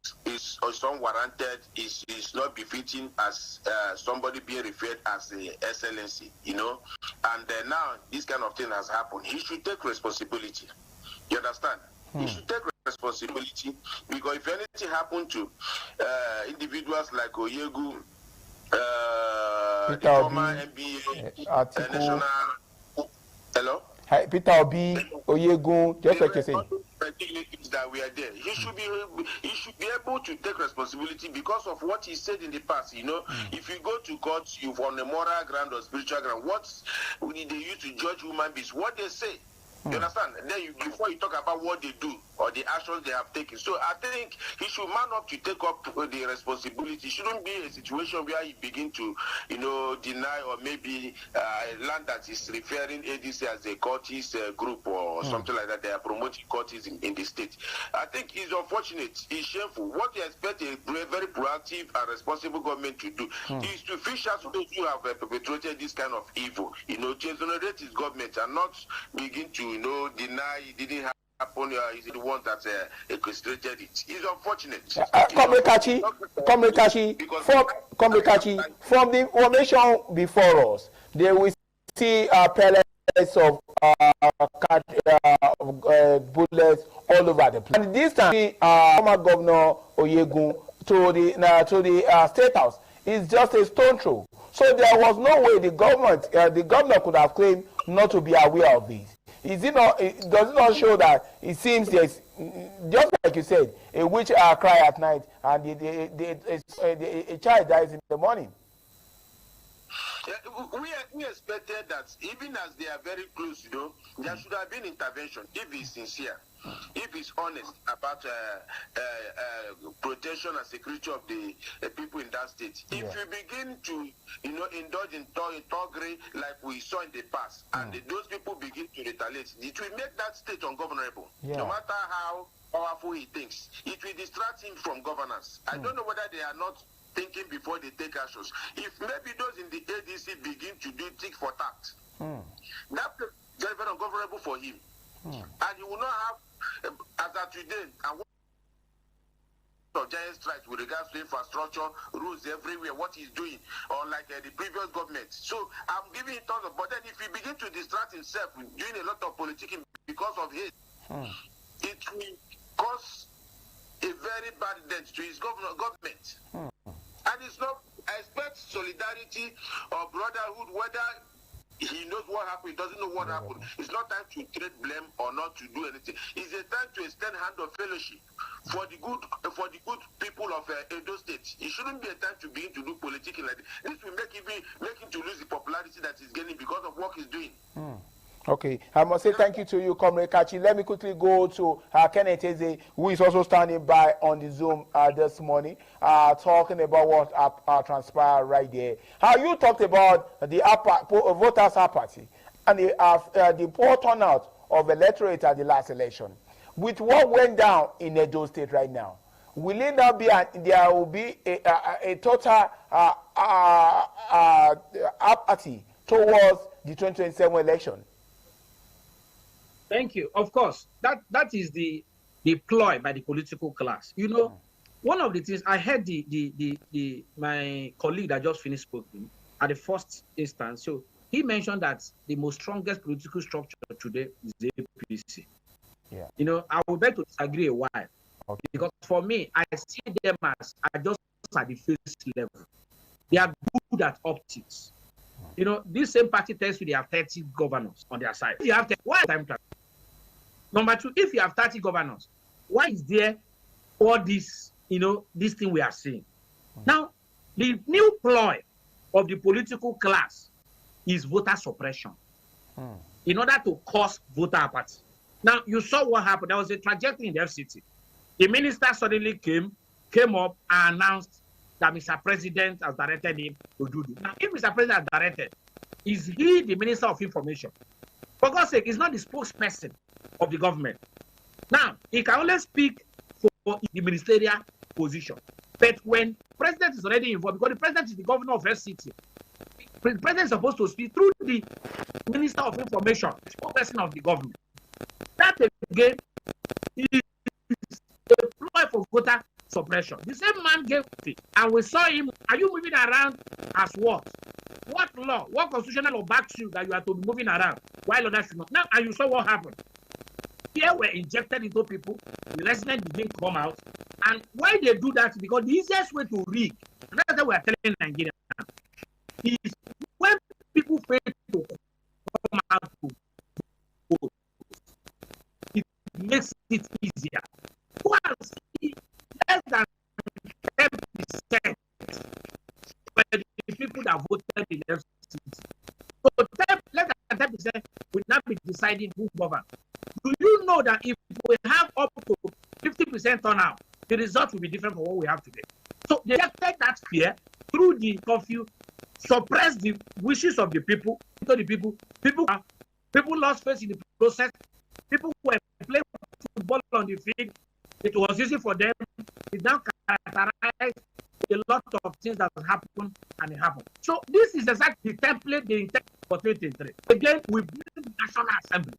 unwarranted, is not befitting as somebody being referred as a excellency, and now this kind of thing has happened. He should take responsibility. You understand? He should take responsibility, because if anything happened to individuals like Oyegu, the former NBA, national... Hello? Hi, Peter Obi, Oyegu, just like you say. That we are there. He should be able to take responsibility because of what he said in the past. If you go to court, you on a moral ground or spiritual ground, what they use to judge human beings, what they say. You understand? Then before you talk about what they do or the actions they have taken. So I think he should man up to take up the responsibility. It shouldn't be a situation where he begin to, deny or maybe land that is referring ADC as a cultist group or something like that. They are promoting cultism in the state. I think it's unfortunate. It's shameful. What you expect a very proactive and responsible government to do is to fish out those who have perpetrated this kind of evil. To exonerate his government and not begin to deny it didn't happen. Is the one that orchestrated it? It's unfortunate. Komrekachi, from the information before us, they will see pellets of bullets all over the place. And this time, former Governor Oyegu to the State House is just a stone throw. So there was no way the governor could have claimed not to be aware of this. Does it not show that it seems there's, just like you said, a witch cry at night and a child dies in the morning? We expected that even as they are very close, there should have been intervention if he's sincere, if he's honest about protection and security of the people in that state. If you begin to, indulge in thuggery like we saw in the past, and those people begin to retaliate, it will make that state ungovernable. No matter how powerful he thinks, it will distract him from governance. I don't know whether they are not thinking before they take actions. If maybe those in the ADC begin to do tick for tact, that's very, very ungovernable for him. And he will not have, as of today, of giant strikes with regards to infrastructure, roads everywhere, what he's doing, unlike the previous government. So I'm giving it tons of, but then if he begin to distract himself doing a lot of politicking because of his, it will cause a very bad dent to his government. And it's not, I expect solidarity or brotherhood, whether he knows what happened, he doesn't know what happened. It's not time to trade blame or not to do anything. It's a time to extend hand of fellowship for the good people of Edo State. It shouldn't be a time to begin to do politicking like this. This will make him to lose the popularity that he's gaining because of what he's doing. Okay, I must say thank you to you, Comrade Kachi. Let me quickly go to Kenneth Eze, who is also standing by on the Zoom this morning, talking about what transpired right there. How you talked about the voters' apathy and the poor turnout of electorate at the last election. With what went down in Edo State right now, will it not be there will be a total apathy towards the 2027 election? Thank you. Of course, that is the ploy by the political class. One of the things I heard my colleague that just finished speaking at the first instance. So he mentioned that the most strongest political structure today is the APC. Yeah. I would beg to disagree a while. Okay. Because for me, I see them as just at the face level. They are good at optics. This same party tells you they have 30 governors on their side. You have why time travel? Number two, if you have 30 governors, why is there all this, this thing we are seeing? Now, the new ploy of the political class is voter suppression in order to cause voter apathy. Now, you saw what happened. There was a tragedy in the FCT. The minister suddenly came up and announced that Mr. President has directed him to do this. Now, if Mr. President has directed, is he the Minister of Information? For God's sake, he's not the spokesperson of the government. Now, he can only speak for the ministerial position. But when the president is already involved, because the president is the governor of FCT, the president is supposed to speak through the Minister of Information, the spokesperson of the government. That again is a ploy for voter suppression. The same man gave it, and we saw him. Are you moving around as what? What law? What constitutional law backs you that you are to be moving around while others should not? Now, and you saw what happened. Here were injected into people. The residents didn't come out. And why they do that? Because the easiest way to rig, and that's what we are telling Nigeria, is when people fail to come out to vote, it makes it easier. Once less than 10% were the people that voted in the FCT. So less than 10% will not be deciding who governs. Do you know that if we have up to 50% turnout, the result will be different from what we have today? So they take that fear through the curfew, suppress the wishes of the people, people lost faith in the process, people who were playing football on the field, it was easy for them. It now characterized a lot of things that happen and it happened. So this is exactly the template they intend for 2023. Again, we blame the National Assembly.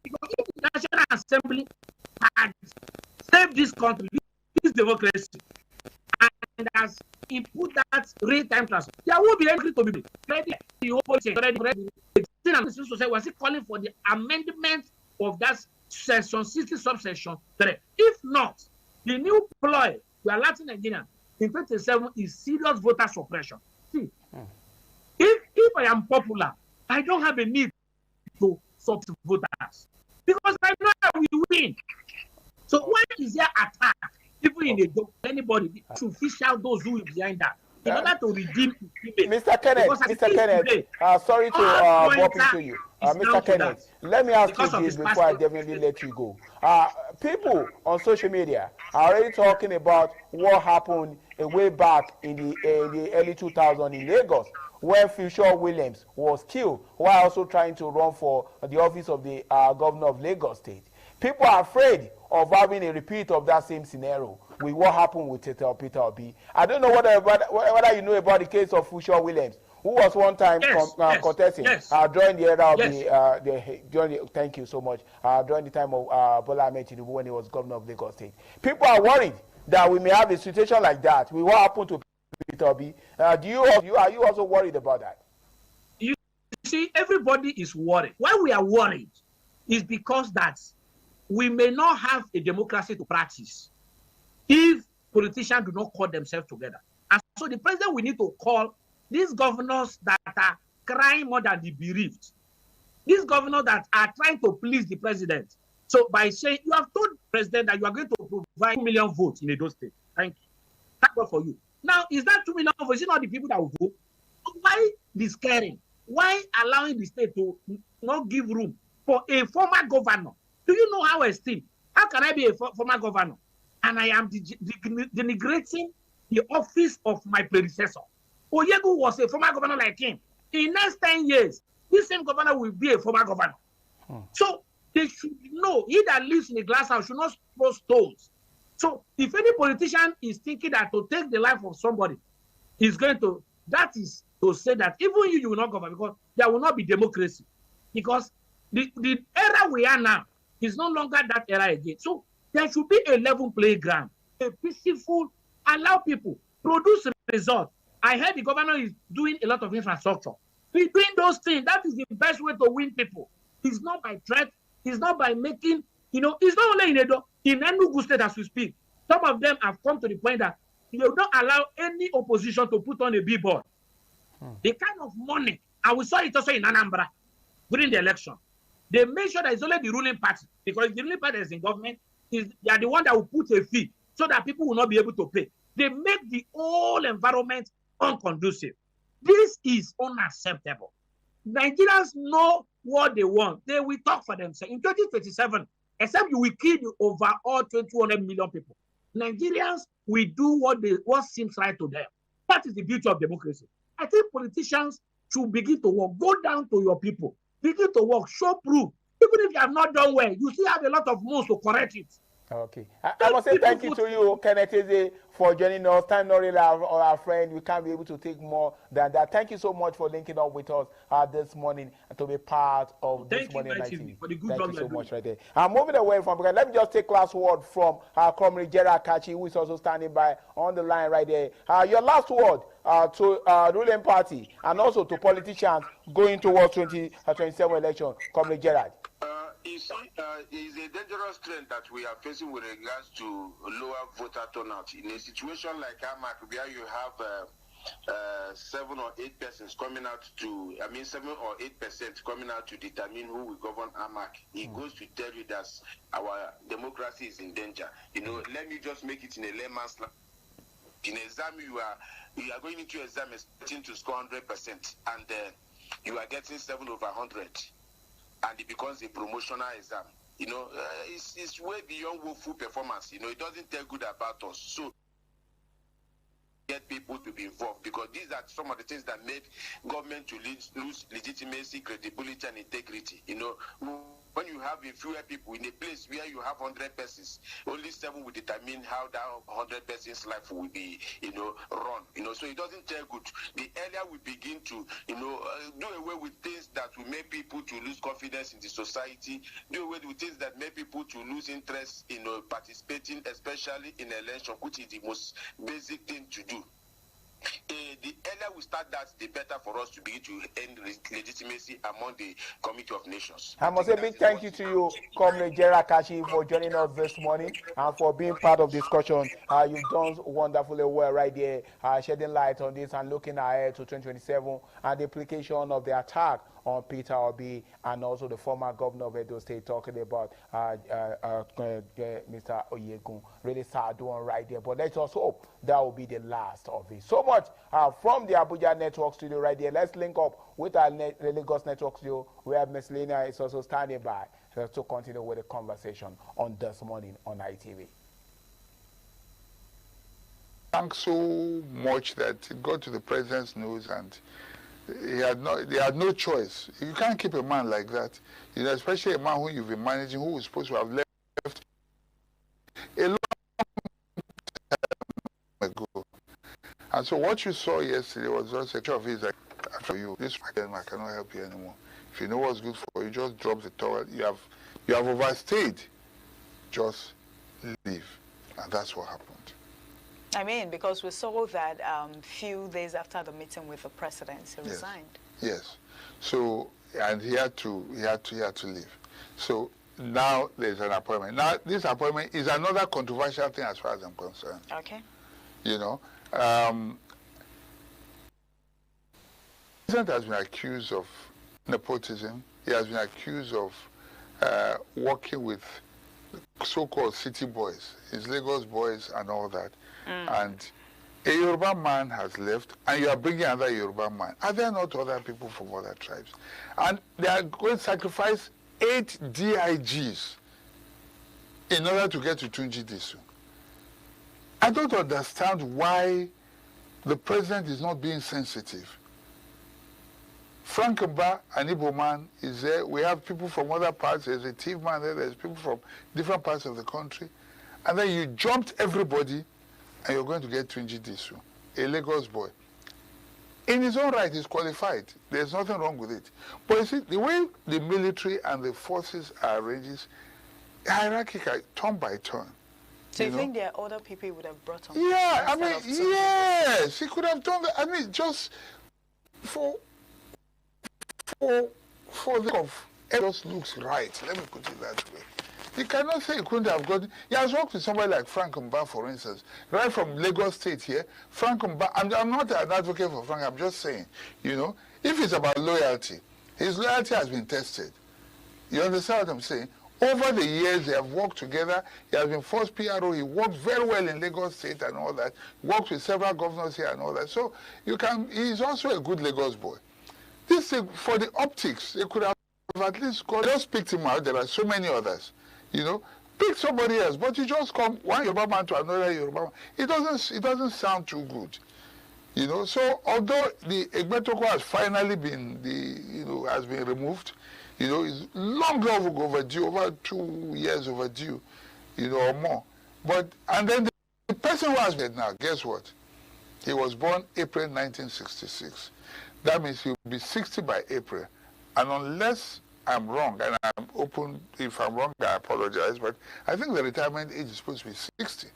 Because if the National Assembly had saved this country, this democracy, and has input that real-time transfer, there will be anything to be ready. The opposition already ready. We're still calling for the amendment of that section 60 subsection 3. If not, the new ploy we are letting Nigeria in 2027 is serious voter suppression. See, if I am popular, I don't have a need to suppress voters because I know I will win. So why is there attack? Even in the anybody to fish out those who are behind that in order to redeem Mr. Kenneth, sorry to bump into you. Mr. Kenneth, let me ask you this before I definitely let you go. People on social media are already talking about what happened way back in the early 2000s in Lagos, where Future Williams was killed while also trying to run for the office of the governor of Lagos State. People are afraid of having a repeat of that same scenario with what happened with Peter Obi. I don't know whether you know about the case of Future Williams, who was one time contesting during the era of thank you so much, during the time of Bola Ahmed Tinubu when he was governor of Lagos State. People are worried that we may have a situation like that with what happened to Peter Obi. Are you also worried about that? You see, everybody is worried. Why we are worried is because that we may not have a democracy to practice if politicians do not call themselves together. And so the president will need to call these governors that are crying more than the bereaved, these governors that are trying to please the president. So by saying, you have told the president that you are going to provide 2 million votes in Edo State. Thank you. Thank God for you. Now, is that 2 million votes? Is it not the people that will vote? Why this caring? Why allowing the state to not give room for a former governor? Do you know how esteemed? How can I be a former governor? And I am denigrating the office of my predecessor. Oyegu was a former governor like him. In the next 10 years, this same governor will be a former governor. So they should know, he that lives in a glass house should not throw stones. So if any politician is thinking that to take the life of somebody is going to, that is to say that even you will not govern because there will not be democracy. Because the era we are now is no longer that era again. So there should be a level playground, a peaceful, allow people produce results. I heard the governor is doing a lot of infrastructure. He's doing those things. That is the best way to win people. It's not by threat. It's not by making, it's not only in Edo, in Enugu State as we speak. Some of them have come to the point that they will not allow any opposition to put on a billboard. The kind of money, and we saw it also in Anambra during the election. They make sure that it's only the ruling party, because the ruling party is in government, they are the one that will put a fee so that people will not be able to pay. They make the whole environment unconducive. This is unacceptable. Nigerians know what they want. They will talk for themselves. In 2027, except you will kill over all 200 million people, Nigerians will do what seems right to them. That is the beauty of democracy. I think politicians should begin to work. Go down to your people. Begin to work. Show proof. Even if you have not done well, you still have a lot of moves to correct it. Okay. I must say thank you to you, Kenneth Eze, for joining us. Time not really our friend. We can't be able to take more than that. Thank you so much for linking up with us this morning and to be part of this morning night TV. For the good Thank you so much right there. I'm moving away from because let me just take last word from our comrade Gerald Kachi, who is also standing by on the line right there. Your last word to ruling party and also to politicians going towards 2027 election, comrade Gerald. You see, it's a dangerous trend that we are facing with regards to lower voter turnout. In a situation like AMAC, where you have 7 or 8 persons coming out to, 7 or 8% coming out to determine who will govern AMAC, it goes to tell you that our democracy is in danger. Let me just make it in a layman's language. In exam, you are going into exam expecting to score 100%, and you are getting 7 over 100. And it becomes a promotional exam. It's way beyond woeful performance. It doesn't tell good about us. So get people to be involved, because these are some of the things that made government to lose legitimacy, credibility, and integrity. When you have a fewer people in a place where you have 100 persons, only 7 will determine how that 100 persons' life will be, run. So it doesn't tell good. The earlier we begin to, do away with things that will make people to lose confidence in the society, do away with things that make people to lose interest in participating, especially in election, which is the most basic thing to do. The earlier we start that, the better for us to begin to end legitimacy among the Committee of Nations. I must say a big thank you to you, Comrade Gerald Kachi, for joining us this morning and for being part of the discussion. You've done wonderfully well right there, shedding light on this and looking ahead to 2027 and the implication of the attack on Peter Obi and also the former governor of Edo State, talking about Mr. Oyegun. Really sad one right there. But let's also hope that will be the last of it. So much from the Abuja Network Studio right there. Let's link up with our Lagos Network Studio, where Ms. Lena is also standing by to continue with the conversation on this morning on ITV. Thanks so much that it got to the president's news, and they had no choice. You can't keep a man like that, especially a man who you've been managing, who was supposed to have left a long time ago. And so what you saw yesterday was just a picture of his, like, after you, this I cannot help you anymore. If you know what's good for you, just drop the towel. You have overstayed. Just leave. And that's what happened. Because we saw that few days after the meeting with the president, he resigned. Yes. So, and he had to leave. So now there's an appointment. Now this appointment is another controversial thing as far as I'm concerned. Okay. The president has been accused of nepotism. He has been accused of working with so-called city boys, his Lagos boys and all that. And a Yoruba man has left, and you are bringing another Yoruba man. Are there not other people from other tribes? And they are going to sacrifice 8 DIGs in order to get to Tunji Disu. I don't understand why the president is not being sensitive. Frank Mba, an Igbo man, is there. We have people from other parts. There's a Tiv man there. There's people from different parts of the country. And then you jumped everybody, and you're going to get Tunji Disu, a Lagos boy. In his own right, he's qualified. There's nothing wrong with it. But you see, the way the military and the forces are arranged, hierarchical, turn by turn. So you think there are other people he would have brought on? Yeah, yes, he could have done that. Just for the of it just looks right. Let me put it that way. You cannot say he couldn't have gotten. He has worked with somebody like Frank Mba, for instance, right from Lagos State here. Frank Mba, I'm not an advocate for Frank. I'm just saying, if it's about loyalty, his loyalty has been tested. You understand what I'm saying? Over the years, they have worked together. He has been first PRO. He worked very well in Lagos State and all that. Worked with several governors here and all that. So he's also a good Lagos boy. This for the optics, they could have at least just picked him out. There are so many others, you know. Pick somebody else, but you just come one Yoruba man to another Yoruba man. It doesn't sound too good, you know. So although the Egbetokun has finally been has been removed, you know, it's long overdue, over 2 years overdue, you know, or more. But and then the person who has been now, guess what? He was born April 1966. That means he'll be 60 by April. And unless I'm wrong, and I'm open, if I'm wrong, I apologize, but I think the retirement age is supposed to be 60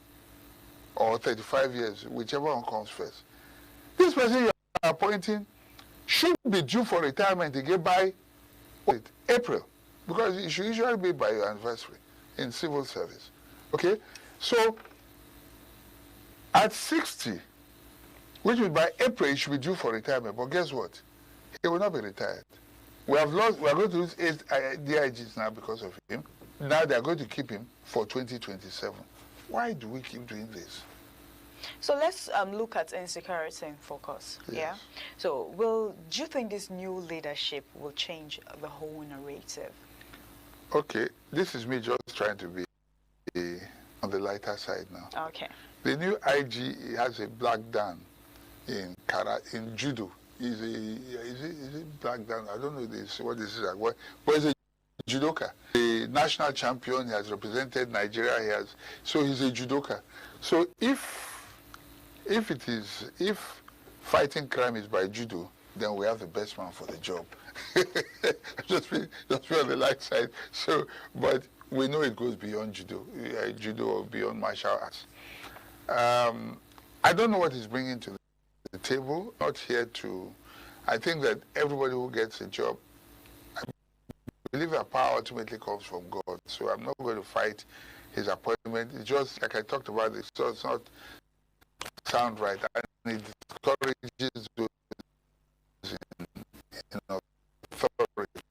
or 35 years, whichever one comes first. This person you're appointing should be due for retirement again by April, because it should usually be by your anniversary in civil service. Okay? So, at 60, which means by April, he should be due for retirement. But guess what? He will not be retired. We are going to lose 8 DIGs now because of him. Now they are going to keep him for 2027. Why do we keep doing this? So let's look at insecurity in focus. Yes. Yeah. So do you think this new leadership will change the whole narrative? Okay, this is me just trying to be on the lighter side now. Okay. The new IG has a black Dan in judo. Is it black Dan? I don't know what this is, but he's a judoka. The national champion, he has represented Nigeria. So he's a judoka. So if fighting crime is by judo, then we have the best man for the job. just be on the light side. So, but we know it goes beyond judo or beyond martial arts. I don't know what he's bringing to the table. Not here to. I think that everybody who gets a job, I believe that power ultimately comes from God. So I'm not going to fight his appointment. It's just like I talked about. It does not sound right, and it discourages those in authority.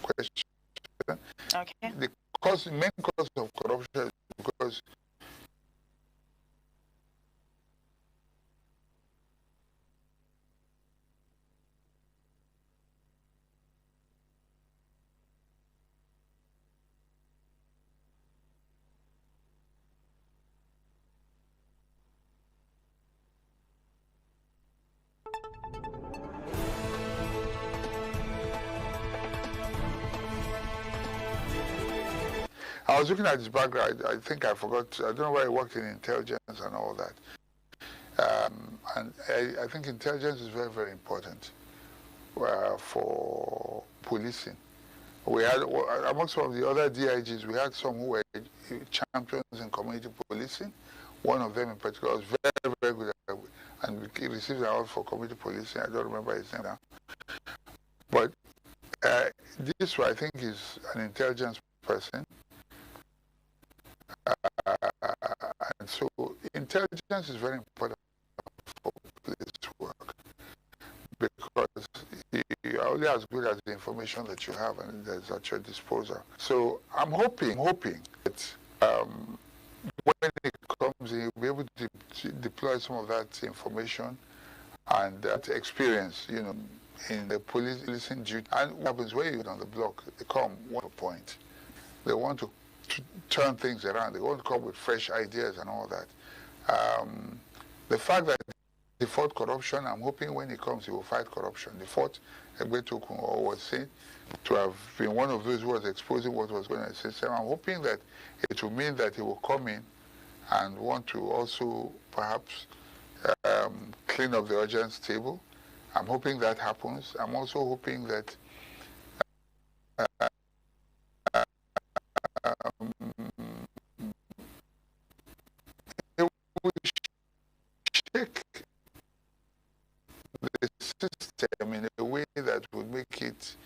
Question. Okay. The main cause of corruption is because I was looking at his background. I think I forgot. I don't know why he worked in intelligence and all that. And I think intelligence is very, very important for policing. We had, among some of the other DIGs, we had some who were champions in community policing. One of them in particular was very, very good at it, and he received an award for community policing. I don't remember his name now. But this one, I think, is an intelligence person. And so intelligence is very important for police work, because you're only as good as the information that you have and that's at your disposal. So I'm hoping that when it comes in, you'll be able to deploy some of that information and that experience, you know, in the policing duty. And what happens when you're on the block, they come one point. They want to turn things around. They want to come up with fresh ideas and all that. The fact that he fought corruption, I'm hoping when he comes, he will fight corruption. He fought Egbetokun, or was seen to have been one of those who was exposing what was going on in the system. I'm hoping that it will mean that he will come in and want to also perhaps clean up the audience table. I'm hoping that happens. I'm also hoping that shake the system in a way that would make it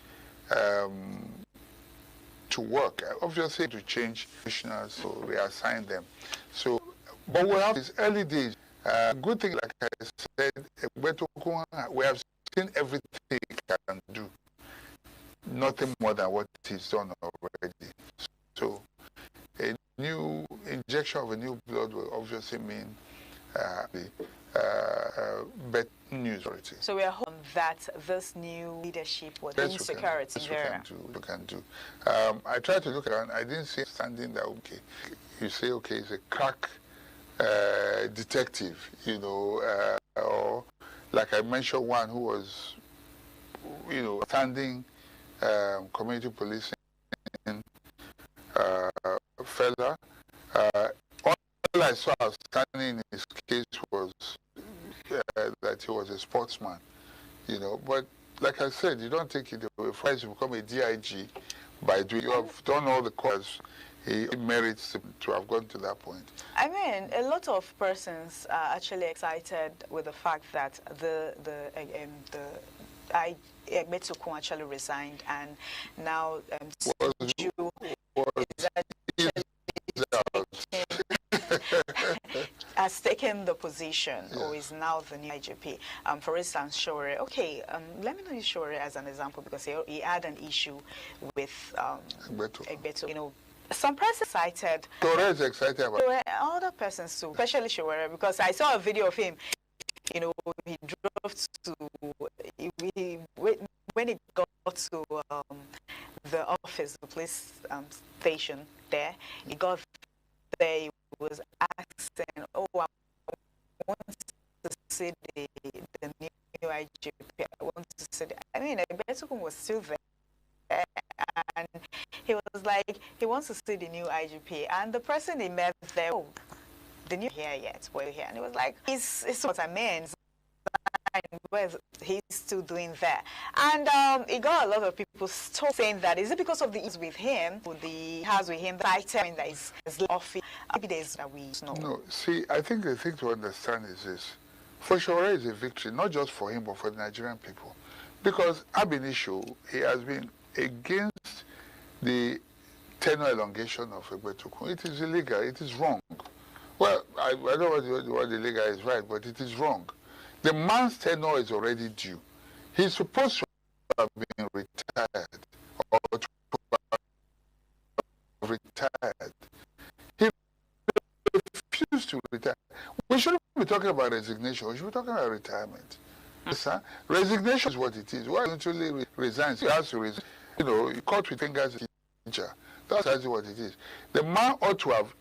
to work. Obviously, to change commissioners, so reassign them. So, but we have these early days. Good thing, like I said, we have seen everything he can do. Nothing more than what he's done already. So, a new injection of a new blood will obviously mean better news authority. So we are hoping that this new leadership will bring security there. We can do. I tried to look around. I didn't see standing that okay. You say okay, it's a crack detective, you know, or like I mentioned, one who was, you know, standing community policing fella. All I saw outstanding in his case was that he was a sportsman, you know. But like I said, you don't take it away. First, you become a DIG by doing. You have done all the cause. He merits to have gone to that point. I mean, a lot of persons are actually excited with the fact that Egbetokun actually resigned, and now has taken the position, or is now the new IGP. For instance, Sowore. Okay, let me use Sowore as an example, because he had an issue with Egbeto. You know, some persons cited. Sowore is excited about other persons too, especially Sowore, because I saw a video of him. You know, he drove to when he got to the office, the police station there. He got there. He was asking, "Oh, I want to see the new IGP. I want to see." I mean, Egbetokun was still there, and he was like, he wants to see the new IGP, and the person he met there, oh, the new here yet, we're here, and he was like, it's what I mean. Where's he's still doing that? And he got a lot of people saying that is it because of the ease with him, with the house with him, that that is office? Maybe there's that we know. No, see, I think the thing to understand is this: for Sowore is a victory, not just for him, but for the Nigerian people, because ab initio he has been against the tenure elongation of Egbetokun. It is illegal. It is wrong. Well, I don't know what the illegal is right, but it is wrong. The man's tenure is already due. He's supposed to have been retired or to have retired. He refused to retire. We shouldn't be talking about resignation. We should be talking about retirement. Yes, huh? Resignation is what it is. Why don't you resign? He has to resign. You know, you caught with fingers as a teacher. That's exactly what it is. The man ought to have,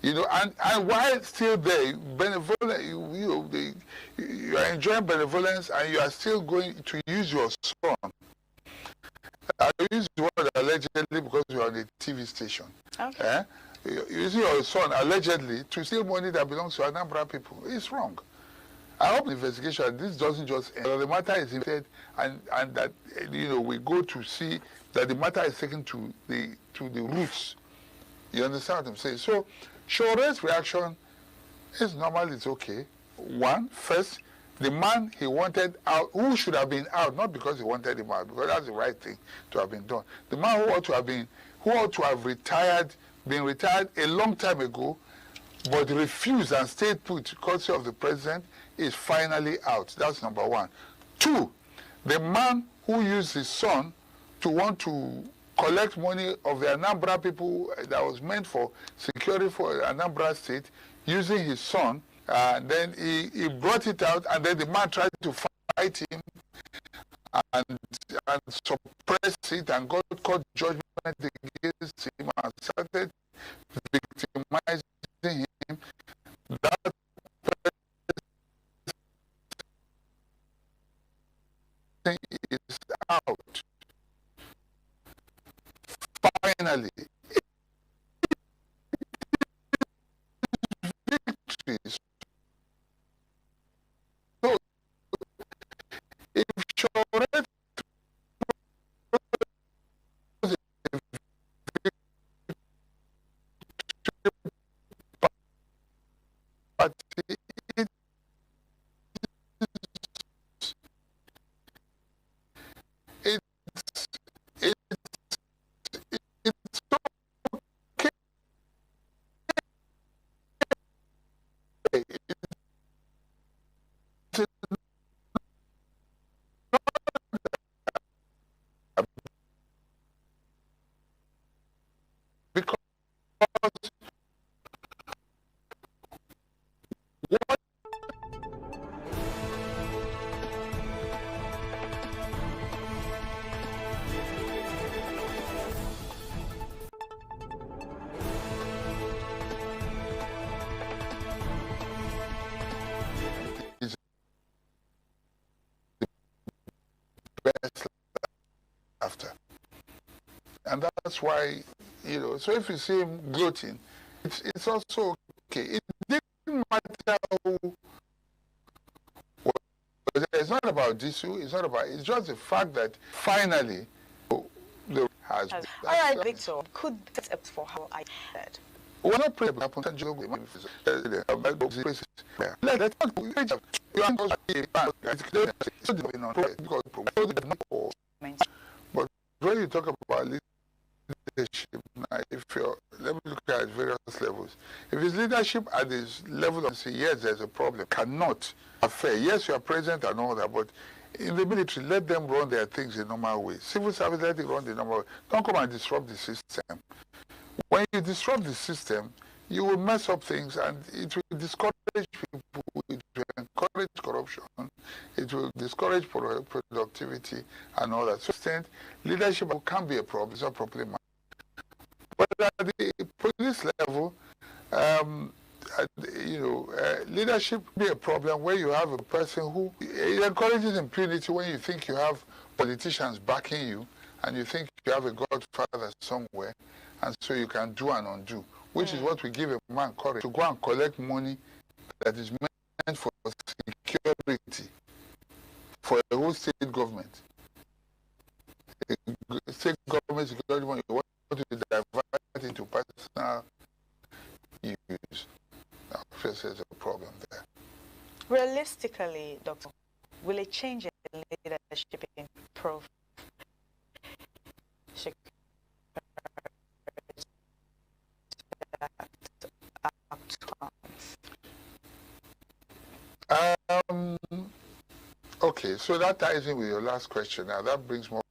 you know, and while still there, benevolent, you are enjoying benevolence, and you are still going to use your son. I use the word allegedly because you are on a TV station. Okay. You use your son allegedly to steal money that belongs to Anambra people. It's wrong. I hope the investigation, this doesn't just end. The matter is investigated, and that, you know, we go to see that the matter is taken to the roots. You understand what I'm saying? So Sowore's reaction is normal, it's okay. First, the man he wanted out, who should have been out, not because he wanted him out, because that's the right thing to have been done. The man who ought to have been retired a long time ago, but refused and stayed put courtesy of the president, is finally out. That's number one. Two, the man who used his son to want to collect money of the Anambra people that was meant for security for Anambra State, using his son, and then he brought it out, and then the man tried to fight him and suppress it, and got court judgment against him and started victimizing him. That person is out. Finally, victories. So, if Sowore was a party, it's And that's why, you know, so if you see him gloating, it's also okay. It didn't matter who. It's not about Disu, it's not about, it's just the fact that finally the has. All right, Victor, could this up for how I said? We're not praying about potential. But when you talk about leadership, now, let me look at various levels. If it's leadership at this level of say, yes, there's a problem, cannot affect. Yes, you are president and all that, but in the military, let them run their things in normal way. Civil service, let it run the normal way. Don't come and disrupt the system. When you disrupt the system, you will mess up things and it will discourage people, it will encourage corruption, it will discourage productivity and all that. So leadership can be a problem, it's not properly managed. But at the police level, leadership be a problem where you have a person who it encourages impunity when you think you have politicians backing you and you think you have a godfather somewhere, and so you can do and undo, which is what we give a man courage to go and collect money that is meant for security for the whole state government. State government security money, you want to divert it into personal use. First, there's a problem there. Realistically, Doctor, will it change in leadership in profile? Okay, so that ties in with your last question. Now that brings more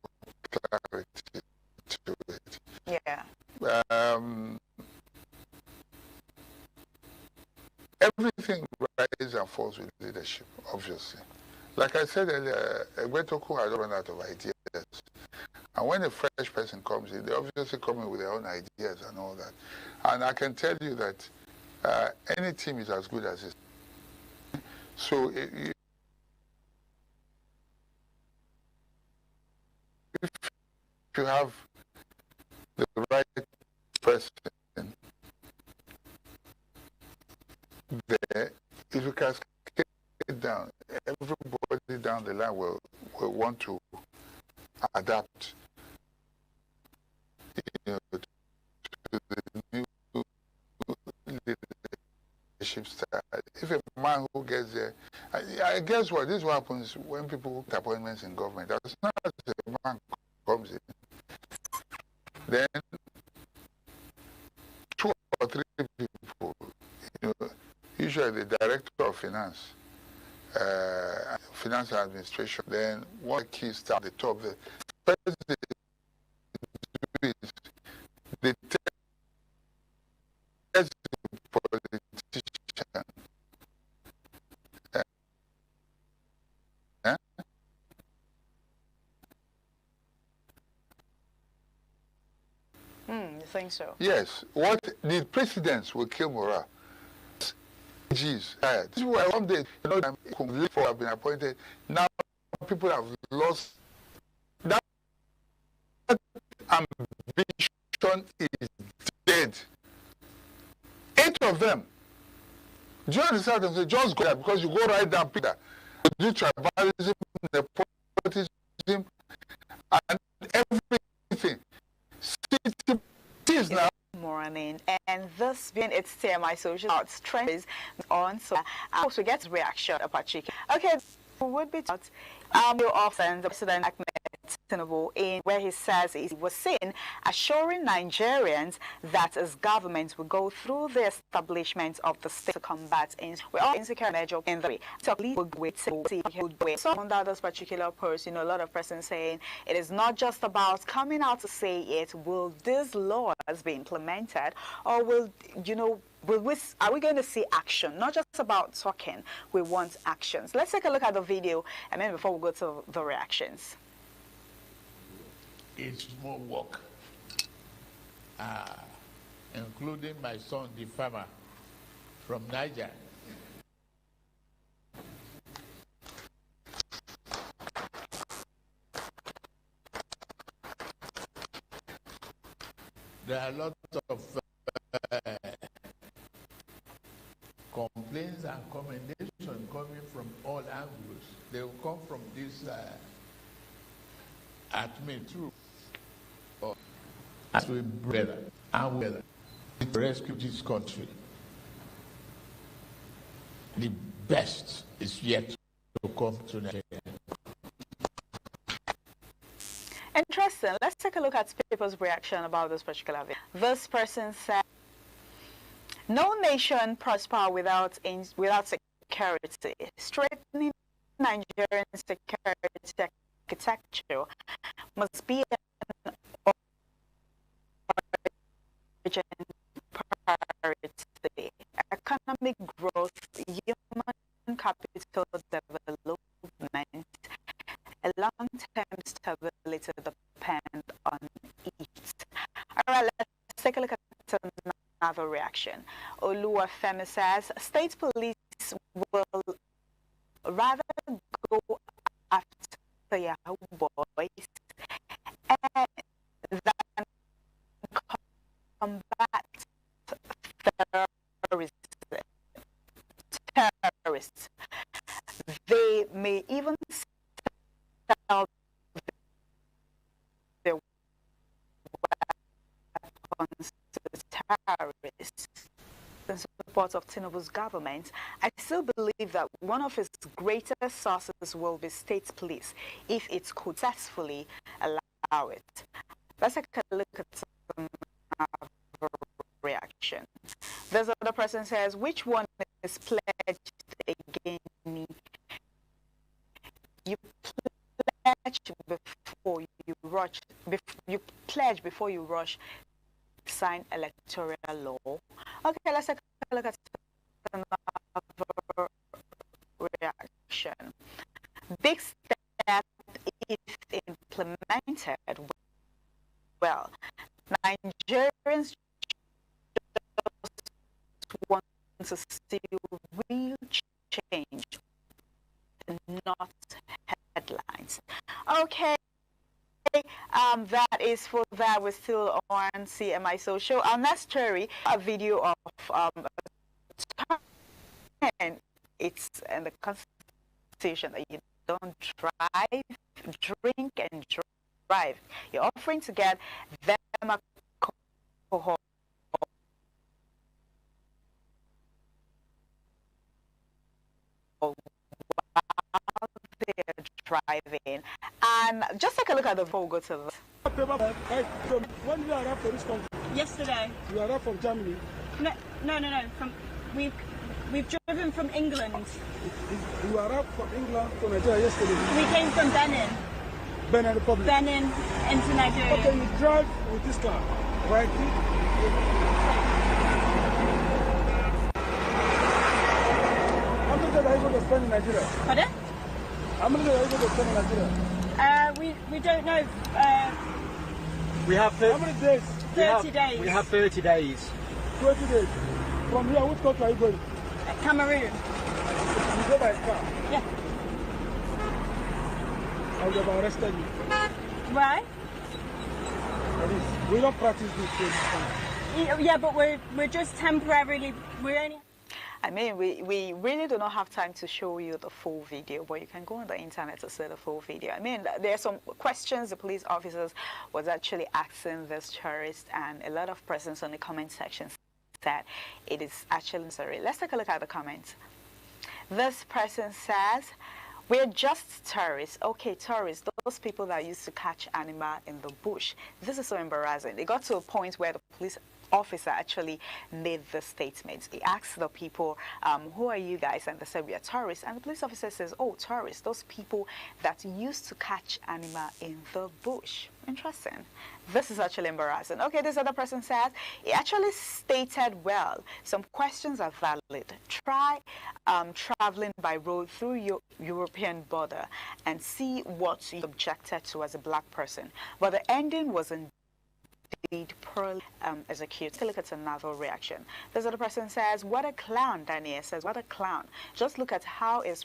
clarity to it. Yeah. Everything rises and falls with leadership, obviously. Like I said earlier, Egbetoku has run out of ideas. And when a fresh person comes in, they obviously come in with their own ideas and all that. And I can tell you that any team is as good as it. So if you have the right person there, if you can scale it down, everybody down the line will want to adapt, to the new leadership style. If a man who gets there, I guess what this is what happens when people get appointments in government. As soon as a man comes in, then 2 or 3 people, usually the director of finance, finance and administration, then one key star at the top. The president is the politician. You think so? Yes. What the presidents will kill morale. This is why one day, people have been appointed. Now people have lost that ambition is dead. 8 of them. Do you understand? They just go there because you go right down, Peter. You do tribalism, nepotism, and everything. Cities now. Morning, and this being its TMI social arts trend is on, so also get reaction Apache. Okay, would be taught you often the President Ahmed Tinubu in where he says he was seen assuring Nigerians that his government will go through the establishment of the state to combat insecurity measure in the way. So under this particular post, a lot of persons saying it is not just about coming out to say it. Will these laws be implemented, or will are we going to see action? Not just about talking, we want actions. Let's take a look at the video, and then before we go to the reactions. It's more work, including my son, the farmer from Niger. There are a lot of complaints and commendations coming from all angles. They will come from this admin too. As we better and better to rescue this country. The best is yet to come to Nigeria. Interesting. Let's take a look at people's reaction about this particular video. This person said, "No nation prosper without security. Strengthening Nigerian security architecture must be an urgent priority. Economic growth, human capital development, a long-term stability depend on it." All right, let's take a look at another reaction. Oluwafemi says, "State police will rather go after Yahoo boys than combat terrorists. They may even sell their weapons to terrorists." In support of Tinubu's government, I still believe that one of its greatest sources will be state police if it could successfully allow it. Let's take a look at some reaction. This other person says, "Which one is pledged against me? You pledge before you rush. You pledge before you rush. Sign electoral law." Okay, let's take a look at another reaction. Big step if implemented well. Nigerians just want to see real change, not headlines. Okay. That is for that. We're still on CMI Social. Our next story, a video of it's in the Constitution that you don't drink and drive. You're offering to get them alcohol while they're driving. And just take a look at the before we go to the... When did you arrive for this country? Yesterday. You arrived from Germany? No. We've driven from England. You arrived from England to Nigeria yesterday? We came from Benin. Benin Republic? Benin into Nigeria. Okay, you drive with this car, right? How many days are you going to spend in Nigeria? Pardon? How many days are you going to spend in Nigeria? We don't know. We have how many days? 30 days. We have 30 days. 30 days. From here, which country are you going? Cameroon. You go by car? Yeah. I would have arrested you. Why? We don't practice this. Yeah, but we're just temporarily. We're only. I mean, we really do not have time to show you the full video, but you can go on the internet to see the full video. I mean, there are some questions the police officers was actually asking this tourist, and a lot of persons on the comment section said it is actually necessary. Let's take a look at the comments. This person says, "We're just tourists." Okay, tourists, those people that used to catch animal in the bush. This is so embarrassing. It got to a point where the police officer actually made the statement. He asked the people, "Who are you guys?" And they said, "We are tourists." And the police officer says, "Oh, tourists, those people that used to catch animal in the bush." Interesting. This is actually embarrassing. Okay, this other person says, he actually stated well, some questions are valid. Try traveling by road through your European border and see what you objected to as a black person. But the ending was indeed poorly executed. Look at another reaction. This other person says, "What a clown." Daniel says, "What a clown. Just look at how his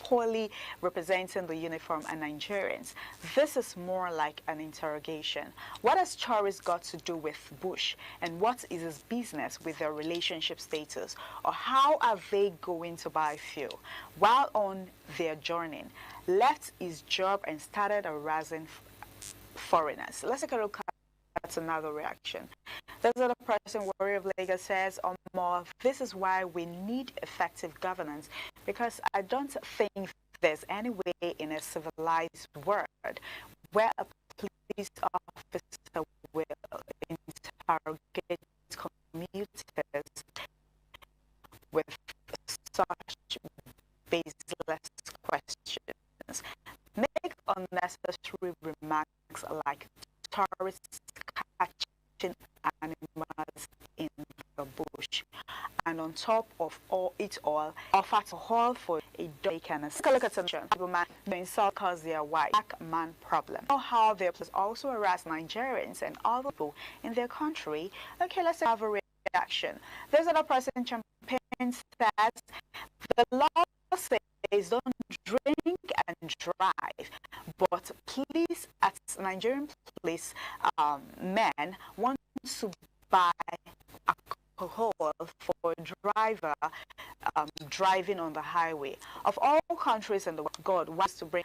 poorly representing the uniform and Nigerians. This is more like an interrogation. What has Choris got to do with Bush, and what is his business with their relationship status, or how are they going to buy fuel? While on their journey, left his job and started harassing foreigners. Let's take a look at another reaction. This other person, Warrior of Lagos, says, this is why we need effective governance, because I don't think there's any way in a civilized world where a police officer will interrogate commuters with such baseless questions. Make unnecessary remarks like tourists catching animals in the bush, and on top of it all, offer to haul for a dog and a look at some people man the insult cause their white black man problem. Know how their place also harass Nigerians and other people in their country. Okay, let's have a reaction. There's another person campaign that the law says don't drink and drive, but police at Nigerian police men want to buy alcohol for a driver driving on the highway. Of all countries in the world, God wants to bring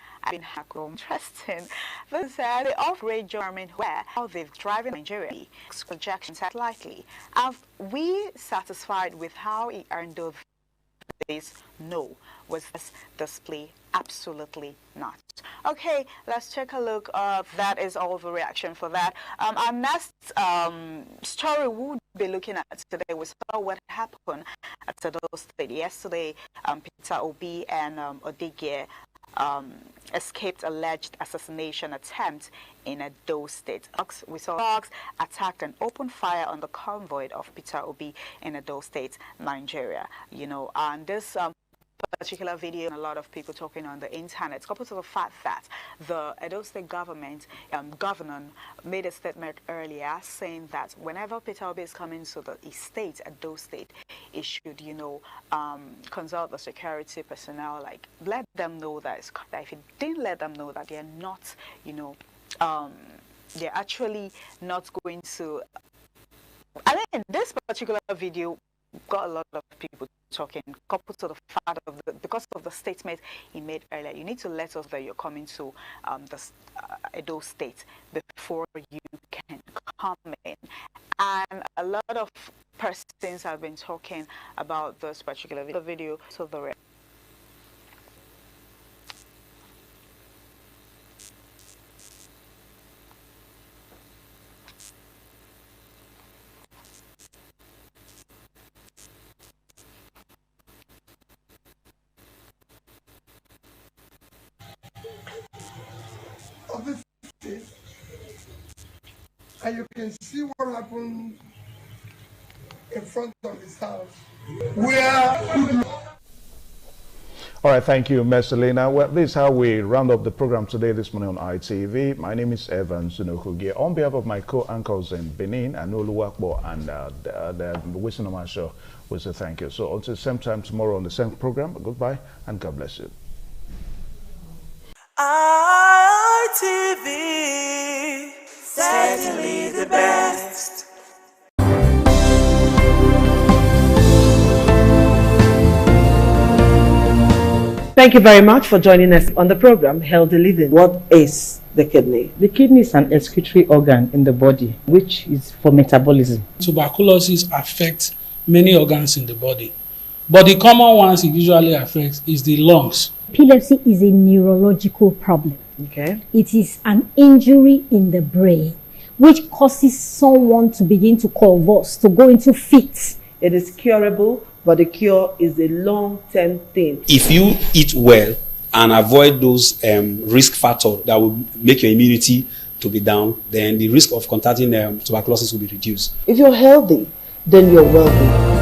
alcohol. Interesting. This said the off-road German where how they've driven Nigeria projections had likely. Are we satisfied with how he earned those? No. Was this display? Absolutely not. Okay, let's take a look. That is all the reaction for that. Our next story we'll be looking at today, we saw what happened at Edo State yesterday. Peter Obi and Odigye escaped alleged assassination attempt in Edo State. We saw dogs attacked and opened fire on the convoy of Peter Obi in Edo State, Nigeria. You know, and this particular video, and a lot of people talking on the internet, coupled to the fact that the Edo State government governor made a statement earlier saying that whenever Peter Obi is coming to the state, Edo State, he should, you know, consult the security personnel, like let them know that if he didn't let them know that they're not, you know, they're actually not going to. I mean, this particular video got a lot of people talking, coupled to the fact of because of the statement he made earlier. You need to let us know that you're coming to the Edo State before you can come in. And a lot of persons have been talking about this particular video. So the of the state, and you can see what happened in front of his house. All right, thank you, Messalina. Well, this is how we round up the program today, this morning on ITV. My name is Evan Sunokugie. On behalf of my co-anchors in Benin, Anolu Wakbo and the Wilson Omar Show, we say thank you. So until the same time tomorrow on the same program, goodbye and God bless you. ITV, certainly the best. Thank you very much for joining us on the program, Healthy Living. What is the kidney? The kidney is an excretory organ in the body, which is for metabolism. Tuberculosis affects many organs in the body, but the common ones it usually affects is the lungs. Epilepsy is a neurological problem. Okay. It is an injury in the brain, which causes someone to begin to convulse, to go into fits. It is curable, but the cure is a long-term thing. If you eat well and avoid those risk factors that will make your immunity to be down, then the risk of contracting tuberculosis will be reduced. If you're healthy, then you're wealthy.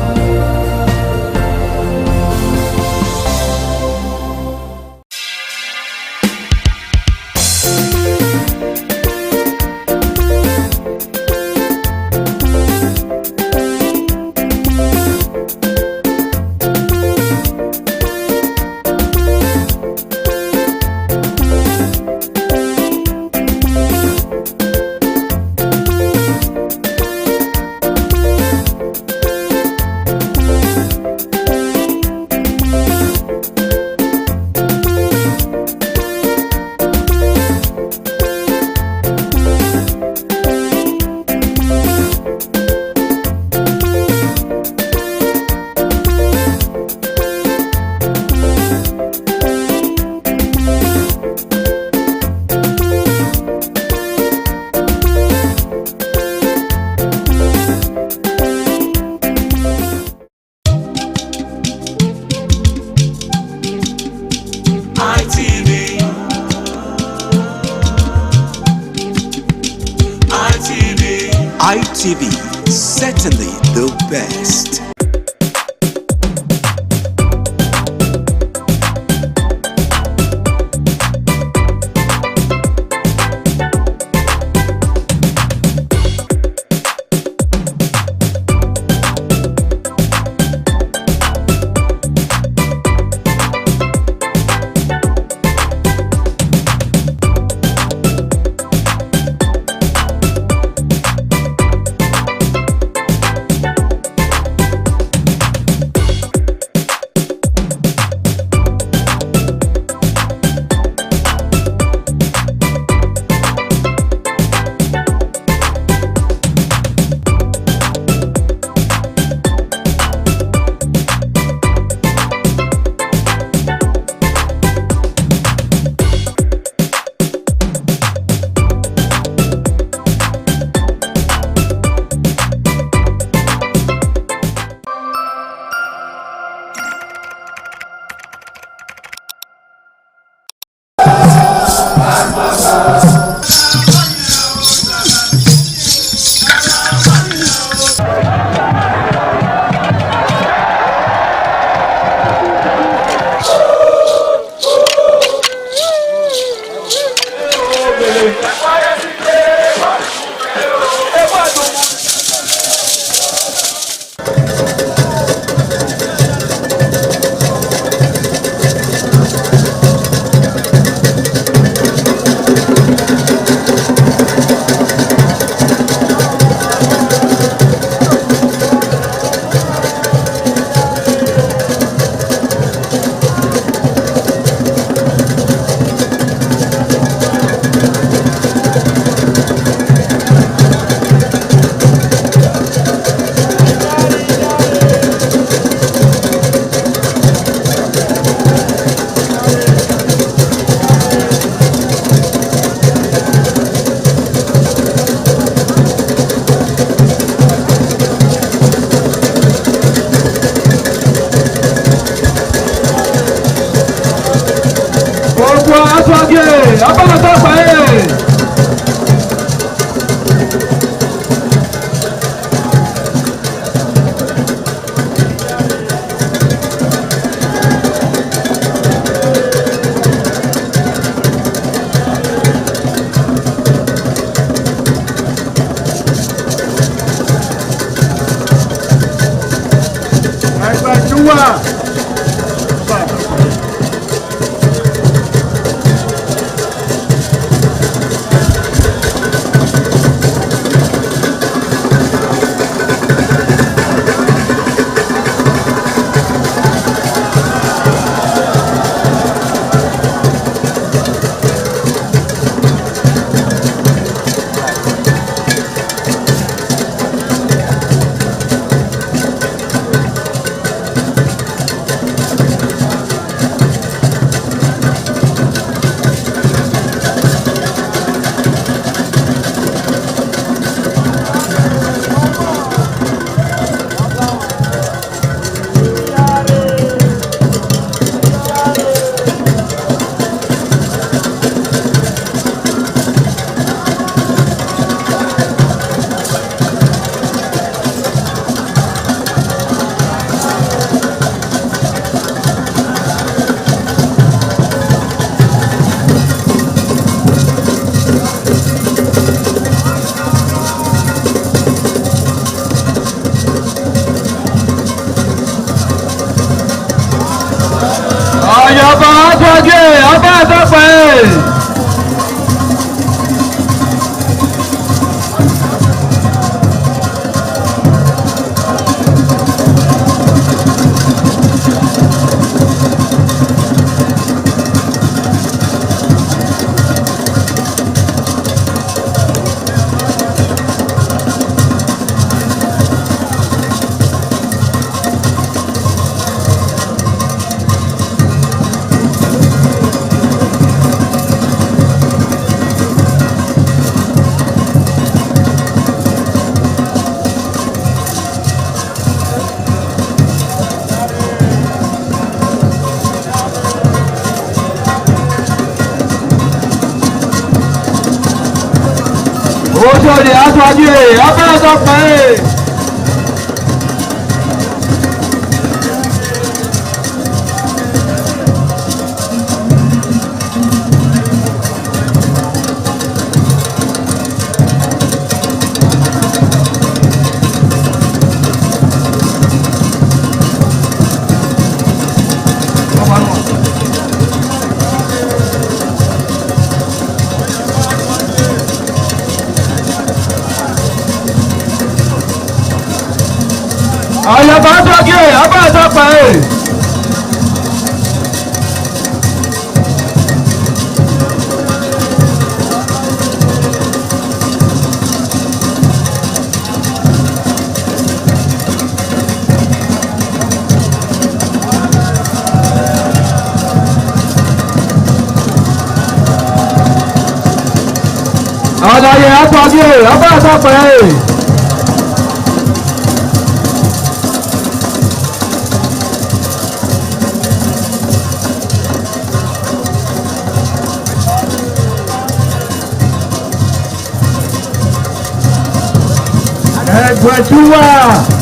TV, certainly the best. Ojúde aṣáájú abẹ́rẹ́ tó pẹ́. Olha baixo aqui, abaixa rapaz. Olha aí, abaixa rapaz. Guajua!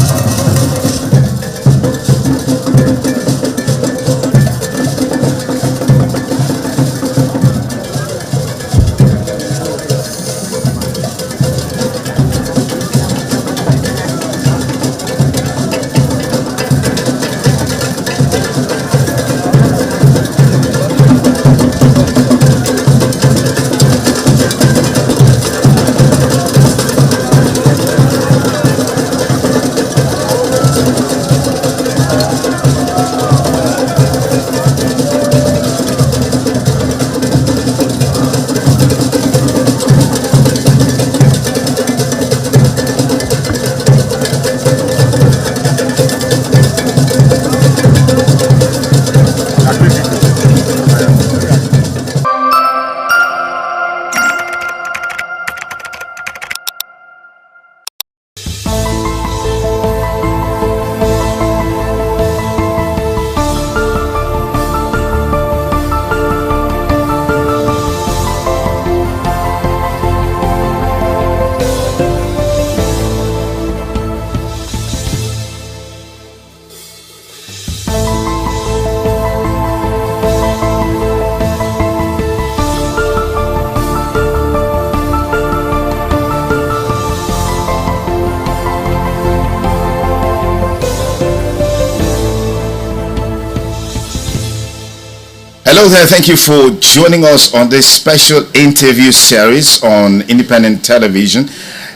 Hello there, thank you for joining us on this special interview series on independent television.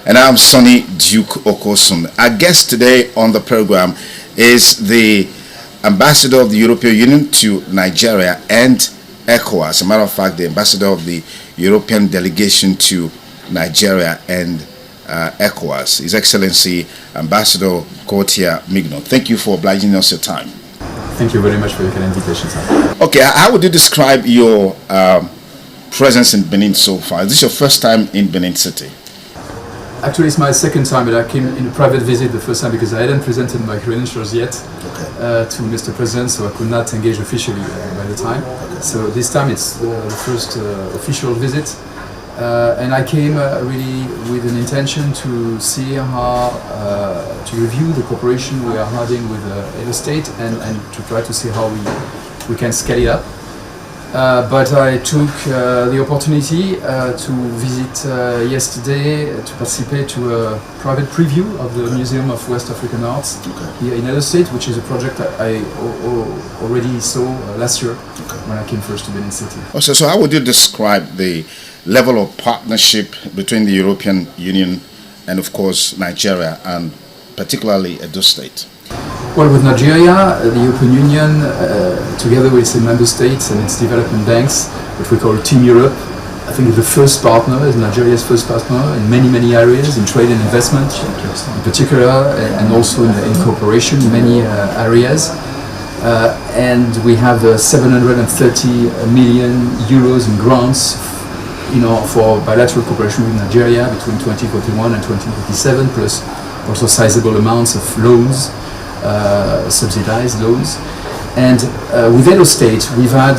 And I'm Sonny Duke Okosun. Our guest today on the program is the Ambassador of the European Union to Nigeria and ECOWAS. As a matter of fact, the Ambassador of the European Delegation to Nigeria and ECOWAS, His Excellency Ambassador Gauthier Mignon. Thank you for obliging us your time. Thank you very much for your kind invitation, sir. Okay, how would you describe your presence in Benin so far? Is this your first time in Benin City? Actually, it's my second time, but I came in a private visit the first time because I hadn't presented my credentials yet to Mr. President, so I could not engage officially by the time. So this time it's the first official visit. And I came really with an intention to see how, to review the cooperation we are having with Edo State and to try to see how we can scale it up. But I took the opportunity to visit yesterday to participate to a private preview of the Museum of West African Arts here in Edo State, which is a project I already saw last year when I came first to Benin City. Also, so how would you describe the level of partnership between the European Union and, of course, Nigeria, and particularly Edo State? Well, with Nigeria, the European Union, together with its member states and its development banks, which we call Team Europe, I think is the first partner, is Nigeria's first partner in many areas, in trade and investment in particular, and also in cooperation in many areas. And we have 730 million euros in grants for bilateral cooperation with Nigeria between 2041 and 2027, plus also sizable amounts of loans, subsidized loans. And with Edo State, we've had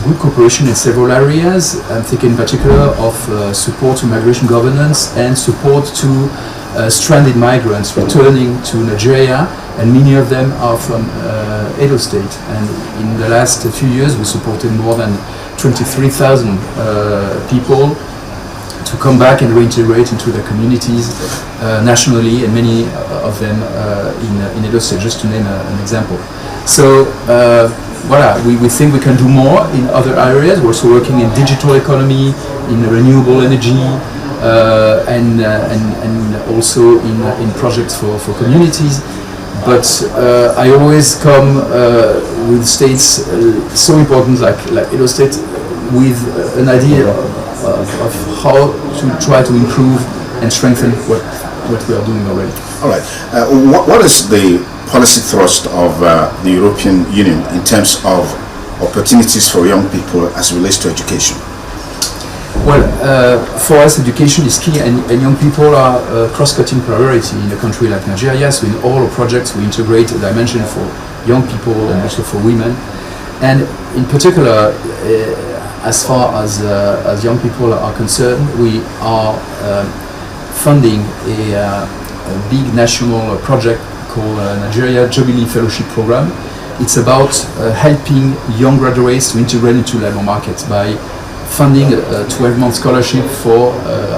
good cooperation in several areas. I'm thinking in particular of support to migration governance and support to stranded migrants returning to Nigeria, and many of them are from Edo State. And in the last few years, we supported more than 23,000 people to come back and reintegrate into their communities nationally, and many of them in Edo State, just to name an example. So voilà, we think we can do more in other areas. We're also working in digital economy, in renewable energy, and also in projects for communities. But I always come with states so important like Edo State with an idea of how to try to improve and strengthen what we are doing already. All right. What is the policy thrust of the European Union in terms of opportunities for young people as it relates to education? Well, for us, education is key, and young people are a cross-cutting priority in a country like Nigeria. So in all our projects, we integrate a dimension for young people and also for women. And in particular, as far as young people are concerned, we are funding a big national project called Nigeria Jubilee Fellowship Program. It's about helping young graduates to integrate into labor markets by funding a 12-month scholarship for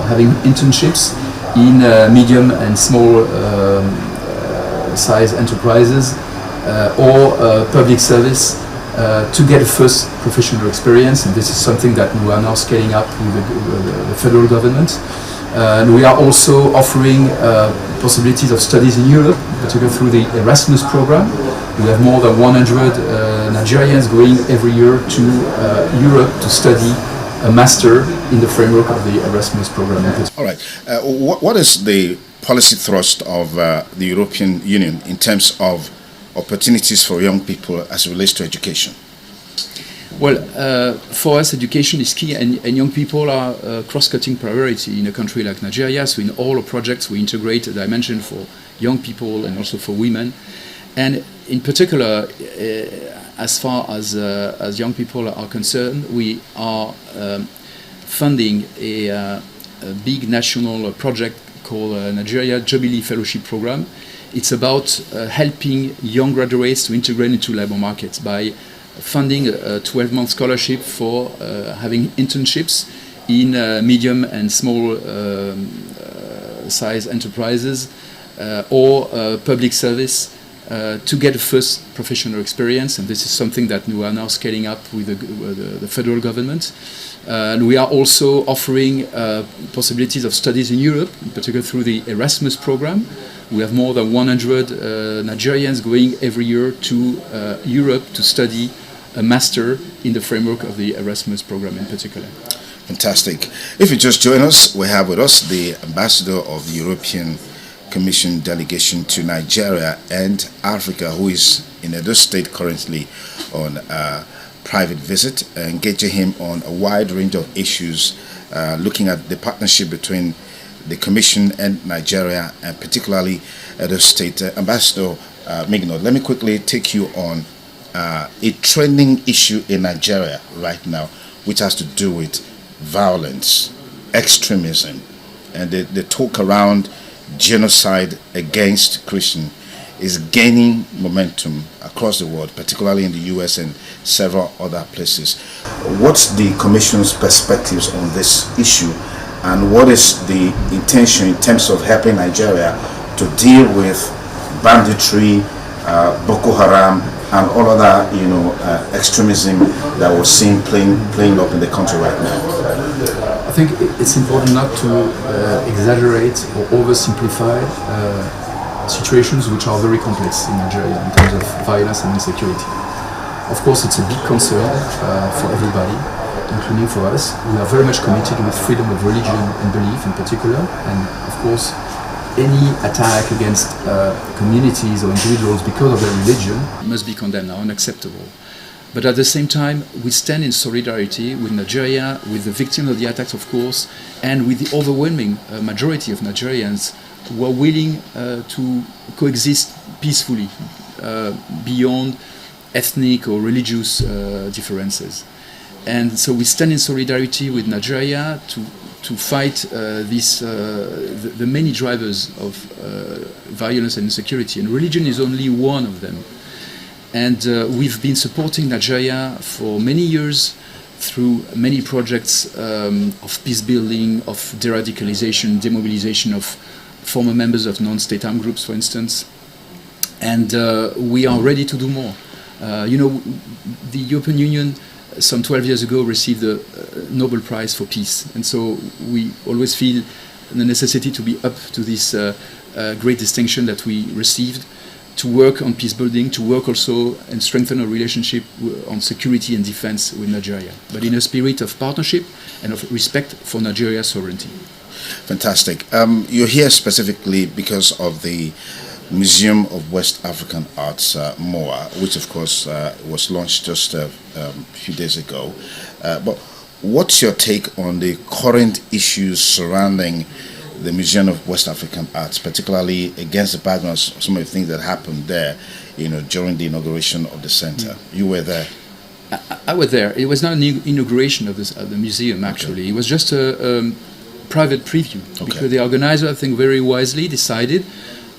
having internships in medium and small size enterprises or public service to get a first professional experience. And this is something that we are now scaling up with the federal government. And we are also offering possibilities of studies in Europe, particularly through the Erasmus program. We have more than 100 Nigerians going every year to Europe to study a master in the framework of the Erasmus program. All right. What is the policy thrust of the European Union in terms of opportunities for young people as it relates to education? Well, for us, education is key, and young people are a cross-cutting priority in a country like Nigeria. So in all our projects, we integrate a dimension for young people and also for women. And in particular, as far as young people are concerned, we are funding a big national project called Nigeria Jubilee Fellowship Program. It's about helping young graduates to integrate into labor markets by funding a 12-month scholarship for having internships in medium and small size enterprises or public service to get a first professional experience. And this is something that we are now scaling up with the federal government. And we are also offering possibilities of studies in Europe, in particular through the Erasmus program. We have more than 100 Nigerians going every year to Europe to study a master in the framework of the Erasmus program in particular. Fantastic. If you just join us, we have with us the ambassador of the European Commission delegation to Nigeria and Africa, who is in Edo State currently on a private visit, engaging him on a wide range of issues, looking at the partnership between the Commission and Nigeria, and particularly Edo State. Ambassador Migno, let me quickly take you on a trending issue in Nigeria right now, which has to do with violence, extremism, and the talk around genocide against Christians is gaining momentum across the world, particularly in the US and several other places. What's the Commission's perspectives on this issue, and what is the intention in terms of helping Nigeria to deal with banditry, Boko Haram, and all other, extremism that we're seeing playing up in the country right now? I think it's important not to exaggerate or oversimplify situations which are very complex in Nigeria in terms of violence and insecurity. Of course, it's a big concern for everybody, including for us. We are very much committed with freedom of religion and belief in particular, and of course, any attack against communities or individuals because of their religion must be condemned, unacceptable. But at the same time, we stand in solidarity with Nigeria, with the victims of the attacks, of course, and with the overwhelming majority of Nigerians who are willing to coexist peacefully beyond ethnic or religious differences. And so we stand in solidarity with Nigeria to fight the many drivers of violence and insecurity, and religion is only one of them. And we've been supporting Nigeria for many years through many projects of peace building, of de-radicalization, demobilization of former members of non-state armed groups, for instance. And we are ready to do more. The European Union some 12 years ago received the Nobel Prize for Peace, and so we always feel the necessity to be up to this great distinction that we received, to work on peace building, to work also and strengthen our relationship on security and defense with Nigeria, but in a spirit of partnership and of respect for Nigeria's sovereignty. Fantastic. You're here specifically because of the Museum of West African Arts, MOA, which of course was launched just a few days ago. But what's your take on the current issues surrounding the Museum of West African Arts, particularly against the background of some of the things that happened there, during the inauguration of the center? You were there. I was there. It was not an inauguration of the museum, actually. Okay. It was just a private preview, because the organizer, I think, very wisely decided,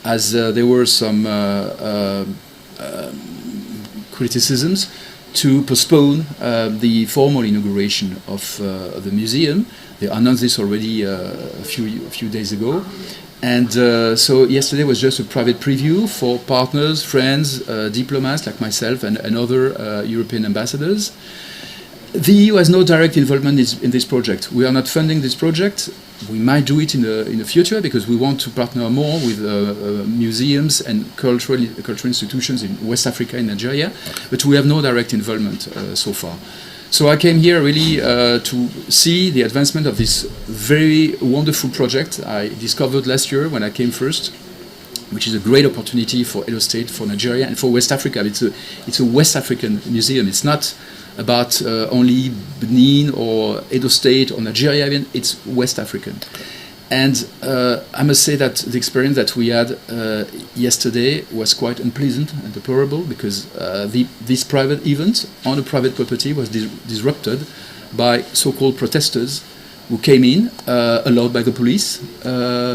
as there were some criticisms, to postpone the formal inauguration of the museum. They announced this already a few days ago. And so yesterday was just a private preview for partners, friends, diplomats like myself and other European ambassadors. The EU has no direct involvement in this project. We are not funding this project. We might do it in the future, because we want to partner more with museums and cultural institutions in West Africa and Nigeria, but we have no direct involvement so far. So I came here really to see the advancement of this very wonderful project I discovered last year when I came first, which is a great opportunity for Edo State, for Nigeria, and for West Africa. It's a West African museum. It's not about only Benin or Edo State or Nigeria, even. It's West African. And I must say that the experience that we had yesterday was quite unpleasant and deplorable, because this private event on a private property was disrupted by so-called protesters who came in, allowed by the police,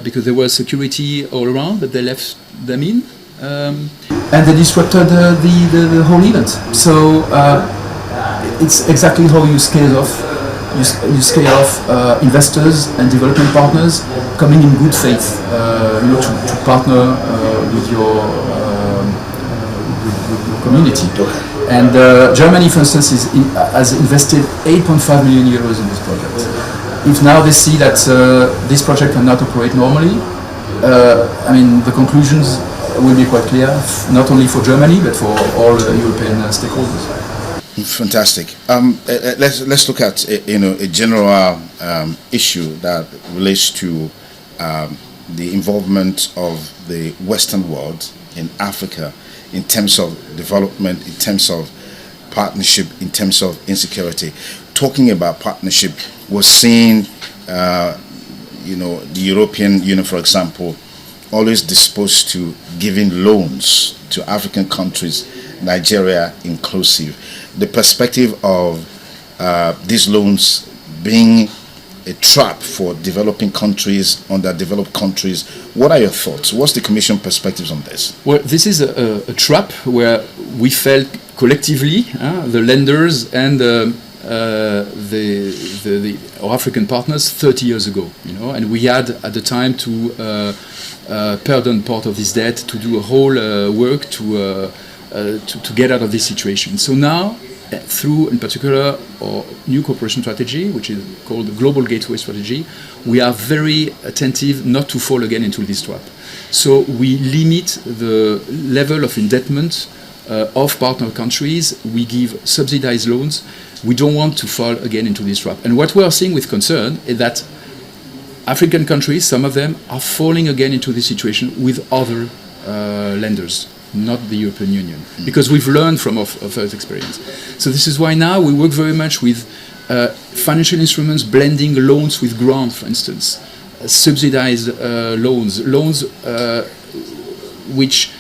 because there was security all around, but they left them in. And they disrupted the whole event. So it's exactly how you scale off. You scale off investors and development partners coming in good faith, to partner with your community. And Germany, for instance, has invested 8.5 million euros in this project. If now they see that this project cannot operate normally, the conclusions will be quite clear, not only for Germany but for all European stakeholders. Fantastic. Let's look at a general issue that relates to the involvement of the Western world in Africa in terms of development, in terms of partnership, in terms of insecurity. Talking about partnership, we're seeing the European Union, for example, always disposed to giving loans to African countries, Nigeria inclusive. The perspective of these loans being a trap for developing countries, underdeveloped countries. What are your thoughts? What's the Commission perspectives on this? Well, this is a trap where we felt collectively, the lenders and our African partners 30 years ago, and we had at the time to pardon part of this debt, to do a whole work to get out of this situation. So now, through, in particular, our new cooperation strategy, which is called the Global Gateway Strategy, we are very attentive not to fall again into this trap. So we limit the level of indebtedness of partner countries. We give subsidized loans. We don't want to fall again into this trap. And what we are seeing with concern is that African countries, some of them, are falling again into this situation with other lenders, not the European Union, because we've learned from our first experience. So this is why now we work very much with financial instruments, blending loans with grants, for instance, subsidized loans which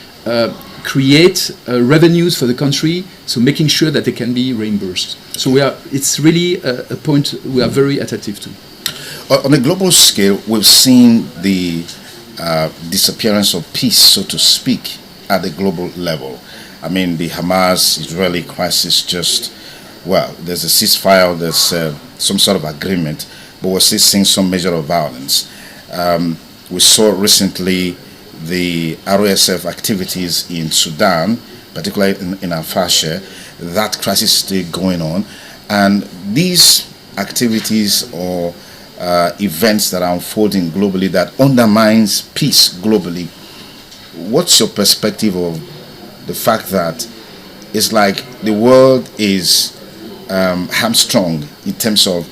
create revenues for the country, so making sure that they can be reimbursed. So it's really a point we are very attentive to. On a global scale, we've seen the disappearance of peace, so to speak, at the global level. I mean, the Hamas-Israeli crisis there's a ceasefire, there's some sort of agreement, but we're still seeing some measure of violence. We saw recently the RSF activities in Sudan, particularly in Al-Fasher. That crisis is still going on. And these activities or events that are unfolding globally that undermines peace globally, what's your perspective of the fact that it's like the world is hamstrung in terms of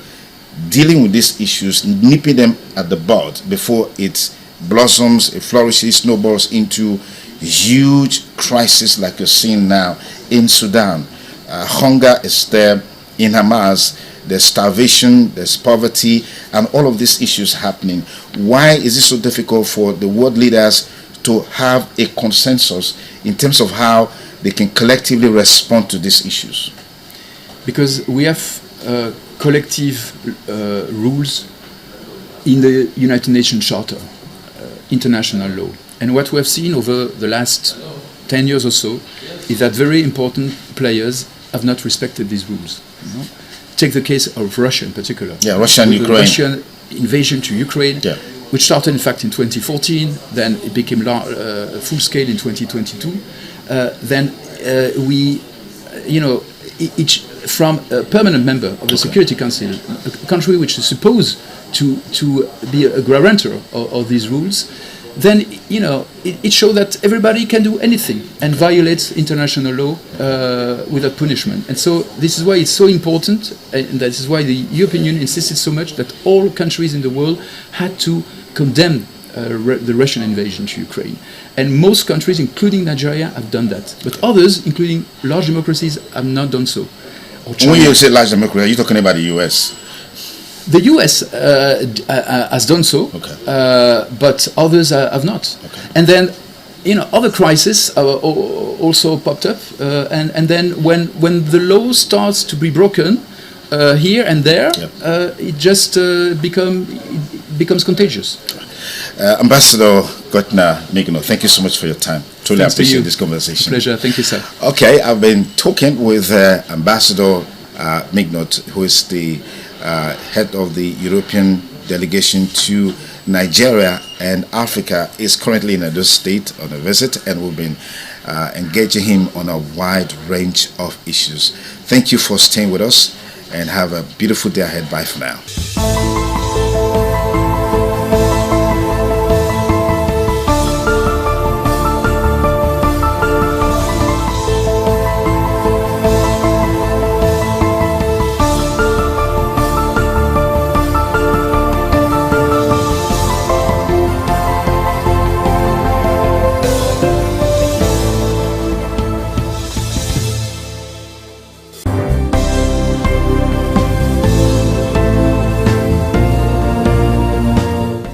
dealing with these issues, nipping them at the bud before it blossoms, it flourishes, snowballs into huge crisis like you're seeing now in Sudan? Hunger is there in Hamas, there's starvation, there's poverty, and all of these issues happening. Why is it so difficult for the world leaders to have a consensus in terms of how they can collectively respond to these issues? Because we have collective rules in the United Nations Charter, international law. And what we have seen over the last 10 years or so is that very important players have not respected these rules. You know? Take the case of Russia in particular. Yeah, Russia and Ukraine. The Russian invasion to Ukraine, yeah, which started in fact in 2014, then it became full scale in 2022. Then we, each from a permanent member of the Security Council, a country which is supposed to be a guarantor of these rules, then it shows that everybody can do anything and violates international law without punishment. And so this is why it's so important, and that is why the European Union insisted so much that all countries in the world had to condemn the Russian invasion to Ukraine. And most countries, including Nigeria, have done that. But others, including large democracies, have not done so. When you say large democracy, are you talking about the US? The US has done so, but others have not. Okay. And then, other crises also popped up. And then when the law starts to be broken here and there, it just becomes contagious. Ambassador Gotna Migno, thank you so much for your time. Truly appreciate this conversation. Pleasure. Thank you, sir. Okay, I've been talking with Ambassador Mignot, who is the head of the European delegation to Nigeria and Africa, is currently in Edo State on a visit, and we've been engaging him on a wide range of issues. Thank you for staying with us, and have a beautiful day ahead. Bye for now.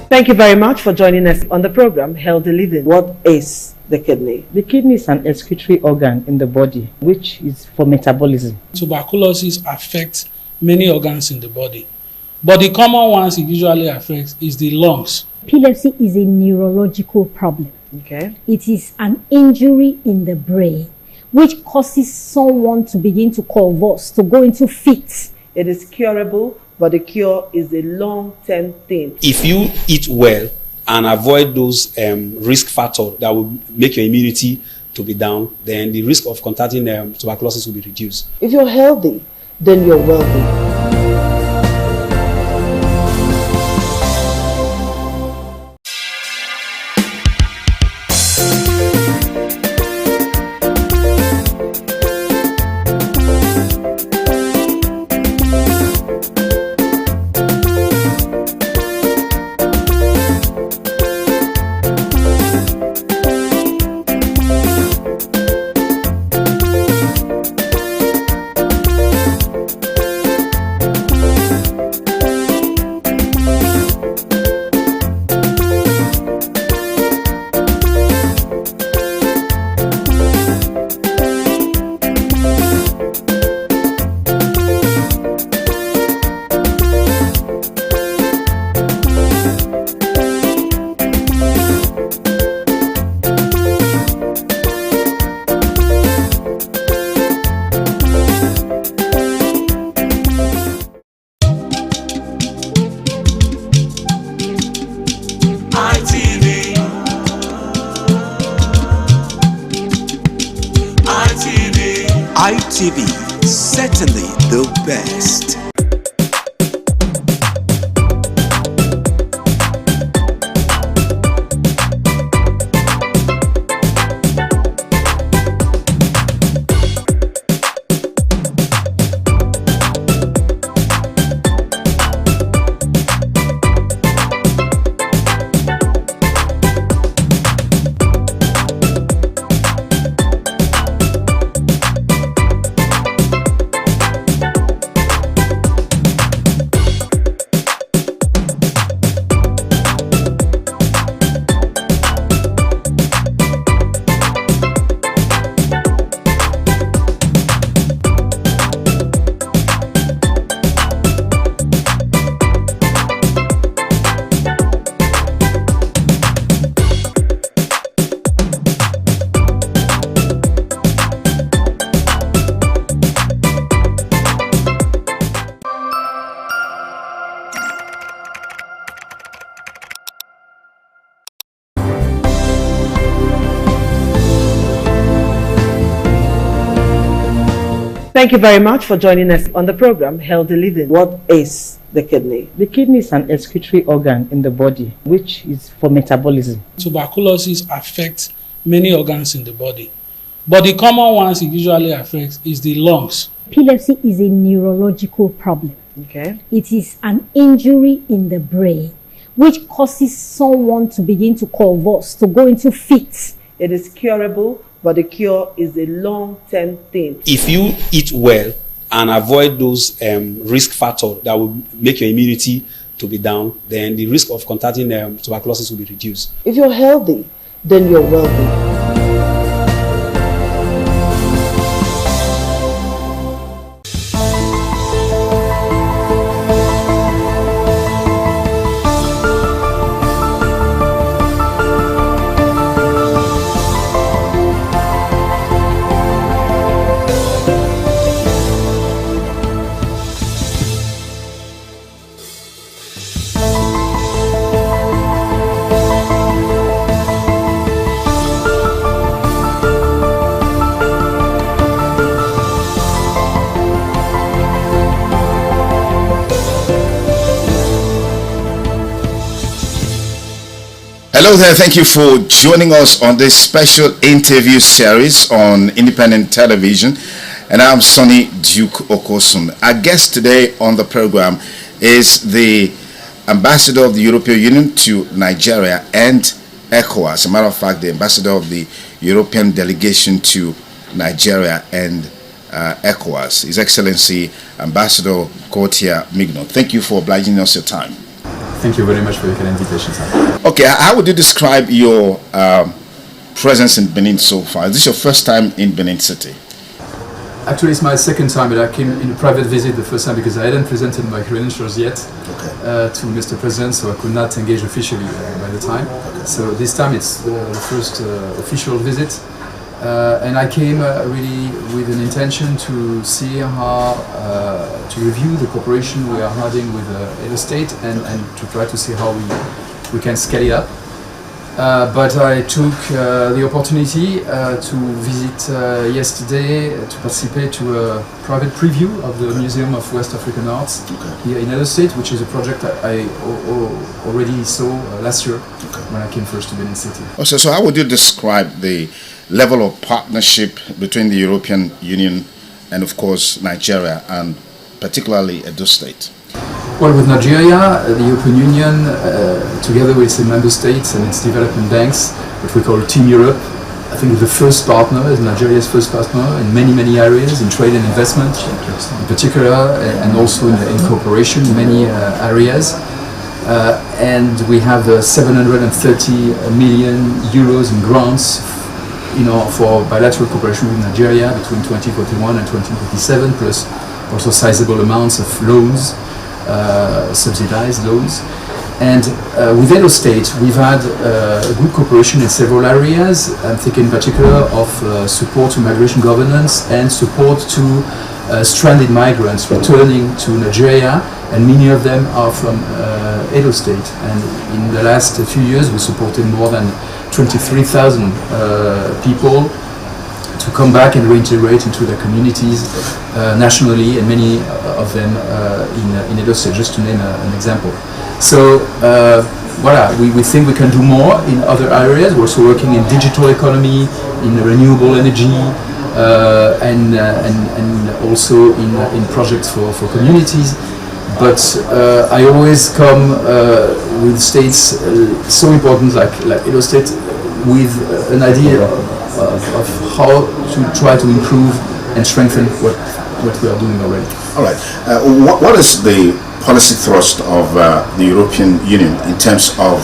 Thank you very much for joining us on the program, Healthy Living. What is the kidney? The kidney is an excretory organ in the body, which is for metabolism. Tuberculosis affects many organs in the body, but the common ones it usually affects is the lungs. Epilepsy is a neurological problem. Okay. It is an injury in the brain, which causes someone to begin to convulse, to go into fits. It is curable, but the cure is a long-term thing. If you eat well and avoid those risk factors that will make your immunity to be down, then the risk of contracting tuberculosis will be reduced. If you're healthy, then you're wealthy. TV, certainly the best. Thank you very much for joining us on the program, Healthy Living. What is the kidney? The kidney is an excretory organ in the body, which is for metabolism. Tuberculosis affects many organs in the body, but the common ones it usually affects is the lungs. Epilepsy is a neurological problem. Okay. It is an injury in the brain which causes someone to begin to convulse, to go into fits. It is curable, but the cure is a long-term thing. If you eat well and avoid those risk factors that will make your immunity to be down, then the risk of contracting tuberculosis will be reduced. If you're healthy, then you're wealthy. Hello there, thank you for joining us on this special interview series on independent television. And I'm Sonny Duke Okosum. Our guest today on the program is the Ambassador of the European Union to Nigeria and ECOWAS. As a matter of fact, the Ambassador of the European Delegation to Nigeria and ECOWAS, His Excellency Ambassador Gauthier Mignon. Thank you for obliging us your time. Thank you very much for your kind invitation, sir. Okay, how would you describe your presence in Benin so far? Is this your first time in Benin City? Actually, it's my second time, but I came in a private visit the first time because I hadn't presented my credentials yet to Mr. President, so I could not engage officially by the time. So this time it's the first official visit. And I came really with an intention to see how, to review the cooperation we are having with Edo State and to try to see how we can scale it up. But I took the opportunity to visit yesterday to participate to a private preview of the Museum of West African Arts here in Edo State, which is a project I already saw last year when I came first to Benin City. Also, so how would you describe the level of partnership between the European Union and, of course, Nigeria, and particularly Edo State? Well, with Nigeria, the European Union, together with its member states and its development banks, what we call Team Europe, I think the first partner, is Nigeria's first partner in many areas, in trade and investment in particular, and also in cooperation in many areas. And we have 730 million euros in grants for bilateral cooperation with Nigeria between 2041 and 2027, plus also sizable amounts of loans, subsidized loans. And with Edo State, we've had good cooperation in several areas. I'm thinking in particular of support to migration governance and support to stranded migrants returning to Nigeria, and many of them are from Edo State. And in the last few years, we supported more than 23,000 people to come back and reintegrate into their communities nationally, and many of them in Edo State, just to name an example. So voilà, we think we can do more in other areas. We're also working in digital economy, in renewable energy, and also in projects for communities. But I always come with states so important like Edo State with an idea of how to try to improve and strengthen what we are doing already. All right. What is the policy thrust of the European Union in terms of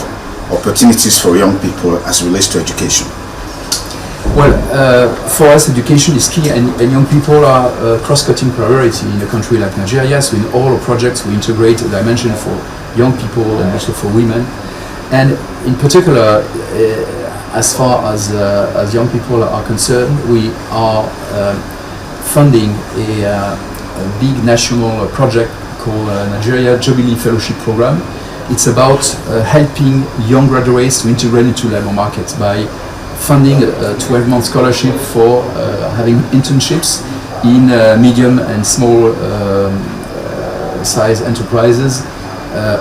opportunities for young people as it relates to education? Well, for us, education is key, and young people are a cross-cutting priority in a country like Nigeria. So in all our projects, we integrate a dimension for young people and also for women. And in particular, as far as young people are concerned, we are funding a big national project called Nigeria Jubilee Fellowship Program. It's about helping young graduates to integrate into labor markets by funding a 12-month scholarship for having internships in medium and small size enterprises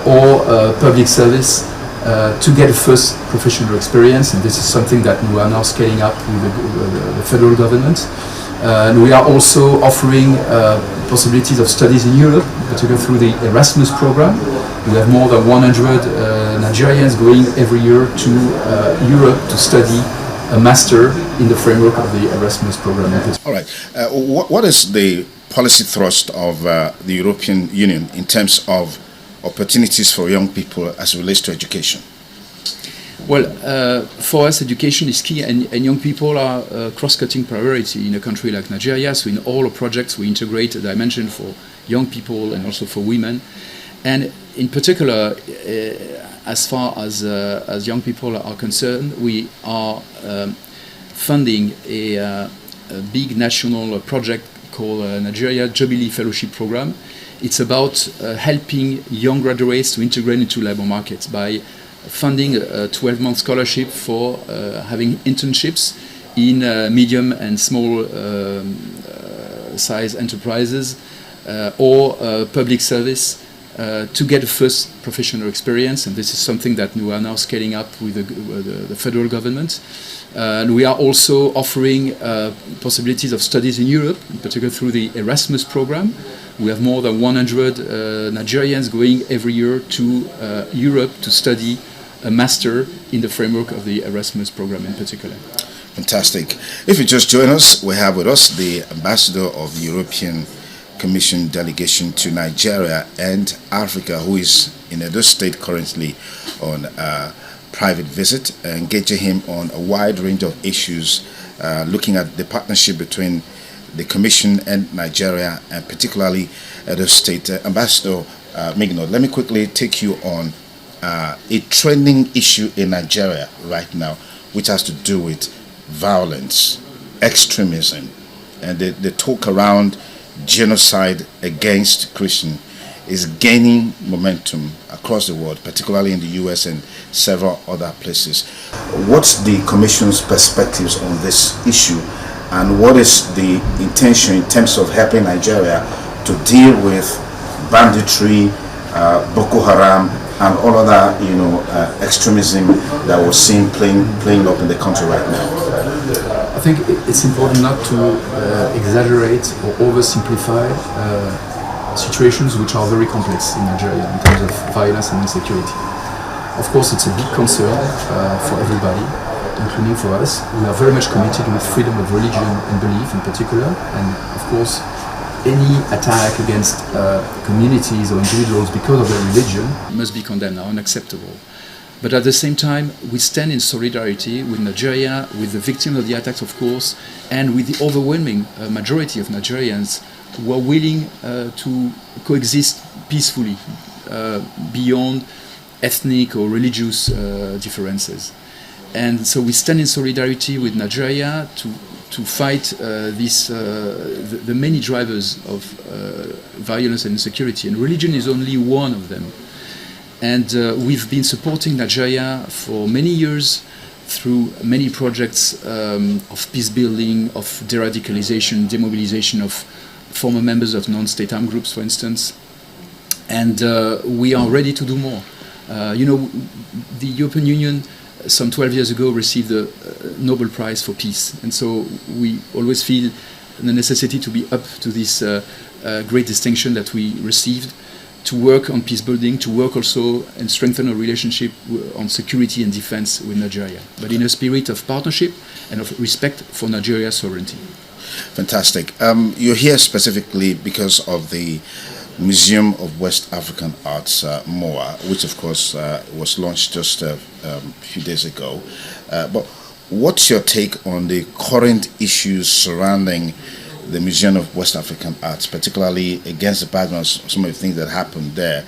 or public service to get a first professional experience. And this is something that we are now scaling up with the federal government. And we are also offering possibilities of studies in Europe, particularly through the Erasmus program. We have more than 100 Nigerians going every year to Europe to study a master in the framework of the Erasmus program. All right. What is the policy thrust of the European Union in terms of opportunities for young people as it relates to education? Well, for us, education is key, and young people are a cross-cutting priority in a country like Nigeria. So in all our projects, we integrate a dimension for young people and also for women. And in particular, as far as young people are concerned, we are funding a big national project called Nigeria Jubilee Fellowship Program. It's about helping young graduates to integrate into labor markets by funding a 12-month scholarship for having internships in medium and small size enterprises or public service to get a first professional experience. And this is something that we are now scaling up with the federal government. And we are also offering possibilities of studies in Europe, in particular through the Erasmus program. We have more than 100 Nigerians going every year to Europe to study a master in the framework of the Erasmus program in particular. Fantastic. If you just join us, we have with us the ambassador of the European Commission delegation to Nigeria and Africa, who is in Edo State currently on a private visit, engaging him on a wide range of issues, looking at the partnership between the Commission and Nigeria, and particularly Edo State. Ambassador Migno, let me quickly take you on a trending issue in Nigeria right now, which has to do with violence, extremism, and the talk around genocide against Christians is gaining momentum across the world, particularly in the US and several other places. What's the Commission's perspectives on this issue, and what is the intention in terms of helping Nigeria to deal with banditry, Boko Haram, and all other, extremism that we're seeing playing up in the country right now? I think it's important not to exaggerate or oversimplify situations which are very complex in Nigeria in terms of violence and insecurity. Of course, it's a big concern for everybody, including for us. We are very much committed with freedom of religion and belief in particular, and of course, any attack against communities or individuals because of their religion must be condemned, unacceptable. But at the same time, we stand in solidarity with Nigeria, with the victims of the attacks, of course, and with the overwhelming majority of Nigerians who are willing to coexist peacefully beyond ethnic or religious differences. And so we stand in solidarity with Nigeria to fight the many drivers of violence and insecurity, and religion is only one of them. And we've been supporting Nigeria for many years through many projects of peace building, of de-radicalization, demobilization of former members of non-state armed groups, for instance. And we are ready to do more. The European Union some 12 years ago received the Nobel Prize for Peace. And so we always feel the necessity to be up to this great distinction that we received, to work on peace building, to work also and strengthen our relationship on security and defense with Nigeria, but in a spirit of partnership and of respect for Nigeria's sovereignty. Fantastic. You're here specifically because of the Museum of West African Arts, MOA, which of course was launched just a few days ago. But what's your take on the current issues surrounding the Museum of West African Arts, particularly against the background of some of the things that happened there,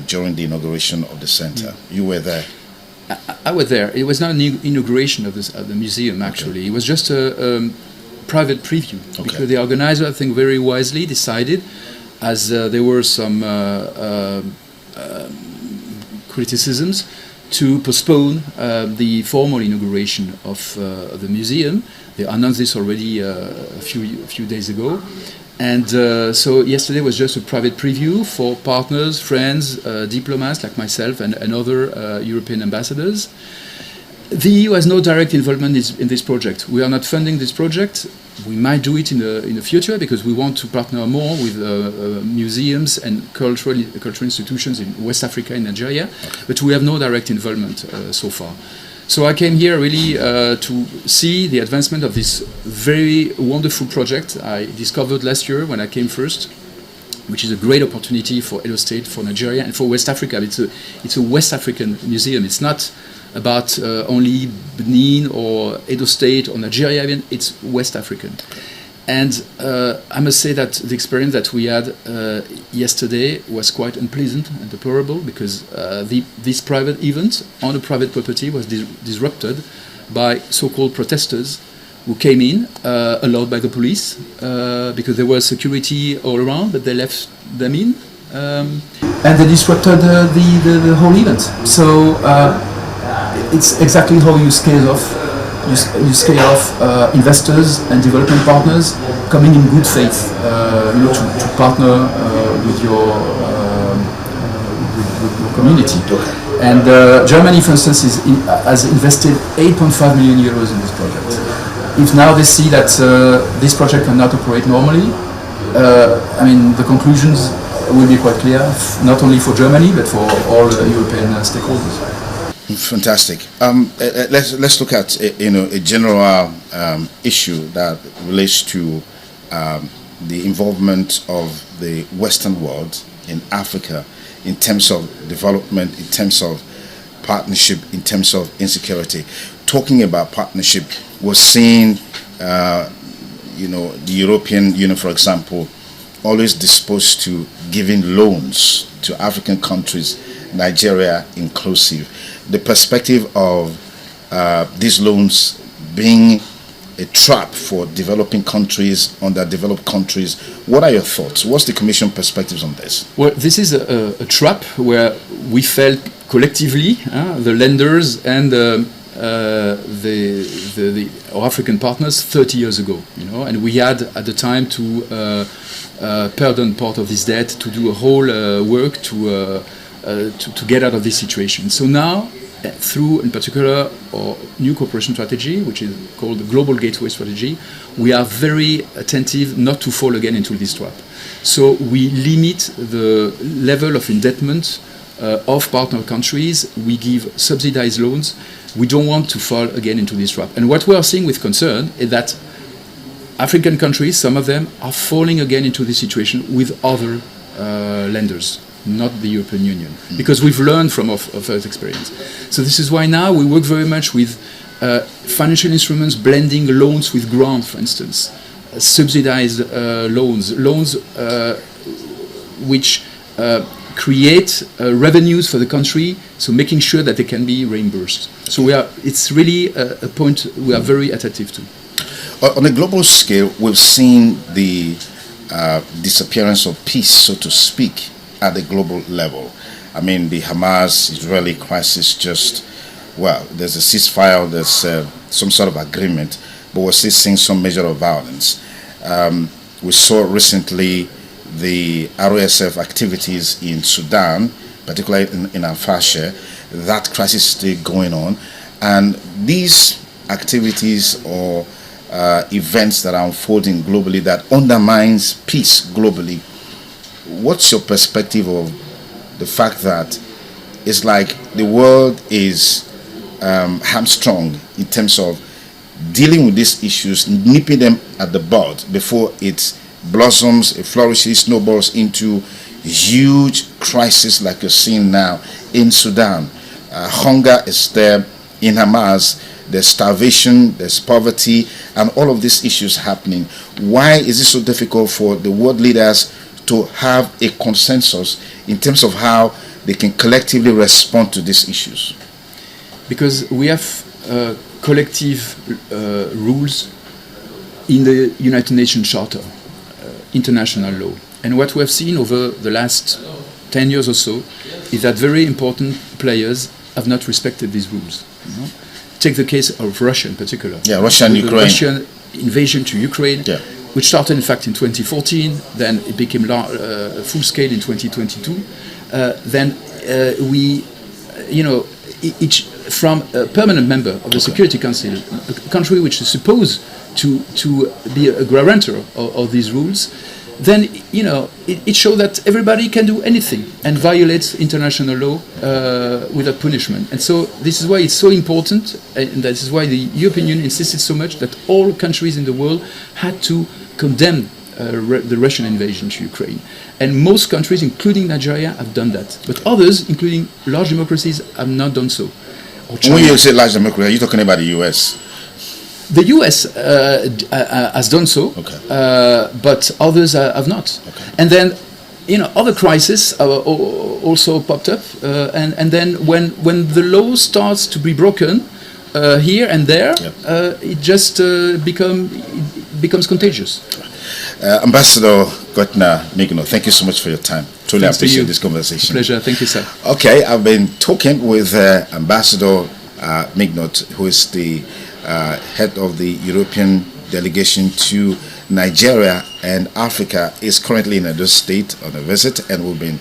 during the inauguration of the center? You were there. I was there. It was not an inauguration of the museum, actually. Okay. It was just a private preview, because the organizer, I think, very wisely decided, as there were some criticisms, to postpone the formal inauguration of the museum. They announced this already a few days ago. And so yesterday was just a private preview for partners, friends, diplomats like myself and other European ambassadors. The EU has no direct involvement in this project. We are not funding this project. We might do it in the future because we want to partner more with museums and cultural institutions in West Africa and Nigeria, but we have no direct involvement so far. So I came here really to see the advancement of this very wonderful project I discovered last year when I came first, which is a great opportunity for Edo State, for Nigeria, and for West Africa. It's a West African museum. It's not about only Benin or Edo State or Nigeria, even. It's West African. And I must say that the experience that we had yesterday was quite unpleasant and deplorable, because this private event on a private property was disrupted by so-called protesters who came in, allowed by the police, because there was security all around, but they left them in. And they disrupted the whole event. So it's exactly how you scale off. You scale off investors and development partners coming in good faith, to partner with your community. And Germany, for instance, has invested 8.5 million euros in this project. If now they see that this project cannot operate normally, the conclusions will be quite clear, not only for Germany but for all European stakeholders. Fantastic. Let's look at a general issue that relates to the involvement of the Western world in Africa in terms of development, in terms of partnership, in terms of insecurity. Talking about partnership, we're seeing the European Union, for example, always disposed to giving loans to African countries, Nigeria inclusive. The perspective of these loans being a trap for developing countries, underdeveloped countries. What are your thoughts? What's the Commission perspectives on this? Well, this is a trap where we felt collectively, the lenders and our African partners 30 years ago, and we had at the time to pardon part of this debt, to do a whole work to get out of this situation. So now, through, in particular, our new cooperation strategy, which is called the Global Gateway Strategy, we are very attentive not to fall again into this trap. So we limit the level of indebtedness of partner countries. We give subsidized loans. We don't want to fall again into this trap. And what we are seeing with concern is that African countries, some of them, are falling again into this situation with other lenders, not the European Union, because we've learned from our first experience. So this is why now we work very much with financial instruments, blending loans with grants, for instance, subsidized loans which create revenues for the country, so making sure that they can be reimbursed. So it's really a point we are very attentive to. On a global scale, we've seen the disappearance of peace, so to speak, at the global level. I mean, the Hamas-Israeli crisis just well, there's a ceasefire, there's some sort of agreement, but we're still seeing some measure of violence. We saw recently the RSF activities in Sudan, particularly in Al-Fashir. That crisis is still going on, and these activities or events that are unfolding globally that undermines peace globally. What's your perspective of the fact that it's like the world is hamstrung in terms of dealing with these issues, nipping them at the bud before it blossoms, it flourishes, snowballs into huge crisis like you're seeing now in Sudan? Hunger is there in Hamas, there's starvation, there's poverty, and all of these issues happening. Why is it so difficult for the world leaders to have a consensus in terms of how they can collectively respond to these issues? Because we have collective rules in the United Nations Charter, international law. And what we have seen over the last 10 years or so is that very important players have not respected these rules. You know? Take the case of Russia in particular. Yeah, Russia and Ukraine. The Russian invasion to Ukraine, yeah, which started in fact in 2014, then it became full scale in 2022. Then we, you know, each from a permanent member of the Security Council, a country which is supposed to be a guarantor of these rules, then, you know, it showed that everybody can do anything and violates international law without punishment. And so this is why it's so important, and this is why the European Union insisted so much that all countries in the world had to condemn the Russian invasion to Ukraine. And most countries, including Nigeria, have done that. But others, including large democracies, have not done so. When you say large democracy, are you talking about the US? The US has done so, but others have not. And then, you know, other crises also popped up. And then when the law starts to be broken here and there, it just becomes contagious. Ambassador Gotna Migno, thank you so much for your time. Truly appreciate this conversation. Pleasure. Thank you, sir. Okay, I've been talking with Ambassador Mignot, who is the head of the European delegation to Nigeria and Africa, is currently in Edo State on a visit, and we've been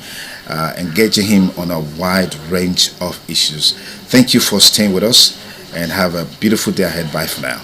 engaging him on a wide range of issues. Thank you for staying with us, and have a beautiful day ahead. Bye for now.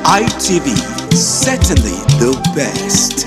ITV, certainly the best.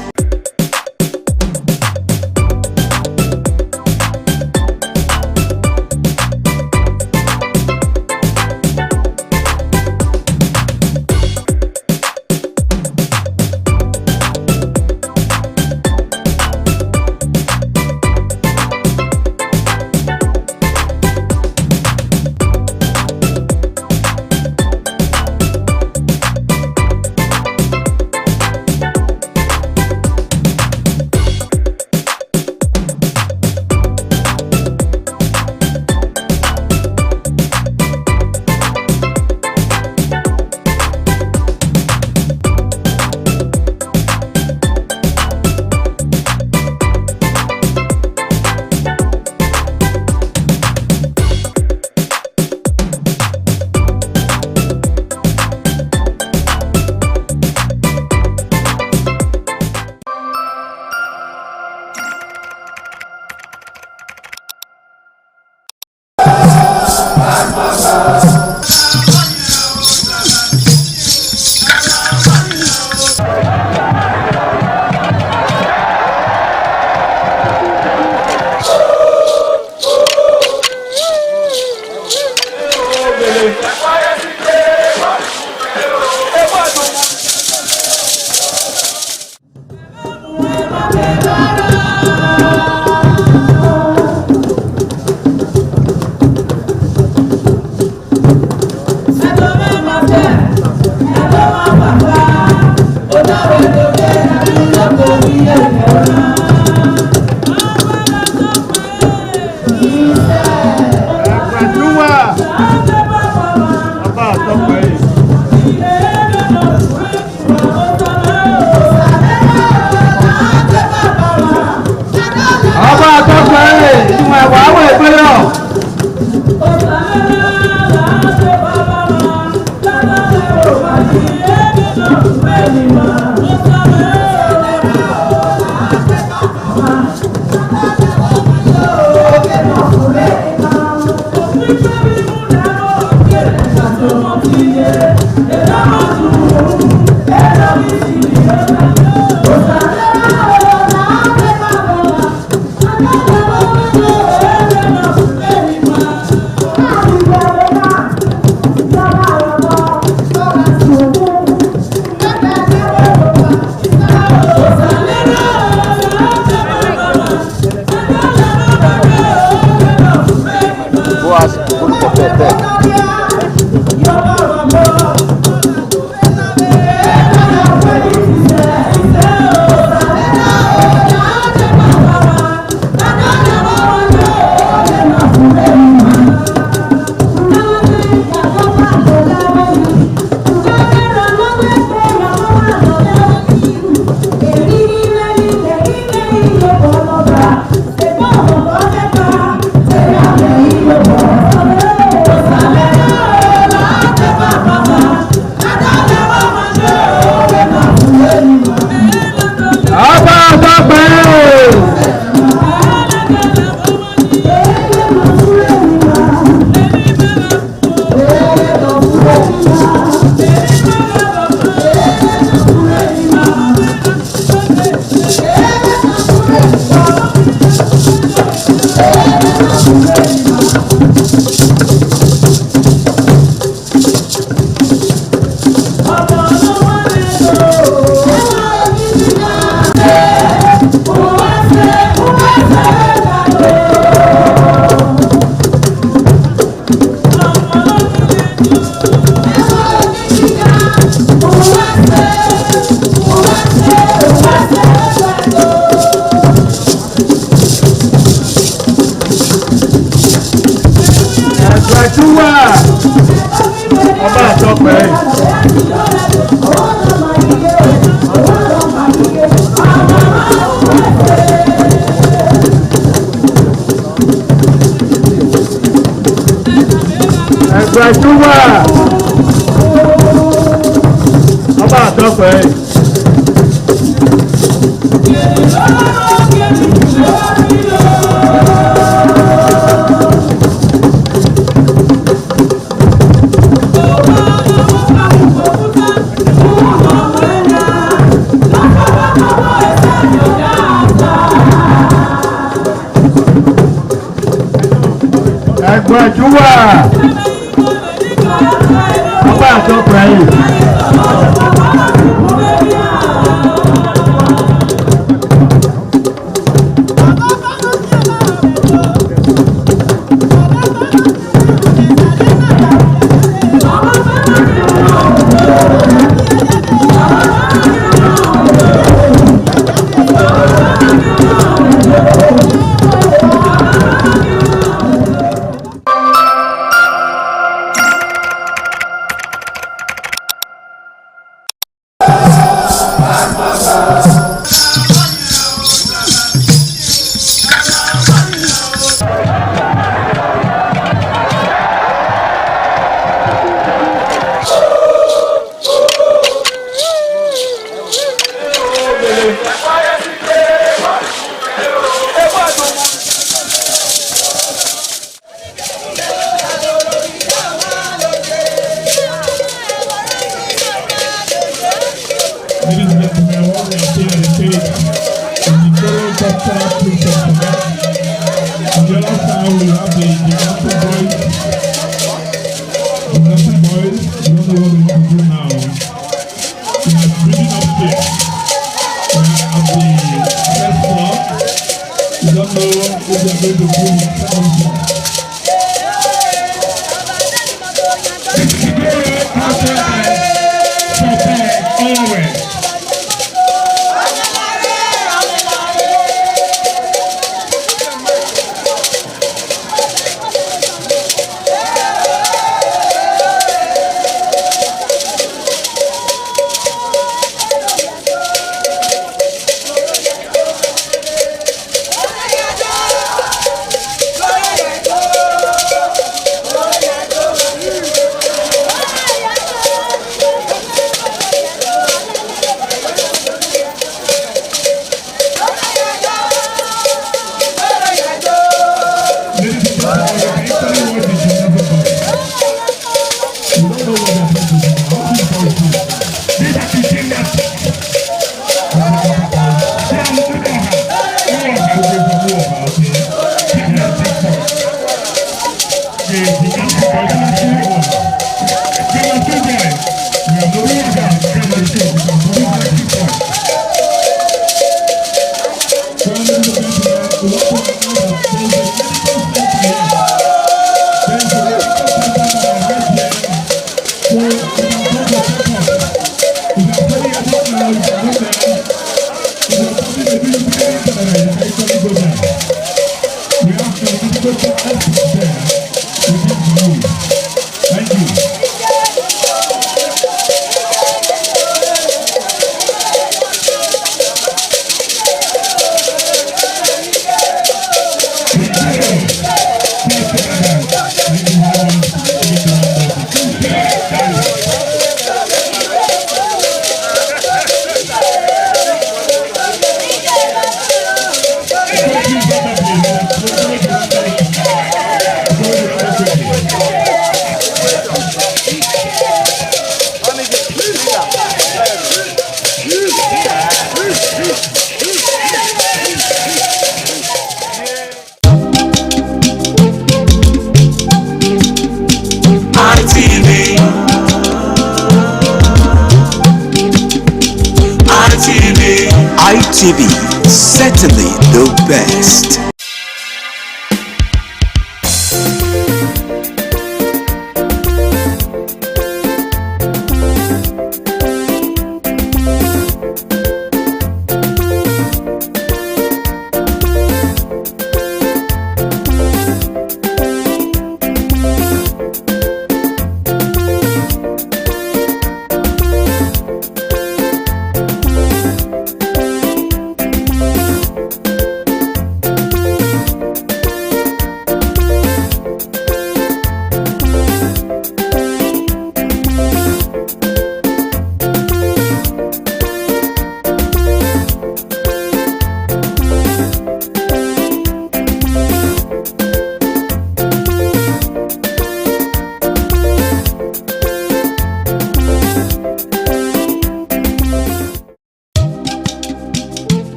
ITV, certainly the best.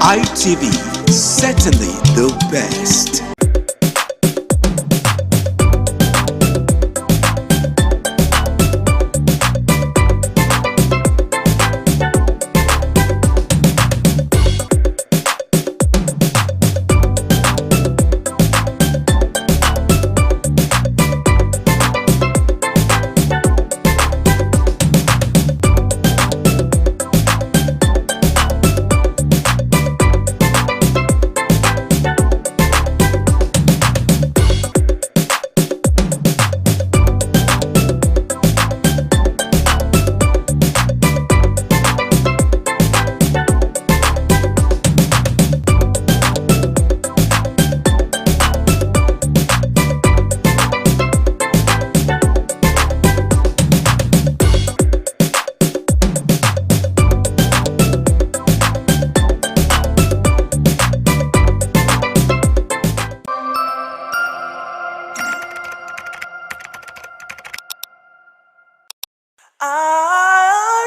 ITV, certainly the best.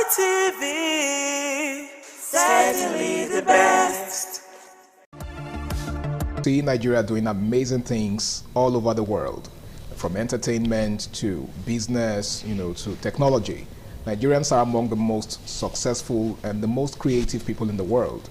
ITV, certainly the best. See Nigeria doing amazing things all over the world, from entertainment to business, to technology. Nigerians are among the most successful and the most creative people in the world.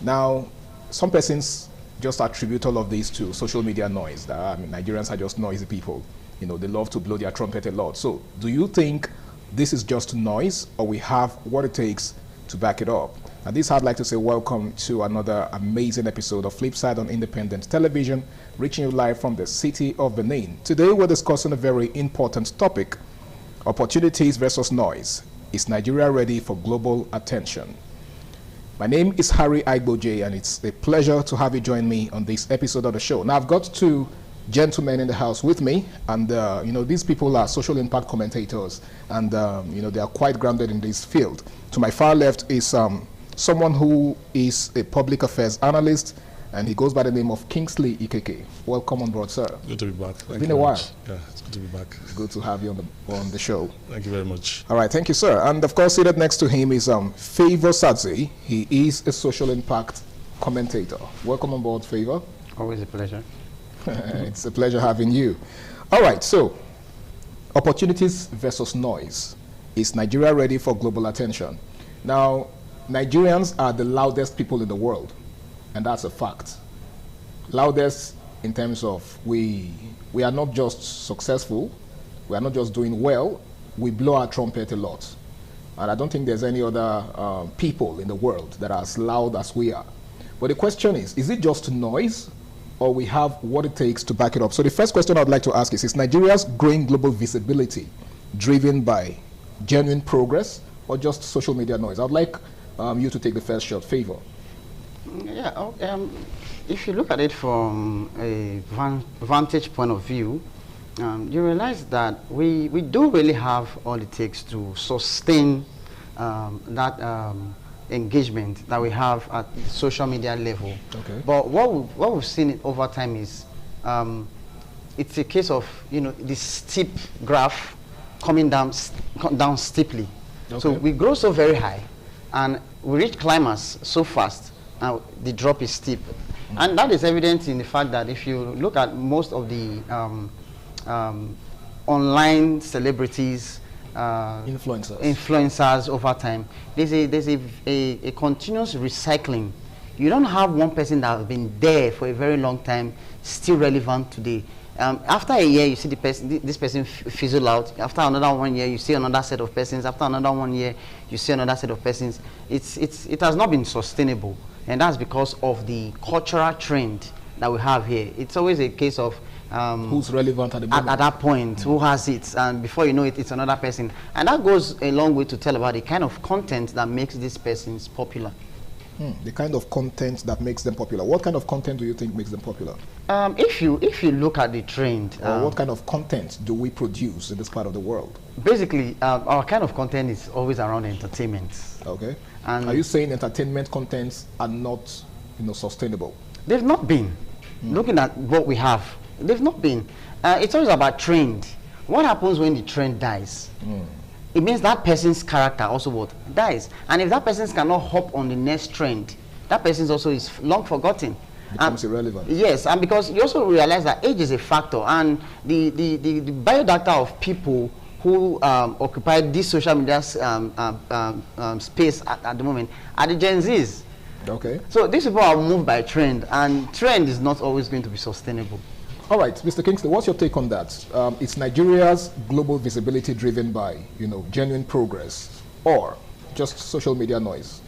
Now, some persons just attribute all of this to social media noise. Nigerians are just noisy people. They love to blow their trumpet a lot. So, do you think this is just noise, or we have what it takes to back it up? And this, I'd like to say welcome to another amazing episode of Flipside on Independent Television, reaching you live from the city of Benin. Today we're discussing a very important topic: opportunities versus noise. Is Nigeria ready for global attention? My name is Harry Aigboje, and it's a pleasure to have you join me on this episode of the show. Now, I've got two gentlemen in the house with me, and you know, these people are social impact commentators, and you know, they are quite grounded in this field. To my far left is someone who is a public affairs analyst, and he goes by the name of Kingsley Ikeke. Welcome on board, sir. Good to be back. It's been a while. Yeah, it's good to be back. It's good to have you on the show. Thank you very much. All right, thank you, sir. And of course, seated next to him is Favor Sadzi. He is a social impact commentator. Welcome on board, Favor. Always a pleasure. It's a pleasure having you. All right, so opportunities versus noise. Is Nigeria ready for global attention? Now, Nigerians are the loudest people in the world, and that's a fact. Loudest in terms of we are not just successful, we are not just doing well, we blow our trumpet a lot. And I don't think there's any other people in the world that are as loud as we are. But the question is it just noise, or we have what it takes to back it up? So the first question I'd like to ask is Nigeria's growing global visibility driven by genuine progress or just social media noise? I'd like you to take the first shot. Favor. Yeah, if you look at it from a vantage point of view, you realize that we do really have all it takes to sustain that engagement that we have at the social media level. Okay. But what we've seen over time is it's a case of, you know, this steep graph coming down steeply. Okay. So we grow so very high, and we reach climax so fast, and the drop is steep. And that is evident in the fact that if you look at most of the online celebrities, influencers over time, there's a continuous recycling. You don't have one person that has been there for a very long time still relevant today. After a year, you see this person fizzle out. After another 1 year, you see another set of persons. After another 1 year, you see another set of persons. It has not been sustainable, and that's because of the cultural trend that we have here. It's always a case of who's relevant at the moment. At that point, who has it, and before you know it, it's another person. And that goes a long way to tell about the kind of content that makes these persons popular. The kind of content that makes them popular. What kind of content do you think makes them popular? If you look at the trend, or what kind of content do we produce in this part of the world? Basically, our kind of content is always around entertainment. Okay. And are you saying entertainment contents are not, you know, sustainable? They've not been. Looking at what we have, they've not been. It's always about trend. What happens when the trend dies? It means that person's character also dies. And if that person cannot hop on the next trend, that person also is long forgotten. Becomes irrelevant. Yes, and because you also realize that age is a factor, and the biodata of people who occupy this social media space at the moment are the Gen Zs. Okay. So these people are moved by trend, and trend is not always going to be sustainable. All right, Mr. Kingsley, what's your take on that? Is Nigeria's global visibility driven by, you know, genuine progress or just social media noise?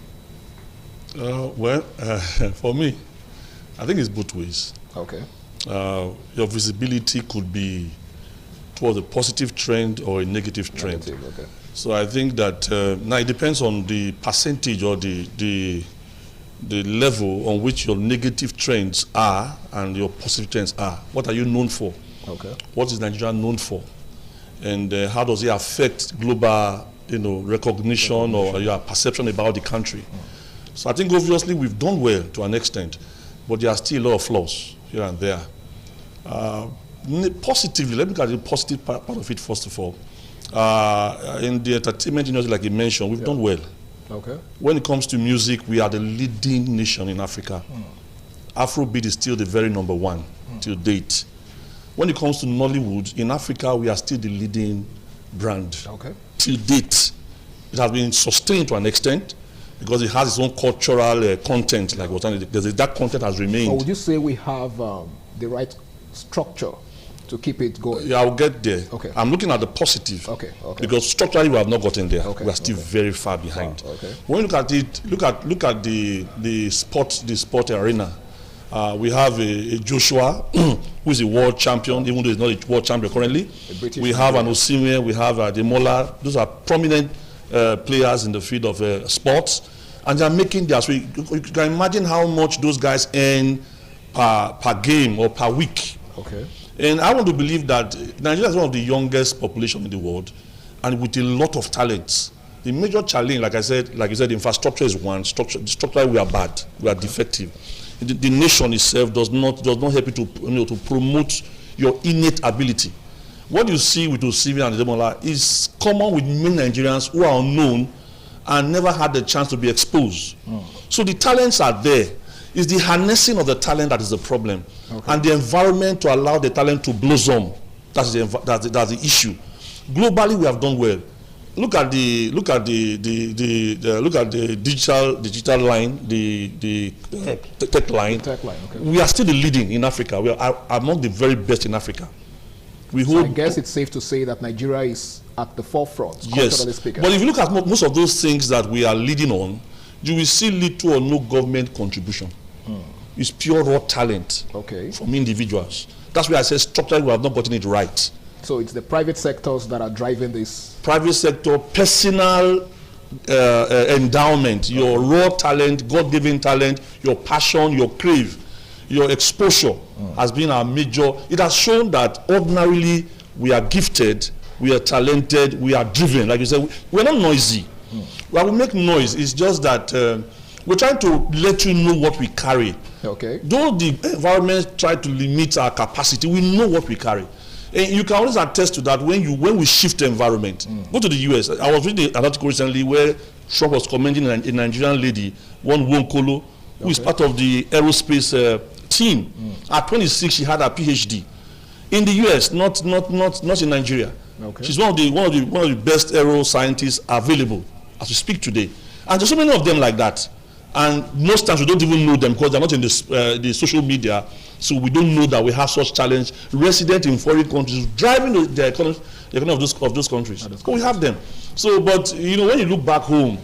Well, for me, I think it's both ways. Okay. Your visibility could be towards a positive trend or a negative trend. Okay. So I think that now it depends on the percentage or the level on which your negative trends are and your positive trends are. What are you known for? Okay. What is Nigeria known for? And how does it affect global, you know, recognition or your perception about the country? So I think obviously we've done well to an extent, but there are still a lot of flaws here and there. Positively, let me look at the positive part of it first of all. In the entertainment industry, like you mentioned, we've done well. Okay. When it comes to music, we are the leading nation in Africa. Afrobeat is still the very #1 till date. When it comes to Nollywood, in Africa, we are still the leading brand. Okay. Till date. It has been sustained to an extent because it has its own cultural content, like what that content has remained. So would you say we have the right structure to keep it going? Yeah, I'll get there. Okay. I'm looking at the positive. Okay. Because structurally we have not gotten there. Okay. We are still very far behind. Okay. When you look at it, look at the sport arena. We have a Joshua who is a world champion, even though he's not a world champion currently. We have an Osimhen, we have Ademola. Those are prominent players in the field of sports, and they are making their. So you can imagine how much those guys earn per game or per week. Okay. And I want to believe that Nigeria is one of the youngest population in the world, and with a lot of talents. The major challenge, like you said, infrastructure is one. Structurally, we are bad. We are defective. The nation itself does not help you to promote your innate ability. What you see with Osivi and Demola is common with many Nigerians who are unknown and never had the chance to be exposed. So the talents are there. It's the harnessing of the talent that is the problem, and the environment to allow the talent to blossom. That's the issue. Globally, we have done well. Look at the digital line, the tech line. We are still the leading in Africa. We are among the very best in Africa. So I guess it's safe to say that Nigeria is at the forefront. Yes, but if you look at most of those things that we are leading on, you will see little or no government contribution. It's pure raw talent from individuals. That's why I say structurally we have not gotten it right. So it's the private sectors that are driving this? Private sector, personal endowment, your raw talent, God-given talent, your passion, your crave, your exposure has been our major. It has shown that ordinarily we are gifted, we are talented, we are driven. Like you said, we're not noisy. Well, we make noise. It's just that we're trying to let you know what we carry. Though the environment try to limit our capacity, we know what we carry. And you can always attest to that when we shift the environment. Go to the US. I was reading an article recently where Trump was commending a Nigerian lady, one Wonkolo, who is part of the aerospace team. At 26, she had a PhD in the US, not in Nigeria. She's one of the best aero scientists available as we speak today. And there's so many of them like that. And most times we don't even know them because they're not in the social media, so we don't know that we have such challenge. Resident in foreign countries, driving the economy of those countries. But we have them. So, but you know, when you look back home,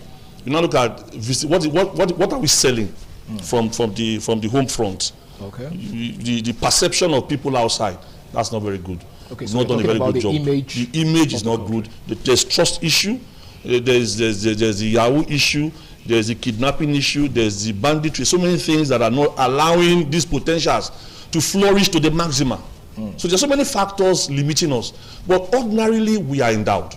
you now look at what are we selling from the home front? The perception of people outside, that's not very good. It's not done a very good job. The image is not good. There's trust issue. There's the Yahoo issue. There's the kidnapping issue, there's the banditry, so many things that are not allowing these potentials to flourish to the maximum. So there's so many factors limiting us. But ordinarily, we are endowed.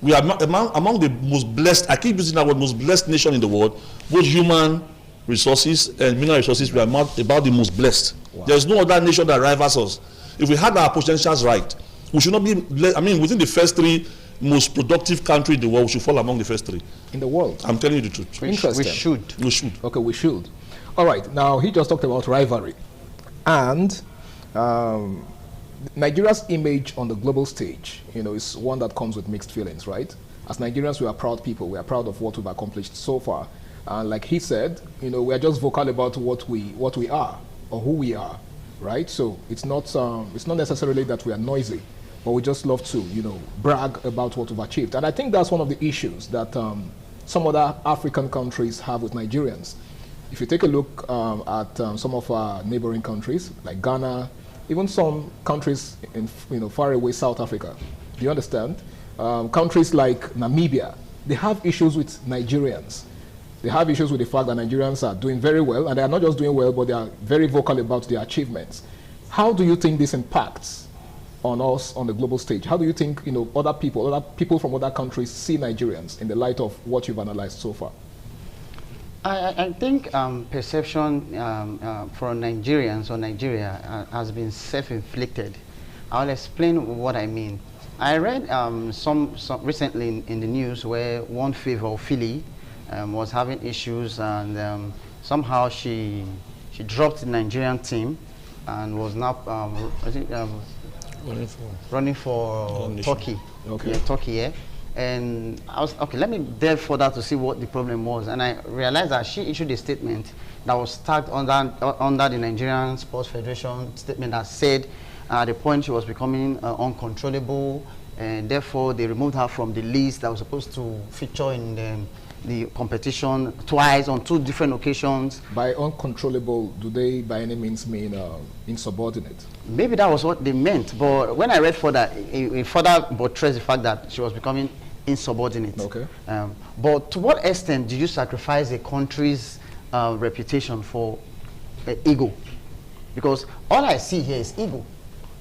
We are among the most blessed, I keep using that word, most blessed nation in the world, both human resources and mineral resources. We are about the most blessed. There's no other nation that rivals us. If we had our potentials right, we should not be, within the first three most productive country in the world, we should fall among the first three. In the world? I'm telling you the truth. Interesting. We should. Okay, we should. All right, now he just talked about rivalry. And Nigeria's image on the global stage, is one that comes with mixed feelings, right? As Nigerians, we are proud people. We are proud of what we've accomplished so far. And like he said, we are just vocal about what we are or who we are, right? So it's not necessarily that we are noisy, but we just love to, brag about what we've achieved. And I think that's one of the issues that some other African countries have with Nigerians. If you take a look at some of our neighboring countries, like Ghana, even some countries in far away South Africa, do you understand? Countries like Namibia, they have issues with Nigerians. They have issues with the fact that Nigerians are doing very well, and they are not just doing well, but they are very vocal about their achievements. How do you think this impacts on us on the global stage? How do you think other people from other countries see Nigerians in the light of what you've analyzed so far? I think perception for Nigerians or Nigeria has been self-inflicted. I'll explain what I mean. I read some recently in the news where one Favor Philly was having issues, and somehow she dropped the Nigerian team and was now running for Turkey. Okay. Yeah, Turkey, yeah. And I was, okay, let me delve further to see what the problem was. And I realized that she issued a statement that was tagged under the Nigerian Sports Federation statement that said at the point she was becoming uncontrollable, and therefore they removed her from the list that was supposed to feature in the competition twice on 2 different occasions. By uncontrollable, do they by any means mean insubordinate? Maybe that was what they meant, but when I read further, it further buttressed the fact that she was becoming insubordinate. Okay. But to what extent do you sacrifice a country's reputation for ego? Because all I see here is ego.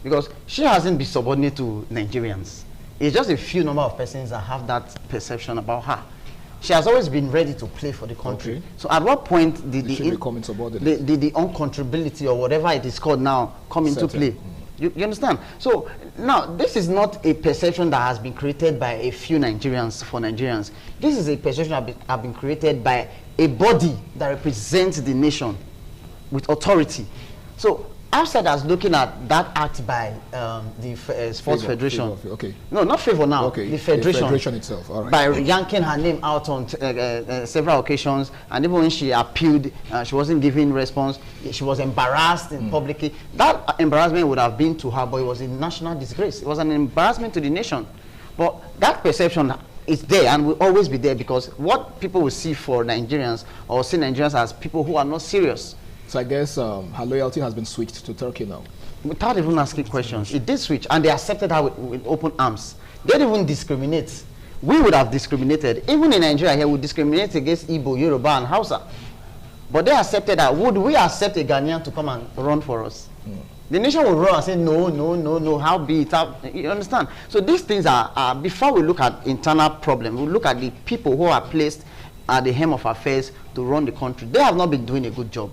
because she hasn't been subordinate to Nigerians. It's just a few number of persons that have that perception about her. She has always been ready to play for the country. Okay. So at what point did the uncontrollability or whatever it is called now come into play? You understand? So now this is not a perception that has been created by a few Nigerians for Nigerians. This is a perception that have been created by a body that represents the nation with authority. So outsiders looking at that act by the Sports Federation. Okay. No, not favor now. Okay. The Federation itself. All right. By yanking her name out on several occasions, and even when she appealed, she wasn't giving response. She was embarrassed in publicly. That embarrassment would have been to her, but it was a national disgrace. It was an embarrassment to the nation. But that perception is there and will always be there, because what people will see for Nigerians or see Nigerians as people who are not serious. So I guess her loyalty has been switched to Turkey now. Without even asking questions, it did switch, and they accepted her with open arms. They didn't even discriminate. We would have discriminated. Even in Nigeria here, we discriminate against Igbo, Yoruba, and Hausa. But they accepted that. Would we accept a Ghanaian to come and run for us? The nation will run and say, no, no, no, no, how be it? You understand? So these things are, before we look at internal problems, we look at the people who are placed at the helm of affairs to run the country. They have not been doing a good job.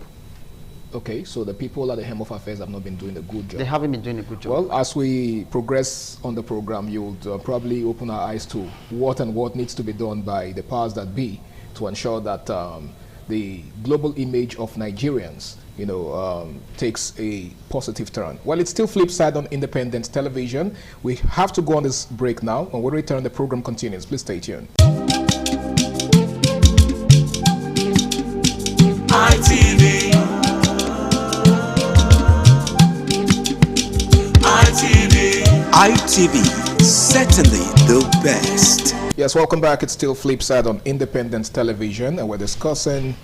Okay, so the people at the helm of affairs have not been doing a good job. They haven't been doing a good job. Well, as we progress on the program, you'll probably open our eyes to what needs to be done by the powers that be to ensure that the global image of Nigerians, takes a positive turn. Well, it's still Flipside on Independent Television. We have to go on this break now. When we return, the program continues. Please stay tuned. ITV. ITV, certainly the best. Yes, welcome back. It's still Flipside on Independent Television, and we're discussing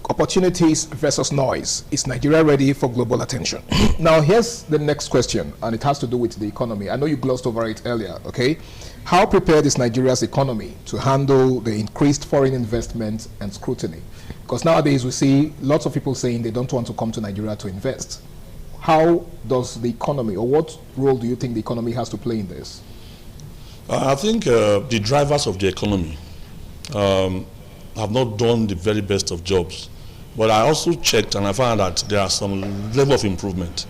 opportunities versus noise. Is Nigeria ready for global attention? Now, here's the next question, and it has to do with the economy. I know you glossed over it earlier, okay? How prepared is Nigeria's economy to handle the increased foreign investment and scrutiny? Because nowadays we see lots of people saying they don't want to come to Nigeria to invest. How does the economy, or what role do you think the economy has to play in this? I think the drivers of the economy have not done the very best of jobs. But I also checked and I found that there are some level of improvement.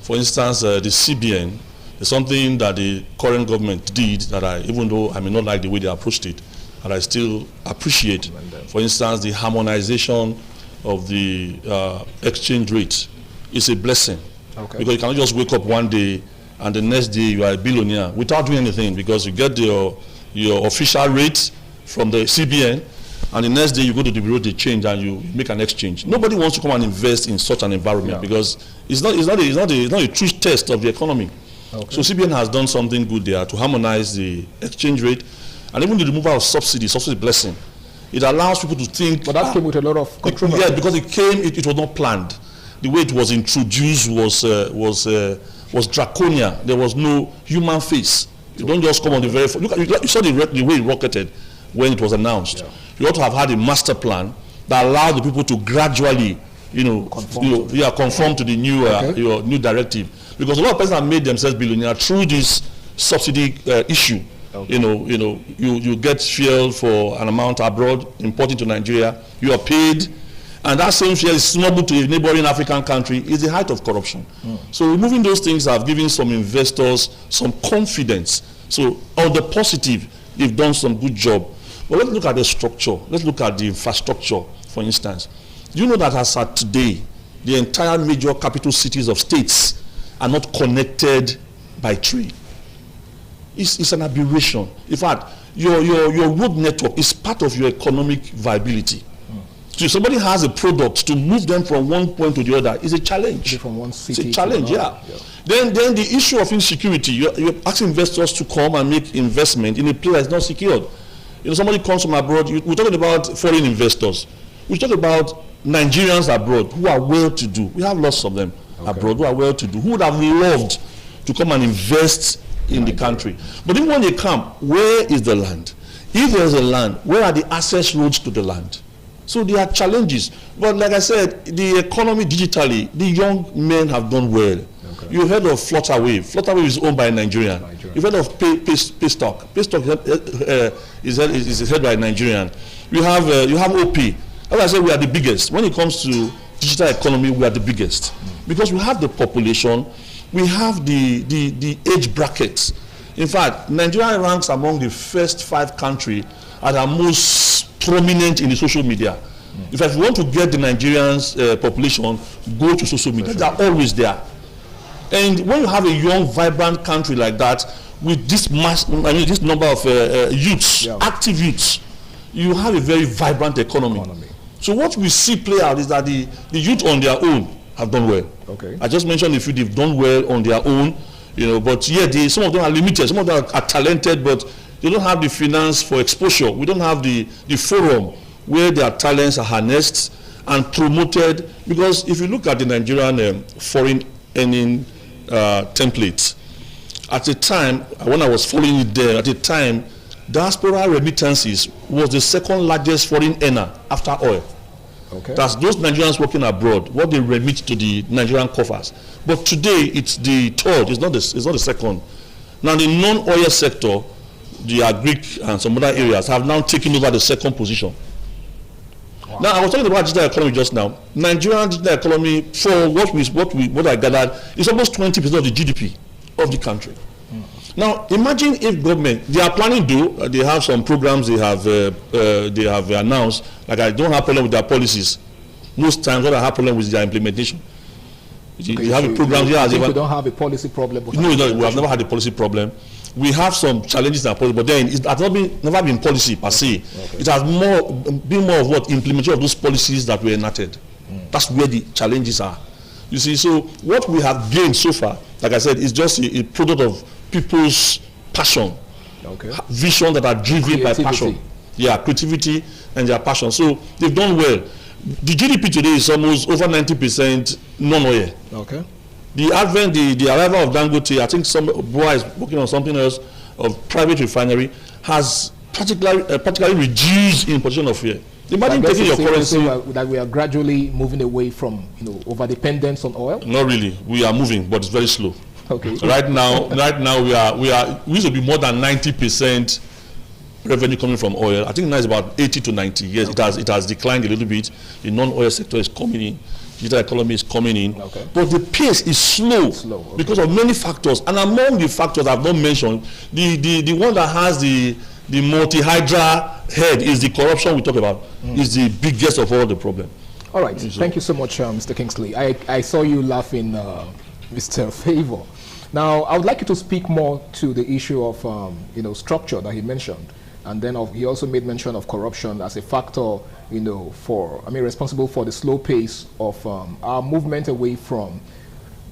For instance, the CBN is something that the current government did that even though I may not like the way they approached it, that I still appreciate. For instance, the harmonization of the exchange rate is a blessing. Okay. Because you cannot just wake up one day and the next day you are a billionaire without doing anything, because you get your official rate from the CBN, and the next day you go to the bureau de change and you make an exchange. Nobody wants to come and invest in such an environment because it's not a true test of the economy. Okay. So CBN has done something good there to harmonize the exchange rate, and even the removal of subsidies, also a blessing. It allows people to think. But that came with a lot of controversy. Yeah, because it was not planned. The way it was introduced was draconian. There was no human face. You don't just come on the very first. You saw the way it rocketed when it was announced. Yeah. You ought to have had a master plan that allowed the people to gradually, conform to the new new directive. Because a lot of persons have made themselves billionaire through this subsidy issue. Okay. You get fuel for an amount abroad, imported to Nigeria. You are paid. And that same share is smuggled to a neighboring African country is the height of corruption. So removing those things have given some investors some confidence. So on the positive, they've done some good job. But let's look at the structure. Let's look at the infrastructure, for instance. Do you know that as at today, the entire major capital cities of states are not connected by train? It's an aberration. In fact, your road network is part of your economic viability. So if somebody has a product, to move them from one point to the other is a challenge. From one city it's a challenge, to another. Then the issue of insecurity, you're asking investors to come and make investment in a place that's not secured. Somebody comes from abroad, we're talking about foreign investors. We're talking about Nigerians abroad who are well-to-do. We have lots of them abroad who are well-to-do, who would have loved to come and invest in the country. But even when they come, where is the land? If there's a land, where are the access roads to the land? So there are challenges. But like I said, the economy digitally, the young men have done well. You heard of Flutterwave. Flutterwave is owned by a Nigerian. You've heard of Paystock. Paystock is held by a Nigerian. You have OP. As I said, we are the biggest. When it comes to digital economy, we are the biggest. Because we have the population, we have the age brackets. In fact, Nigeria ranks among the first 5 countries that are most prominent in the social media. In fact, if you want to get the Nigerians population, go to social media. They are always there. And when you have a young, vibrant country like that, with this this number of youths, active youths, you have a very vibrant economy. So what we see play out is that the youth on their own have done well. Okay. I just mentioned a few, they've done well on their own, but some of them are limited, some of them are talented, but they don't have the finance for exposure. We don't have the forum where their talents are harnessed and promoted. Because if you look at the Nigerian foreign earning templates, at the time, when I was following it there, at the time, diaspora remittances was the second largest foreign earner after oil. Okay. That's those Nigerians working abroad, what they remit to the Nigerian coffers. But today, it's the third, it's not the second. Now, the non-oil sector, the agric and some other areas have now taken over the second position. Wow. Now, I was talking about digital economy just now. Nigerian digital economy, for what I gathered, is almost 20% of the GDP of the country. Now, imagine if government, they are planning to, they have some programs they have announced, like I don't have problem with their policies. Most times what I have problem with their implementation. Okay, you have a program here. We don't have a policy problem. No, we have never had a policy problem. We have some challenges in our policy, but then it has never been policy per se. Okay. It has been more of what implementation of those policies that were enacted. That's where the challenges are. You see, so what we have gained so far, like I said, is just a product of people's passion, vision that are driven by passion. Yeah, creativity and their passion. So they've done well. The GDP today is almost over 90% non-oil. Okay. The arrival of Dangote, I think some boy is working on something else, of private refinery, has practically reduced importation of oil. Imagine taking your currency. That we are gradually moving away from over dependence on oil. Not really. We are moving, but it's very slow. Okay. Right now we used to be more than 90% revenue coming from oil. I think now it's about 80 to 90. Yes, it has declined a little bit. The non-oil sector is coming in. Digital economy is coming in. Okay. But the pace is slow, because of many factors. And among the factors I've not mentioned, the one that has the multi-hydra head is the corruption we talk about. Is the biggest of all the problem. All right. Thank you so much, Mr. Kingsley. I saw you laughing, Mr. Favor. Now, I would like you to speak more to the issue of structure that he mentioned, and then he also made mention of corruption as a factor, responsible for the slow pace of our movement away from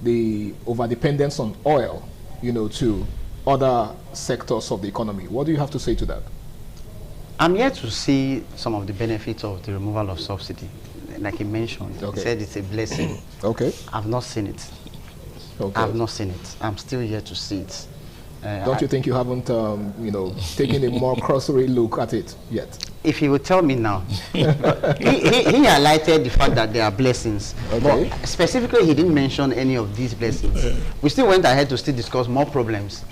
the overdependence on oil, to other sectors of the economy. What do you have to say to that? I'm yet to see some of the benefits of the removal of subsidy. Like he mentioned, he said it's a blessing. Okay. I've not seen it. Okay. I've not seen it. I'm still yet to see it. Don't you think you haven't, taken a more cursory look at it yet? If he would tell me now. he highlighted the fact that there are blessings. Okay. But specifically, he didn't mention any of these blessings. We still went ahead to still discuss more problems.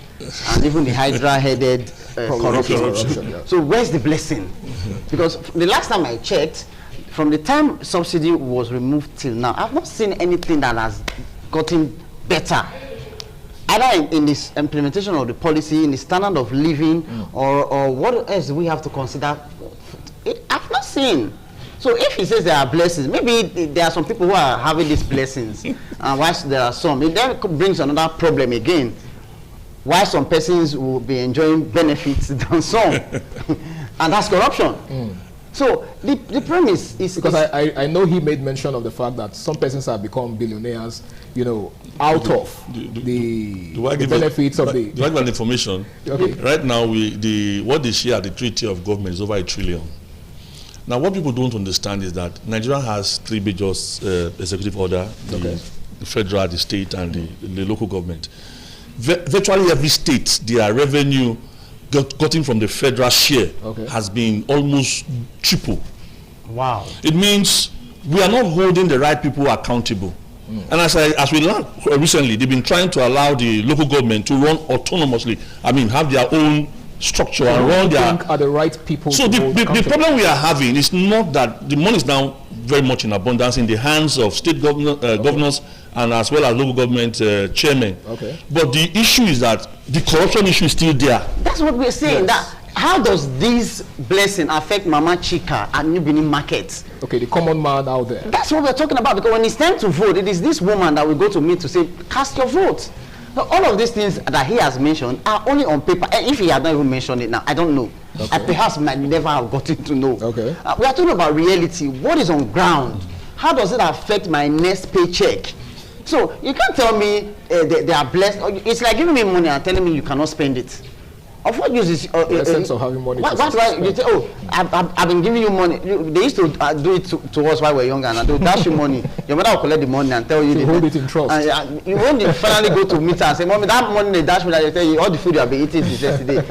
And even the hydra-headed corruption. Yeah. So where's the blessing? Because the last time I checked, from the time subsidy was removed till now, I've not seen anything that has gotten better. Either in this implementation of the policy, in the standard of living, or what else do we have to consider? I've not seen. So if he says there are blessings, maybe there are some people who are having these blessings, and whilst there are some, it then brings another problem again. Why some persons will be enjoying benefits than some, and that's corruption. So the premise is because I know he made mention of the fact that some persons have become billionaires, out of the benefits of the. Do I give an information? Okay. Right now, what they share at the Treaty of Government is over $1 trillion. Now, what people don't understand is that Nigeria has 3 major executive order: the federal, the state, and the local government. Virtually every state, their revenue gotten from the federal share has been almost triple. Wow. It means we are not holding the right people accountable. And as we learned recently, they've been trying to allow the local government to run autonomously. I mean, have their own structure and run their. Are the right people? So the problem we are having is not that the money is now very much in abundance in the hands of state governors and as well as local government chairmen. Okay. But the issue is that the corruption issue is still there. That's what we're saying. Yes. That how does this blessing affect Mama Chika and New Benin markets? Okay, the common man out there. That's what we're talking about, because when it's time to vote, it is this woman that we go to meet to say, cast your vote. Now, all of these things that he has mentioned are only on paper. And if he had not even mentioned it now, I don't know. Okay. I perhaps might never have gotten to know. Okay. We are talking about reality. What is on ground? How does it affect my next paycheck? So you can't tell me they are blessed. It's like giving me money and telling me you cannot spend it. Of what use is the sense of having money? That's why you say, oh, I've been giving you money. They used to do it to us while we were younger, and they'll dash you money. Your mother will collect the money and tell you. To hold it in trust. You won't finally go to meet her and say, Mommy, that money they dash me, that they tell you all the food you have been eating since yesterday.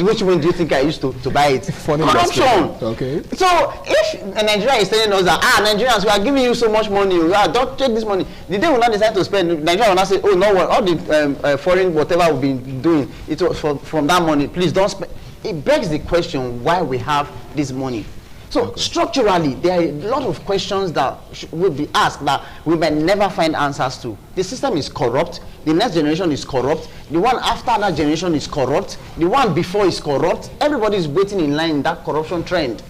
Which one do you think I used to buy it? Funny corruption. Okay. So if Nigeria is telling us that Nigerians, we are giving you so much money, don't take this money. The day we not decide to spend, Nigeria will not say, oh no, all the foreign whatever we've been doing, it was from that money. Please don't spend. It begs the question why we have this money. So structurally, there are a lot of questions that will be asked that we may never find answers to. The system is corrupt. The next generation is corrupt. The one after that generation is corrupt. The one before is corrupt. Everybody is waiting in line in that corruption trend.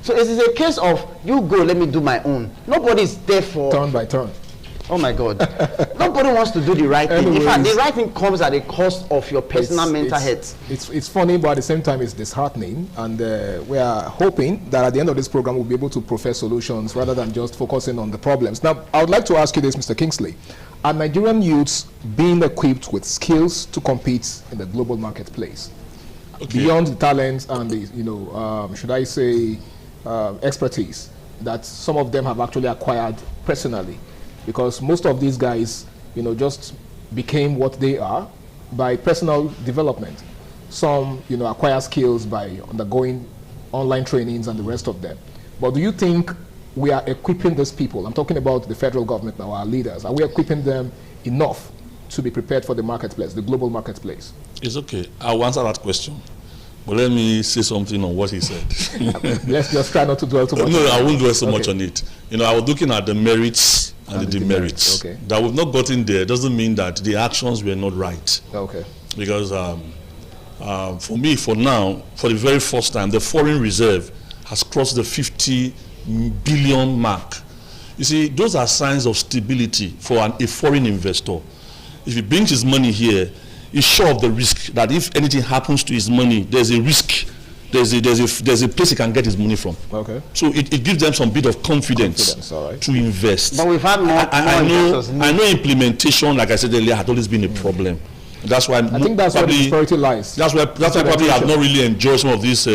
So it is a case of you go, let me do my own. Nobody is there for turn by turn. Oh my God. Nobody wants to do the right thing. In fact, the right thing comes at the cost of your personal mental health. It's funny, but at the same time, it's disheartening. And we are hoping that at the end of this program, we'll be able to profess solutions rather than just focusing on the problems. Now, I would like to ask you this, Mr. Kingsley. Are Nigerian youths being equipped with skills to compete in the global marketplace? Okay. Beyond the talents and the, should I say, expertise that some of them have actually acquired personally? Because most of these guys, just became what they are by personal development. Some, acquire skills by undergoing online trainings and the rest of them. But do you think we are equipping these people? I'm talking about the federal government now, our leaders. Are we equipping them enough to be prepared for the marketplace, the global marketplace? It's okay. I'll answer that question. But let me say something on what he said. Let's just try not to dwell too much. No, I won't dwell so much on it. I was looking at the merits and the demerits. Okay. That we've not gotten there doesn't mean that the actions were not right. Okay. Because for me, for now, for the very first time, the foreign reserve has crossed the 50 billion mark. You see, those are signs of stability for a foreign investor. If he brings his money here, he's sure of the risk that if anything happens to his money, there's a risk. There's a place he can get his money from. Okay. So it gives them some bit of confidence all right. to invest. But we've had more. I know implementation, like I said earlier, had always been a problem. That's why I think that's where the disparity lies. That's why probably have not really enjoyed some of these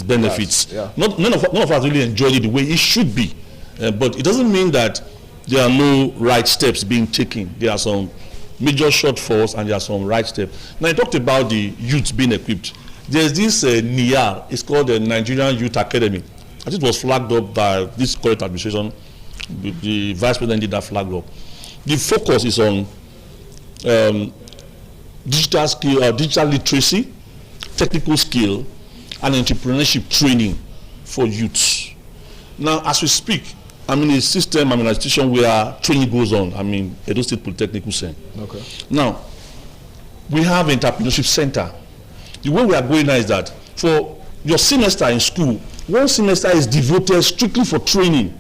benefits. Yes, yeah. None of us really enjoyed it the way it should be. But it doesn't mean that there are no right steps being taken. There are some major shortfalls and there are some right steps. Now I talked about the youth being equipped. There's this NIAR, it's called the Nigerian Youth Academy. I think it was flagged up by this current administration. The vice president did that flag up. The focus is on digital skill, digital literacy, technical skill, and entrepreneurship training for youths. Now, as we speak, I'm in a system, I'm in an institution where training goes on. I mean, Edo State Polytechnic Center. Okay. Now, we have an entrepreneurship center. The way we are going now is that for your semester in school, one semester is devoted strictly for training,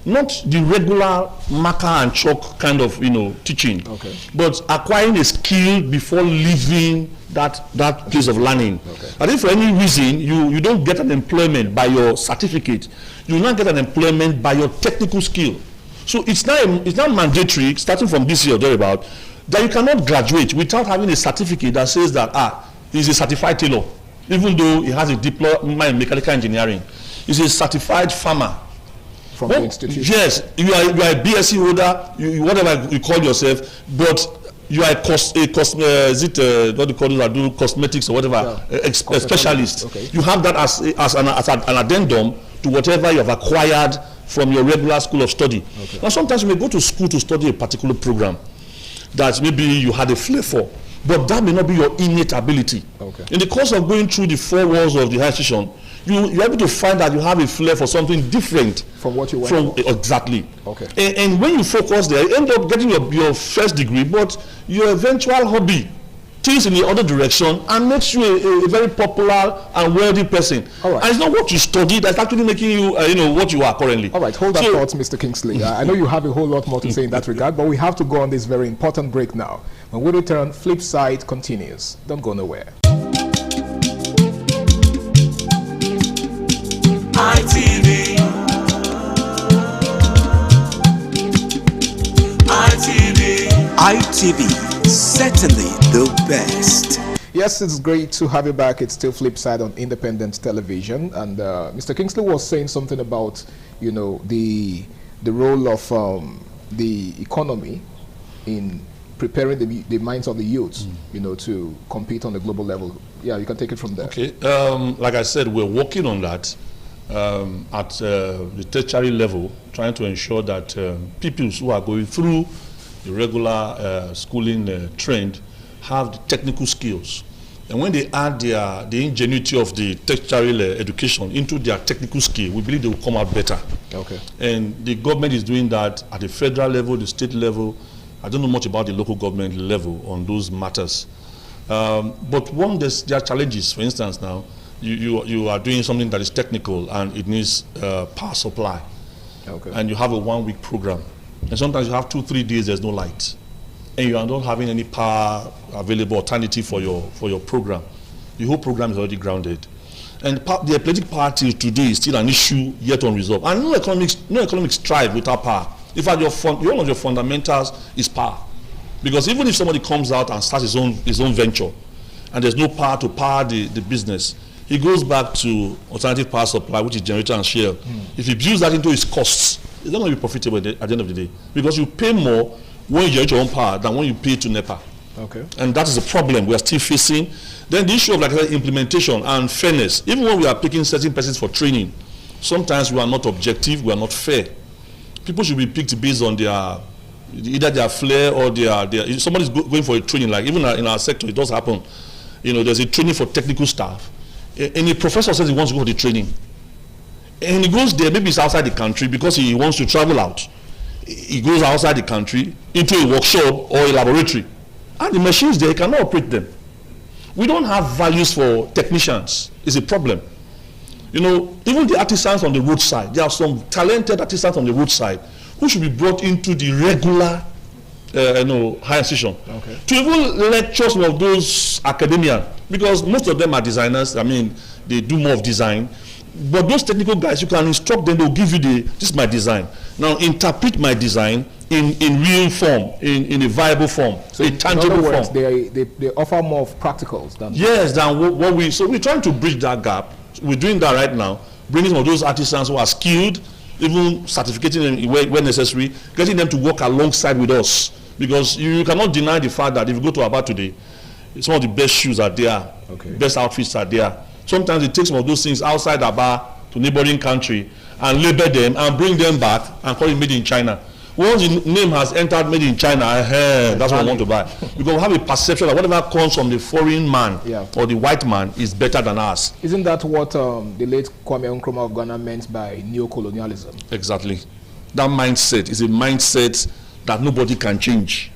not the regular marker and chalk kind of teaching, okay, but acquiring a skill before leaving that place of learning. Okay. And if for any reason you don't get an employment by your certificate, you will not get an employment by your technical skill. So it's not mandatory, starting from this year or thereabout, that you cannot graduate without having a certificate that says that he's a certified tailor, even though he has a diploma in mechanical engineering. He's a certified farmer. From the institution. Yes, you are a BSc holder, whatever you call yourself, but you are what do you call those that do cosmetics or whatever, a specialist. Okay. You have that as an addendum to whatever you have acquired from your regular school of study. Okay. Now, sometimes you may go to school to study a particular program that maybe you had a flair for, but that may not be your innate ability. Okay. In the course of going through the 4 walls of the higher institution, you're able to find that you have a flair for something different from what you went for. Exactly. Okay. And when you focus there, you end up getting your first degree, but your eventual hobby things in the other direction and makes you a very popular and wealthy person. All right. And it's not what you study that's actually making you, what you are currently. All right, hold that thought, Mr. Kingsley. I know you have a whole lot more to say in that regard, but we have to go on this very important break now. When we return, Flip Side continues. Don't go nowhere. ITV. ITV, certainly the best. Yes, it's great to have you back. It's still Flip Side on independent television. And Mr. Kingsley was saying something about, the role of the economy in preparing the minds of the youth, to compete on the global level. Yeah, you can take it from there. Okay. Like I said, we're working on that at the tertiary level, trying to ensure that people who are going through the regular schooling trend have the technical skills. And when they add the ingenuity of the tertiary education into their technical skill, we believe they will come out better. Okay. And the government is doing that at the federal level, the state level. I don't know much about the local government level on those matters. But there are challenges. For instance, now, you are doing something that is technical and it needs power supply. Okay. And you have a 1-week program. And sometimes you have 2-3 days there's no light. And you are not having any power available alternative for your program. The whole program is already grounded. And the epileptic power till today is still an issue yet unresolved. And no economics thrive without power. In fact, one of your fundamentals is power. Because even if somebody comes out and starts his own venture, and there's no power to power the business, he goes back to alternative power supply, which is generator and shell. If he builds that into his costs, it's not going to be profitable at the end of the day. Because you pay more when you generate your own power than when you pay to NEPA. Okay. And that is a problem we are still facing. Then the issue of implementation and fairness. Even when we are picking certain persons for training, sometimes we are not objective, we are not fair. People should be picked based on either their flair or their somebody's going for a training, like even in our sector, it does happen. There's a training for technical staff. And a professor says he wants to go to the training. And he goes there, maybe it's outside the country because he wants to travel out. He goes outside the country into a workshop or a laboratory. And the machines there, he cannot operate them. We don't have values for technicians. It's a problem. Even the artisans on the roadside, there are some talented artisans on the roadside who should be brought into the regular higher institution. Okay. To even lecture some of those academia, because most of them are designers. I mean, they do more of design. But those technical guys, you can instruct them, they'll give you this is my design. Now interpret my design in real form, in a viable form, so a tangible form. They offer more of practicals than what we. So we're trying to bridge that gap. We're doing that right now, bringing some of those artisans who are skilled, even certificating them where necessary, getting them to work alongside with us. Because you cannot deny the fact that if you go to Aba today, some of the best shoes are there, best outfits are there. Sometimes it takes some of those things outside Aba to neighboring country and label them and bring them back and call it made in China. Once the name has entered made in China, that's what I want to buy. Because we have a perception that whatever comes from the foreign man or the white man is better than us. Isn't that what the late Kwame Nkrumah of Ghana meant by neo-colonialism? Exactly. That mindset is a mindset that nobody can change.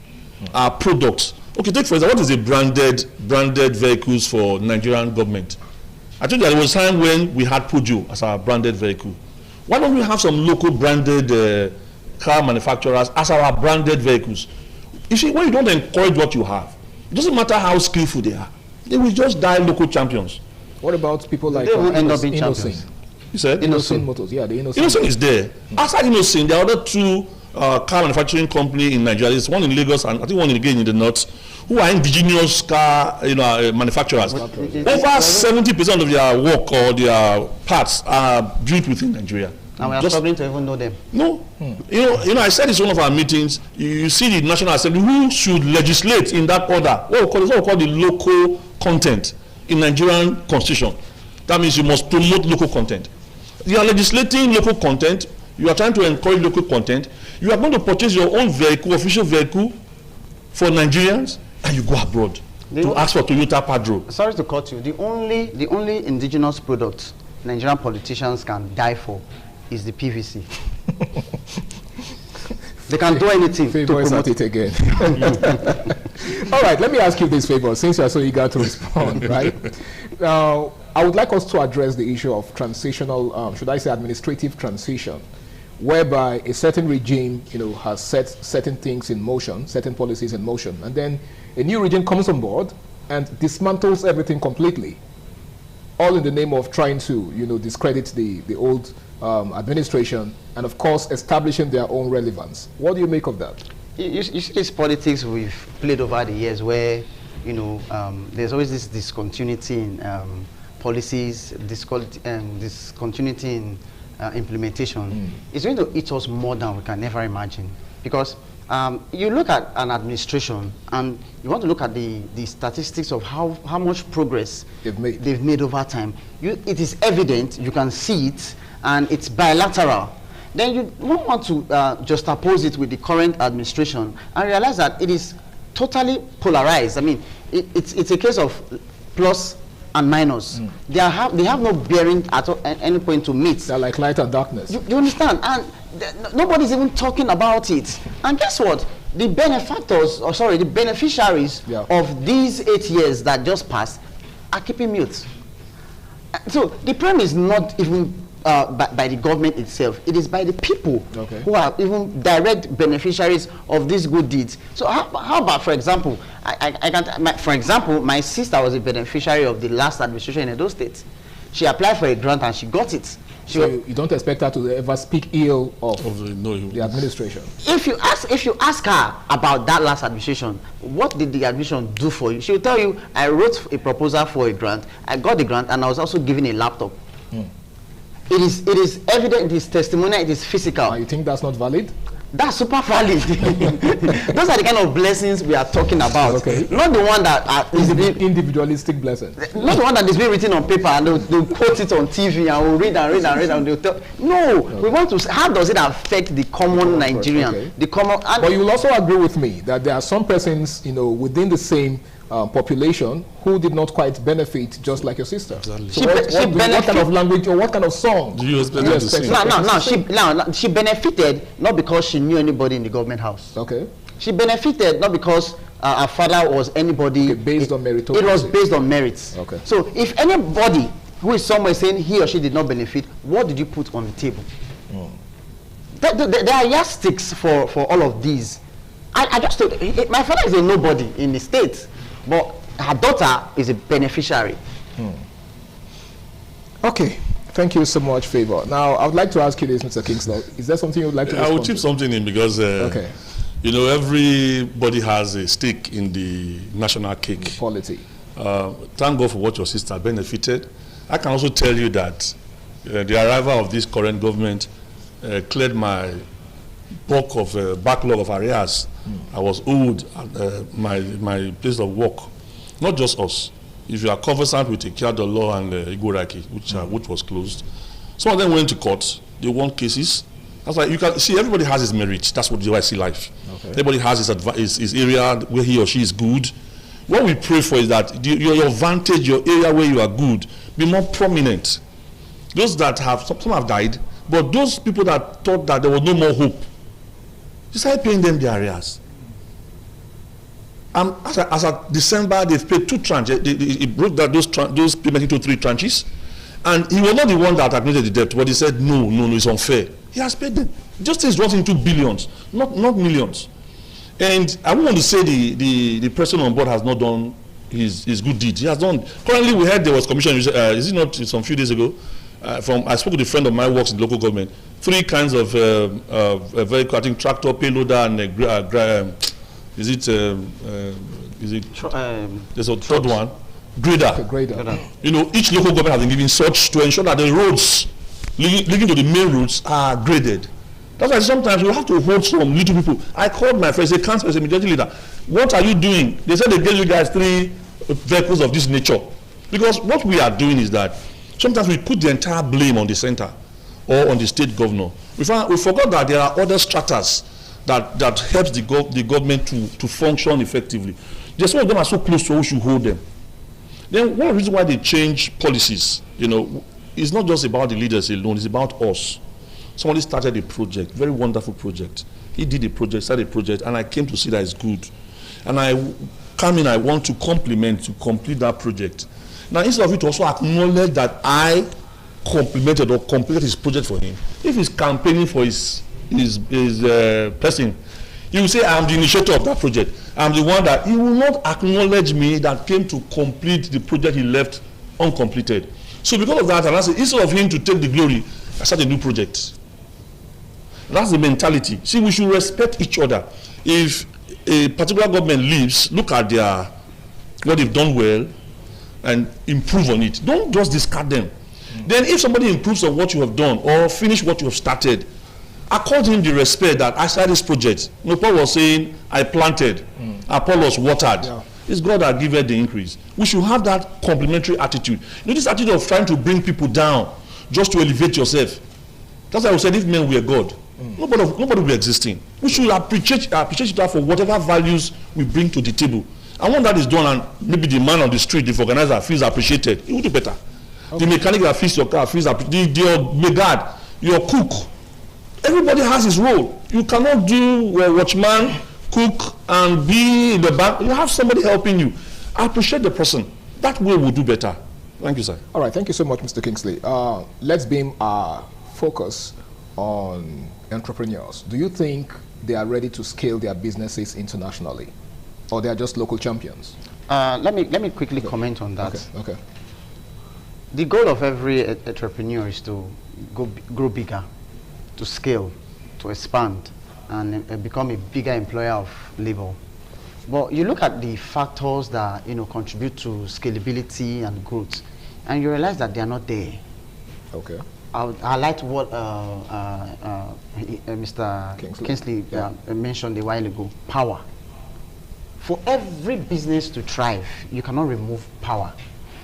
Our products. Okay, take for example, what is the branded vehicles for Nigerian government? I told you there was a time when we had Peugeot as our branded vehicle. Why don't we have some local branded car manufacturers as our branded vehicles? You see, when you don't encourage what you have, it doesn't matter how skillful they are. They will just die local champions. What about people like Innocent? You said? Innocent Motors, yeah, the Innocent. Innocent is there. Outside Innocent, there are other two car manufacturing company in Nigeria. There's one in Lagos and I think one again in the north, who are indigenous car manufacturers. Over 70% of their work or their parts are built within Nigeria. And we are struggling to even know them. No. I said it's one of our meetings. You see the National Assembly who should legislate in that order. What we call the local content in Nigerian constitution. That means you must promote local content. You are legislating local content. You are trying to encourage local content. You are going to purchase your own vehicle, official vehicle, for Nigerians, and you go abroad to ask for Toyota Padro. Sorry to cut you. The only indigenous product Nigerian politicians can die for is the PVC. They can do anything to promote it again. All right, let me ask you this favor, since you are so eager to respond, right? Now, I would like us to address the issue of transitional, should I say administrative transition, whereby a certain regime, has set certain things in motion, certain policies in motion, and then a new regime comes on board and dismantles everything completely, all in the name of trying to, discredit the old administration, and of course establishing their own relevance. What do you make of that? You see this politics we've played over the years where, there's always this discontinuity in policies, discontinuity in implementation. It's going to eat us more than we can ever imagine. Because you look at an administration and you want to look at the statistics of how much progress they've made over time. It is evident, you can see it, and it's bilateral. Then you don't want to just oppose it with the current administration and realize that it is totally polarized. I mean, it's a case of plus and minus. They have no bearing at any point to meet. They're like light and darkness. You understand? And nobody's even talking about it. And guess what? The the beneficiaries of these 8 years that just passed are keeping mute. So the problem is not even by the government itself. It is by the people who are even direct beneficiaries of these good deeds. So how about, for example, for example, my sister was a beneficiary of the last administration in Edo State. She applied for a grant and she got it. So you don't expect her to ever speak ill of the administration? If you ask her about that last administration, what did the administration do for you? She will tell you, I wrote a proposal for a grant, I got the grant, and I was also given a laptop. It is evident, it is testimonial, it is physical. You think that's not valid? That's super valid. Those are the kind of blessings we are talking about. Not the one that is individualistic blessings. Not the one that is being written on paper and they'll quote it on TV and we'll read and read and read and they'll tell. No, we want to. How does it affect the common Nigerian? The common. But you will also agree with me that there are some persons, within the same population who did not quite benefit, just like your sister. Exactly. So what kind of language or what kind of song do you expect her to sing? She benefited not because she knew anybody in the government house. She benefited not because her father was anybody. Based on merit. It was based on merits. So if anybody who is somewhere saying he or she did not benefit, what did you put on the table? There are yardsticks for all of these. I just told my father is a nobody in the state, but her daughter is a beneficiary. Okay, thank you so much, Favor. Now, I would like to ask you this, Mr. Kingsley. Is there something you would like to I will chip something in because, everybody has a stake in the national cake. Polity. Thank God for what your sister benefited. I can also tell you that the arrival of this current government cleared my bulk of backlog of arrears. I was owed my place of work. Not just us. If you are conversant with Ikiado Law and Igoraki, which was closed, some of them went to court. They won cases. That's why you can see everybody has his merit. That's what I see life. Everybody has his area where he or she is good. What we pray for is that your vantage, your area where you are good, be more prominent. Those that have, some have died, but those people that thought that there was no more hope, you started paying them their arrears. As of December, they've paid 2 tranches. He broke those payments into 3 tranches. And he was not the one that admitted the debt, but he said, no, it's unfair. He has paid them. Just things runs into billions, not millions. And I want to say the person on board has not done his good deed. He has done. Currently, we heard there was commission. Is it not some few days ago? I spoke with a friend of mine who works in the local government. 3 kinds of vehicle, I think tractor, payloader, and there's a third one, grader. Each local government has been given such to ensure that the roads leading to the main roads are graded. That's why sometimes you have to hold some little people. I called my friends, they can't as a majority leader. What are you doing? They said they gave you guys 3 vehicles of this nature. Because what we are doing is that sometimes we put the entire blame on the center. or on the state governor. We forgot that there are other stratas that helps the government to function effectively. There's some of them are so close to who should hold them. Then one reason why they change policies, it's not just about the leaders alone, it's about us. Somebody started a project, very wonderful project. He did a project, started a project, and I came to see that it's good. And I want to compliment, to complete that project. Now, instead of you to also acknowledge that I complimented or completed his project for him, if he's campaigning for his person, he will say, I'm the initiator of that project. I'm the one that, he will not acknowledge me that came to complete the project he left uncompleted. So because of that, and I say, instead of him to take the glory, I start a new project. That's the mentality. See, we should respect each other. If a particular government leaves, look at what they've done well and improve on it. Don't just discard them. Then if somebody improves on what you have done or finish what you have started, accord him the respect that I started this project. Paul was saying, I planted, Apollos watered. Yeah. It's God that giveth the increase. We should have that complimentary attitude. This attitude of trying to bring people down just to elevate yourself. That's why I said if men were God, nobody will be existing. We should appreciate each other for whatever values we bring to the table. And when that is done, and maybe the man on the street, the organizer, feels appreciated, he will do better. Okay. The mechanic that fixes your car feels appreciated. Your megad, your cook. Everybody has his role. You cannot do watchman, cook, and be in the back. You have somebody helping you. Appreciate the person. That way will do better. Thank you, sir. All right, thank you so much, Mr. Kingsley. Let's beam our focus on entrepreneurs. Do you think they are ready to scale their businesses internationally, or they are just local champions? Let me quickly comment on that. Okay. The goal of every entrepreneur is to grow bigger, to scale, to expand, and become a bigger employer of labor. But you look at the factors that contribute to scalability and growth, and you realize that they are not there. Okay. I like what Mr. Kingsley mentioned a while ago. Power. For every business to thrive, you cannot remove power.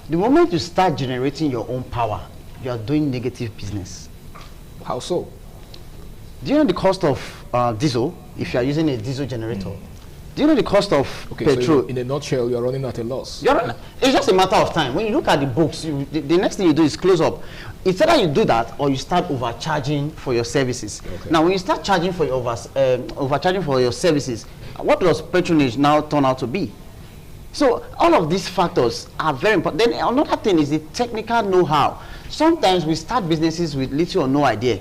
The moment you start generating your own power, you are doing negative business. How so? Do you know the cost of diesel if you are using a diesel generator? Do you know the cost of petrol? So in a nutshell, you're running at a loss. It's just a matter of time. When you look at the books, the next thing you do is close up. It's either you do that or you start overcharging for your services. Okay. Now, when you start charging for your overcharging for your services, what does patronage now turn out to be? So all of these factors are very important. Then another thing is the technical know-how. Sometimes we start businesses with little or no idea.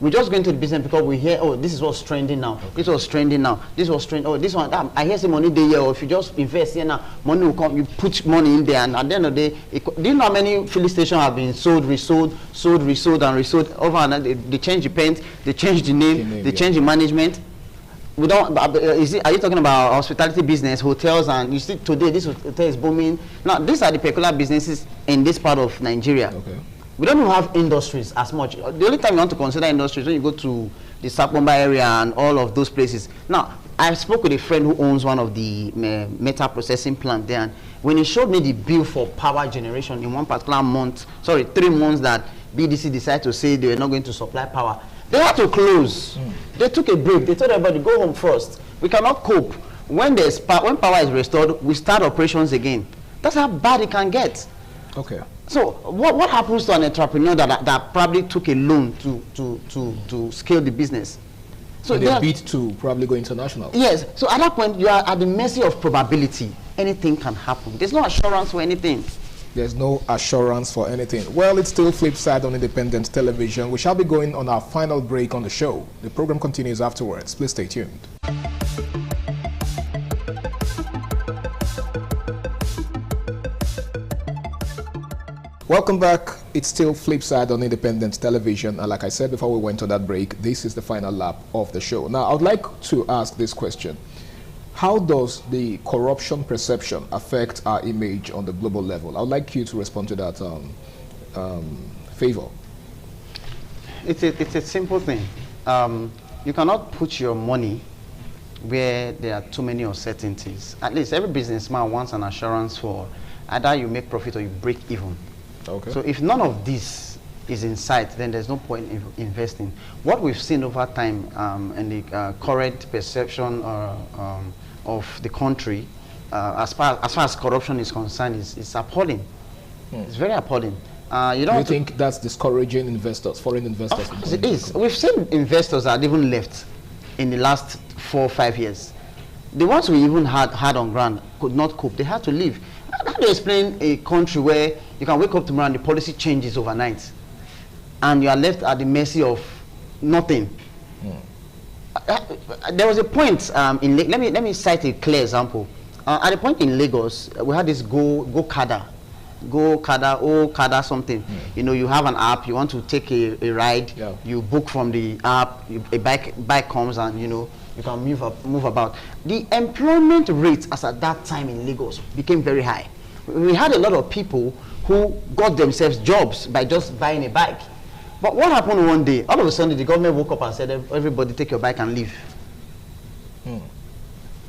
We just go into the business because we hear, oh, this is what's trending now. Okay. This was trending now. This was trending. Oh, this one. That, I hear some money there. Yeah, or if you just invest here now, money will come. You put money in there, and at the end of the day, do you know how many filling stations have been sold, resold, sold, resold, and resold over and they change the paint, they change the name, they change the management. We don't. Are you talking about hospitality business, hotels, and you see today this hotel is booming. Now these are the peculiar businesses in this part of Nigeria. Okay. We don't even have industries as much. The only time you want to consider industries when you go to the Sapomba area and all of those places. Now, I spoke with a friend who owns one of the metal processing plant there, and when he showed me the bill for power generation in one particular month, 3 months that BDC decided to say they were not going to supply power, they had to close. They took a break. They told everybody, go home first. We cannot cope. When power is restored, we start operations again. That's how bad it can get. Okay. So what happens to an entrepreneur that probably took a loan to scale the business? So they bid to probably go international. Yes. So at that point, you are at the mercy of probability. Anything can happen. There's no assurance for anything. There's no assurance for anything. Well, it's still Flipside on Independent Television. We shall be going on our final break on the show. The program continues afterwards. Please stay tuned. Welcome back. It's still Flipside on Independent Television, and like I said before we went to that break, this is the final lap of the show. Now, I would like to ask this question. How does the corruption perception affect our image on the global level? I would like you to respond to that favor. It's a simple thing. You cannot put your money where there are too many uncertainties. At least every businessman wants an assurance for either you make profit or you break even. Okay. So if none of this is in sight, then there's no point in investing. What we've seen over time in the current perception of the country, as far as corruption is concerned, is appalling. It's very appalling. You don't think that's discouraging investors, foreign investors? Of course it is. We've seen investors that even left in the last 4 or 5 years. The ones we even had on ground could not cope. They had to leave. How do you explain a country where you can wake up tomorrow and the policy changes overnight, and you are left at the mercy of nothing? There was a point let me cite a clear example. At a point in Lagos, we had this Okada something. You know, you have an app, you want to take a ride, you book from the app, a bike comes, and you know, you can move about. The employment rate as at that time in Lagos became very high. We had a lot of people who got themselves jobs by just buying a bike. But what happened one day? All of a sudden, the government woke up and said, everybody take your bike and leave.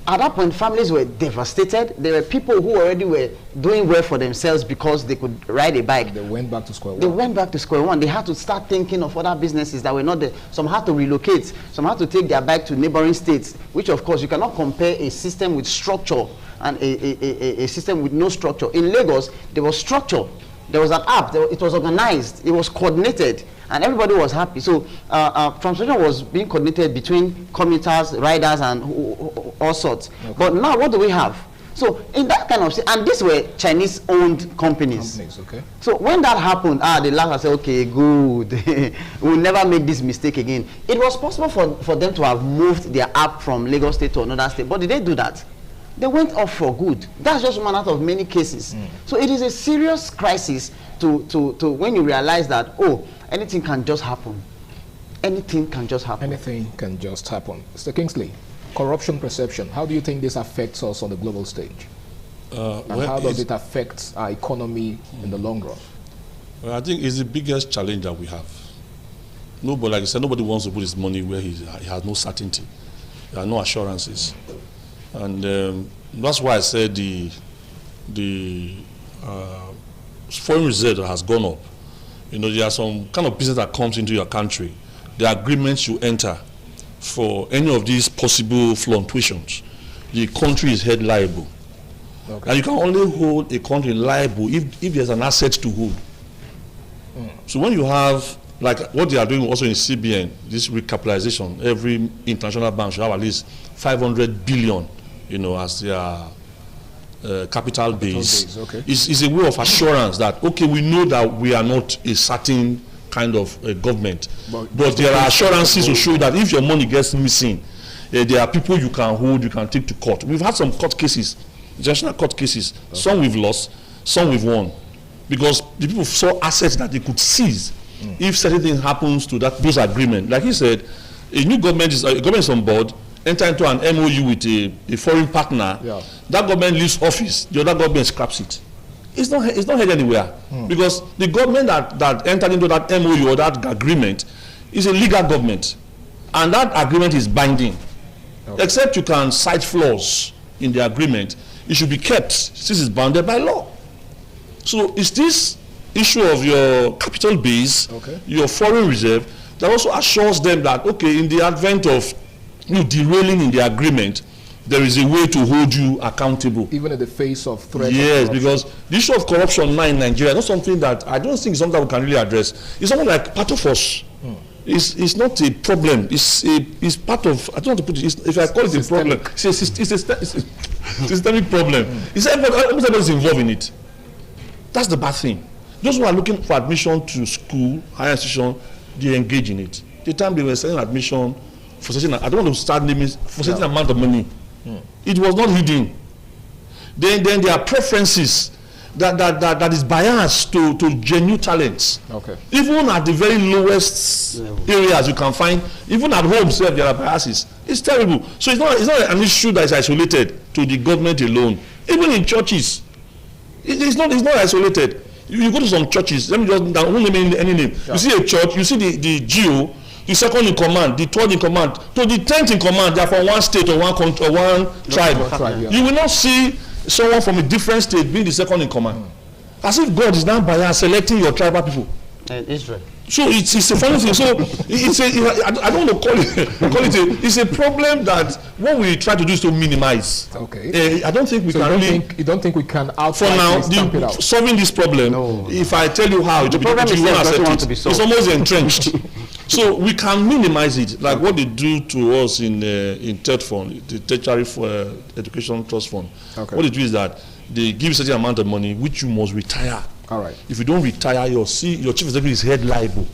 At that point, families were devastated. There were people who already were doing well for themselves because they could ride a bike. They went back to square one. They went back to square one. They had to start thinking of other businesses that were not there. Some had to relocate. Some had to take their bike to neighboring states, which of course you cannot compare a system with structure and a system with no structure. In Lagos, there was structure. There was an app. It was organized. It was coordinated. And everybody was happy. So transportation was being coordinated between commuters, riders, and all sorts. Okay. But now what do we have? So in that kind of, and these were Chinese-owned companies. Okay. So when that happened, they laughed and said, okay, good. We'll never make this mistake again. It was possible for them to have moved their app from Lagos State to another state, but did they do that? They went off for good. That's just one out of many cases. So it is a serious crisis to when you realize that, oh, anything can just happen. Anything can just happen. Anything can just happen. Mr. Kingsley, corruption perception. How do you think this affects us on the global stage? And how does it affect our economy in the long run? Well, I think it's the biggest challenge that we have. Nobody, like I said, nobody wants to put his money where he has no certainty. There are no assurances. And that's why I said the foreign reserve has gone up. You know, there are some kind of business that comes into your country. The agreements you enter for any of these possible fluctuations, the country is held liable. Okay. And you can only hold a country liable if there's an asset to hold. So when you have, like what they are doing also in CBN, this recapitalization, every international bank should have at least 500 billion, you know, as their capital base. Okay. It's a way of assurance that, okay, we know that we are not a certain kind of government, but there are assurances to show that if your money gets missing, there are people you can hold, you can take to court. We've had some court cases, international court cases. Okay. Some we've lost, some we've won, because the people saw assets that they could seize if certain thing happens to those agreements. Like he said, a new government is on board, enter into an MOU with a foreign partner. That government leaves office, the other government scraps it. It's not headed anywhere, because the government that entered into that MOU or that agreement is a legal government, and that agreement is binding. Okay. Except you can cite flaws in the agreement, it should be kept since it's bounded by law. So it's this issue of your capital base, your foreign reserve, that also assures them that, okay, in the advent of you derailing in the agreement, there is a way to hold you accountable. Even in the face of threat. Yes, because the issue of corruption now in Nigeria is not something that I don't think is something that we can really address. It's something like part of us. It's not a problem. It's part of, I don't want to put it, if I call it a problem, it's a systemic problem. It's almost everybody's involved in it. That's the bad thing. Those who are looking for admission to school, higher institution, they engage in it. The time they were selling admission for certain, I don't want to start naming, for certain amount of money. It was not hidden. Then there are preferences that is biased to genuine talents. Okay. Even at the very lowest areas you can find, even at home, there are biases. It's terrible. So it's not an issue that is isolated to the government alone. Even in churches, it's not isolated. You go to some churches. Let me just won't name any name. You see a church, you see the GO, the second in command, the third in command, to the 10th in command. They are from one state or one country or one tribe. You will not see someone from a different state being the second in command. As if God is now biased selecting your tribal people. Israel. So it's a funny thing. So I don't want to call it it's a problem that what we try to do is to minimize. Okay. I don't think we so can you don't think we can for now solving this problem. No. If I tell you how, the problem is doesn't want to be solved. It's almost entrenched. So we can minimize it, like what they do to us in TED Fund, the Tertiary Education Trust Fund. Okay. What they do is that they give you a certain amount of money which you must retire. All right. If you don't retire, your chief executive is held liable.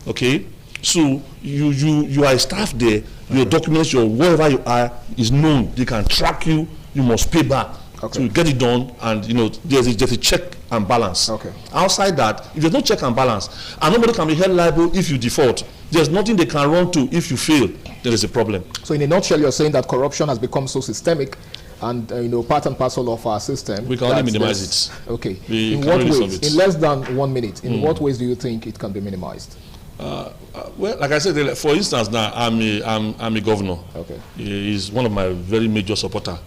Okay. So you are a staff there. Your documents, your wherever you are is known. They can track you. You must pay back. Okay. So you get it done, and there's a check and balance. Okay. Outside that, if there's no check and balance, and nobody can be held liable if you default, there's nothing they can run to if you fail. There is a problem. So in a nutshell, you're saying that corruption has become so systemic and part and parcel of our system. We can only minimize it. Okay. In what ways? In less than 1 minute, in what ways do you think it can be minimized? Well, like I said, for instance, now I'm a governor. Okay. He's one of my very major supporter,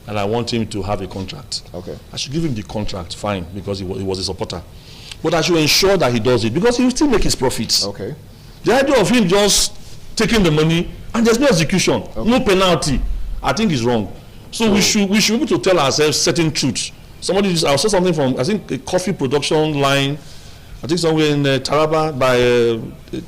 and I want him to have a contract. Okay. I should give him the contract, fine, because he was a supporter. But I should ensure that he does it because he will still make his profits. Okay. The idea of him just taking the money and there's no execution, no penalty, I think is wrong. So we should be able to tell ourselves certain truths. I'll say something from, I think, a coffee production line, I think somewhere in Taraba by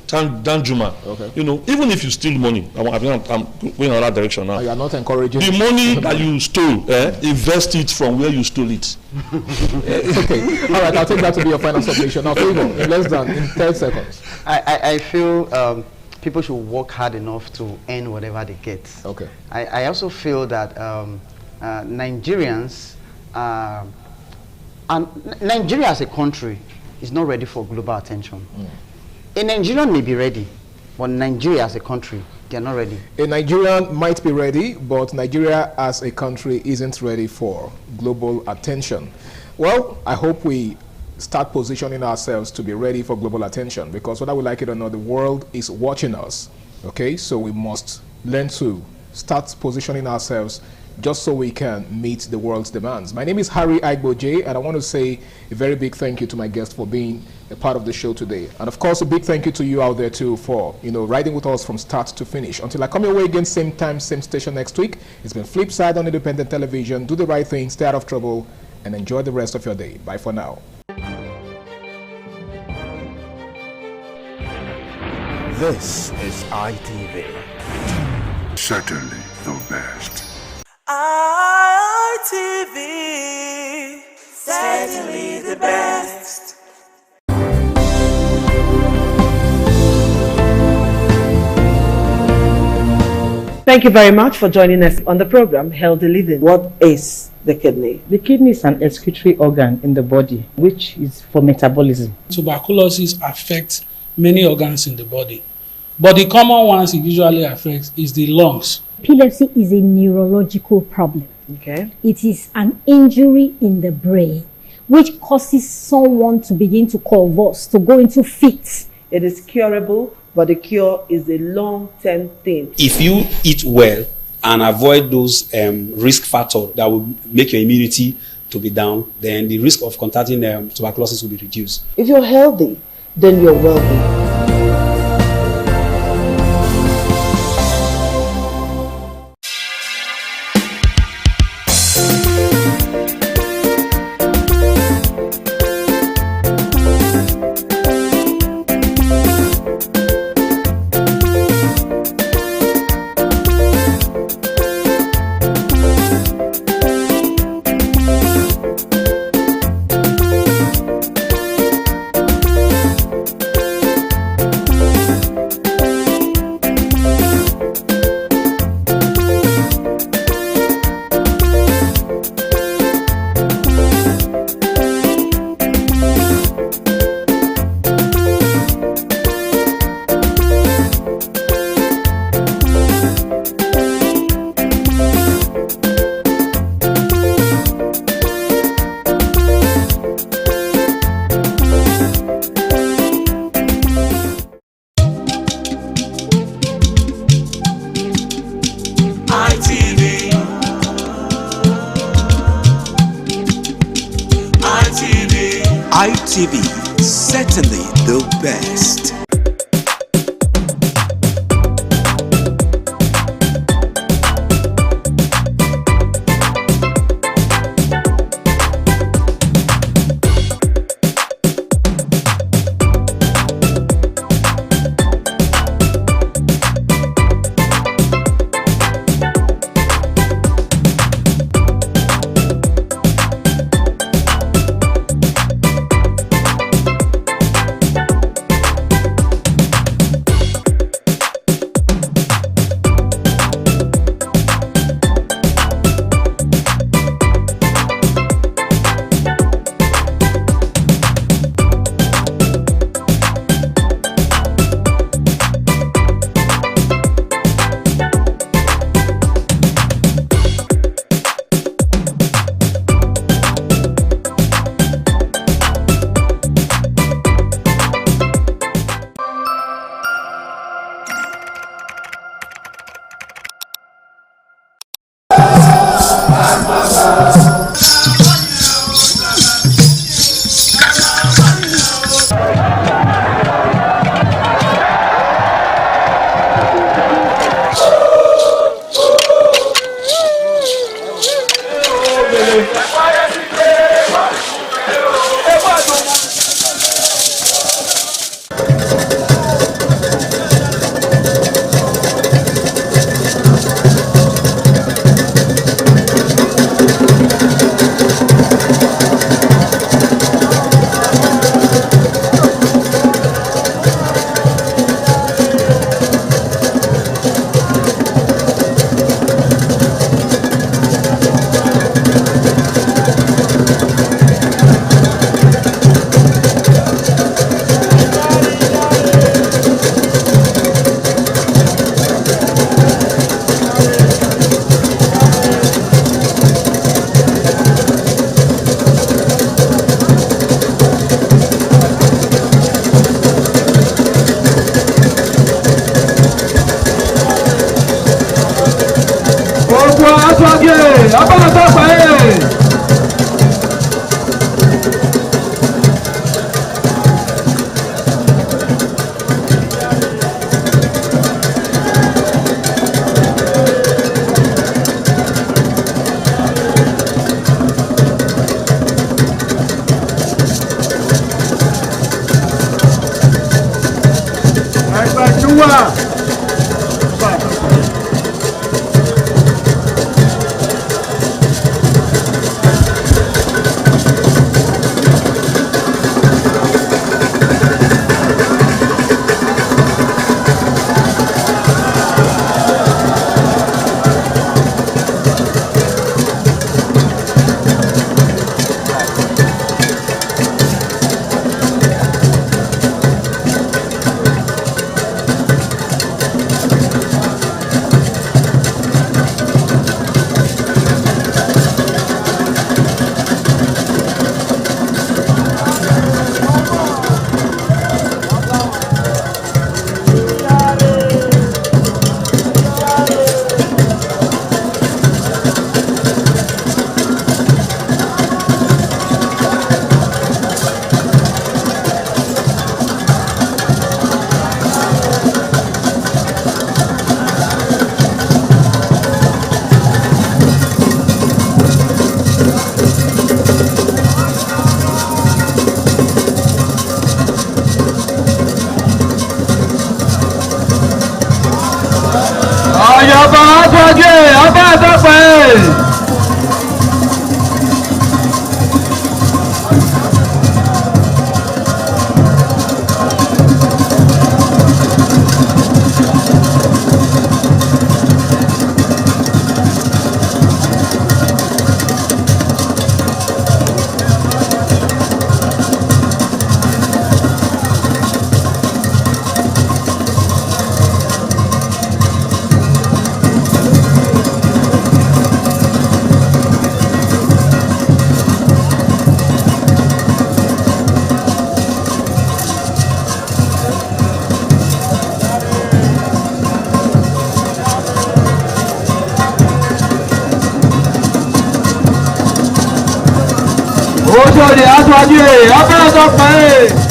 Danjuma. Okay. Even if you steal money, I'm going in that direction now. You are not encouraging the money that you stole, invest it from where you stole it. Okay. All right, I'll take that to be your final submission. Now, in less than 30 seconds. I feel people should work hard enough to earn whatever they get. Okay. I also feel that Nigerians, and Nigeria as a country is not ready for global attention. A Nigerian may be ready, but Nigeria as a country, they are not ready. A Nigerian might be ready, but Nigeria as a country isn't ready for global attention. Well, I hope we start positioning ourselves to be ready for global attention, because whether we like it or not, the world is watching us. Okay, so we must learn to start positioning ourselves just so we can meet the world's demands. My name is Harry Aigboje, and I want to say a very big thank you to my guest for being a part of the show today. And of course, a big thank you to you out there too for, riding with us from start to finish. Until I come your way again, same time, same station next week. It's been Flipside on Independent Television. Do the right thing, stay out of trouble, and enjoy the rest of your day. Bye for now. This is ITV. Certainly the best. ITV, certainly the best. Thank you very much for joining us on the program Healthy Living. What is the kidney? The kidney is an excretory organ in the body, which is for metabolism. Tuberculosis affects many organs in the body, but the common ones it usually affects is the lungs. Epilepsy is a neurological problem. Okay. It is an injury in the brain which causes someone to begin to convulse, to go into fits. It is curable, but the cure is a long-term thing. If you eat well and avoid those risk factors that will make your immunity to be down, then the risk of contracting tuberculosis will be reduced. If you're healthy, then you're wealthy. ITV Certainly the best. Oṣòdì aṣáájú ẹ̀ abẹ́rẹ́ pẹ́.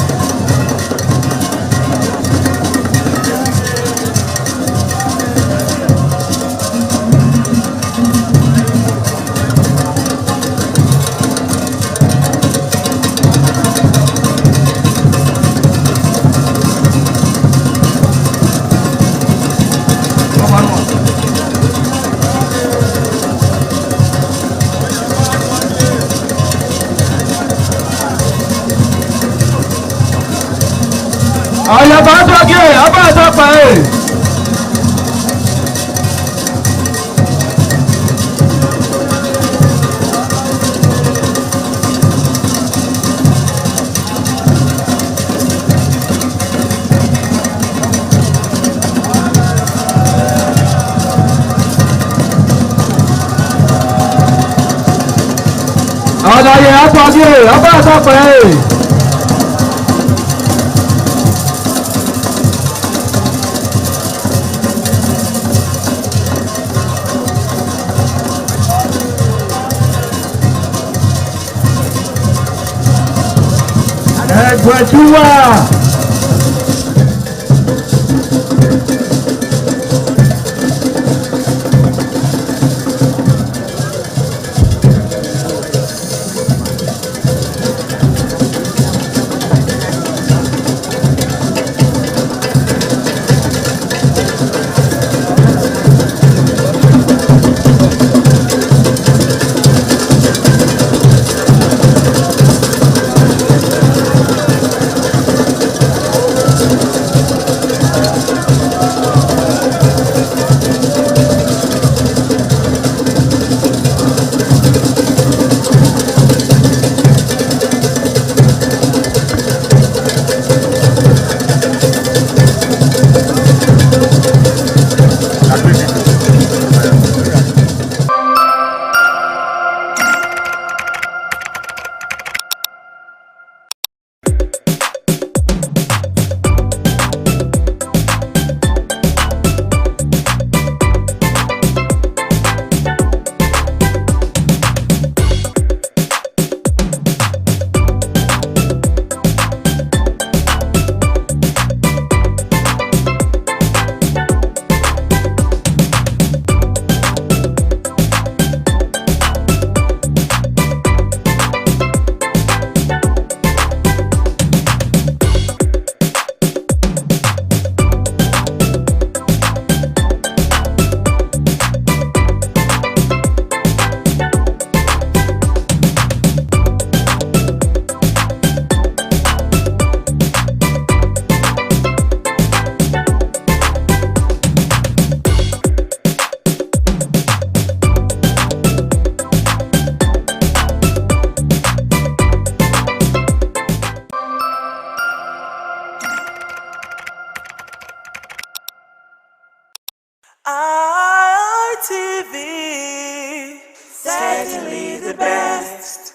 ITV, certainly the best.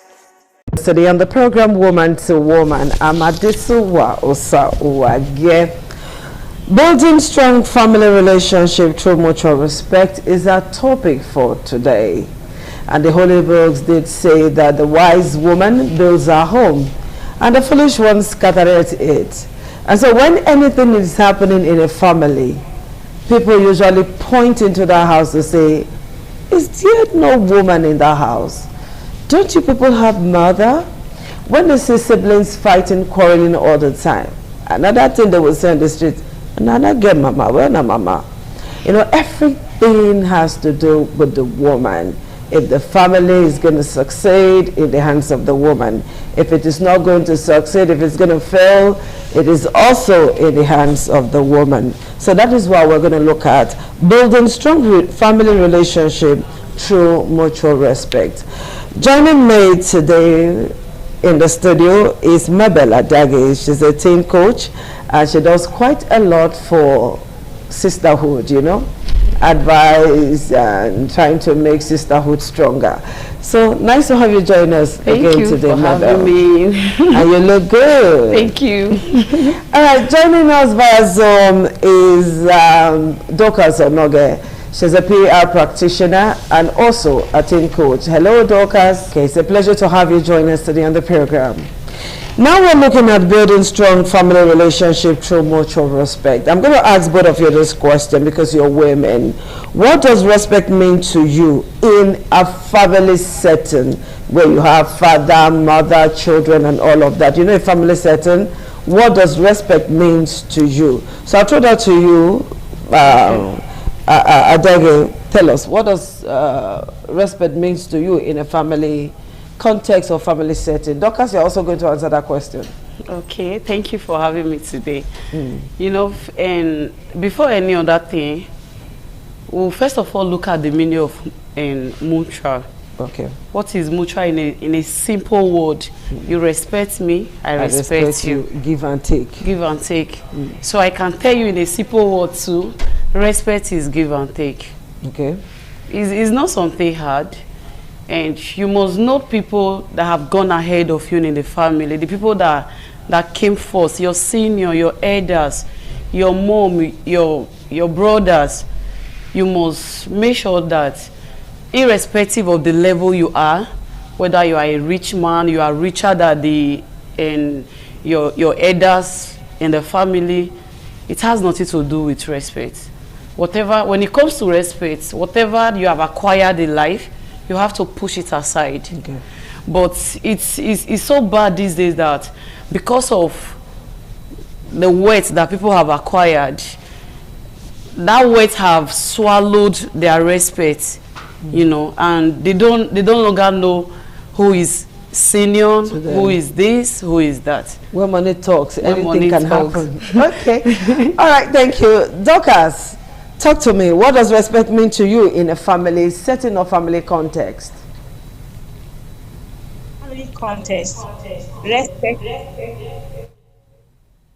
Today on the program Woman to Woman, Amadisuwa Osa Uwage. Building strong family relationship through mutual respect is our topic for today. And the Holy Books did say that the wise woman builds her home and the foolish one scattereth it. And so when anything is happening in a family, people usually point into that house to say, is there no woman in that house? Don't you people have mother? When they see siblings fighting, quarreling all the time, another thing they will say on the street, another girl mama, where na mama? You know, everything has to do with the woman. If the family is going to succeed, in the hands of the woman. If it is not going to succeed, if it's going to fail, it is also in the hands of the woman. So that is why we're going to look at building strong family relationship through mutual respect. Joining me today in the studio is Mabel Adage. She's a teen coach and she does quite a lot for sisterhood, you know, advice and trying to make sisterhood stronger. So nice to have you join us again today, Mabel. Thank you for having me. And you look good. Thank you. All right, joining us via Zoom is Dorcas Onoge. She's a PR practitioner and also a teen coach. Hello, Dorcas. Okay, it's a pleasure to have you join us today on the program. Now we're looking at building strong family relationship through mutual respect. I'm going to ask both of you this question because you're women. What does respect mean to you in a family setting where you have father, mother, children, and all of that? You know, a family setting, what does respect mean to you? So I'll throw that to you, Adege. Tell us, what does respect means to you in a family context or family setting? Dorcas, you're also going to answer that question. Okay, thank you for having me today. You know, and before any other thing, we'll first of all look at the meaning of mutual. Okay. What is mutual in a simple word? You respect me, I respect you. Give and take. Give and take. So I can tell you in a simple word too, respect is give and take. Okay. It's not something hard. And you must know people that have gone ahead of you in the family, the people that came first, your senior, your elders, your mom, your brothers. You must make sure that irrespective of the level you are, whether you are a rich man, you are richer than your elders in the family, it has nothing to do with respect. When it comes to respect, whatever you have acquired in life, you have to push it aside. Okay. But it's so bad these days that because of the wealth that people have acquired, that wealth have swallowed their respect, you know, and they don't longer know who is senior, who is this, who is that. When money talks, anything can happen. Okay. All right, thank you. Dorcas, talk to me. What does respect mean to you in a family setting or family context? Family context. Respect.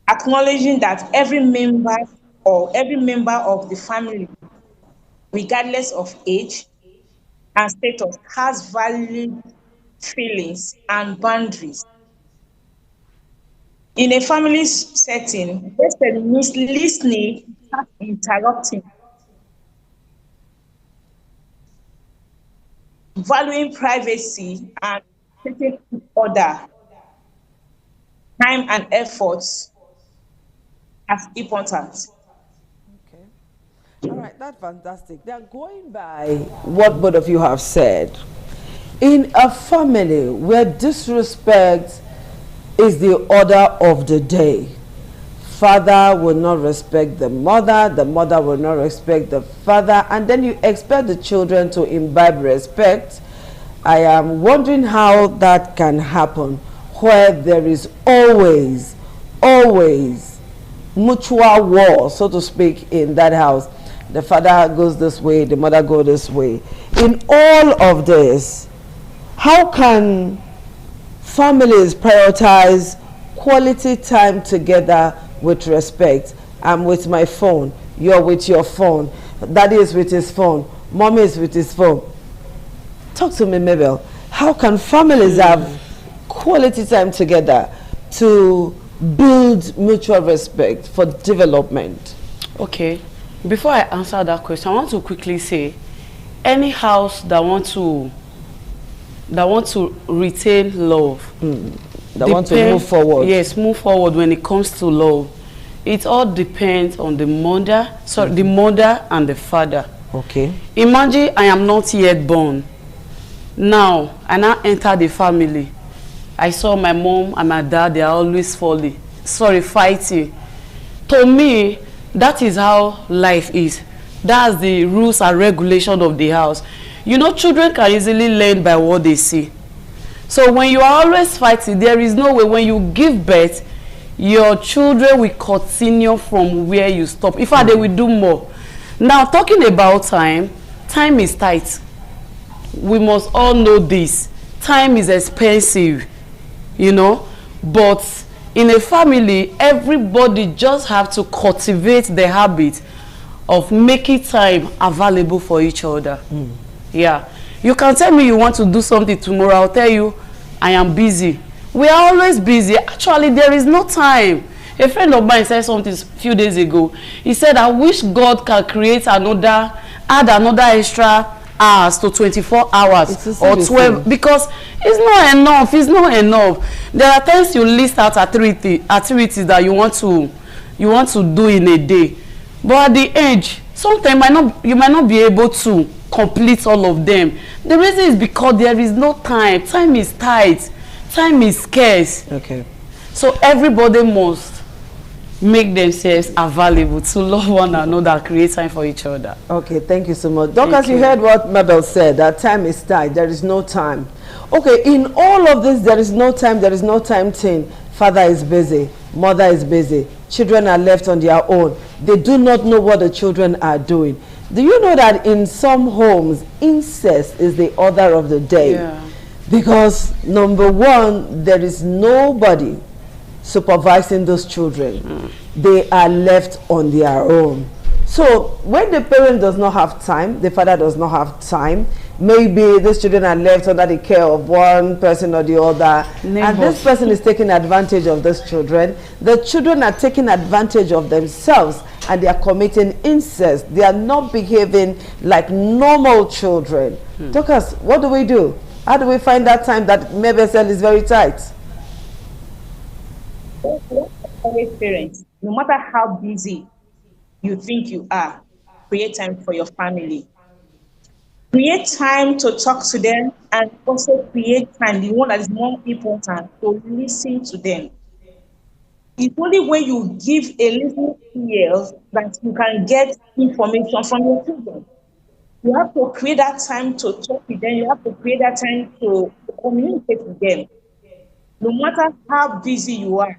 Acknowledging that every member of the family, regardless of age and status, has valid feelings and boundaries. In a family setting, respect means listening, not interrupting. Valuing privacy and taking order, time and efforts as important. Okay. All right, that's fantastic. Now, going by what both of you have said, in a family where disrespect is the order of the day, father will not respect the mother will not respect the father, and then you expect the children to imbibe respect. I am wondering how that can happen where there is always mutual war, so to speak, in that house. The father goes this way, the mother goes this way. In all of this, how can families prioritize quality time together with respect? I'm with my phone, you're with your phone, daddy is with his phone, mommy is with his phone. Talk to me, Mabel. How can families have quality time together to build mutual respect for development? Okay. Before I answer that question, I want to quickly say, any house that want to retain love, that want to move forward. Yes, move forward when it comes to love. It all depends on the mother, the mother and the father. Okay. Imagine I am not yet born. Now, I now enter the family. I saw my mom and my dad, they are always fighting. To me, that is how life is. That's the rules and regulation of the house. You know, children can easily learn by what they see. So when you are always fighting, there is no way when you give birth, your children will continue from where you stop. In fact, they will do more. Now, talking about time is tight. We must all know this. Time is expensive, you know, but in a family, everybody just have to cultivate the habit of making time available for each other. Yeah. You can tell me you want to do something tomorrow. I'll tell you, I am busy. We are always busy. Actually, there is no time. A friend of mine said something a few days ago. He said, I wish God can add another extra hours to 24 hours or 12, because it's not enough. There are times you list out activities that you want to do in a day, but at the age, sometimes you might not be able to complete all of them. The reason is because there is no time. Time is tight. Time is scarce. Okay. So everybody must make themselves available to love one another, create time for each other. Okay, thank you so much. Dorcas, you heard what Mabel said, that time is tight, there is no time. Okay, in all of this, there is no time thing. Father is busy, mother is busy, children are left on their own. They do not know what the children are doing. Do you know that in some homes, incest is the order of the day? Yeah. Because number one, there is nobody supervising those children. They are left on their own. So when the parent does not have time, the father does not have time, maybe these children are left under the care of one person or the other, and this person is taking advantage of these children. The children are taking advantage of themselves and they are committing incest. They are not behaving like normal children. Doctors, what do we do? How do we find that time that MBSL is very tight? Always parents, no matter how busy you think you are, create time for your family. Create time to talk to them, and also create time, the one that is more important, to listen to them. It's only when you give a listening ear that you can get information from your children. You have to create that time to talk with them. You have to create that time to communicate with them. No matter how busy you are,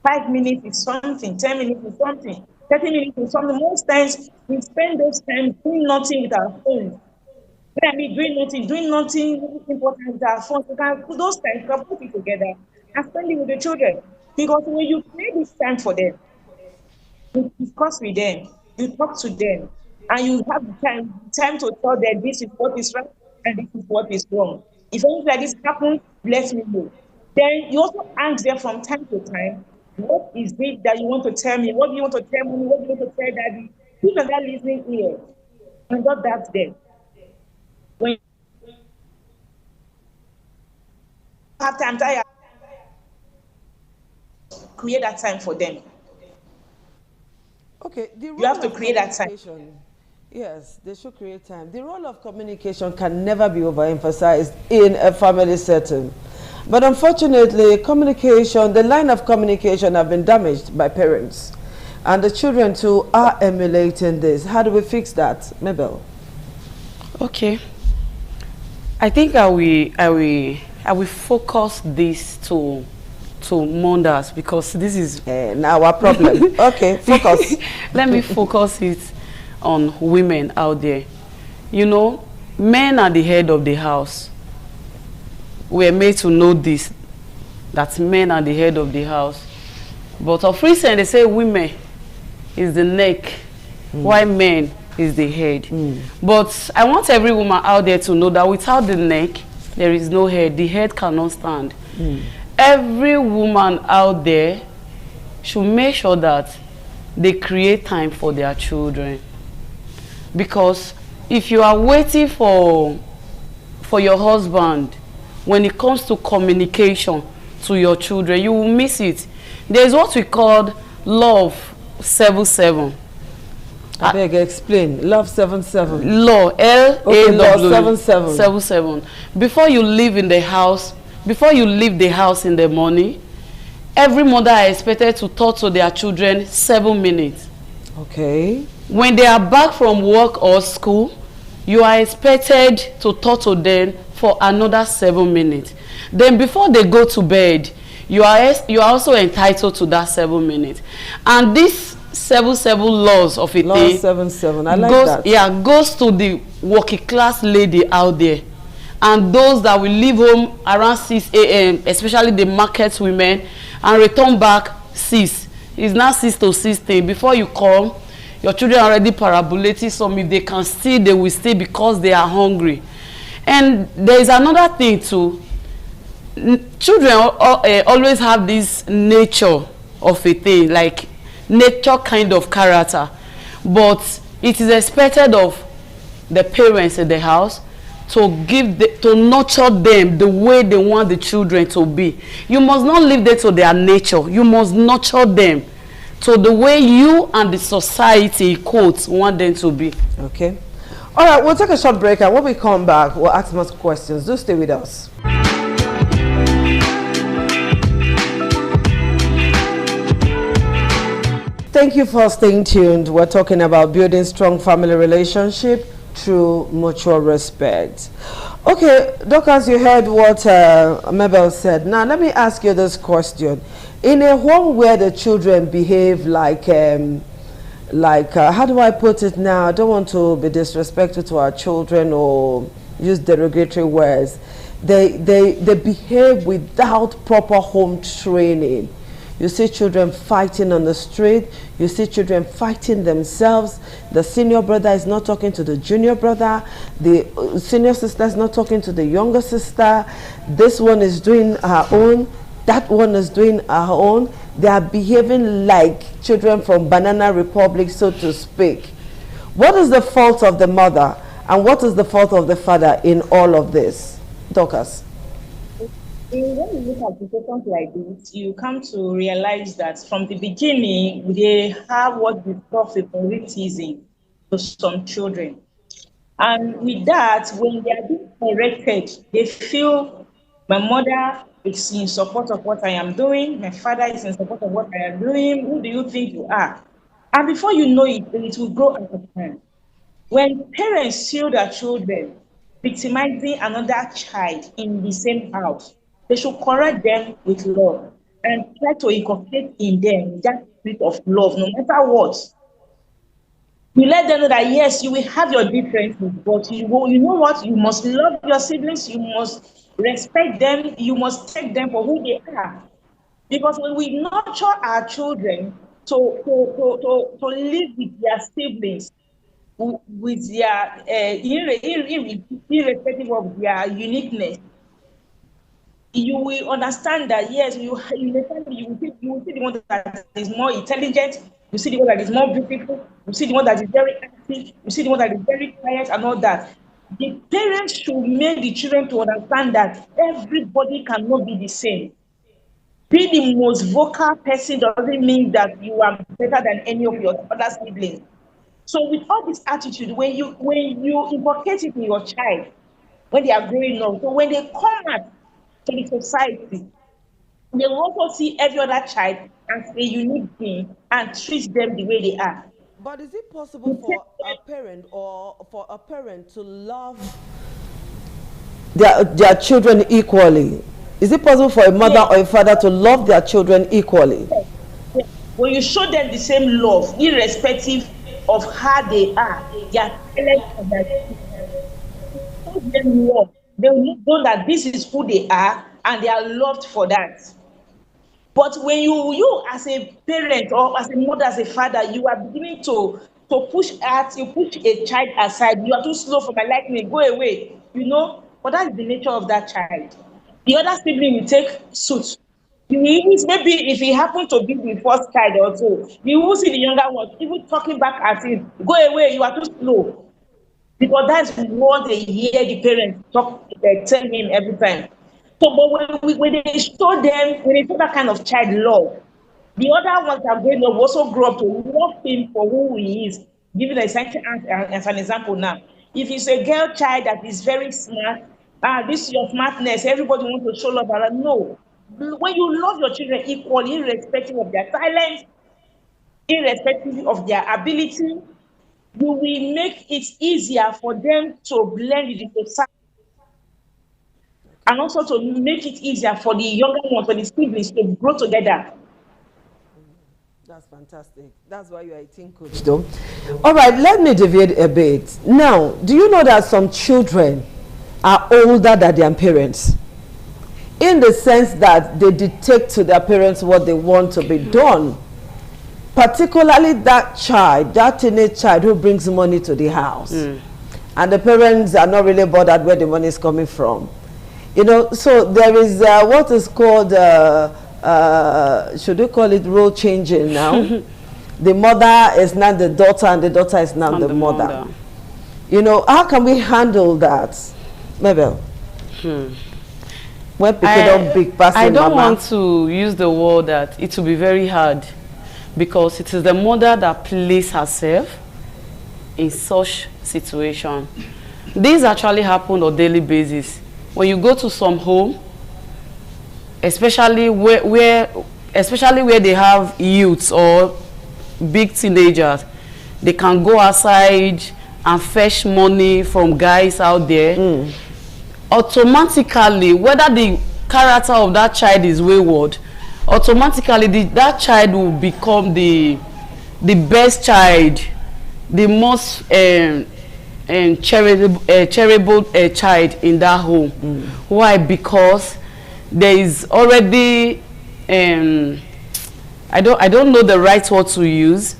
5 minutes is something, 10 minutes is something, 30 minutes is something. Most times we spend those time doing nothing with our phones. When I mean doing nothing important with our phones, we can put those times, we can put it together and spend it with the children. Because when you create this time for them, you discuss with them, you talk to them, and you have time to tell them this is what is right and this is what is wrong. If anything like this happens, let me know. Then you also ask them from time to time, what is it that you want to tell me? What do you want to tell me? What do you want to tell daddy? Give them that listening ear and not that them. When you have time, create that time for them. Okay, you have to create that time. Yes, they should create time. The role of communication can never be overemphasized in a family setting. But unfortunately, communication, the line of communication have been damaged by parents. And the children too are emulating this. How do we fix that, Mabel? Okay. I think I will focus this to mothers, because this is now our problem. Okay, focus. Let me focus it on women out there. You know, men are the head of the house. We're made to know this, that men are the head of the house. But of recent, they say women is the neck, while men is the head. But I want every woman out there to know that without the neck, there is no head. The head cannot stand. Every woman out there should make sure that they create time for their children. Because if you are waiting for your husband, when it comes to communication to your children, you will miss it. There is what we call love 77. I beg, explain. Love 77. Law, L-A-W, 77. 77. Before you leave in the house, before you leave the house in the morning, every mother is expected to talk to their children 7 minutes. Okay. When they are back from work or school, you are expected to talk to them for another 7 minutes. Then before they go to bed, you are also entitled to that 7 minutes. And this 77 laws of a Law 77. I like that. Yeah, goes to the working class lady out there, and those that will leave home around 6 a.m., especially the market women, and return back 6. It's now 6 to 6:30. Before you come, your children are already parabolating. Some, if they can stay, they will stay because they are hungry. And there is another thing too. Children always have this nature of a thing, like nature kind of character. But it is expected of the parents in the house to nurture them the way they want the children to be. You must not leave them to their nature. You must nurture them to the way you and the society, quotes, want them to be. Okay. All right, we'll take a short break, and when we come back, we'll ask more questions. Do stay with us. Thank you for staying tuned. We're talking about building strong family relationship through mutual respect. Okay, Dorcas, you heard what Mabel said. Now, let me ask you this question. In a home where the children behave like how do I put it now? I don't want to be disrespectful to our children or use derogatory words. They behave without proper home training. You see children fighting on the street. You see children fighting themselves. The senior brother is not talking to the junior brother. The senior sister is not talking to the younger sister. This one is doing her own. That one is doing her own. They are behaving like children from Banana Republic, so to speak. What is the fault of the mother and what is the fault of the father in all of this? Dorcas. When you look at situations like this, you come to realize that from the beginning, they have what we call favoritism to some children. And with that, when they are being corrected, they feel my mother is in support of what I am doing, my father is in support of what I am doing, who do you think you are? And before you know it, it will grow out of hand. When parents see their children victimizing another child in the same house, they should correct them with love and try to inculcate in them that spirit of love, no matter what. You let them know that yes, you will have your differences, but you know what? You must love your siblings, you must respect them, you must take them for who they are. Because when we nurture our children to live with their siblings, with their irrespective of their uniqueness, you will understand that yes, you will see the one that is more intelligent, you see the one that is more beautiful, you see the one that is very active, you see the one that is very quiet and all that. The parents should make the children to understand that everybody cannot be the same. Being the most vocal person doesn't mean that you are better than any of your other siblings. So with all this attitude, when you inculcate it in your child, when they are growing up, so when they come out to the society, they will also see every other child as a unique being and treat them the way they are. But is it possible for a parent to love their children equally? Is it possible for a mother or a father to love their children equally? When you show them the same love, irrespective of how they are, their talent and their show them love. They will know that this is who they are and they are loved for that. But when you as a parent or as a mother, as a father, you are beginning to push a child aside. You are too slow for my liking, go away, you know. But that's the nature of that child. The other sibling will take suit. Maybe if he happened to be the first child or so, you will see the younger one even talking back at him, go away, you are too slow. Because that's what they hear the parents tell him every time. So, but when they show that kind of child love, the other ones that are growing up also grow up to love him for who he is. Give it as an example now. If it's a girl child that is very smart, this is your smartness, everybody wants to show love. No. When you love your children equally, irrespective of their talent, irrespective of their ability, you will make it easier for them to blend with the society. And also to make it easier for the younger ones, for the siblings to grow together. That's fantastic. That's why you are a teen coach, though. All right, let me deviate a bit. Now, do you know that some children are older than their parents? In the sense that they dictate to their parents what they want to be done. Particularly that child, that teenage child who brings money to the house. And the parents are not really bothered where the money is coming from. You know, so there is what is called, should we call it role changing now? The mother is now the daughter and the daughter is now the mother. You know, how can we handle that? Mabel? When people don't big person, I don't want to use the word that it will be very hard, because it is the mother that places herself in such situation. These actually happen on a daily basis. When you go to some home, especially where they have youths or big teenagers, they can go outside and fetch money from guys out there. automatically, whether the character of that child is wayward, automatically that child will become the best child, the most cherished child in that home. Why? Because there is already I don't know the right word to use,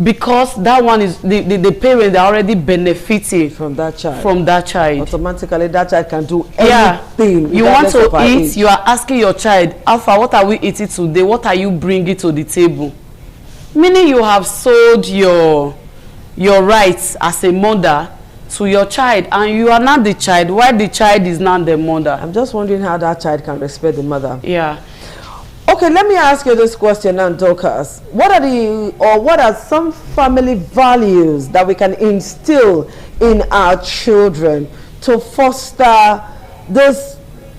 because that one is the parents are already benefiting from that child. Automatically that child can do anything. You want to eat, you are asking your child, Alpha, what are we eating today? What are you bringing to the table? Meaning you have sold your rights as a mother to your child, and you are not the child, while the child is not the mother. I'm just wondering how that child can respect the mother. Yeah. Okay, let me ask you this question now, Dorcas. What are some family values that we can instill in our children to foster this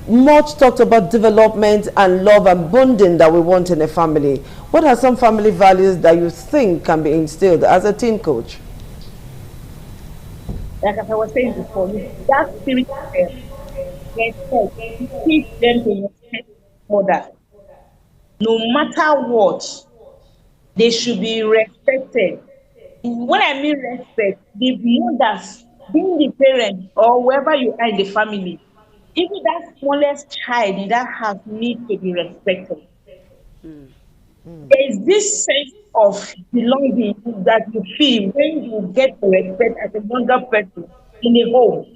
much talked about development and love and bonding that we want in a family? What are some family values that you think can be instilled as a teen coach? Like as I was saying before, that spirit of respect, teach them to respect mother. No matter what, they should be respected. When I mean respect, the mothers, being the parent or wherever you are in the family, even that smallest child in that house needs to be respected. There is this sense of belonging that you feel when you get to respect as a younger person in a home.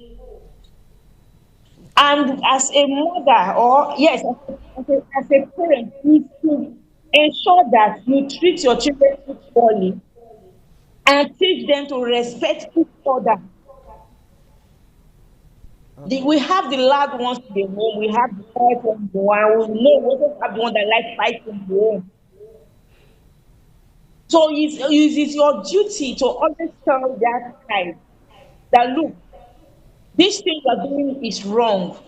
And as a mother, or yes, as a parent, you should ensure that you treat your children equally and teach them to respect each other. We have the loud ones in the home, we have the quiet ones in the home, we also have the one that like fighting in the home. So it's your duty to always tell that child that, look, this thing you're doing is wrong.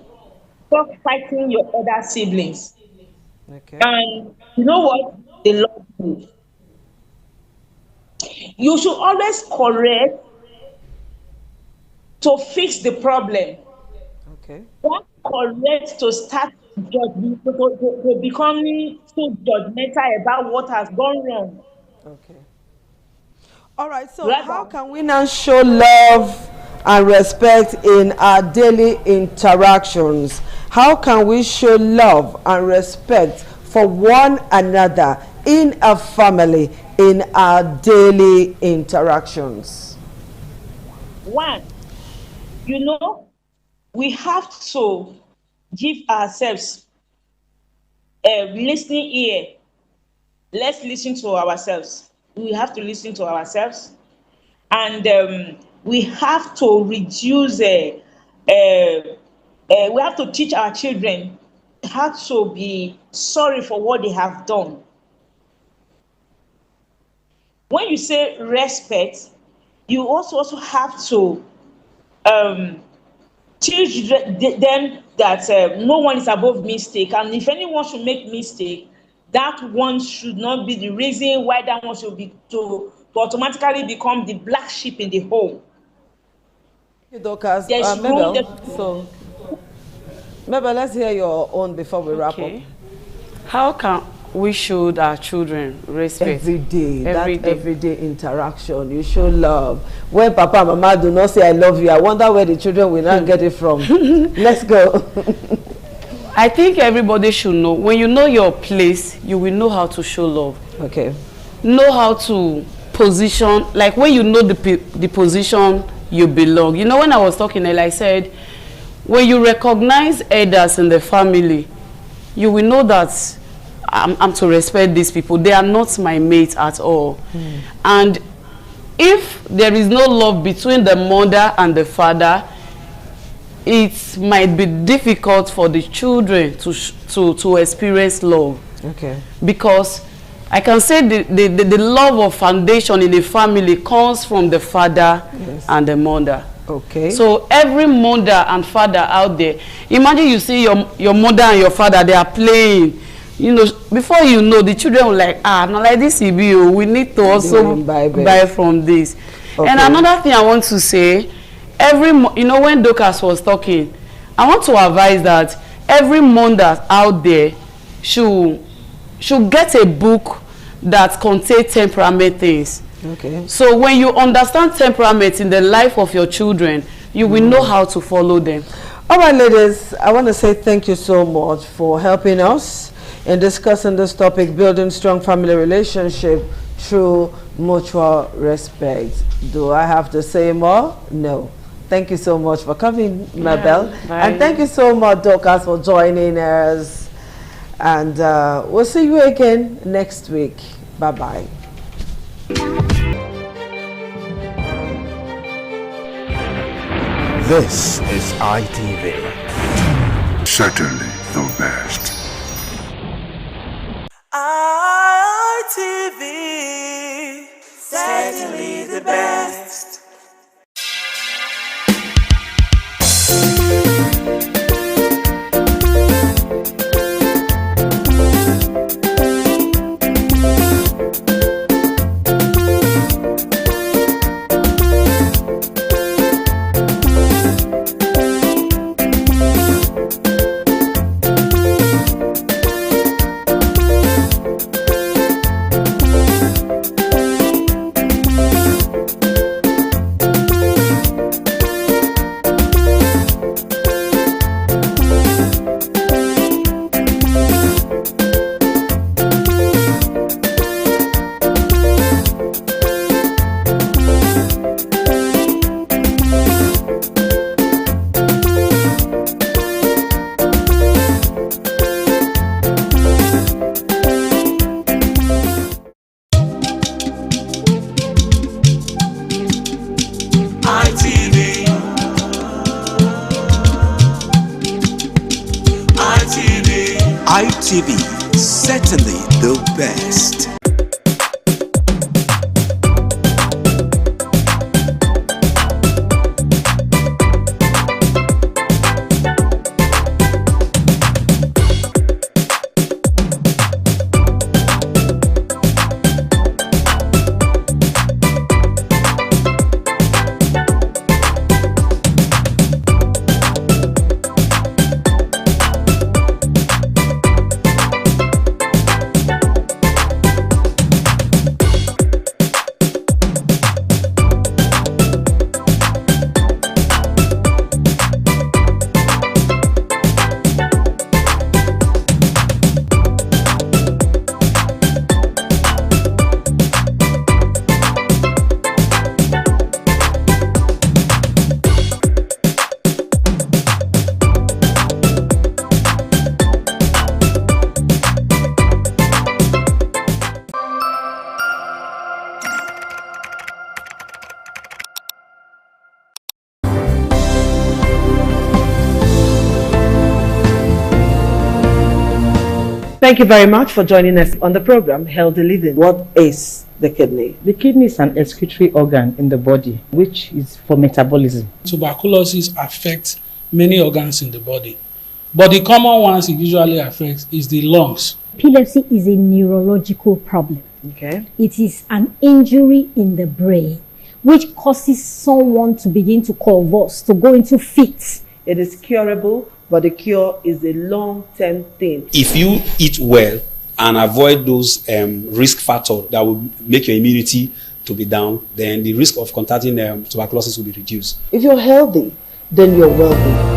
Stop fighting your other siblings. Okay. And you know what? They love you. You should always correct to fix the problem. Okay. Don't correct to start to becoming so judgmental about what has gone wrong. Okay. All right. So how can we now show love and respect in our daily interactions? How can we show love and respect for one another in a family in our daily interactions? One, we have to give ourselves a listening ear. Let's listen to ourselves. We have to listen to ourselves, and we have to reduce. We have to teach our children how to be sorry for what they have done. When you say respect, you also have to teach them that no one is above mistake, and if anyone should make mistake, that one should not be the reason why that one should be to automatically become the black sheep in the home. Dorcas, Mabel, let's hear your own before we wrap up. How can we show our children respect? Everyday interaction. You show love. When Papa and Mama do not say I love you, I wonder where the children will not get it from. Let's go. I think everybody should know. When you know your place, you will know how to show love. Okay. Know how to position, like when you know the position you belong. You know, when I was talking, like I said, when you recognize elders in the family, you will know that I'm to respect these people. They are not my mates at all. And if there is no love between the mother and the father, it might be difficult for the children to experience love. Okay. Because I can say the love of foundation in the family comes from the father and the mother. Okay. So every mother and father out there, imagine you see your mother and your father, they are playing. You know, before you know, the children will like, not like this EBO. We need to also buy from this. Okay. And another thing I want to say, when Dorcas was talking, I want to advise that every mother out there should get a book that contains temperament things. Okay. So when you understand temperament in the life of your children, you will know how to follow them. All right, ladies, I want to say thank you so much for helping us in discussing this topic, building strong family relationship through mutual respect. Do I have to say more? No. Thank you so much for coming, Mabel. And thank you so much, Dorcas, for joining us. And we'll see you again next week. Bye-bye. This is ITV. Certainly the best. ITV. Certainly the best. ITV, certainly the best. Thank you very much for joining us on the program, Healthy Living. What is the kidney? The kidney is an excretory organ in the body, which is for metabolism. Tuberculosis affects many organs in the body, but the common ones it usually affects is the lungs. Epilepsy is a neurological problem. Okay. It is an injury in the brain which causes someone to begin to convulse, to go into fits. It is curable, but the cure is a long-term thing. If you eat well and avoid those risk factors that will make your immunity to be down, then the risk of contracting tuberculosis will be reduced. If you're healthy, then you're wealthy.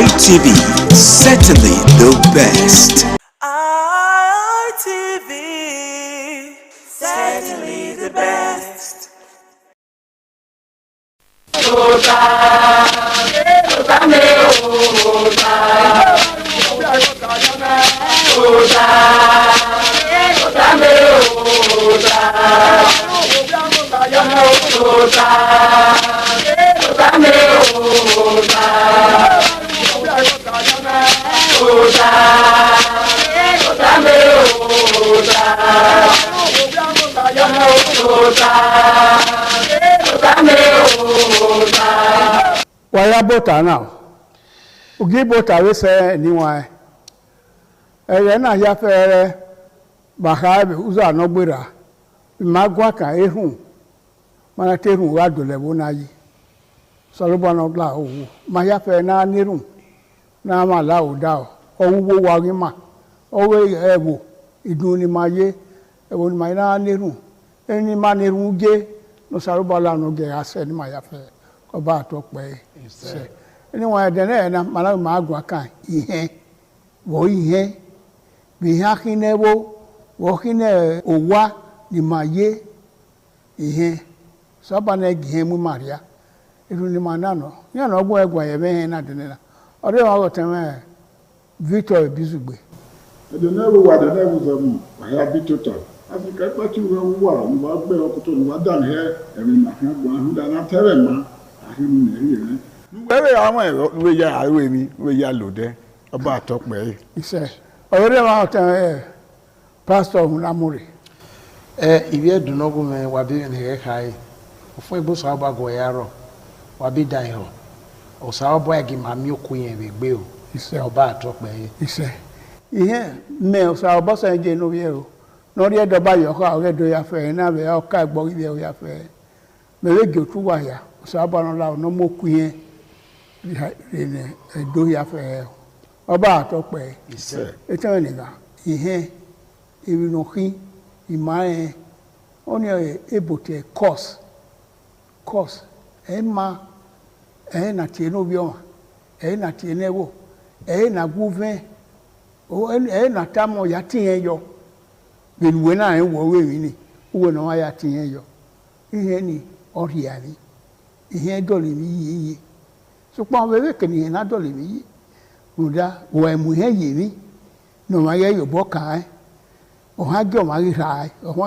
ITV, certainly the best. ITV, certainly the best. Waya bota now. Ugi bota we say niwa. Eye na ya fere bahabe uza no gbera. Magwa kan ehun. Mana terun wa dole bo na yi. Solobo no gla owo. Ma ya fe na nirun. Na ma la o da o. Owo wa ri ma. Owe ewo idun ni ma ye. Ewo ni ma na nirun. Eni ma nirun ge. No salobo la no ge ase ni ma ya fe. Ọba àtọpẹ ṣe níwọn ẹdẹnẹ ẹna màláwì máa gùn aka ìhẹn wọ ìhẹn bìhẹn akínẹwó wọ kínẹ òwá ni màá yé ìhẹn sọba náà gìhẹn mú màríà irú ni màá nànà yànnà ọgbọn ẹgbọn ẹyẹ bẹhẹn náà dẹnẹ náà ọdẹ wọn wọtẹ mẹ Victor Ebizugbe. ẹdẹnẹ wo wà dẹnẹ wo sọ mu wàhálà bí tó tọ àfikà pàtó wọn wà ní wàá gbẹ ọkùtò ní wàá dàn hẹ ẹrìn màkàn gbọn àhúndà náà tẹrẹ mọ. Wẹ́rẹ́ àwọn ẹ̀rọ ló yá àárọ̀ mi ló yá lòdẹ́ ọba àtọ́pẹ́ yìí. Iṣẹ́ ọ̀rẹ́ wa ọ̀tẹ̀ ẹ̀ pásítọ̀ ọ̀hún lámúrè. Ìwé ẹ̀dùnọ́gùn mi wà bí ní ẹ̀ka yìí òfin ìbùsùn ọba gọ̀ ẹ̀yà rọ̀ wà bí dàn yìí ọ̀sà ọba ẹ̀gì màmí òkú yẹn rẹ̀ gbé o ọba àtọ́pẹ́ yìí. Iṣẹ́ ìyẹn mẹ ọ̀sà ọba sẹ́yìn jẹ́ inú yẹ o lórí ẹ̀dọ́ba yọ̀ọ́kọ́ àwọn ẹ̀dọ́ yàfẹ́ ẹ̀ náà bẹ̀ ọ̀ká ẹ̀gbọ́n ilẹ̀ yàfẹ́ mẹ̀rẹ́gì òtú wáyà sábàánúlá ọ̀nà mọ́kù yẹn rìnrìn ẹ̀dọ́ yàfẹ́ ọba àtọ́pẹ́ ẹ̀tọ́ ẹ̀nìyàn ìhẹ́n ìrìnàkín ìmáyẹn ó ní èbòtẹ̀ kọ́s ẹ̀ má ẹ̀ nà tiẹ̀ n'obi ọ̀ma ẹ̀ nà tiẹ̀ n'ẹ̀wọ̀ ẹ̀ nà gúvẹ́ ẹ̀ nà tamọ̀ yà tìyẹn yọ gbèlúwẹ̀ náà ẹ̀ wọ̀ wẹ̀mí ni wọ́n náà wà yà tìyẹn yọ ìhẹ́n ni ọ̀rìà ni. Ìhẹn dọ̀lẹ̀ mi yíyẹ sọpọ̀ àwọn ẹgbẹ́ kẹ̀lẹ́ yẹn náà dọ̀lẹ̀ mi yí ròdà wọ ẹ̀mú yẹn yé mi ní ọmọ ayé yòbọ̀ kàn án ọ̀hún àjọ wọn àríra ọ̀hún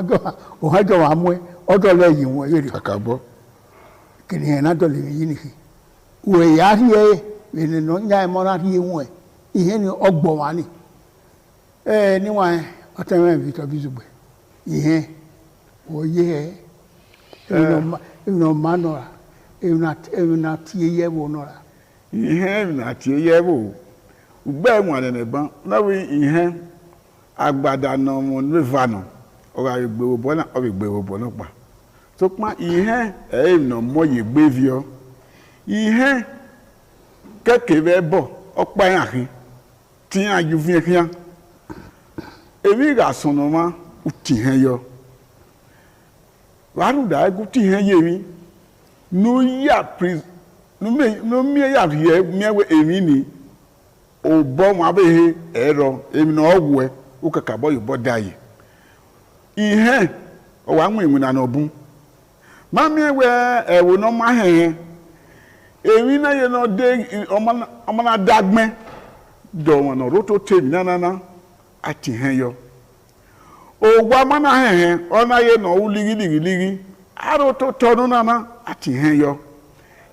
àjọ wọn amú ẹ ọ̀dọ̀lẹ̀ yìí wọn èrè kàkàbọ̀ kẹ̀lẹ́ yẹn náà dọ̀lẹ̀ mi yí nìyí wọ ẹ̀yà rí ẹ ẹ̀nẹ̀ náà nyà ẹ̀ mọ́ra rí wọn ẹ̀ ìhẹn ni ọgbọ̀ wọn ni ẹ̀ níwọ̀n ọ̀tẹ̀ mẹ́rin Victor Ebizugbe ìhẹn wọ yé ẹ̀ ẹ̀nà ọ̀ma nọ̀ra na tie yẹ wo nọra. Ihe na tie yẹ wo ugbe ẹ̀wọ̀n ẹ̀nẹ̀ bán náwó ihe agbada nà ọmọ níva nà ọ̀rọ̀ àgbèwò bọ́ náà ọ̀rọ̀ ìgbèwò bọ́ náà pa tó pa ihe ẹ̀yìn nà mọ́ yìí gbé vi ọ́ ihe kẹ́kẹ́ bẹ́ẹ̀ bọ̀ ọ̀pá yẹn àhín tí yẹn àjù fi hàn èmi ìgbà sọ̀nà ma tì hàn yọ waru da guti he yemi no ya pris no me ya ye me we emi ni obo mo abehe ero emi na ogwe ukaka boy bodai ihe o wa nwe na obun mami we ewo no ma he emi na ye no de o na dagme do won no roto temi na ati he yo ogwa mana he ona ye no uligi aro to tonu na ati he yo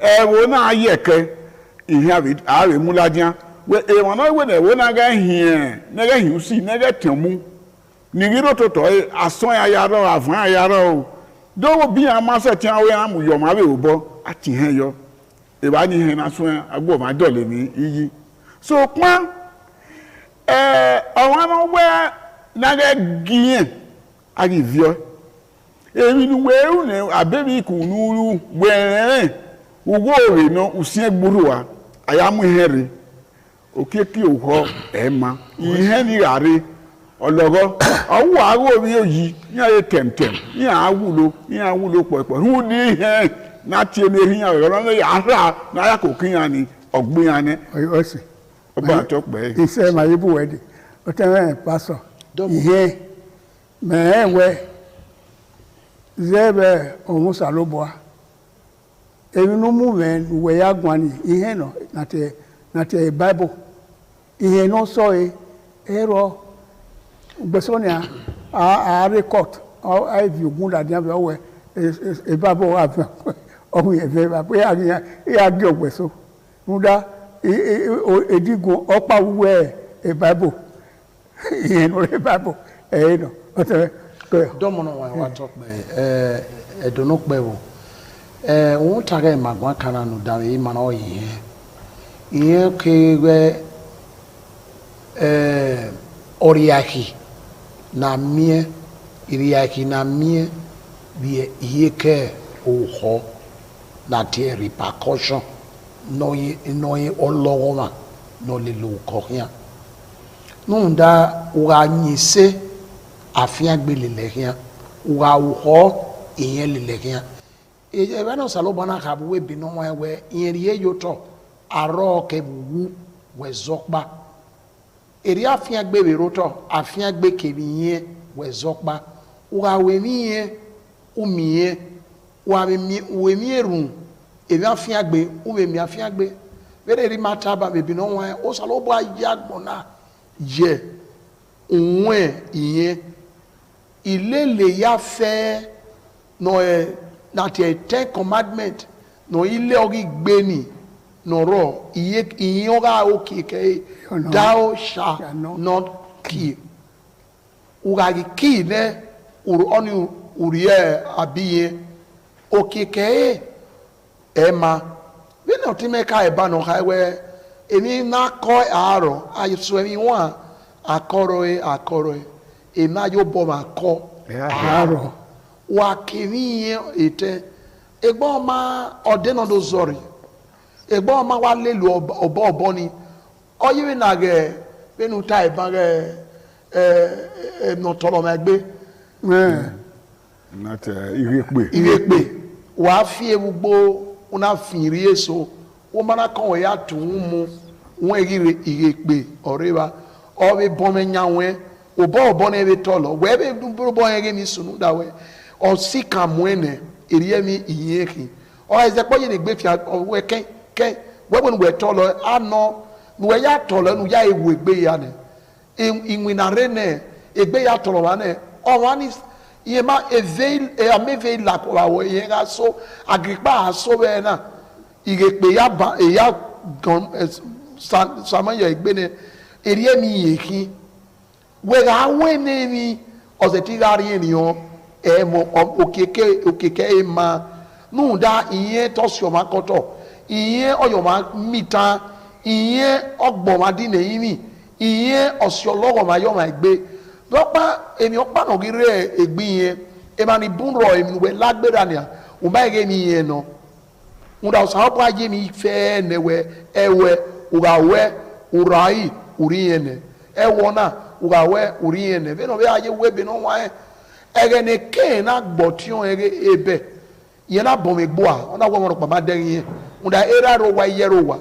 ewo na ayeke ihe awe muladian we e won no we na we na ga hi usi na ga temu ni giro to to ason ayaro avun ayaro do wo bi amase ti awe amu yo ma be obo ati he yo e ba ni he na so agbo ma dole ni iyi so pon awon no we na ga giyen agivio emi nu we u ne abebi kunuru were ugo re no usie gburuwa ayamu here okeki oho ema ihe ni are ologo owo awo bi oyi ni aye temtem ni awulo popo hu ni ihe na tie me hin awo no ya ra na ya kokin ani ogbin ani osi oba to pe ise ma yibu wedi o te pastor ihe mewe zebe omusa loboa ebi no movement we ya gwani ihe no na te bible ihe no so ero gbesonia a record I view gunda dia be we e bible have ohun e ve ba pe ya gi ogbeso muda edigun opa we e bible ihe no e bible no domono wa talk me edono pewo won tare magwa kana no dawe ma na oyi ihe ke we oriaki na mie iriaki na mie bi ihe ke oho na tie repercussion no olowo ma no le lo ko yan no nda wa nyise afia gbelele hia wa wo iyen lele hia e ba no salo bana ka bu we bi no wa we iyen ye yoto aro ke bu we zokpa eri afia gbe be roto afia gbe ke bi yen we zokpa wa we mi yen o mi yen wa mi we mi erun e bi afia gbe o we mi afia gbe bere ri mata ba be bi no wa o salo bo ayagbona je onwe iyen ilele ya fe no na te 10 commandment no ile ori gbe ni no ro iye ora okike thou shalt not kill ura ki ne oni uriye abiye okike ema we no ti me ka e ba no ka we emi na ko aro ayiso emi wa akoro ema yo bo ma ko aro wa kini ete egbo ma odeno do zori egbo ma wa lelu obo ni oyiwe na ge benu tai ba ge no tolo ma gbe not irepe wa fi ewugbo una finri eso wo mana kan ya tun mu won irepe oreba obi bomme nyawe obo na ebe tolo we be duburo bo yege mi sunu da we o sika muene eriye mi iyeki o eze po ye ne gbe fia we ken we bon we tolo ano we ya tolo nu ya ewu egbe ya ne inwi na rene egbe ya tolo wa ne o wa ni ye ma eveil e ameve la ko wa we ye ga so agripa aso be na igepe ya ba e ya gon sama yo egbe ne eriye mi iyeki we ga wene ni ozetigari eniyan emo okeke ema nu da iyen tosio makoto iyen oyo ma mita iyen ogbo ma di neyimi iyen osio logo ma yo ma gbe lopa emi opa no gire egbin yen e ma ni bunro emi we lagbera ni o ba ge mi yen no unda so pa je mi fe newe ewe urawe urai uri yen ewo na ugawe uriene beno be aye webe no wa ege ne ke na gbotion ege ebe ye na bom egboa ona wo mo pa ma de yin unda era ro wa yero wa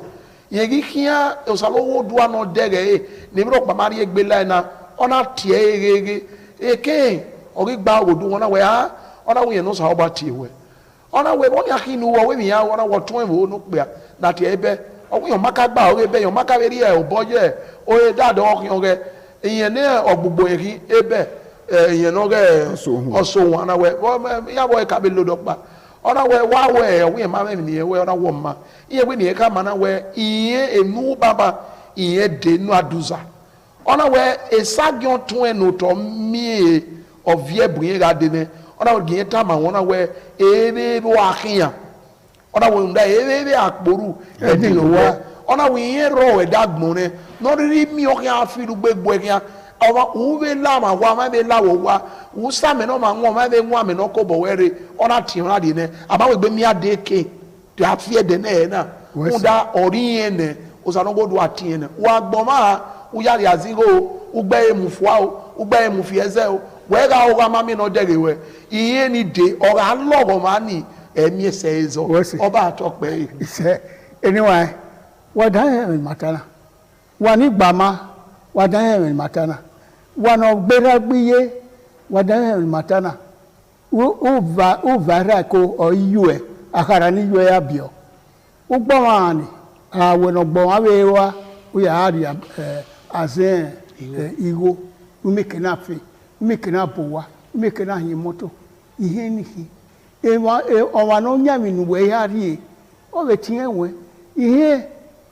ye gi kia osalo wo do no dege ne bro pa ma ri egbe la na ona tie ege eke ogi gba odu ona we ha ona we no sa oba tie we ona we won ya kinu wo we mi ya ona wo tun wo no pe na tie ebe ogun yon maka gba ore be yon maka be ri e oboje oye dado okun re iyen ne ogbugbo eri ebe iyen no re oso won na we ya boy ka be lodo pa ona we wa we ogun ma me ni we ona wo ma iye we ni ka ma na we iye enu baba iye de nu aduza ona we esagion tun enu to mi ovie buye ga de ne ona we gin ta ma wona we ebe bo akiyan ona wo nda ebe akporu edi wa ona wo yen ro e dagbon no ri mi o kan afiru gbegbo kan owa ube la ma wa ma be la wo wa wo sa me no ma won ma be nwa me no ko bo were ona ti ran de ne aba we gbe mi ade ke to afie de na na unda ori yen ne o sa no go do ati yen wa gbo ma u ya ri azigo u gbe emu fua o u gbe emu fi eze o we ga o ga ma mi no dere we iyen ni de o ga logo ma ni emi ezo oba atokpe ise anyway wadan matana wani gbama wadan matana wano gbera gbiye wadan matana u vara ko o yue akara ni yue abio u gboma ni awe no gboma we wa u ya ari azen igo u mekena fe u mekena bowa u mekena himoto ihe niki ọwa no nyami nu we yari o be tin enwe ihe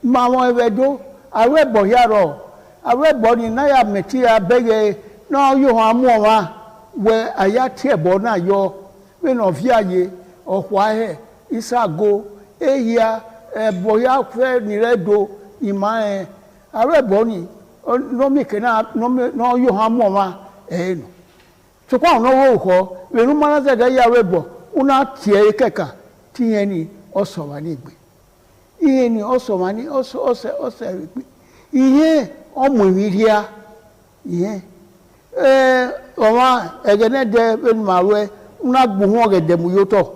ma won ebedo awe bo yaro awe bo ni na ya meti abege no yo amu wa we aya tie bo na yo we no fi aye ohwa he isago ehia bo ya fe ni redo ima awe bo ni no mi kena no yo amu wa no so kwa no wo ko we nu ma na se ya we bo una tie keka tieni oso wa ni gbe iye ni oso wa ni oso gbe iye omo wiria iye owa egene de ben mawe una gbo ho gede mu yoto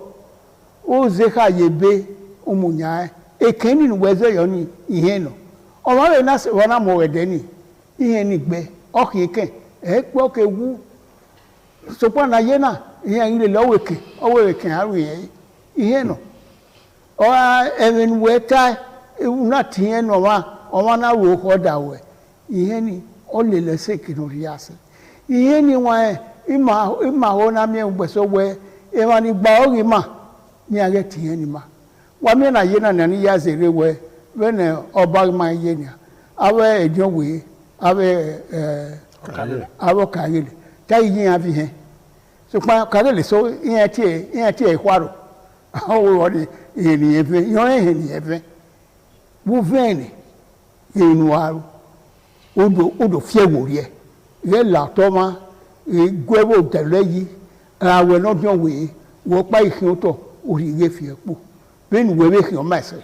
o ze ka yebe umunya ekeni ni weze yo ni iye no owa we na se wona mo gede ni iye ni gbe okike gbo ke wu so pa na ye na ihe ile loweke oweke aru ihe no o even weta una tie no wa na wo ko dawe ihe ni o le lese kinori ase ihe ni wa ima ho na mi ngbeso we e ma ni gba ori ma ni age tie ni ma wa mi na ye na ni ya zere we when oba ma ye ni awe ejon we awe awo kayele tai yin afi he so pa kare le so yin ti e kwaro o wo ni eni efe yo eni efe bu veni enu aru odo fie wori e la to ma e gwebo tele yi awe no bion we wo pa ikin to ori ge fi epo ben we we kin o ma se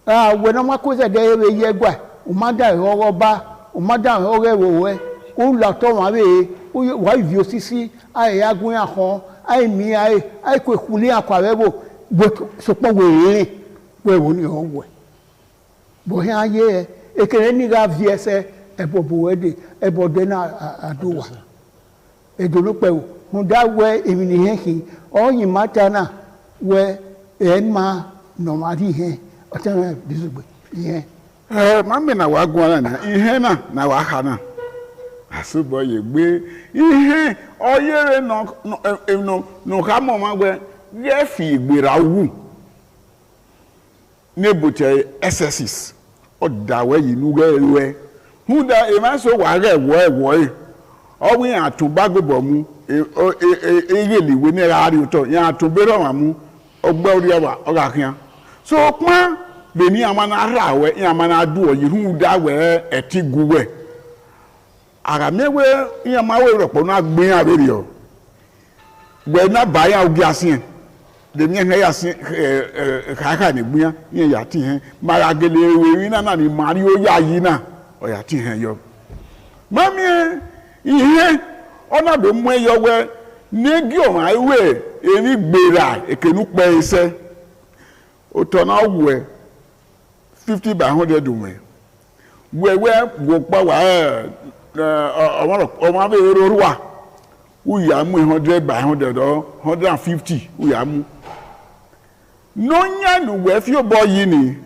awe no ma ko se de ye gba o ma da ro ba o ma da ro wo we o la to ma be wa vi osisi ai agun ahon ai mi ai ko ekule akwawebo so po we wo ni o we bo he aye ekere ni ga vi ese ebobo wede ebode na aduwa edolo pe mo da we emi ni he o yin mata na we ma no ma ri he o te bizugbe ihe ma me na wa gun na ihe na wa ha na asubo ye gbe ihe oyere no ka mo ma gbe ye fi igbera wu nebuche SSS o da we yi nu we hu da e ma so wa re wo o wi atun ba gbebo mu ye liwe ni ra ri to ya atun be ro wa mu ogbe ori wa o ga kian so pon be ni amana ra we ya amana du o yi hu da we etigu we ara mewe iya mawe ropo na gbin abere o we na ba ya ogi asin de mi he ya sin ka ni gbin yin ya ti hen mara gele we wi na ni mari o ya yi na o ya ti hen yo mami ihe ona be mu yo we negi o ma we eni gbera ekenu pe ise o to na we 50 by 100 we go pa wa o ma be ro wa u ya mu 100 by 100 or 150 u ya mu no nya nu we fi obo yi ni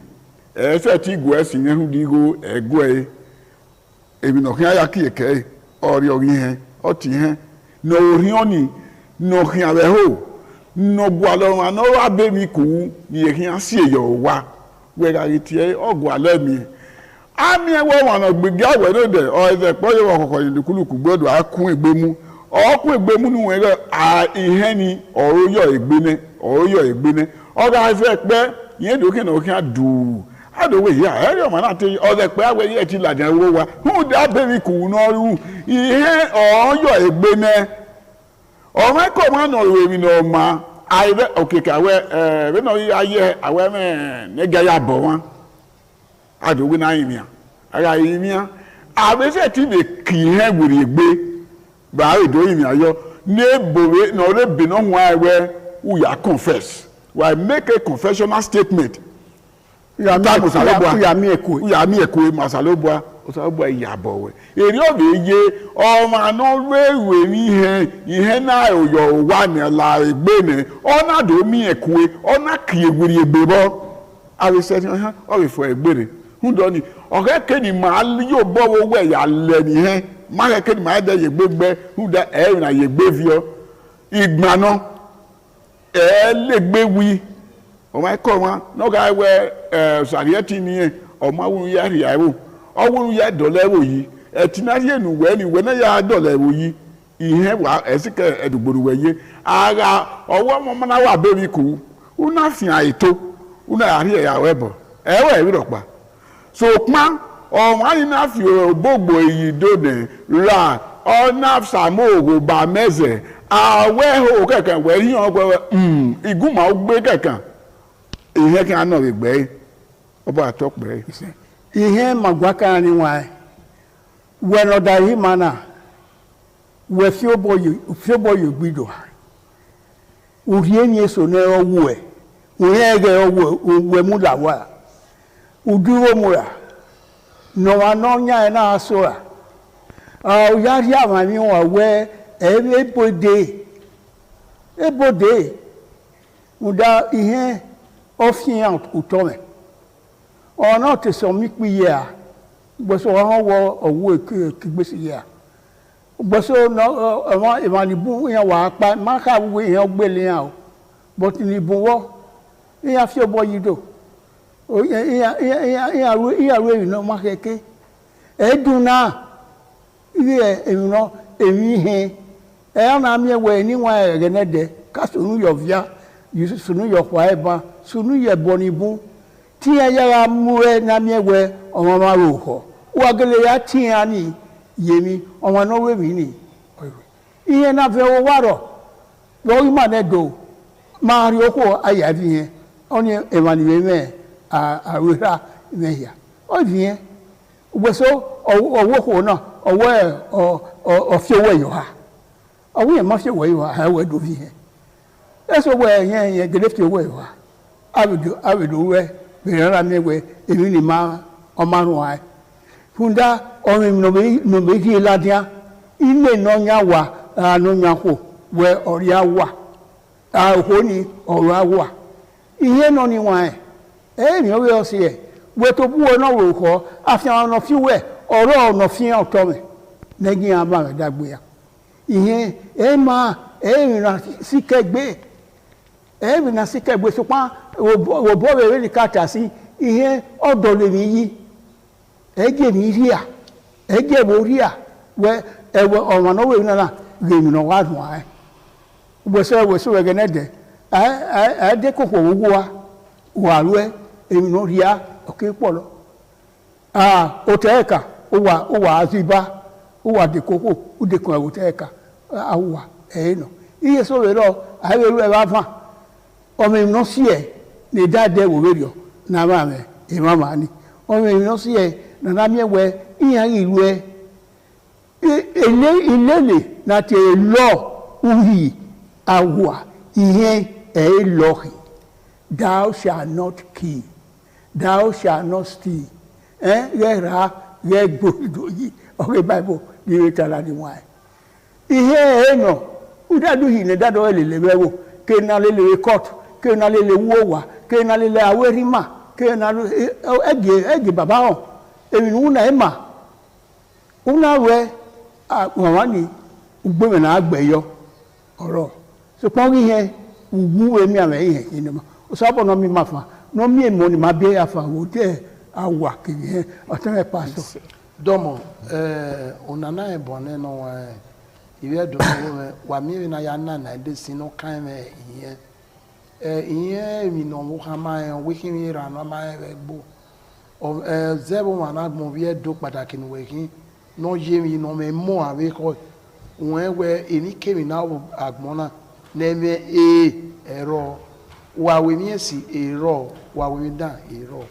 e fe ti go e sin hu di go ego e ebi no kan ya ki eke ori he o ti he no ori oni no kan be ho no gwa lo ma no wa be mi ku ni kan si eyo wa we ga ti e ogwa le mi ami e wo won gbege awe no de o e po yo kokko ni kuluku gbodo akun egbe mu okun egbe mu nu we ihe ni oro yo egbe ne o ga fe pe yen do ke no kan du ado we ya ere ma na te o de pe awe ye ti ladan wo wa hu da be mi ku no ru ihe o yo egbe ne o ma ko ma no we mi no ma ai be okay ka we be no aye awe me ne ga ya bo won ado we na yimia ara yimia abe se ti be ki he gburi egbe ba we do yimia yo ne bowe no le be no wa we u ya confess why make a confessional statement ya mi eko masalobua osalobua yabo we eri obe ye o ma no we ni ihe na oyo wa ni la egbe ne ona do mi eko ona ki egburi egbe bo awe se o we fo egbere hu do ni o ke ni ma yo bo wo we ya le ni he ma ke ni ma de yegbegbe hu da e na yegbe vio igbano e legbe wi o ma ko wa no ga we sarieti ni o ma wu ya ri awo o wu ya dole wo yi etinari enu we ni we na ya dole wo yi ihe wa esike edugboru we ye ara owo mo na wa be mi ku una fi aito una ari ya webo ewe wi ropa so pa o ma ni na fi gbogbo yi dode ra o na samo ogo ba meze awe ho kankan we ri on gbe iguma o gbe kankan ihe kan na we gbe oba atokpe ihe magwaka ni wa we no da hi mana we fi oboyo gbido uri enye so na owu e uye ge owu we mu la wa uduro mu ya no wa no nya na asora ya ri amani wa we ebode uda ihe ofian utome ona te so mi pi ya gboso won wo owo kigbesi ya gboso no won imanibu yan wa pa ma ka wo yan gbele yan o but ni bu wo yan fi obo yido o yan ro no ma keke eduna iye emino emi he e na mi we ni wa egenede ka sunu yo via sunu yo kwa eba sunu ye bonibu ti ya muwe na mi we omo ma ro ho wa gele ya ti ani yemi omo no we mi ni iye na fe wo waro wo ma ne do ma ri oko aya bi yen oni emani we me a wera me ya o bi yen gboso owo ko na owo o fi owo yo ha owo e ma fi owo yo ha we do bi yen eso we yen gele fi owo yo ha abedo we be ra mi we emi ni ma o marun ai funda o mi no be ki ladia ile no nya wa anu nya ko we ori awa ho ni oro awa iye no ni wa mi o we o se e we to bu no ro ko afian no fi we oro no fi o to me negi aba me dagbe ya iye ma mi na sikegbe mi na sikegbe so pa wo bo we ni kata si ihe odo le mi yi eje ni ria eje bo ria we ewe o no we na ge mi no wa dun ai we so we genede de ko wo wa lu emi no ria o ke polo o teka o wa aziba o wa de koko o de ko o teka awa no iye so we ro ai we ba fa o me no si e ni dade wo we rio na ma me e mama ni o me no si e na mi we iyan ilu ilele na te lo uhi awa ihe elohi. Thou shalt not kill. Thou shalt not steal. Yera ye gbodoyi. Okay, Bible di retala di why. Ihe no udadu hine dado elele wewo ke na lele court ke na lele wowa ke na lele awerima ke na ege baba on emi una ema una we wani ugbe na agbeyo oro so pon ihe ugu emi ame ihe kinema o sabo no mi mafa no mi emo ni ma bi afa wo te awa kiye otan pastor domo onana ebone no wa iwe do wa mi na ya na de sino kan me iye mi no mo kama we kin mi ra no ma egbo o zebo ma na gbo bi do pataki no we kin no ye mi no me mo ave ko won we eni kemi na agbon na me ero wa we mi esi ero wa we dan ero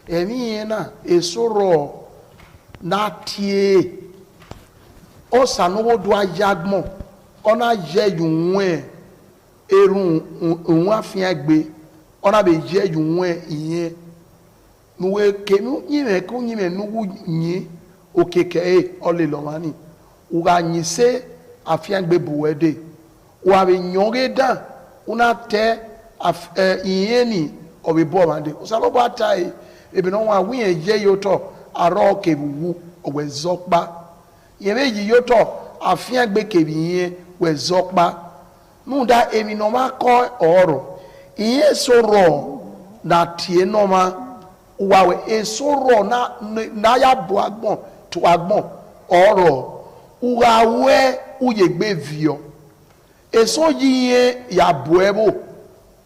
emi yen na esoro na tie o sanowo do ayagmo ona je yunwe erun ohun afia gbe ona be je yunwe iyen nuwe kenu yime ko yime nuwu yin okeke ole lo mani uga yin se afia gbe buwede wa be yonge dan una te iyen ni obi bo mande o salo ba tai ebi no wa wi je yoto aro kewu owezokpa yemeji yoto afian gbe kebiyen wezokpa nunda emi no ma ko oro iye soro na tie no ma wawe esoro na ya bo agbon to agbon oro uwawe uyegbe vio eso yiye ya boebo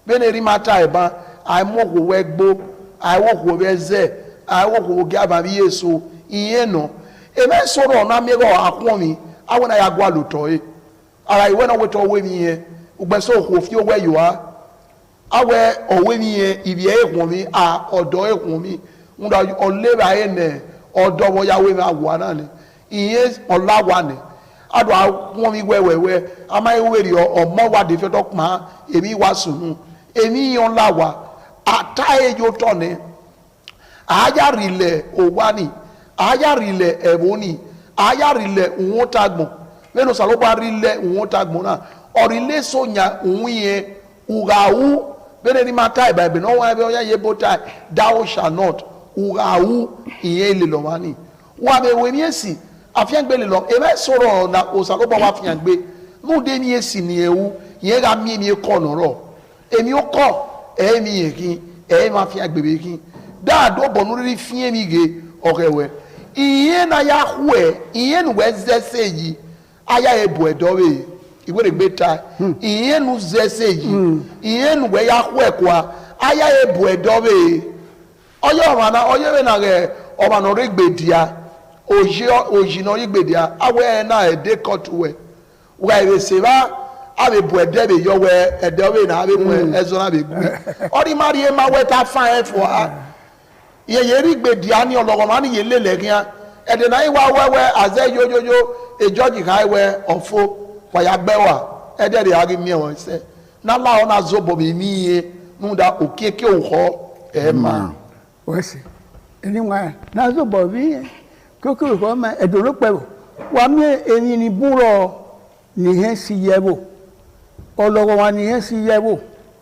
beneri mata eba aimogo wegbo aiwogo beze aiwogo gaba bi yeso iye no eme soro na mego akwon mi awona ya gwa luto ara iwe na weto we mi ye ugbeso ko fi owe yuwa awe owe mi ye ibi ehun mi a odo ehun mi nda oleba ene odo wo yawe mi agwa na ni iye olawa ni ado akwon mi wewewe ama iwe ri omo wa de fe dokma emi wa sunu emi yon lawa atae yo to ni aya rile owani aya rile eboni aya rile unwotagbon meno saloba rile unwotagbon na orile sonya unwiye ugawu bene ni mata ibe no wa be oya yebota thou shall not ugawu iye le lo mani wa be we miesi afian gbe le lo e be soro na o saloba wa afian gbe nu de ni esi ni ewu ye ga mi ni ko no ro emi o ko emi yekin e ma afian gbe be kin da do bonu ri fie mi ge okewe iye na ya hwe iye nu we zese yi aya ebu edowe iwe regbe ta iye nu zese yi iye nu we ya hwe kwa aya ebu edowe oyo mana oyo we na ge o ma no regbe dia oji no regbe dia awe na e de kotwe wa ebe seba ave bu edebe yo we edowe na ave mu ezo na be gu ori mari e ma we ta fan for ye yeri gbedi ani ologo mani ye lele kian ede na iwa wewe aze yoyoyo ejoji kai we ofo kwa ya gbewa ede de agi mi won se na la ona zobo bi mi ye nunda okeke oho e ma wesi eni wa na zobo bi koko ko ma edoro pe wa mi eni ni buro ni he si yebo ologo wa ni he si yebo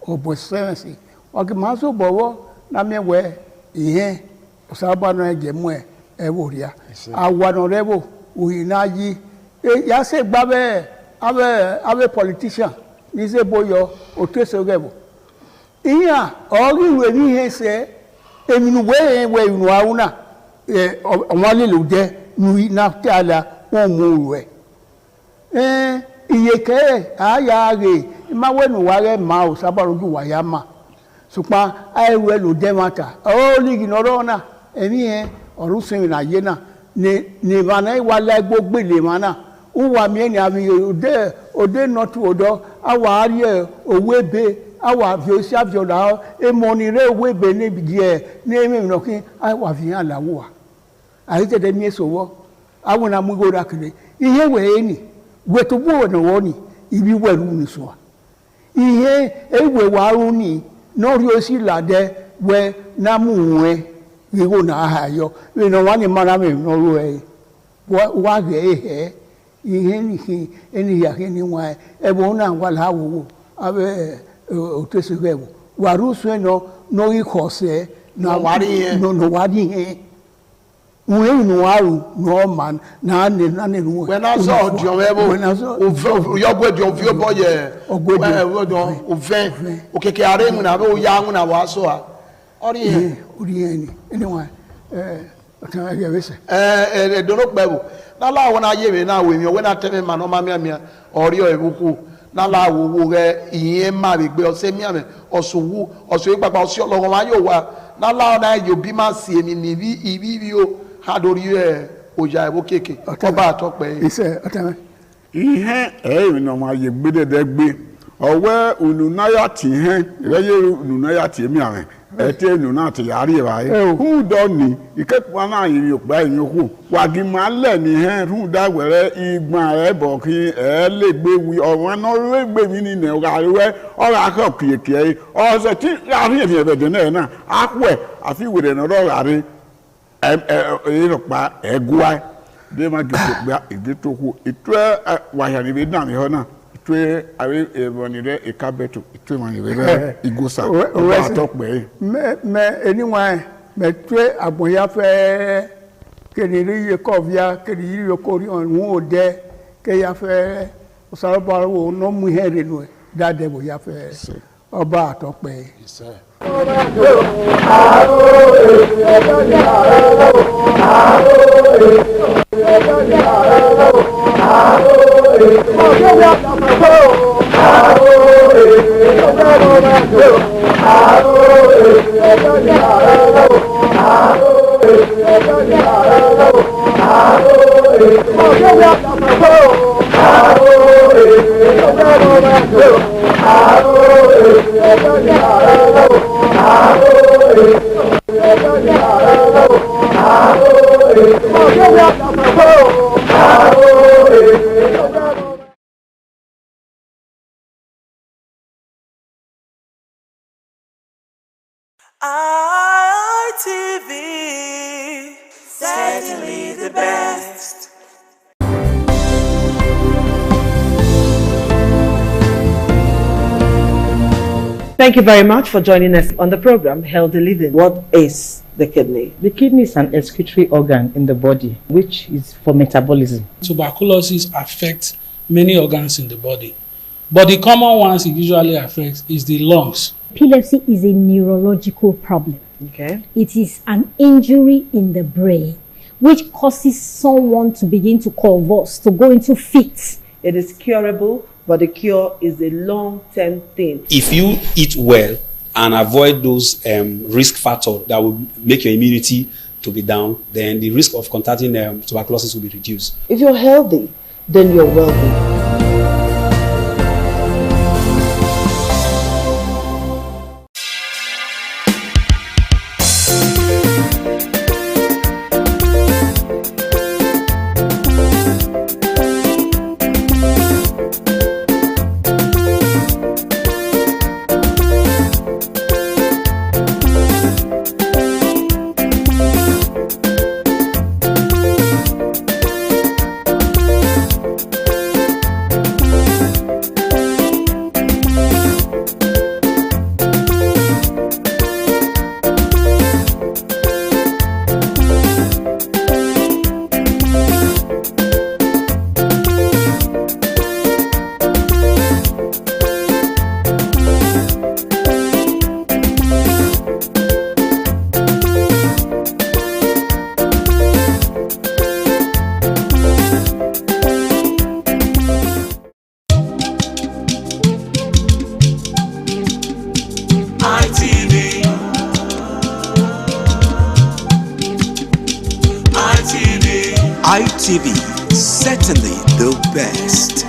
obo sense wa ki ma so bowo na mi we ihe osaba no eje mu eworia awano rebo uhinaji ya se gbabe ave politician ni se boyo oteso gebo iya ori we ni he se eminu we inu awuna won le lo je nu na tala won mu we iye ke aya re ma we nu wa re ma osaba roju wa ya ma supa aiwe lo demata o ligi norona emi orusin na ye na ni bana iwala gbogbo le mana uwa mi ni abi ode not odo awa ari owebe awa fi si afiola e moni re owebe ni bidie ni emi no kin awa fi an lawo ari tede mi esowo awona mu go rakire ihe we ni we to bo no woni ibi weru ni so ihe ewe waru ni no ri osi lade we na muwe igo na ahayo we no wani mara me no ro wa ge ihe ni eni ya ni wa ebo na ngwa la wo abe otese gebo waru so no ikose na wari no wari he we no waru no man na ne no when I saw dio webo yo gwe dio fio boye oven okeke are mu na be o ya mu na wa so a ori he ni anyway kan ya wese dono pebo na la wona ye me na we mi o we na teme ma no ma mi ori o ebuku na la wo re iye ma be gbe o se mi ame osuwu osu ipapa osu ologun wa yo wa na la na yo bi ma si emi ni bi ibi o ha dori oja ebo keke oba atope ise otame ihe mi no ma ye gbe de gbe owe unu na ya ti he reye unu na ya ti mi ame ete unu na ti yari ba hu do ni ikepu na yin opa yin oku wa gi ma le ni he ru da were igban re bo ki le gbe wi o no le gbe mi ni ne o ga we o ga ko kieke o se ti yari e be de na akwe afi were no ro yari pa egwa de ma gbe iditoku itwe wahya ni be na me ho na itwe awe ebonire ikabeto itwe ma ni be igosa o atokpe me anyone me twe agbonya fe keniri ye kovia keniri yo kori on wo de ke ya fe o saro ba wo no mu here no dade bo ya fe oba atokpe ITV, certainly the best. Thank you very much for joining us on the program Healthy Living. What is the kidney? The kidney is an excretory organ in the body, which is for metabolism. Tuberculosis affects many organs in the body, but the common ones it usually affects is the lungs. Epilepsy is a neurological problem. Okay. It is an injury in the brain which causes someone to begin to convulse, to go into fits. It is curable, but the cure is a long-term thing. If you eat well and avoid those risk factors that will make your immunity to be down, then the risk of contracting tuberculosis will be reduced. If you're healthy, then you're wealthy. ITV, certainly the best.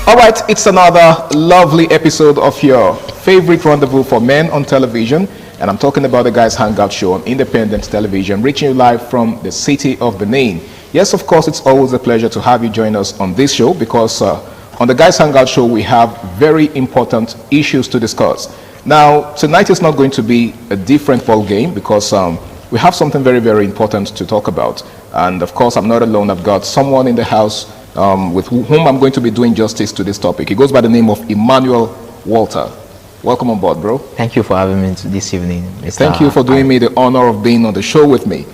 All right, it's another lovely episode of your favorite rendezvous for men on television. And I'm talking about the Guys Hangout Show on Independent Television, reaching you live from the city of Benin. Yes, of course, it's always a pleasure to have you join us on this show because on the Guys Hangout Show, we have very important issues to discuss. Now, tonight is not going to be a different ball game because we have something very, very important to talk about. And of course, I'm not alone. I've got someone in the house with whom I'm going to be doing justice to this topic. He goes by the name of Emmanuel Walter. Welcome on board, bro. Thank you for having me this evening, Mr. Thank you for doing me the honor of being on the show with me.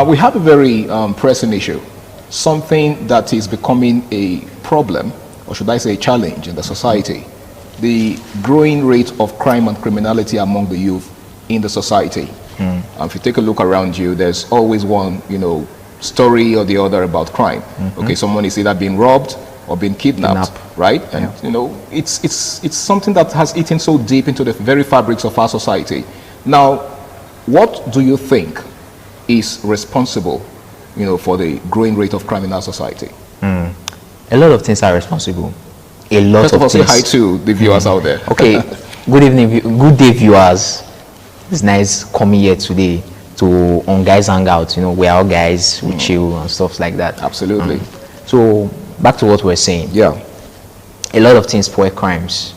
We have a very pressing issue, something that is becoming a problem, or should I say a challenge in the society. The growing rate of crime and criminality among the youth in the society. If you take a look around you, there's always one, story or the other about crime. Okay, someone is either being robbed or being kidnapped, right? And it's something that has eaten so deep into the very fabrics of our society. Now, what do you think is responsible, for the growing rate of crime in our society? A lot of things are responsible. A lot First of all, things. say hi to the viewers out there. Okay, good evening, good day, viewers. It's nice coming here today on Guys Hangout. We're all guys, we chill and stuff like that. Absolutely. So back to what we're saying. Yeah. A lot of things spoil crimes.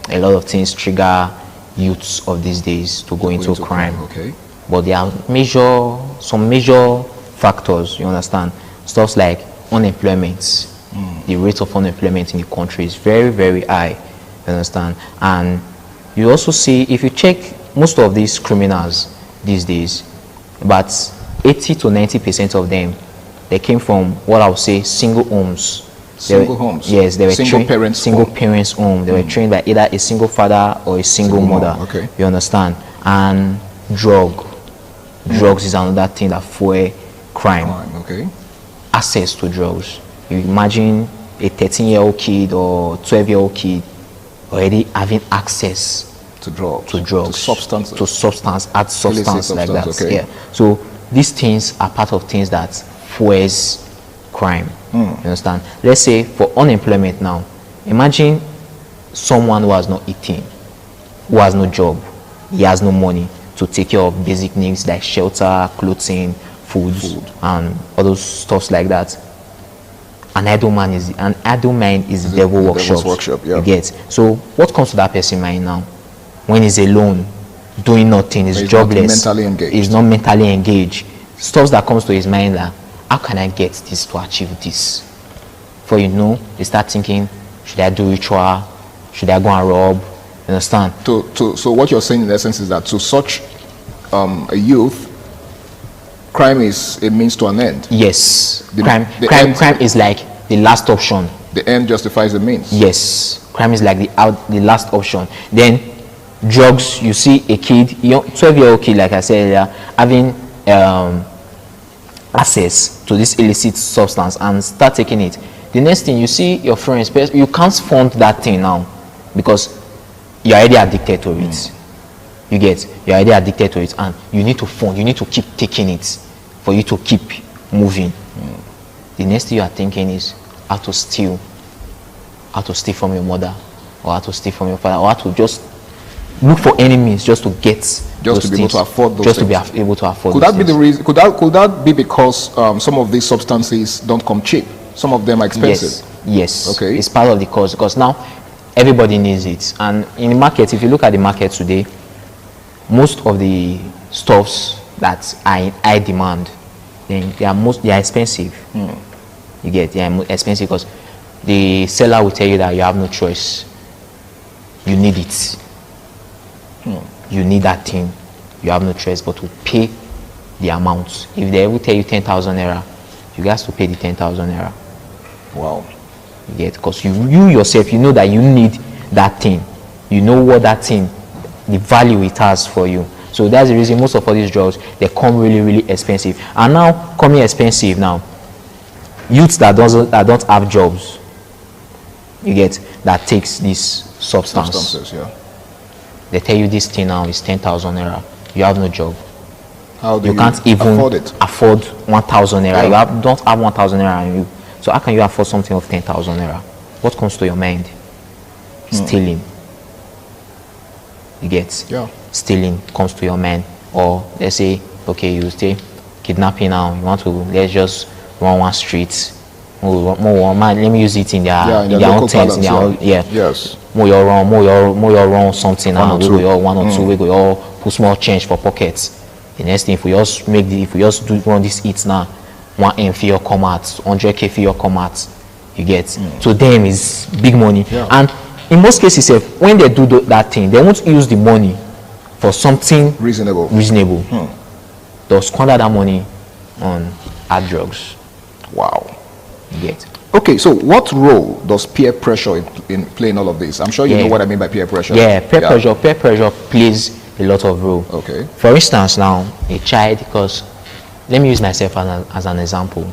A lot of things trigger youths of these days to go into crime. Okay. But there are some major factors, you understand? Stuff like unemployment. The rate of unemployment in the country is very, very high. You understand? And you also see, if you check most of these criminals these days, about 80 to 90% of them, they came from what I would say single homes. Single homes? Yes, they were single parents home. They were trained by either a single father or a single mother. Mom, okay. You understand? And drugs is another thing that fuel crime. Okay. Access to drugs. You imagine a 13-year-old kid or 12-year-old kid already having access to drugs, to substance like that. Okay. Yeah. So these things are part of things that fuels crime. You understand? Let's say for unemployment now, imagine someone who has not eaten, who has no job, he has no money to take care of basic needs like shelter, clothing, food. And all those stuffs like that. An idle mind is the devil's workshop. Yeah. You get. So what comes to that person mind now? When he's alone, doing nothing, he's jobless, he's not mentally engaged. Stuff that comes to his mind that, how can I get this to achieve this? For they start thinking, should I do ritual? Should I go and rob? You understand? So what you're saying in essence is that to such a youth, crime is a means to an end. Yes. Crime is like the last option. The end justifies the means. Yes. Crime is like the last option. Then drugs, you see a kid, 12-year-old kid, like I said earlier, having access to this illicit substance and start taking it. The next thing, you see your friends, you can't fund that thing now because you're already addicted to it. You're already addicted to it and you need to fund, you need to keep taking it for you to keep moving. The next thing you are thinking is how to steal from your mother or how to steal from your father or how to just look for enemies just to get to be able to afford those just things. to be able to afford could those that be things. the reason? Could that be because some of these substances don't come cheap? Some of them are expensive. Yes. Okay. It's part of the cost because now everybody needs it, and in the market, if you look at the market today, most of the stuffs that are in high demand, then they are expensive. You get, they are expensive because the seller will tell you that you have no choice. You need it. You need that thing. You have no choice but to pay the amount. If they ever tell you 10,000 naira, you guys to pay the 10,000 naira. Wow. You get, because you yourself, you know that you need that thing. You know what that thing, the value it has for you. So that's the reason most of all these drugs, they come really, really expensive. And now, coming expensive now, youths that don't have jobs, you get, that takes this substances, yeah. They tell you this thing now is 10,000 naira. You have no job. How do you can't even afford 1,000 naira. Yeah. You don't have 1,000 naira on you. So how can you afford something of 10,000 naira? what comes to your mind? Stealing. You get? Yeah. Stealing comes to your mind. Or let's say, okay, you stay kidnapping now. You want to, let's just run one street. Let me use it in their own terms. Yes. More your run something now. We go one or two. We go all put small change for pockets. The next thing, if we just run this hit now, 1M for your come out, 100K for your come out. You get? To them is big money. Yeah. And in most cases, when they do that thing, they won't use the money for something reasonable. They'll squander that money on hard drugs. Wow. You get? Okay, so what role does peer pressure in playing all of this? I'm sure you know what I mean by peer pressure. Yeah, peer pressure plays a lot of role. Okay. For instance, now a child, because let me use myself as an example.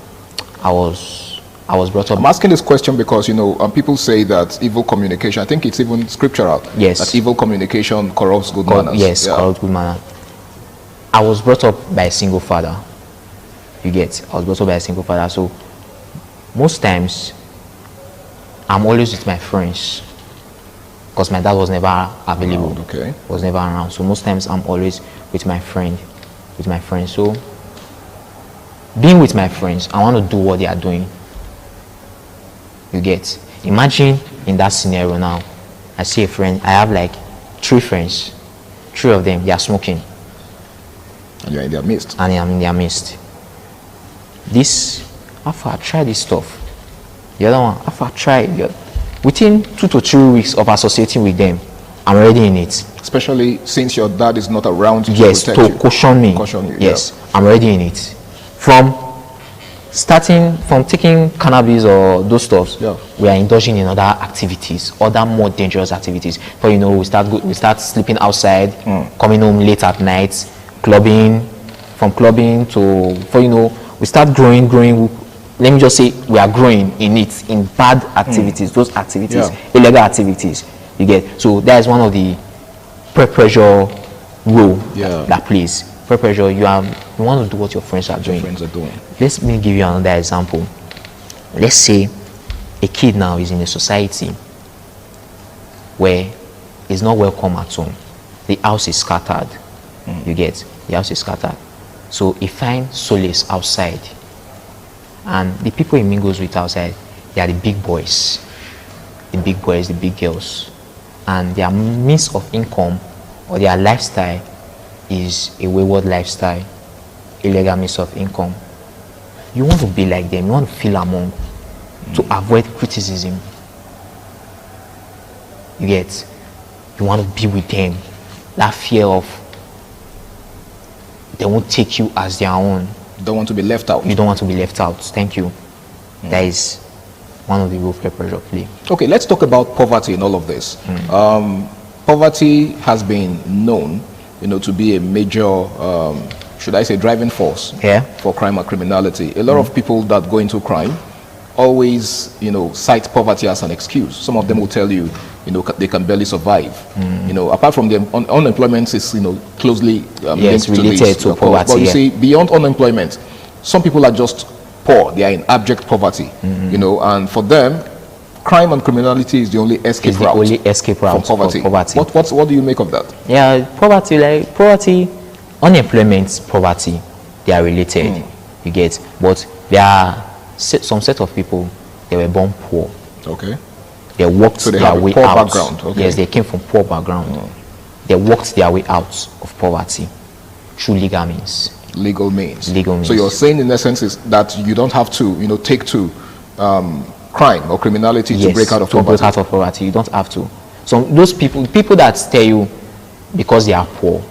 I was brought up. I'm asking this question because people say that evil communication. I think it's even scriptural. Yes. That evil communication corrupts good manners. Yes, corrupts good manners. I was brought up by a single father. You get? I was brought up by a single father. So most times, I'm always with my friends because my dad was never available. Okay. Was never around. So most times, I'm always with my friend. So being with my friends, I want to do what they are doing. You get? Imagine in that scenario now, I see a friend. I have like 3 friends. 3 of them, they are smoking. And you're in their midst. And I'm in their midst. This, after I try this stuff, the other one, after I try, within 2 to 3 weeks of associating with them, I'm already in it. Especially since your dad is not around to protect you. Caution me. Yes, I'm already in it. From taking cannabis or those stuffs, we are indulging in other activities, other more dangerous activities. For we start sleeping outside, coming home late at night, clubbing, from clubbing to we start growing. Let me just say we are growing in it, in bad activities, those activities, illegal activities. You get? So that is one of the peer pressure role that plays. Peer pressure, you want to do what your friends are doing. Let me give you another example. Let's say a kid now is in a society where he's not welcome at home. The house is scattered. You get? The house is scattered. So he finds solace outside. And the people he mingles with outside, they are the big boys. The big boys, the big girls. And their means of income or their lifestyle is a wayward lifestyle, illegal means of income. You want to be like them, you want to feel among, to avoid criticism. You get? You want to be with them. That fear of they won't take you as their own. You don't want to be left out. You don't want to be left out. Thank you. That is one of the role peer pressure play. Okay, let's talk about poverty in all of this. Poverty has been known, to be a major, should I say, driving force for crime and criminality. A lot of people that go into crime always, cite poverty as an excuse. Some of them will tell you, they can barely survive. Apart from them, unemployment is, closely linked related to poverty. But you see, beyond unemployment, some people are just poor. They are in abject poverty. And for them, crime and criminality is the only escape route. From poverty. What do you make of that? Yeah, poverty, unemployment, poverty, they are related. You get? But there are some set of people, they were born poor. Okay. They worked their way out. Background. Okay. Yes, they came from poor background. They worked their way out of poverty through legal means. Legal means. So you're saying, in essence, is that you don't have to, take to crime or criminality to break out of poverty. Break out of poverty, you don't have to. So those people that tell you because they are poor,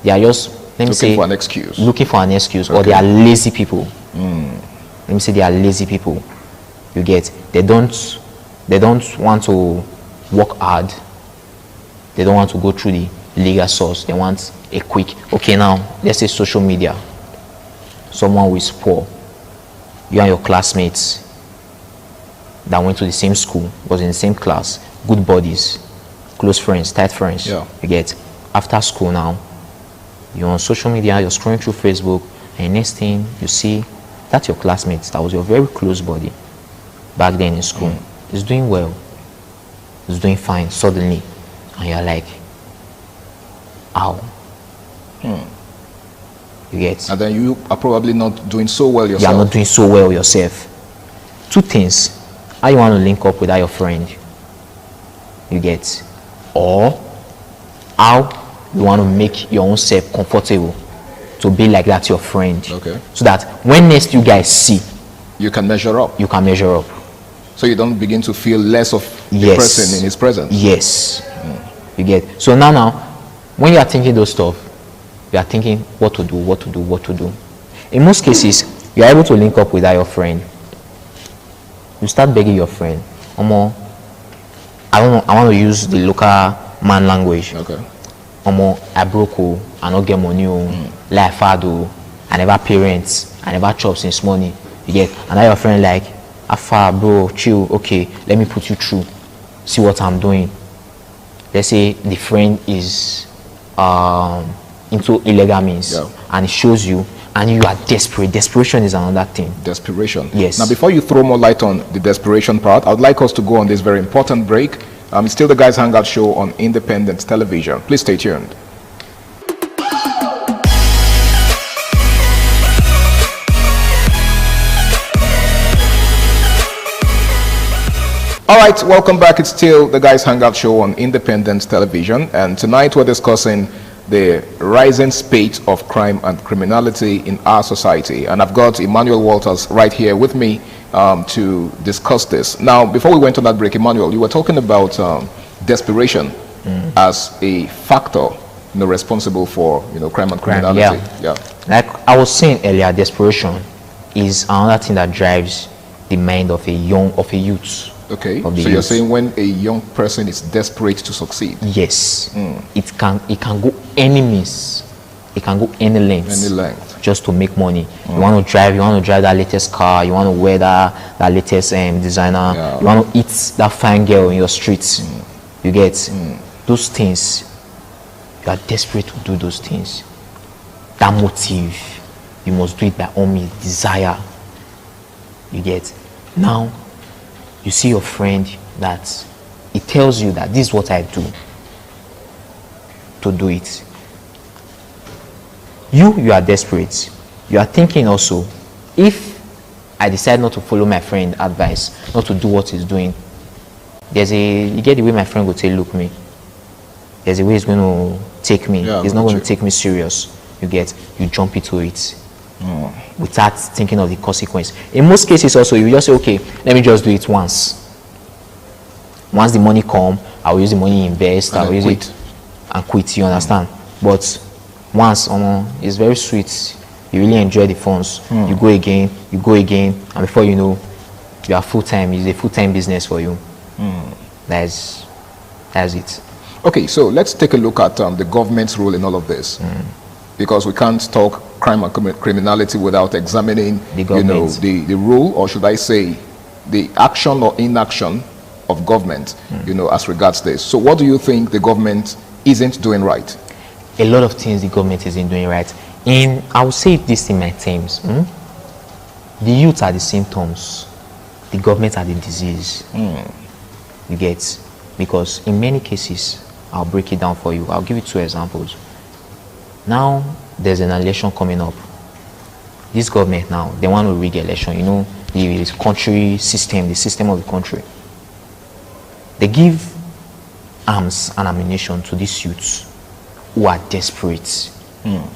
they are just looking for an excuse, or they are lazy people. Let me say they are lazy people. You get? They don't want to work hard. They don't want to go through the legal source. They want a quick. Okay, now let's say social media. Someone who is poor, you and your classmates that went to the same school, was in the same class, good buddies, close friends, tight friends. You get? After school now, you're on social media, you're scrolling through Facebook, and next thing you see, that's your classmates, that was your very close buddy back then in school, is doing well. is doing fine suddenly, and you're like, ow. You get? And then you are probably not doing so well yourself. You are not doing so well yourself. Two things. How you want to link up with that your friend. You get? Or how you want to make your own self comfortable to be like that your friend. Okay. So that when next you guys see, you can measure up. You can measure up. So you don't begin to feel less of the Yes. person in his presence. Yes. You get? So now, when you are thinking those stuff, you are thinking what to do. In most cases, you are able to link up with that your friend. You start begging your friend, Omo, I don't know, I want to use the local man language. Okay. Omo, I broke, I not get money, like father, I never parents, I never chop since money. You get? And now your friend like, Afa, bro, chill, okay, let me put you through, see what I'm doing. Let's say the friend is into illegal means, and it shows you, and you are desperate. Desperation is another thing. Desperation. Yes. Now, before you throw more light on the desperation part, I would like us to go on this very important break. It's still the Guys Hangout show on Independent Television. Please stay tuned. All right, welcome back. It's still the Guys Hangout show on Independent Television, and tonight we're discussing the rising spate of crime and criminality in our society. And I've got Emmanuel Walters right here with me to discuss this. Now, before we went on that break, Emmanuel, you were talking about desperation as a factor, responsible for crime and criminality. Yeah. Like I was saying earlier, desperation is another thing that drives the mind of a youth. Okay, so you're saying when a young person is desperate to succeed? Yes. It can go any means. It can go any length. Just to make money. You want to drive that latest car, you want to wear that latest designer, you want to eat that fine girl in your streets. You get? Those things, you are desperate to do those things. That motive, you must do it by all means, desire. You get? Now, you see your friend that it tells you that this is what I do to do it. You are desperate. You are thinking also, if I decide not to follow my friend's advice, not to do what he's doing, you get the way my friend would say, look me. There's a way he's going to take me. He's not going to take me serious. You jump into it. Without thinking of the consequence. In most cases also, you just say, okay, let me just do it once. Once the money come, I will use the money, invest, I will use it and quit, you understand? But once, it's very sweet. You really enjoy the funds. You go again, and before you know, you are full-time. It's a full-time business for you. That's it. Okay, so let's take a look at the government's role in all of this. Because we can't talk crime and criminality without examining the role, or should I say the action or inaction of government as regards this. So what do you think the government isn't doing right? A lot of things the government isn't doing right. I will say this in my terms. The youth are the symptoms, the government are the disease. You get? Because in many cases, I'll break it down for you. I'll give you 2 examples. Now, there's an election coming up. This government now, they want to rig election, the country system, the system of the country. They give arms and ammunition to these youths who are desperate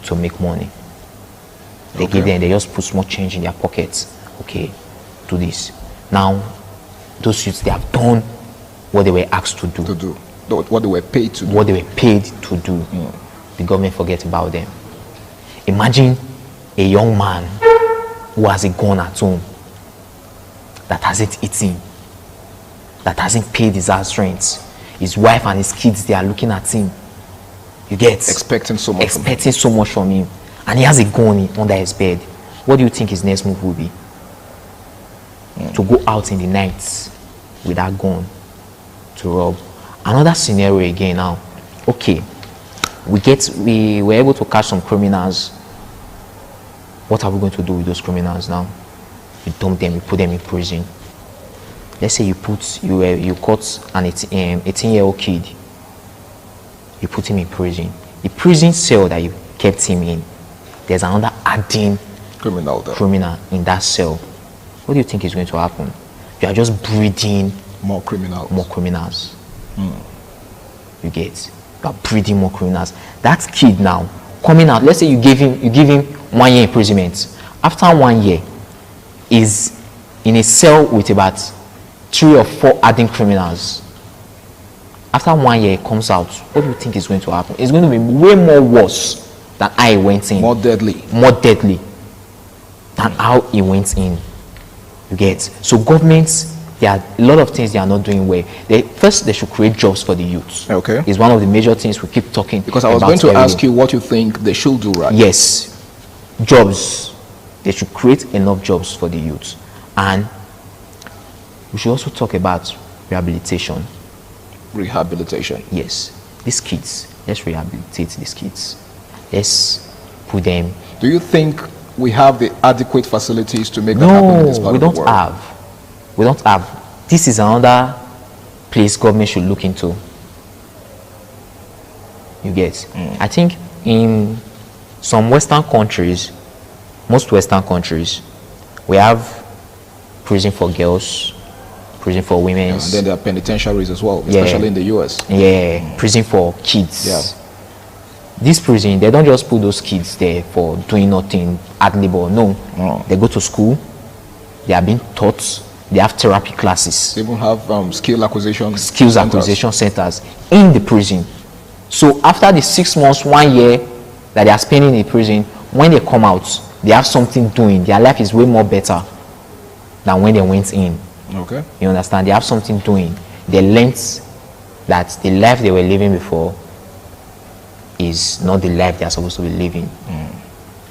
to make money. They give them, they just put small change in their pockets. Okay, do this. Now, those youths, they have done what they were asked to do. What they were paid to do. What they were paid to do. The government forgets about them. Imagine a young man who has a gun at home, that hasn't eaten, that hasn't paid his house rent. His wife and his kids, they are looking at him. You get? Expecting so much from him. And he has a gun under his bed. What do you think his next move will be? To go out in the night with that gun to rob. Another scenario again now. Okay. We were able to catch some criminals. What are we going to do with those criminals now? We dump them, we put them in prison. let's say you caught an 18-year-old kid, you put him in prison. The prison cell that you kept him in, there's another adding criminal in that cell. What do you think is going to happen? You are just breeding more criminals. You get, you are breeding more criminals. That kid now coming out, let's say you give him 1 year imprisonment. After 1 year, is in a cell with about 3 or 4 adding criminals. After 1 year, he comes out. What do you think is going to happen? It's going to be way more worse than how he went in. More deadly than how he went in. You get? So governments, there are a lot of things they are not doing well. First, they should create jobs for the youth. Okay. It's one of the major things we keep talking about. Because I was going to ask you what you think they should do, right? Yes. Jobs. They should create enough jobs for the youth. And we should also talk about rehabilitation. Rehabilitation? Yes. These kids, let's rehabilitate these kids. Let's put them. Do you think we have the adequate facilities to make that happen in this part of the world? We don't have. This is another place government should look into. You get? I think in some Western countries, most Western countries, we have prison for girls, prison for women. And then there are penitentiaries as well, especially in the US. Yeah, prison for kids. Yeah. This prison, they don't just put those kids there for doing nothing, ad labor. No. They go to school, they are being taught, they have therapy classes. They even have skills acquisition centers in the prison. So after the 6 months, 1 year that they are spending in prison, when they come out, they have something doing. Their life is way more better than when they went in. Okay. You understand? They have something doing. They learned that the life they were living before is not the life they are supposed to be living.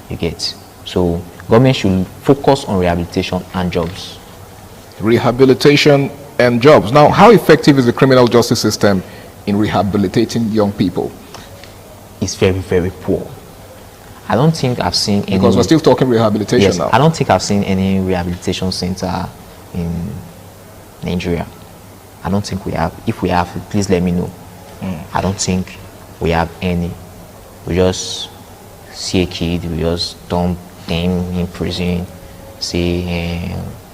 You get? So government should focus on rehabilitation and jobs. Rehabilitation and jobs. Now, how effective is the criminal justice system in rehabilitating young people? It's very, very poor. I don't think I've seen any... Because we're still talking rehabilitation now. I don't think I've seen any rehabilitation center in Nigeria. I don't think we have. If we have, please let me know. I don't think we have any. We just see a kid, we just dump him in prison, say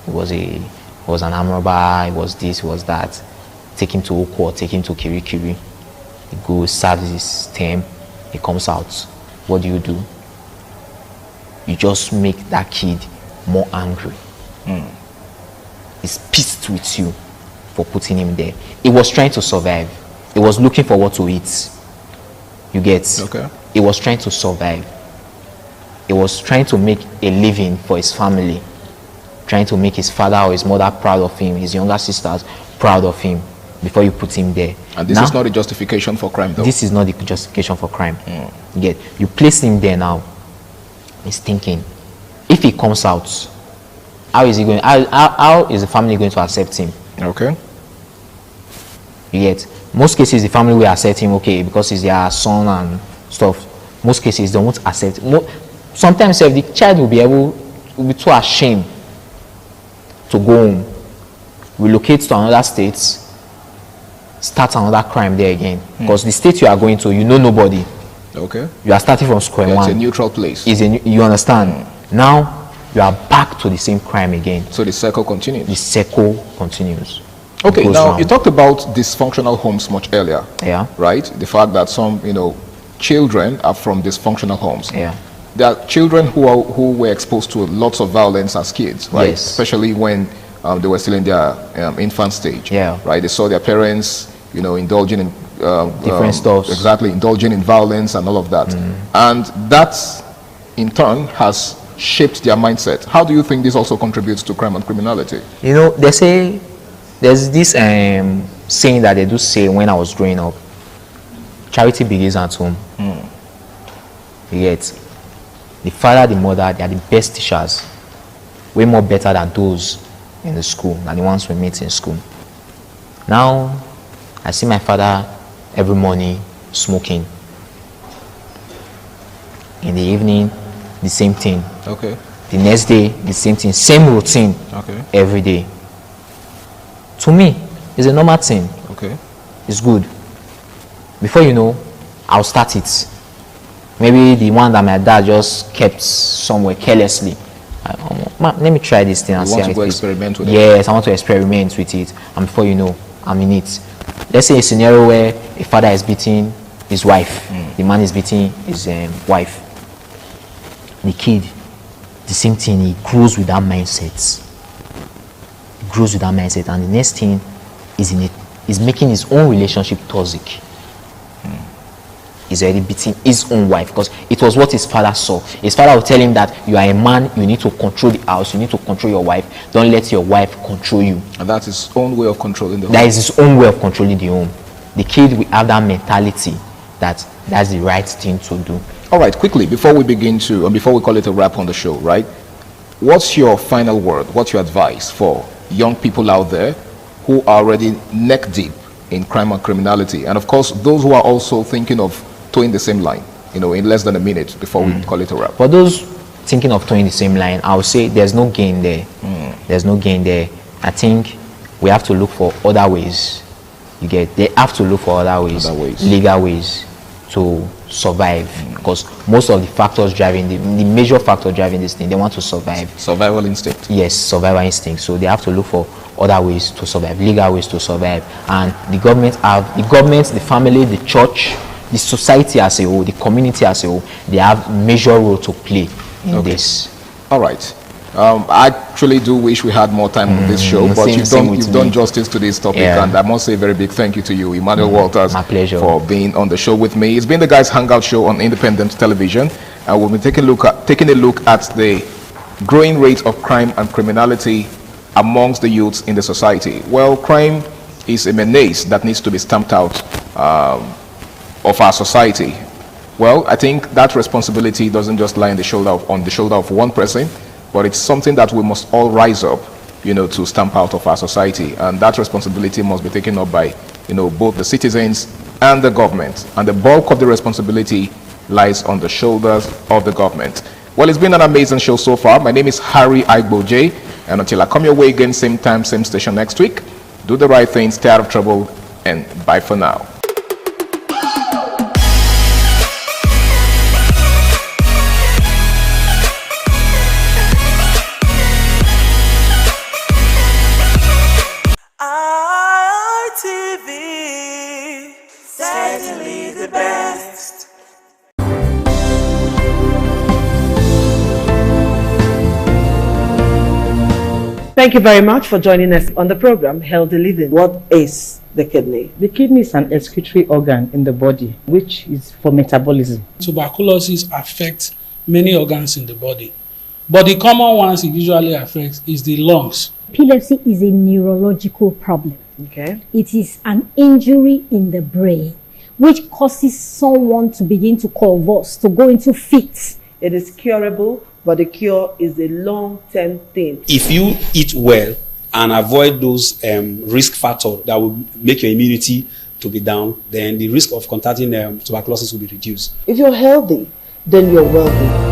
he was an arm robber, it was this, it was that. Take him to Oko, take him to Kirikiri. He goes, serves his term, he comes out. What do? You just make that kid more angry. He's pissed with you for putting him there. He was trying to survive. He was looking for what to eat. You get? Okay. He was trying to survive. He was trying to make a living for his family. Trying to make his father or his mother proud of him, his younger sisters proud of him before you put him there. And this is not a justification for crime, though? This is not the justification for crime. You get? You place him there now. He's thinking, if he comes out, how is he going? How is the family going to accept him? Okay. You get? Most cases, the family will accept him, okay, because he's their son and stuff. Most cases, they won't accept. Sometimes, if the child will be too ashamed to go home, relocate to another state, start another crime there again. Because the state you are going to, you know nobody. Okay. You are starting from square one. It's a neutral place. You understand? Now you are back to the same crime again. So the cycle continues. The cycle continues. Okay. Now you talked about dysfunctional homes much earlier. Yeah. Right. The fact that some children are from dysfunctional homes. Yeah. There are children who were exposed to lots of violence as kids, right? Yes. Especially when they were still in their infant stage. Yeah. Right. They saw their parents, indulging in different stuff. Exactly, indulging in violence and all of that. And that, in turn, has shaped their mindset. How do you think this also contributes to crime and criminality? They say, there's this saying that they do say when I was growing up, charity begins at home. Yet, the father, the mother, they are the best teachers. Way more better than those in the school, than the ones we meet in school. Now, I see my father every morning smoking. In the evening, the same thing. Okay. The next day, the same thing. Same routine. Okay. Every day. To me, it's a normal thing. Okay. It's good. Before you know, I'll start it. Maybe the one that my dad just kept somewhere carelessly. Let me try this thing and see how it feels. Experiment with it? Yes, I want to experiment with it. And before you know, I'm in it. Let's say a scenario where a father is beating his wife. The man is beating his wife. The kid, the same thing, he grows with that mindset. He grows with that mindset. And the next thing is making his own relationship toxic. He's already beating his own wife because it was what his father saw. His father would tell him that you are a man, you need to control the house, you need to control your wife. Don't let your wife control you. And that's his own way of controlling the home. That is his own way of controlling the home. The kid will have that mentality that that's the right thing to do. All right, quickly, before we begin to, and before we call it a wrap on the show, right? What's your final word? What's your advice for young people out there who are already neck deep in crime and criminality? And of course, those who are also thinking of towing the same line, in less than a minute before we call it a wrap. For those thinking of towing the same line, I would say there's no gain there. There's no gain there. I think we have to look for other ways. They have to look for other ways. Legal ways to survive. Because most of the factors driving, the major factor driving this thing, they want to survive. Survival instinct. Yes, survival instinct. So they have to look for other ways to survive, legal ways to survive. And the government, the family, the church, the society as a whole, the community as a whole, they have a major role to play in this. All right. I actually do wish we had more time on this show, but you've done justice to this topic, and I must say a very big thank you to you, Emmanuel Walters, my pleasure, for being on the show with me. It's been the Guys Hangout Show on Independent Television, and we'll be taking a look at the growing rate of crime and criminality amongst the youths in the society. Well, crime is a menace that needs to be stamped out of our society. Well, I think that responsibility doesn't just lie on the shoulder of one person, but it's something that we must all rise up, to stamp out of our society. And that responsibility must be taken up by, both the citizens and the government. And the bulk of the responsibility lies on the shoulders of the government. Well, it's been an amazing show so far. My name is Harry Aigboje, and until I come your way again, same time, same station next week, do the right thing, stay out of trouble, and bye for now. ITV, certainly the best. Thank you very much for joining us on the program, Healthy Living. What is the kidney? The kidney is an excretory organ in the body, which is for metabolism. Tuberculosis affects many organs in the body, but the common ones it usually affects is the lungs. Epilepsy is a neurological problem. Okay. It is an injury in the brain which causes someone to begin to convulse, to go into fits. It is curable, but the cure is a long-term thing. If you eat well and avoid those risk factors that will make your immunity to be down, then the risk of contracting tuberculosis will be reduced. If you're healthy, then you're wealthy.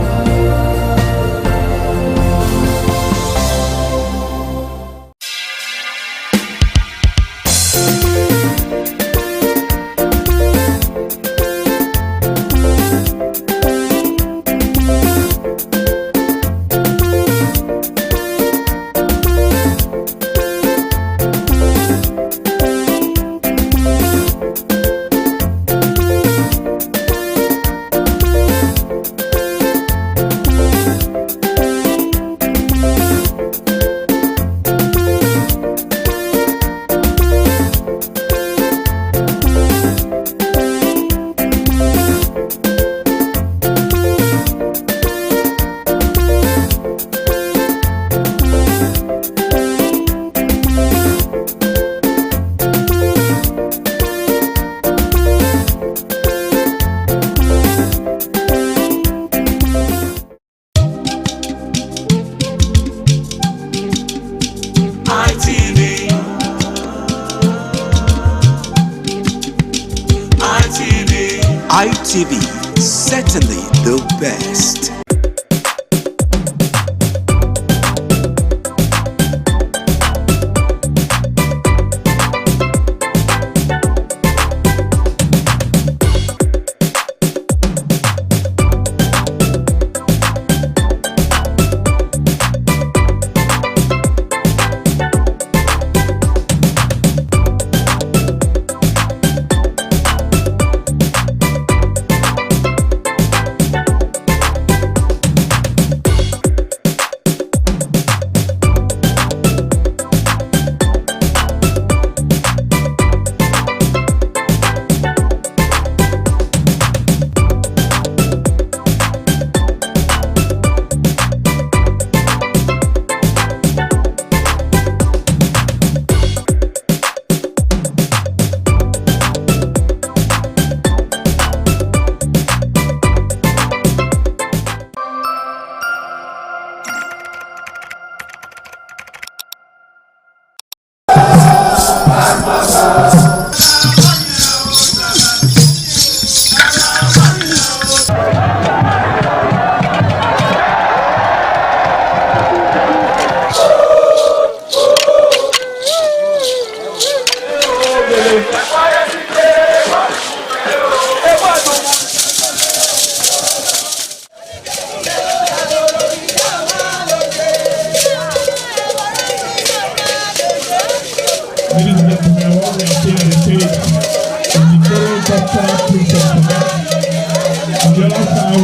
ITV, certainly the best.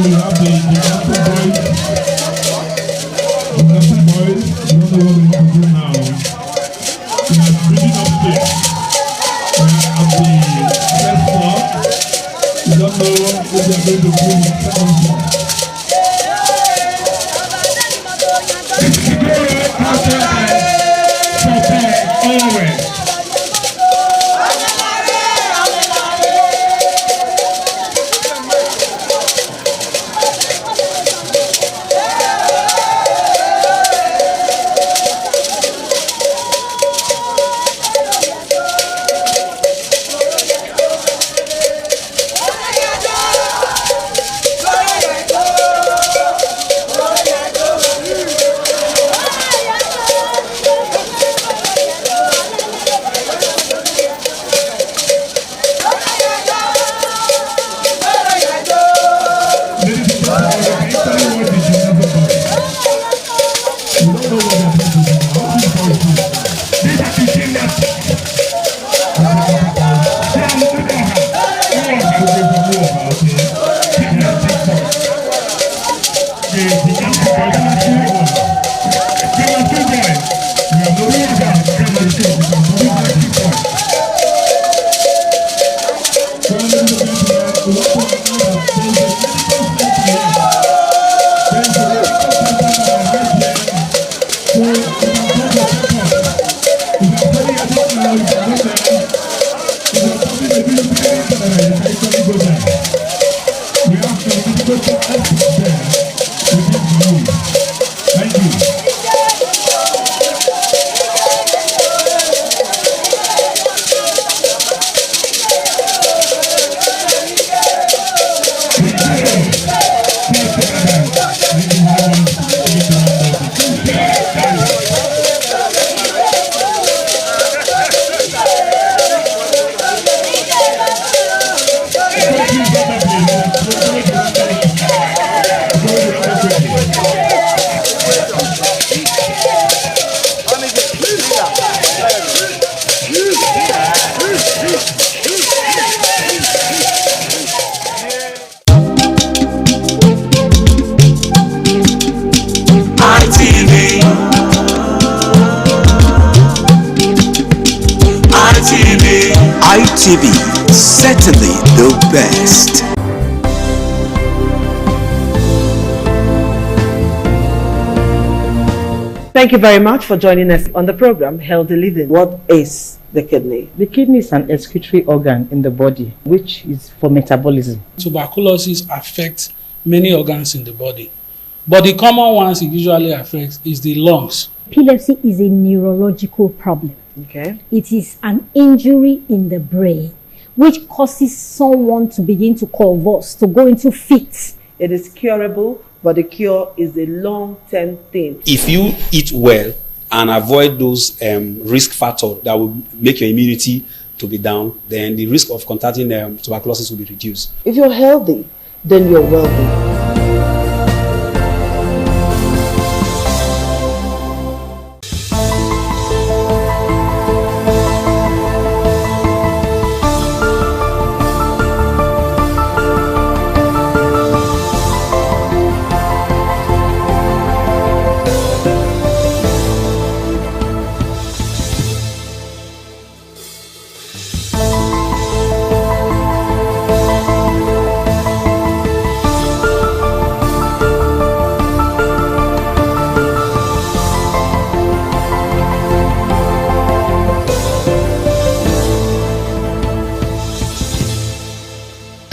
we have the Nigerian boys. The Nigerian boys, we don't know what we want to do now. We are bringing upstairs. We are at the first floor. We don't know what we are going to do in the second floor. Always. ITV, certainly the best. Thank you very much for joining us on the program Healthy Living. What is the kidney? The kidney is an excretory organ in the body, which is for metabolism. Tuberculosis affects many organs in the body, but the common ones it usually affects is the lungs. Epilepsy is a neurological problem. Okay. It is an injury in the brain which causes someone to begin to convulse, to go into fits. It is curable, but the cure is a long-term thing. If you eat well and avoid those risk factors that will make your immunity to be down, then the risk of contracting tuberculosis will be reduced. If you're healthy, then you're wealthy.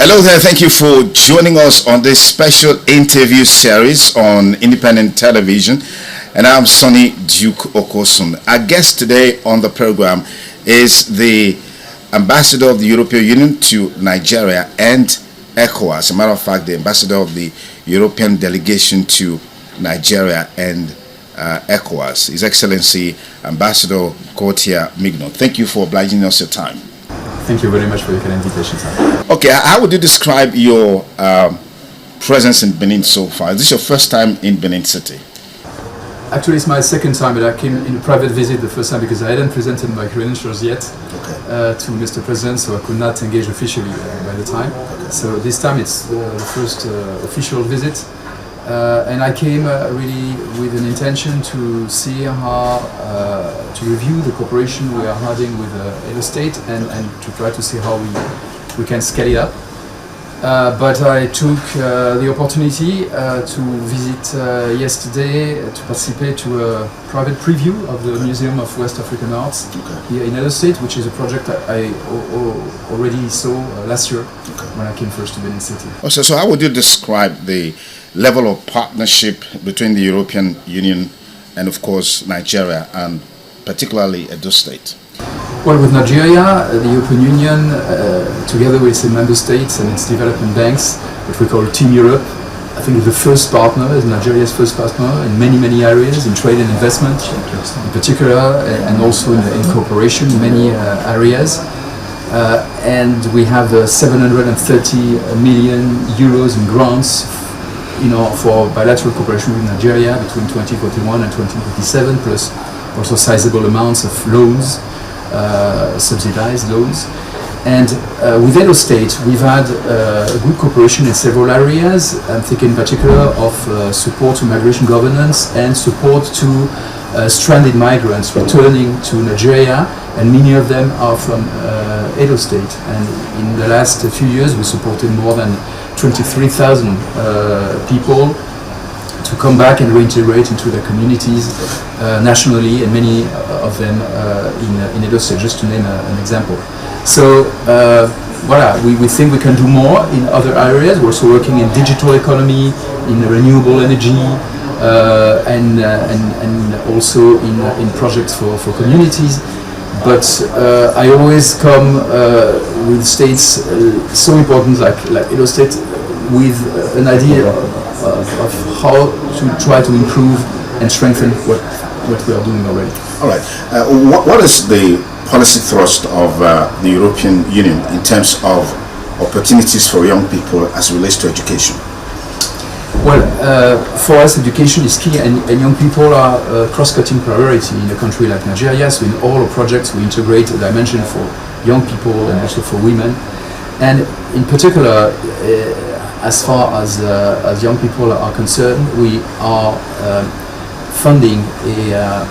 Hello there, thank you for joining us on this special interview series on independent television. And I'm Sonny Duke Okosun. Our guest today on the program is the Ambassador of the European Union to Nigeria and ECOWAS. As a matter of fact, the Ambassador of the European Delegation to Nigeria and ECOWAS, His Excellency Ambassador Gauthier Mignon. Thank you for obliging us your time. Thank you very much for your kind invitation, sir. Okay, how would you describe your presence in Benin so far? Is this your first time in Benin City? Actually, it's my second time, but I came in a private visit the first time because I hadn't presented my credentials yet to Mr. President, so I could not engage officially by the time. So this time it's the first official visit. And I came really with an intention to see how, to review the cooperation we are having with Edo State and to try to see how we can scale it up. But I took the opportunity to visit yesterday to participate to a private preview of the Museum of West African Arts here in Edo State, which is a project that I already saw last year when I came first to Benin City. So how would you describe the level of partnership between the European Union and, of course, Nigeria, and particularly Edo State? Well, with Nigeria, the European Union, together with its member states and its development banks, what we call Team Europe, I think is the first partner, is Nigeria's first partner in many areas, in trade and investment in particular, and also in cooperation in many areas. And we have 730 million euros in grants for bilateral cooperation with Nigeria between 2041 and 2027, plus also sizable amounts of loans, subsidized loans. And with Edo State, we've had good cooperation in several areas. I'm thinking in particular of support to migration governance and support to stranded migrants returning to Nigeria, and many of them are from Edo State. And in the last few years, we supported more than 23,000 people to come back and reintegrate into their communities nationally, and many of them in Edo State, just to name an example. So we think we can do more in other areas. We're also working in digital economy, in renewable energy, and also in projects for communities. But I always come with states so important like Edo State with an idea of how to try to improve and strengthen what we are doing already. All right. What is the policy thrust of the European Union in terms of opportunities for young people as it relates to education? Well, for us, education is key, and young people are a cross-cutting priority in a country like Nigeria. So in all our projects, we integrate a dimension for young people and also for women. And in particular, as far as young people are concerned, we are funding a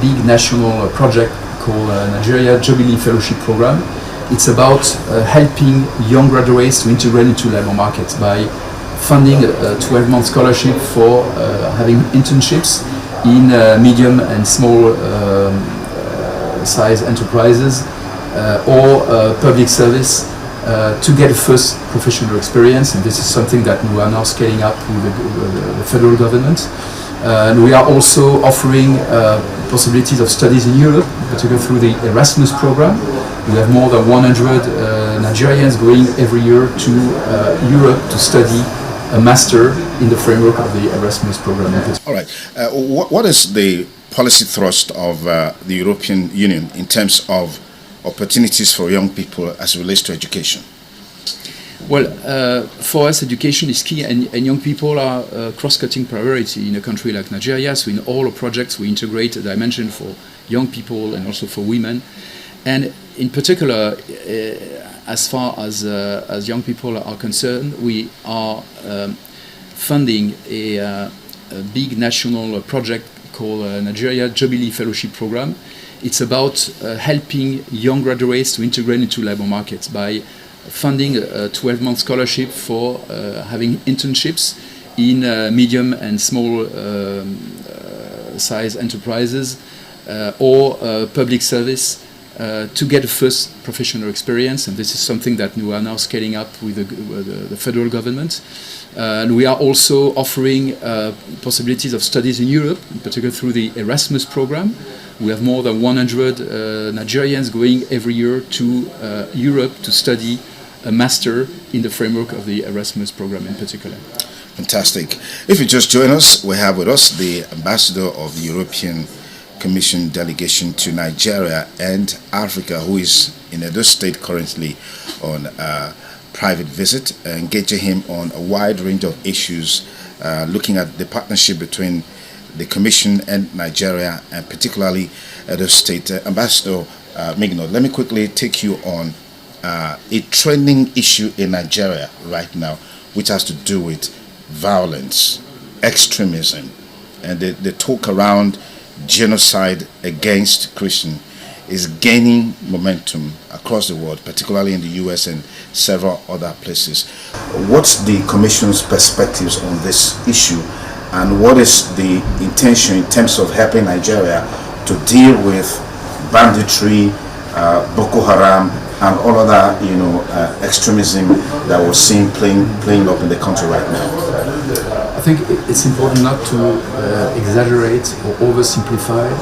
big national project called Nigeria Jubilee Fellowship Program. It's about helping young graduates to integrate into labor markets by funding a 12-month scholarship for having internships in medium and small size enterprises or public service to get a first professional experience. And this is something that we are now scaling up with the federal government. And we are also offering possibilities of studies in Europe, particularly through the Erasmus program. We have more than 100 Nigerians going every year to Europe to study a master in the framework of the Erasmus program. All right. What is the policy thrust of the European Union in terms of opportunities for young people as it relates to education? Well, for us, education is key, and young people are a cross-cutting priority in a country like Nigeria. So in all our projects, we integrate a dimension for young people and also for women. And in particular, as far as young people are concerned, we are funding a big national project called Nigeria Jubilee Fellowship Program. It's about helping young graduates to integrate into labor markets by funding a 12-month scholarship for having internships in medium and small size enterprises or public service to get a first professional experience. And this is something that we are now scaling up with the federal government. And we are also offering possibilities of studies in Europe, in particular through the Erasmus program. We have more than 100 Nigerians going every year to Europe to study a master in the framework of the Erasmus program in particular. Fantastic. If you just join us, we have with us the ambassador of the European Commission delegation to Nigeria and Africa, who is in Edo State currently on a private visit, engaging him on a wide range of issues, looking at the partnership between the Commission and Nigeria, and particularly Edo State. Ambassador Mignot, let me quickly take you on a trending issue in Nigeria right now, which has to do with violence, extremism, and the talk around genocide against Christians is gaining momentum across the world, particularly in the US and several other places. What's the Commission's perspectives on this issue, and what is the intention in terms of helping Nigeria to deal with banditry, Boko Haram, and all other extremism that we're seeing playing up in the country right now? I think it's important not to exaggerate or oversimplify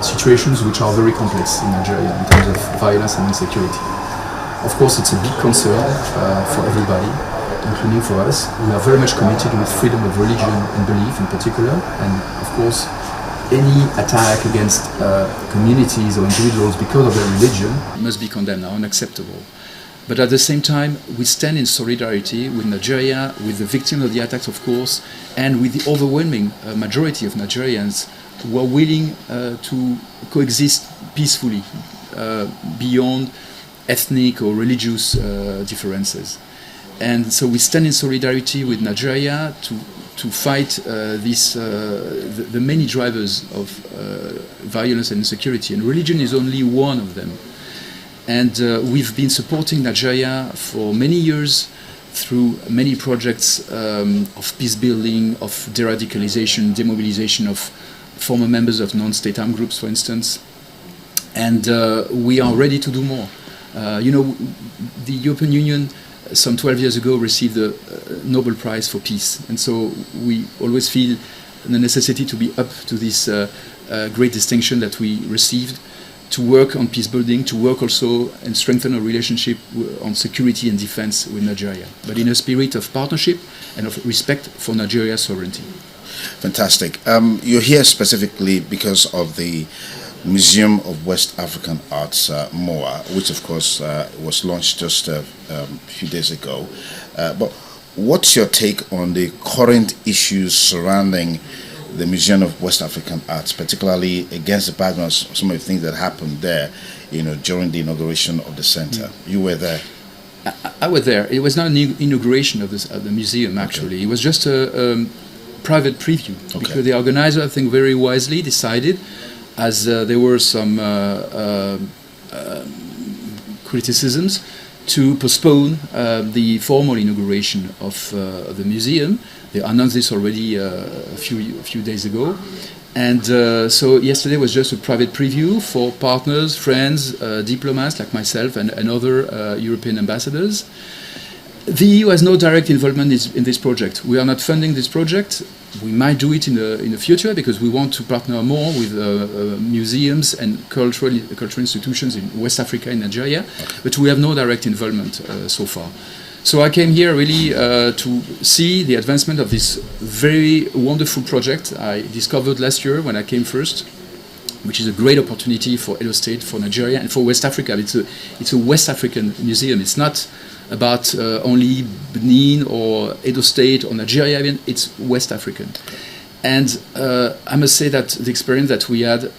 situations which are very complex in Nigeria in terms of violence and insecurity. Of course, it's a big concern for everybody, including for us. We are very much committed with freedom of religion and belief in particular, and of course, any attack against communities or individuals because of their religion must be condemned, unacceptable. But at the same time, we stand in solidarity with Nigeria, with the victims of the attacks, of course, and with the overwhelming majority of Nigerians who are willing to coexist peacefully beyond ethnic or religious differences. And so we stand in solidarity with Nigeria to fight the many drivers of violence and insecurity, and religion is only one of them. And we've been supporting Nigeria for many years through many projects of peace building, of de-radicalization, demobilization of former members of non-state armed groups, for instance. And we are ready to do more. The European Union some 12 years ago received the Nobel Prize for Peace, and so we always feel the necessity to be up to this great distinction that we received, to work on peace building, to work also and strengthen our relationship on security and defense with Nigeria, but in a spirit of partnership and of respect for Nigeria's sovereignty. Fantastic. You're here specifically because of the Museum of West African Arts, MOA, which of course was launched just a few days ago. But what's your take on the current issues surrounding the Museum of West African Arts, particularly against the background of some of the things that happened there, during the inauguration of the center? You were there. I was there. It was not an inauguration of the museum, actually. Okay. It was just a private preview, because the organizer, I think very wisely, decided, as there were some criticisms, to postpone the formal inauguration of the museum. They announced this already a few days ago. And so yesterday was just a private preview for partners, friends, diplomats like myself and other European ambassadors. The EU has no direct involvement in this project. We are not funding this project. We might do it in the future because we want to partner more with museums and cultural institutions in West Africa and Nigeria, but we have no direct involvement so far. So I came here really to see the advancement of this very wonderful project I discovered last year when I came first, which is a great opportunity for Edo State, for Nigeria, and for West Africa. It's a West African museum. It's not about only Benin or Edo State or Nigeria, it's West African. And I must say that the experience that we had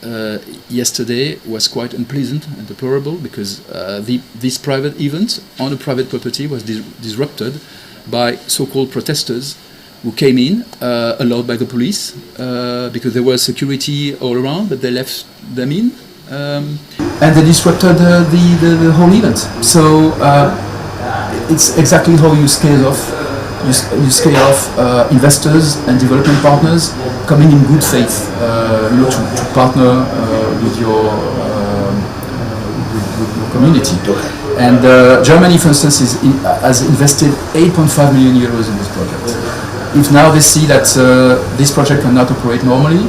yesterday was quite unpleasant and deplorable, because this private event on a private property was disrupted by so-called protesters who came in, allowed by the police, because there was security all around, but they left them in. And they disrupted the whole event. So it's exactly how you scale off. You scale off investors and development partners coming in good faith, to partner with your community. And Germany, for instance, has invested 8.5 million euros in this project. If now they see that this project cannot operate normally,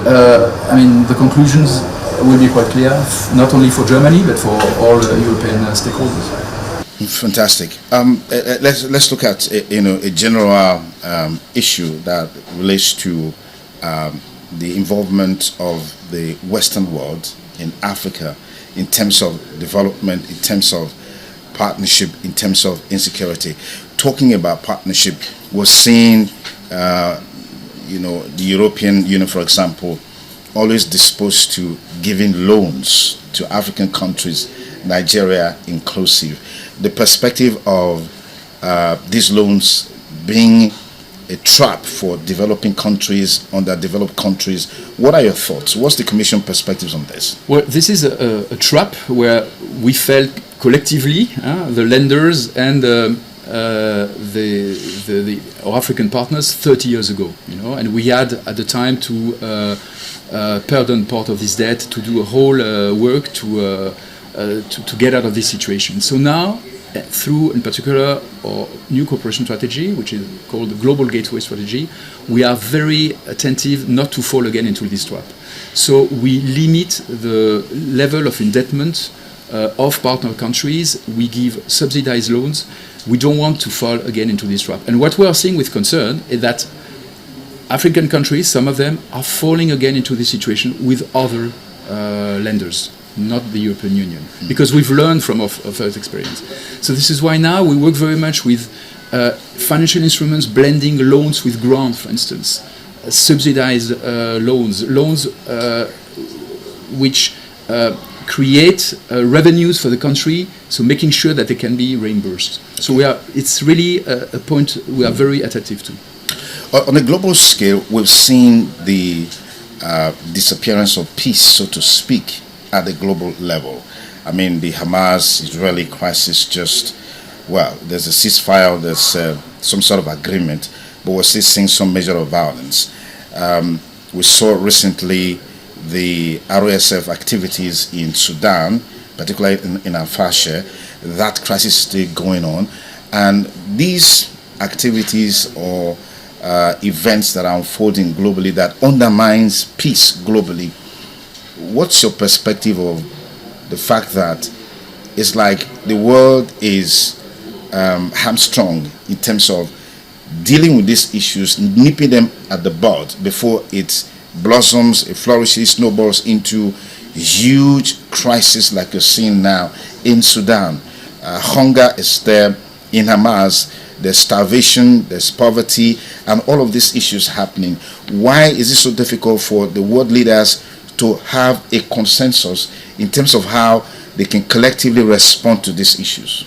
the conclusions will be quite clear, not only for Germany but for all European stakeholders. Fantastic. Let's look at a general issue that relates to the involvement of the Western world in Africa in terms of development, in terms of partnership, in terms of insecurity. Talking about partnership, we're seeing the European Union, for example, always disposed to giving loans to African countries, Nigeria inclusive. The perspective of these loans being a trap for developing countries, underdeveloped countries. What are your thoughts? What's the Commission perspectives on this? Well, this is a trap where we felt collectively, the lenders and our African partners 30 years ago, and we had at the time to pardon part of this debt, to do a whole work to get out of this situation. So now, through, in particular, our new cooperation strategy, which is called the Global Gateway Strategy, we are very attentive not to fall again into this trap. So we limit the level of indebtedness of partner countries. We give subsidized loans. We don't want to fall again into this trap. And what we are seeing with concern is that African countries, some of them, are falling again into this situation with other lenders, not the European Union, because we've learned from our first experience. So this is why now we work very much with financial instruments, blending loans with grants, for instance, subsidized loans which create revenues for the country, so making sure that they can be reimbursed. So it's really a point we are very attentive to. On a global scale, we've seen the disappearance of peace, so to speak, at the global level. I mean, the Hamas-Israeli crisis there's a ceasefire, there's some sort of agreement, but we're still seeing some measure of violence. We saw recently the RSF activities in Sudan, particularly in Al-Fasher. That crisis is still going on. And these activities or events that are unfolding globally that undermines peace globally, what's your perspective of the fact that it's like the world is hamstrung in terms of dealing with these issues, nipping them at the bud before it blossoms, it flourishes, snowballs into huge crisis like you're seeing now in Sudan? Hunger is there in Hamas. There's starvation, there's poverty, and all of these issues happening. Why is it so difficult for the world leaders to have a consensus in terms of how they can collectively respond to these issues?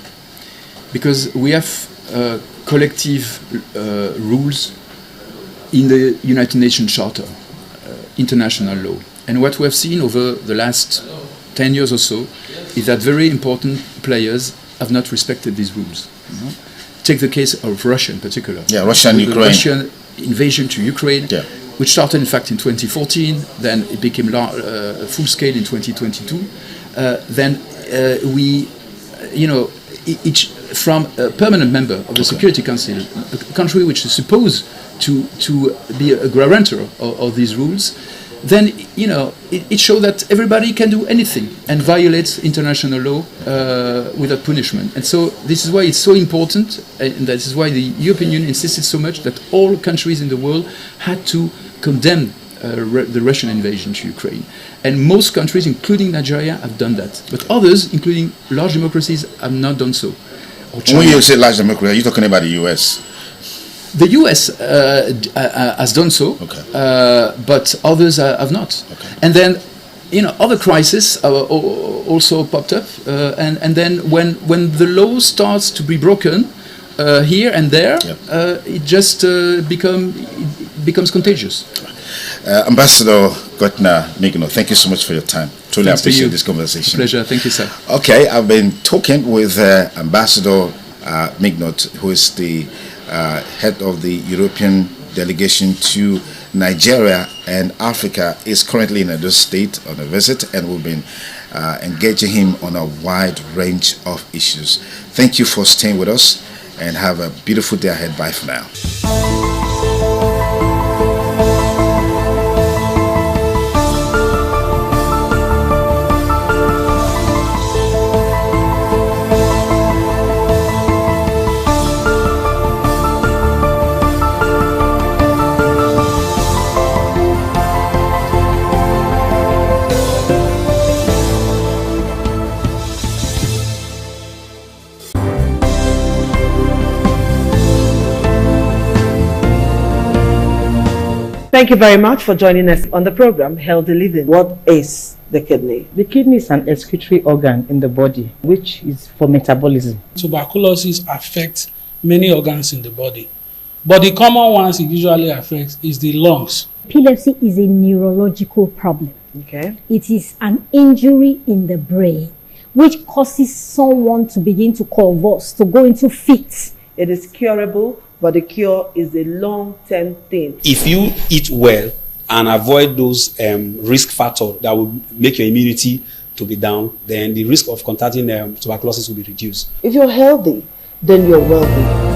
Because we have collective rules in the United Nations Charter, international law. And what we have seen over the last 10 years or so is that very important players have not respected these rules. Take the case of Russia in particular. Yeah, Russia and Ukraine. The Russian invasion to Ukraine, which started in fact in 2014, then it became full scale in 2022. Then we, from a permanent member of the Security Council, a country which is supposed to be a guarantor of these rules, then it showed that everybody can do anything and violates international law without punishment. And so this is why it's so important, and this is why the European Union insisted so much that all countries in the world had to condemn the Russian invasion to Ukraine. And most countries, including Nigeria, have done that. But others, including large democracies, have not done so. When you say large democracy, are you talking about the US? The US has done so, but others have not. And then, other crises also popped up. And then when the law starts to be broken here and there, it just becomes contagious. Ambassador Gottner-Mignot, thank you so much for your time. Truly appreciate this conversation. Pleasure. Thank you, sir. Okay, I've been talking with Ambassador Mignot, who is the head of the European delegation to Nigeria and Africa, is currently in Edo State on a visit, and we've been engaging him on a wide range of issues. Thank you for staying with us, and have a beautiful day ahead. Bye for now. Thank you very much for joining us on the program, Healthy Living. What is the kidney? The kidney is an excretory organ in the body, which is for metabolism. Tuberculosis affects many organs in the body, but the common ones it usually affects is the lungs. Epilepsy is a neurological problem. Okay. It is an injury in the brain which causes someone to begin to convulse, to go into fits. It is curable, but the cure is a long-term thing. If you eat well and avoid those risk factors that will make your immunity to be down, then the risk of contracting tuberculosis will be reduced. If you're healthy, then you're wealthy.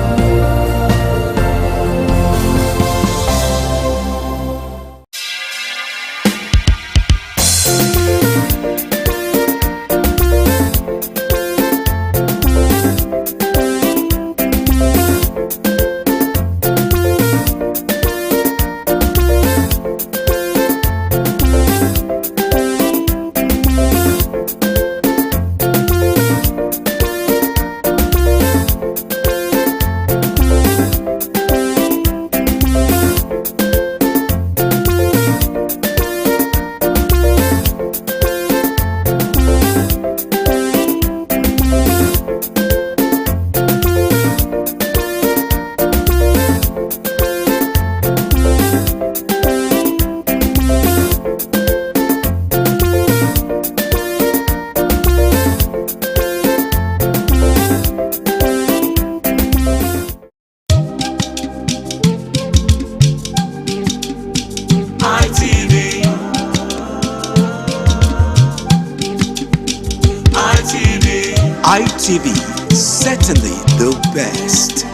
ITV, certainly the best.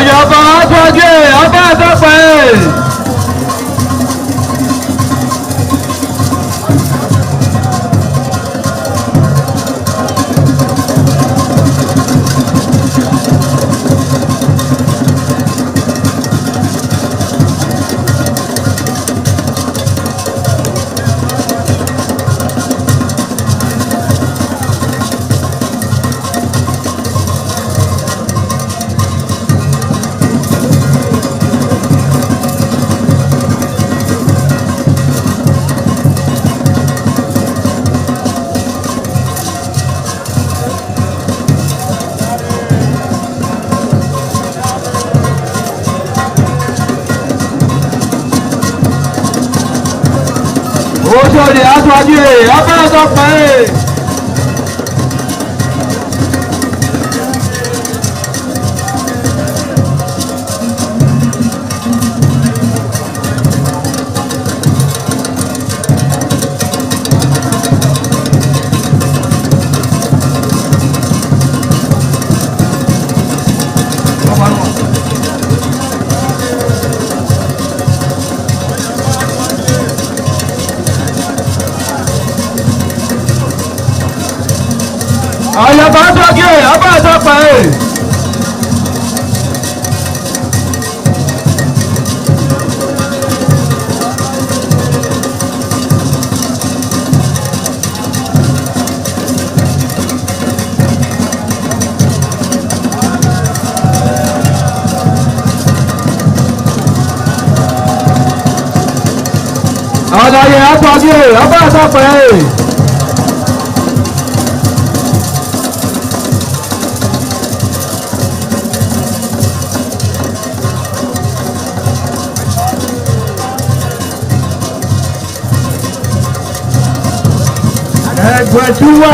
Ọ̀yọ́bọ̀ Àtọ́jú ọba àtọ́pẹ́. Ojúde Àtọ́jú ọba àtọ́pẹ́. Ọ̀yọ́bọ̀ Àtọ́jú ọba àtọ́pẹ́. Ọ̀dọ̀yẹ Àtọ́jú ọba àtọ́pẹ́. Ẹgbẹ̀túwà.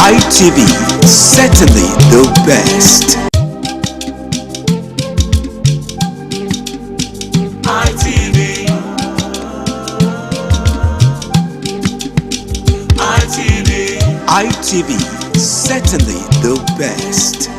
ITV, certainly the best. ITV, certainly the best.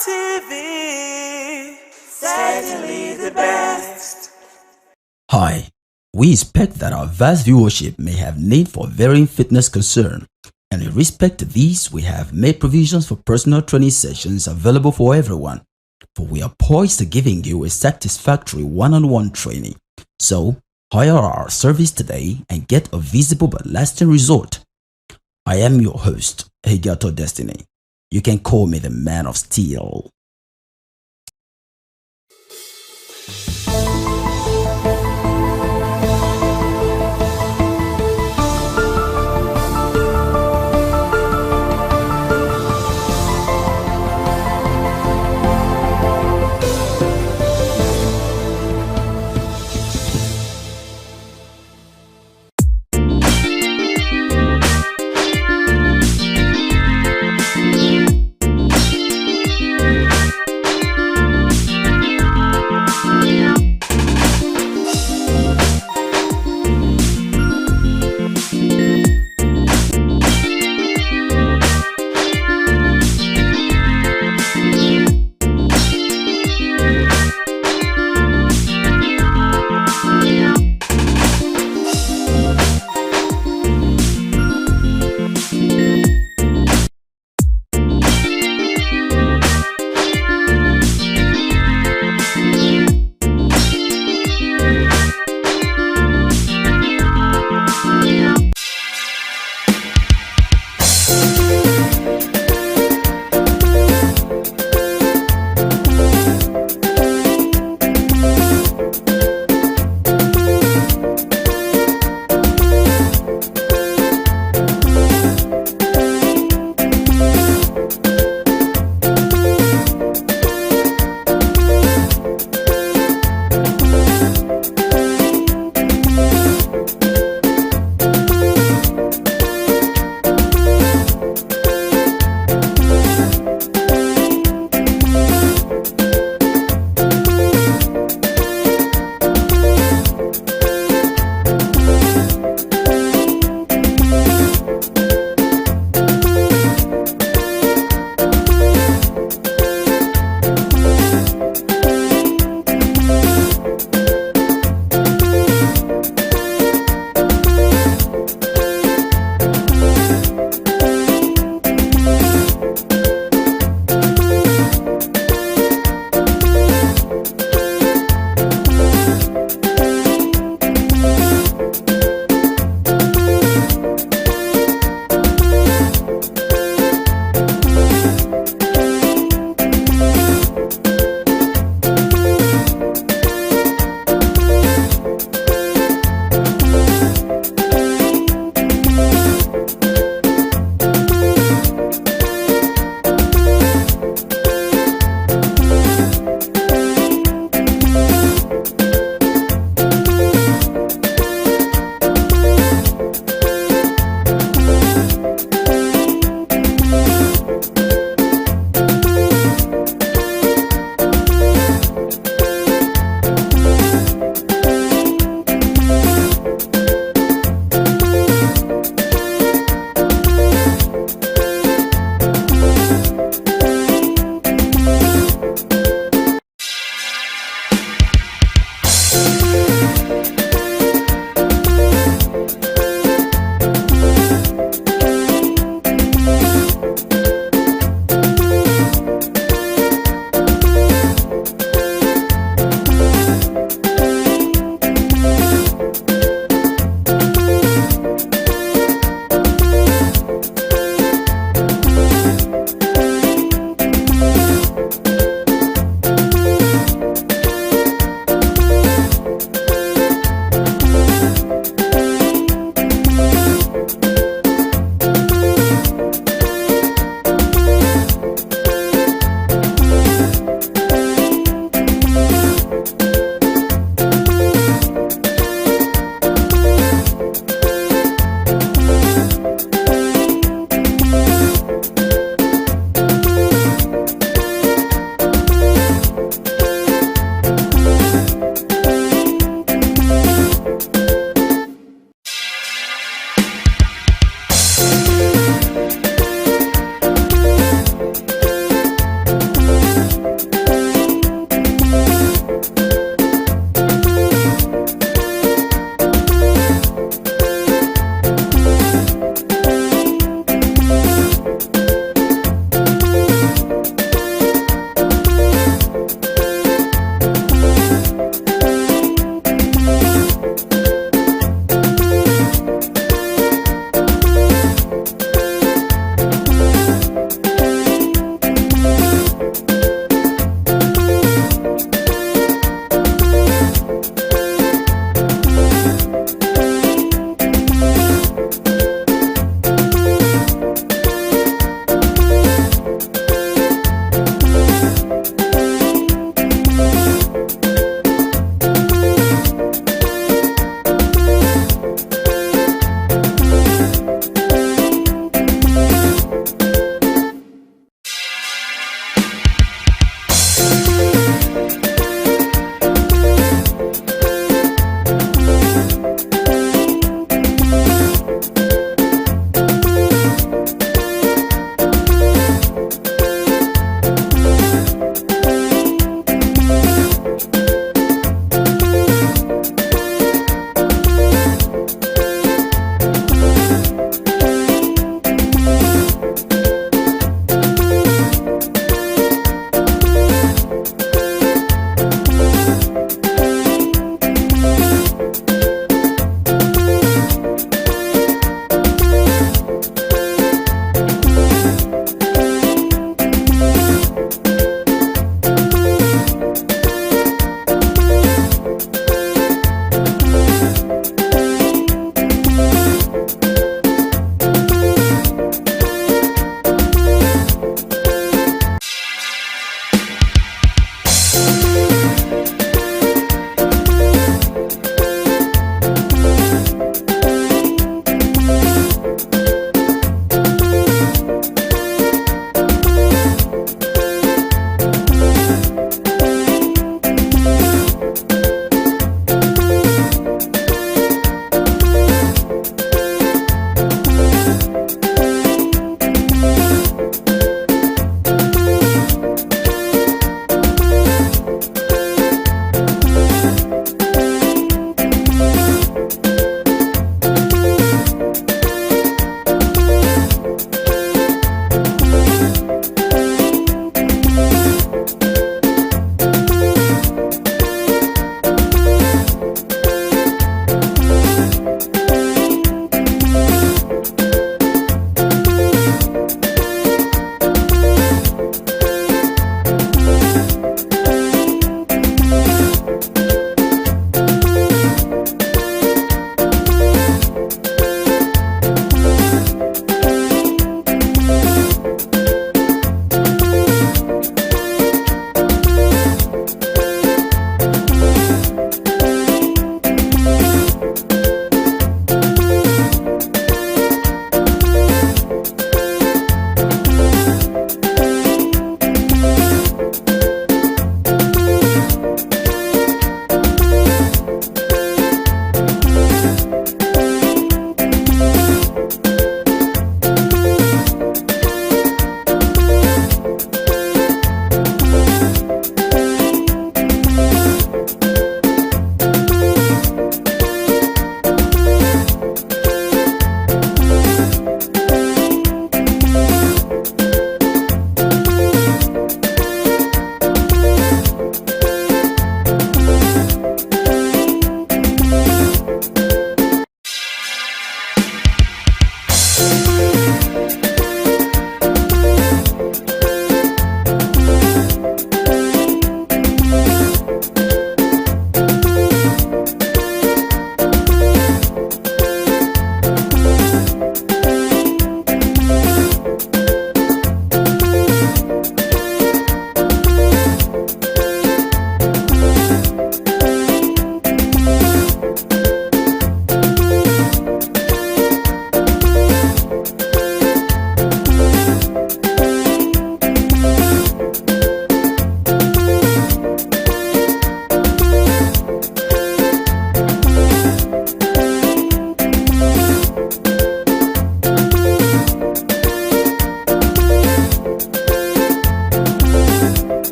ITV, certainly the best. Hi, we expect that our vast viewership may have need for varying fitness concern, and in respect to these, we have made provisions for personal training sessions available for everyone, for we are poised to giving you a satisfactory one-on-one training. So, hire our service today and get a visible but lasting result. I am your host, Hegato Destiny. You can call me the Man of Steel.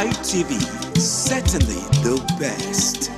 ITV, certainly the best.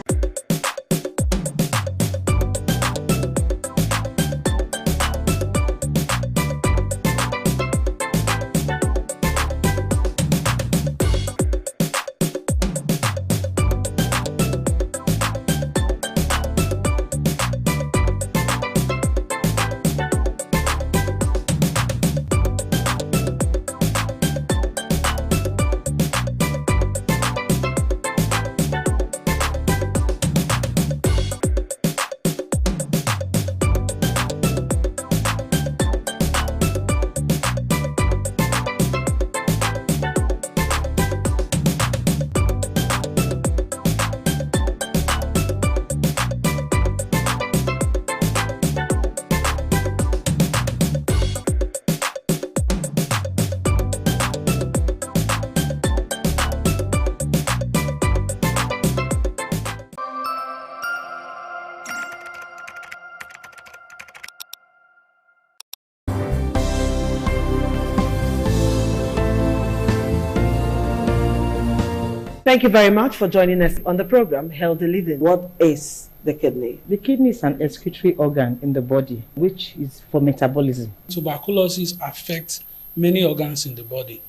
Thank you very much for joining us on the program, Healthy Living. What is the kidney? The kidney is an excretory organ in the body, which is for metabolism. Tuberculosis affects many organs in the body,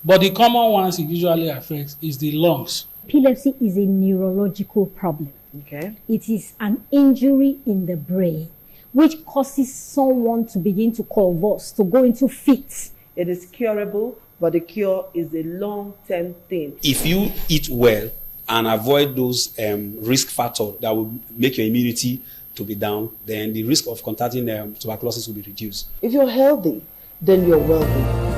but the common ones it usually affects is the lungs. Epilepsy is a neurological problem. Okay. It is an injury in the brain which causes someone to begin to convulse, to go into fits. It is curable, but the cure is a long-term thing. If you eat well and avoid those risk factors that will make your immunity to be down, then the risk of contracting tuberculosis will be reduced. If you're healthy, then you're wealthy.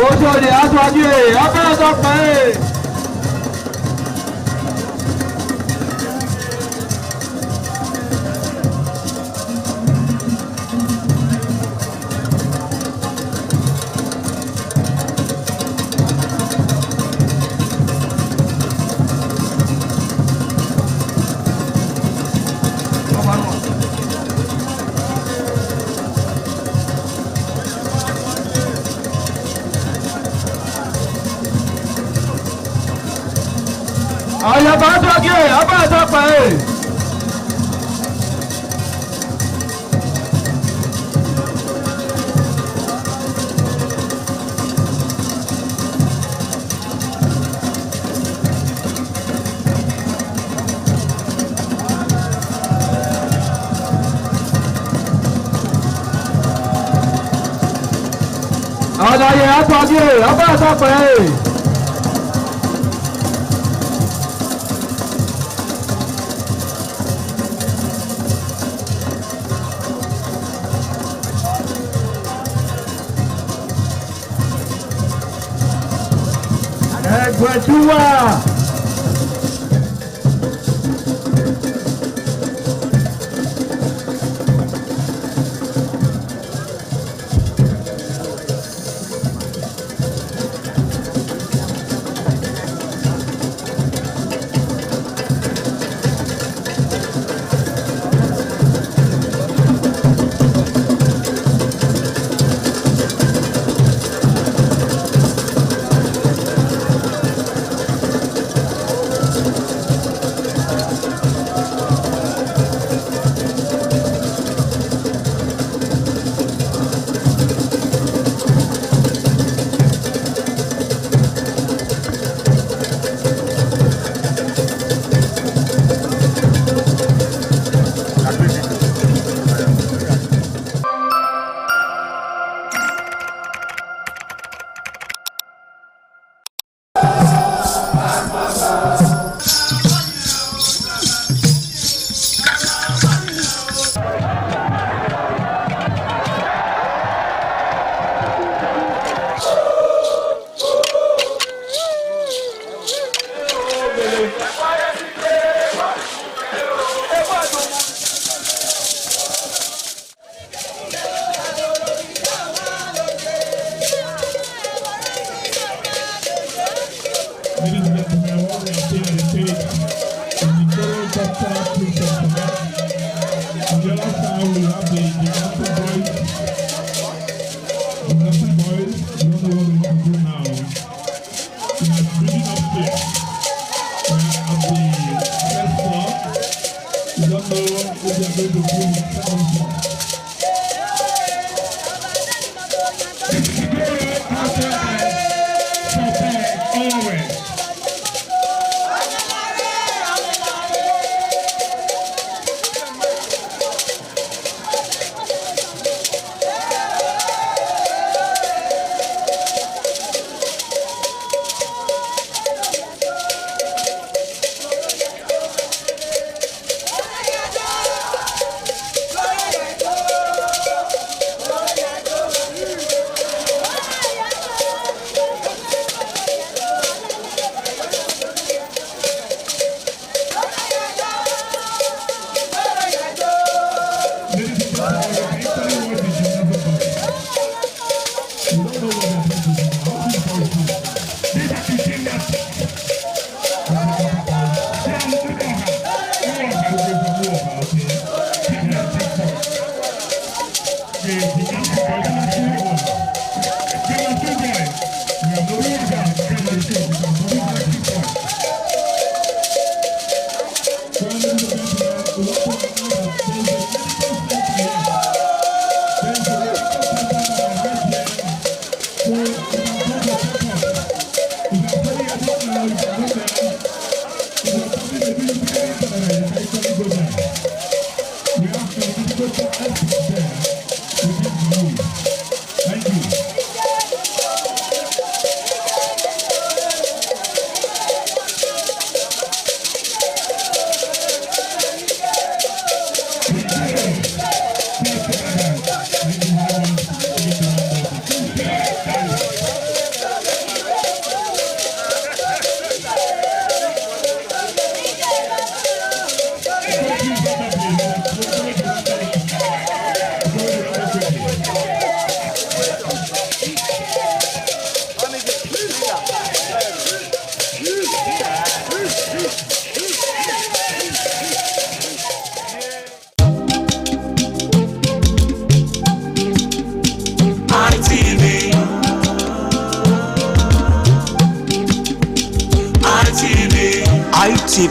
Ojúde aṣáájú ẹ̀ abẹ́rẹ́ pẹ́. Àyàbá aṣáájú ẹ̀ abẹ́rẹ́ pẹ́. Àlàyé aṣáájú ẹ̀ abẹ́rẹ́ pẹ́. Ẹgbẹ̀túwà.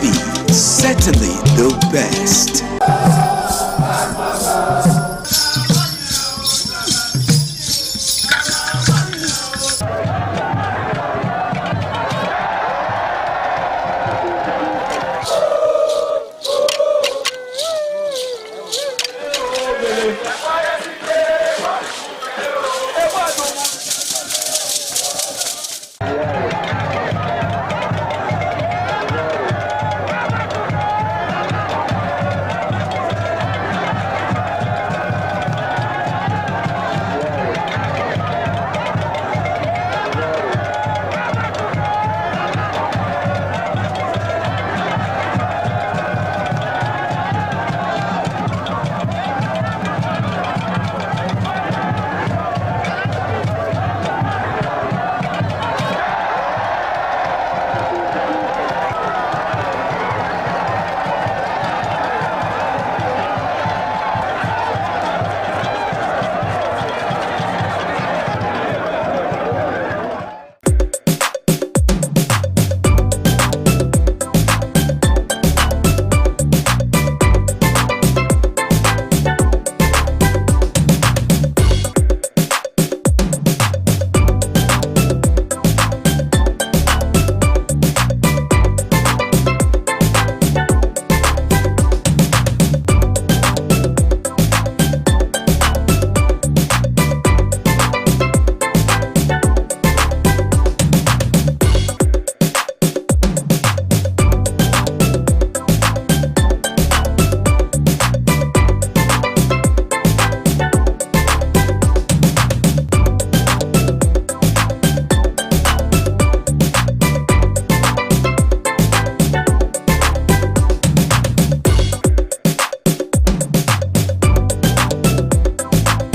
TV, certainly the best.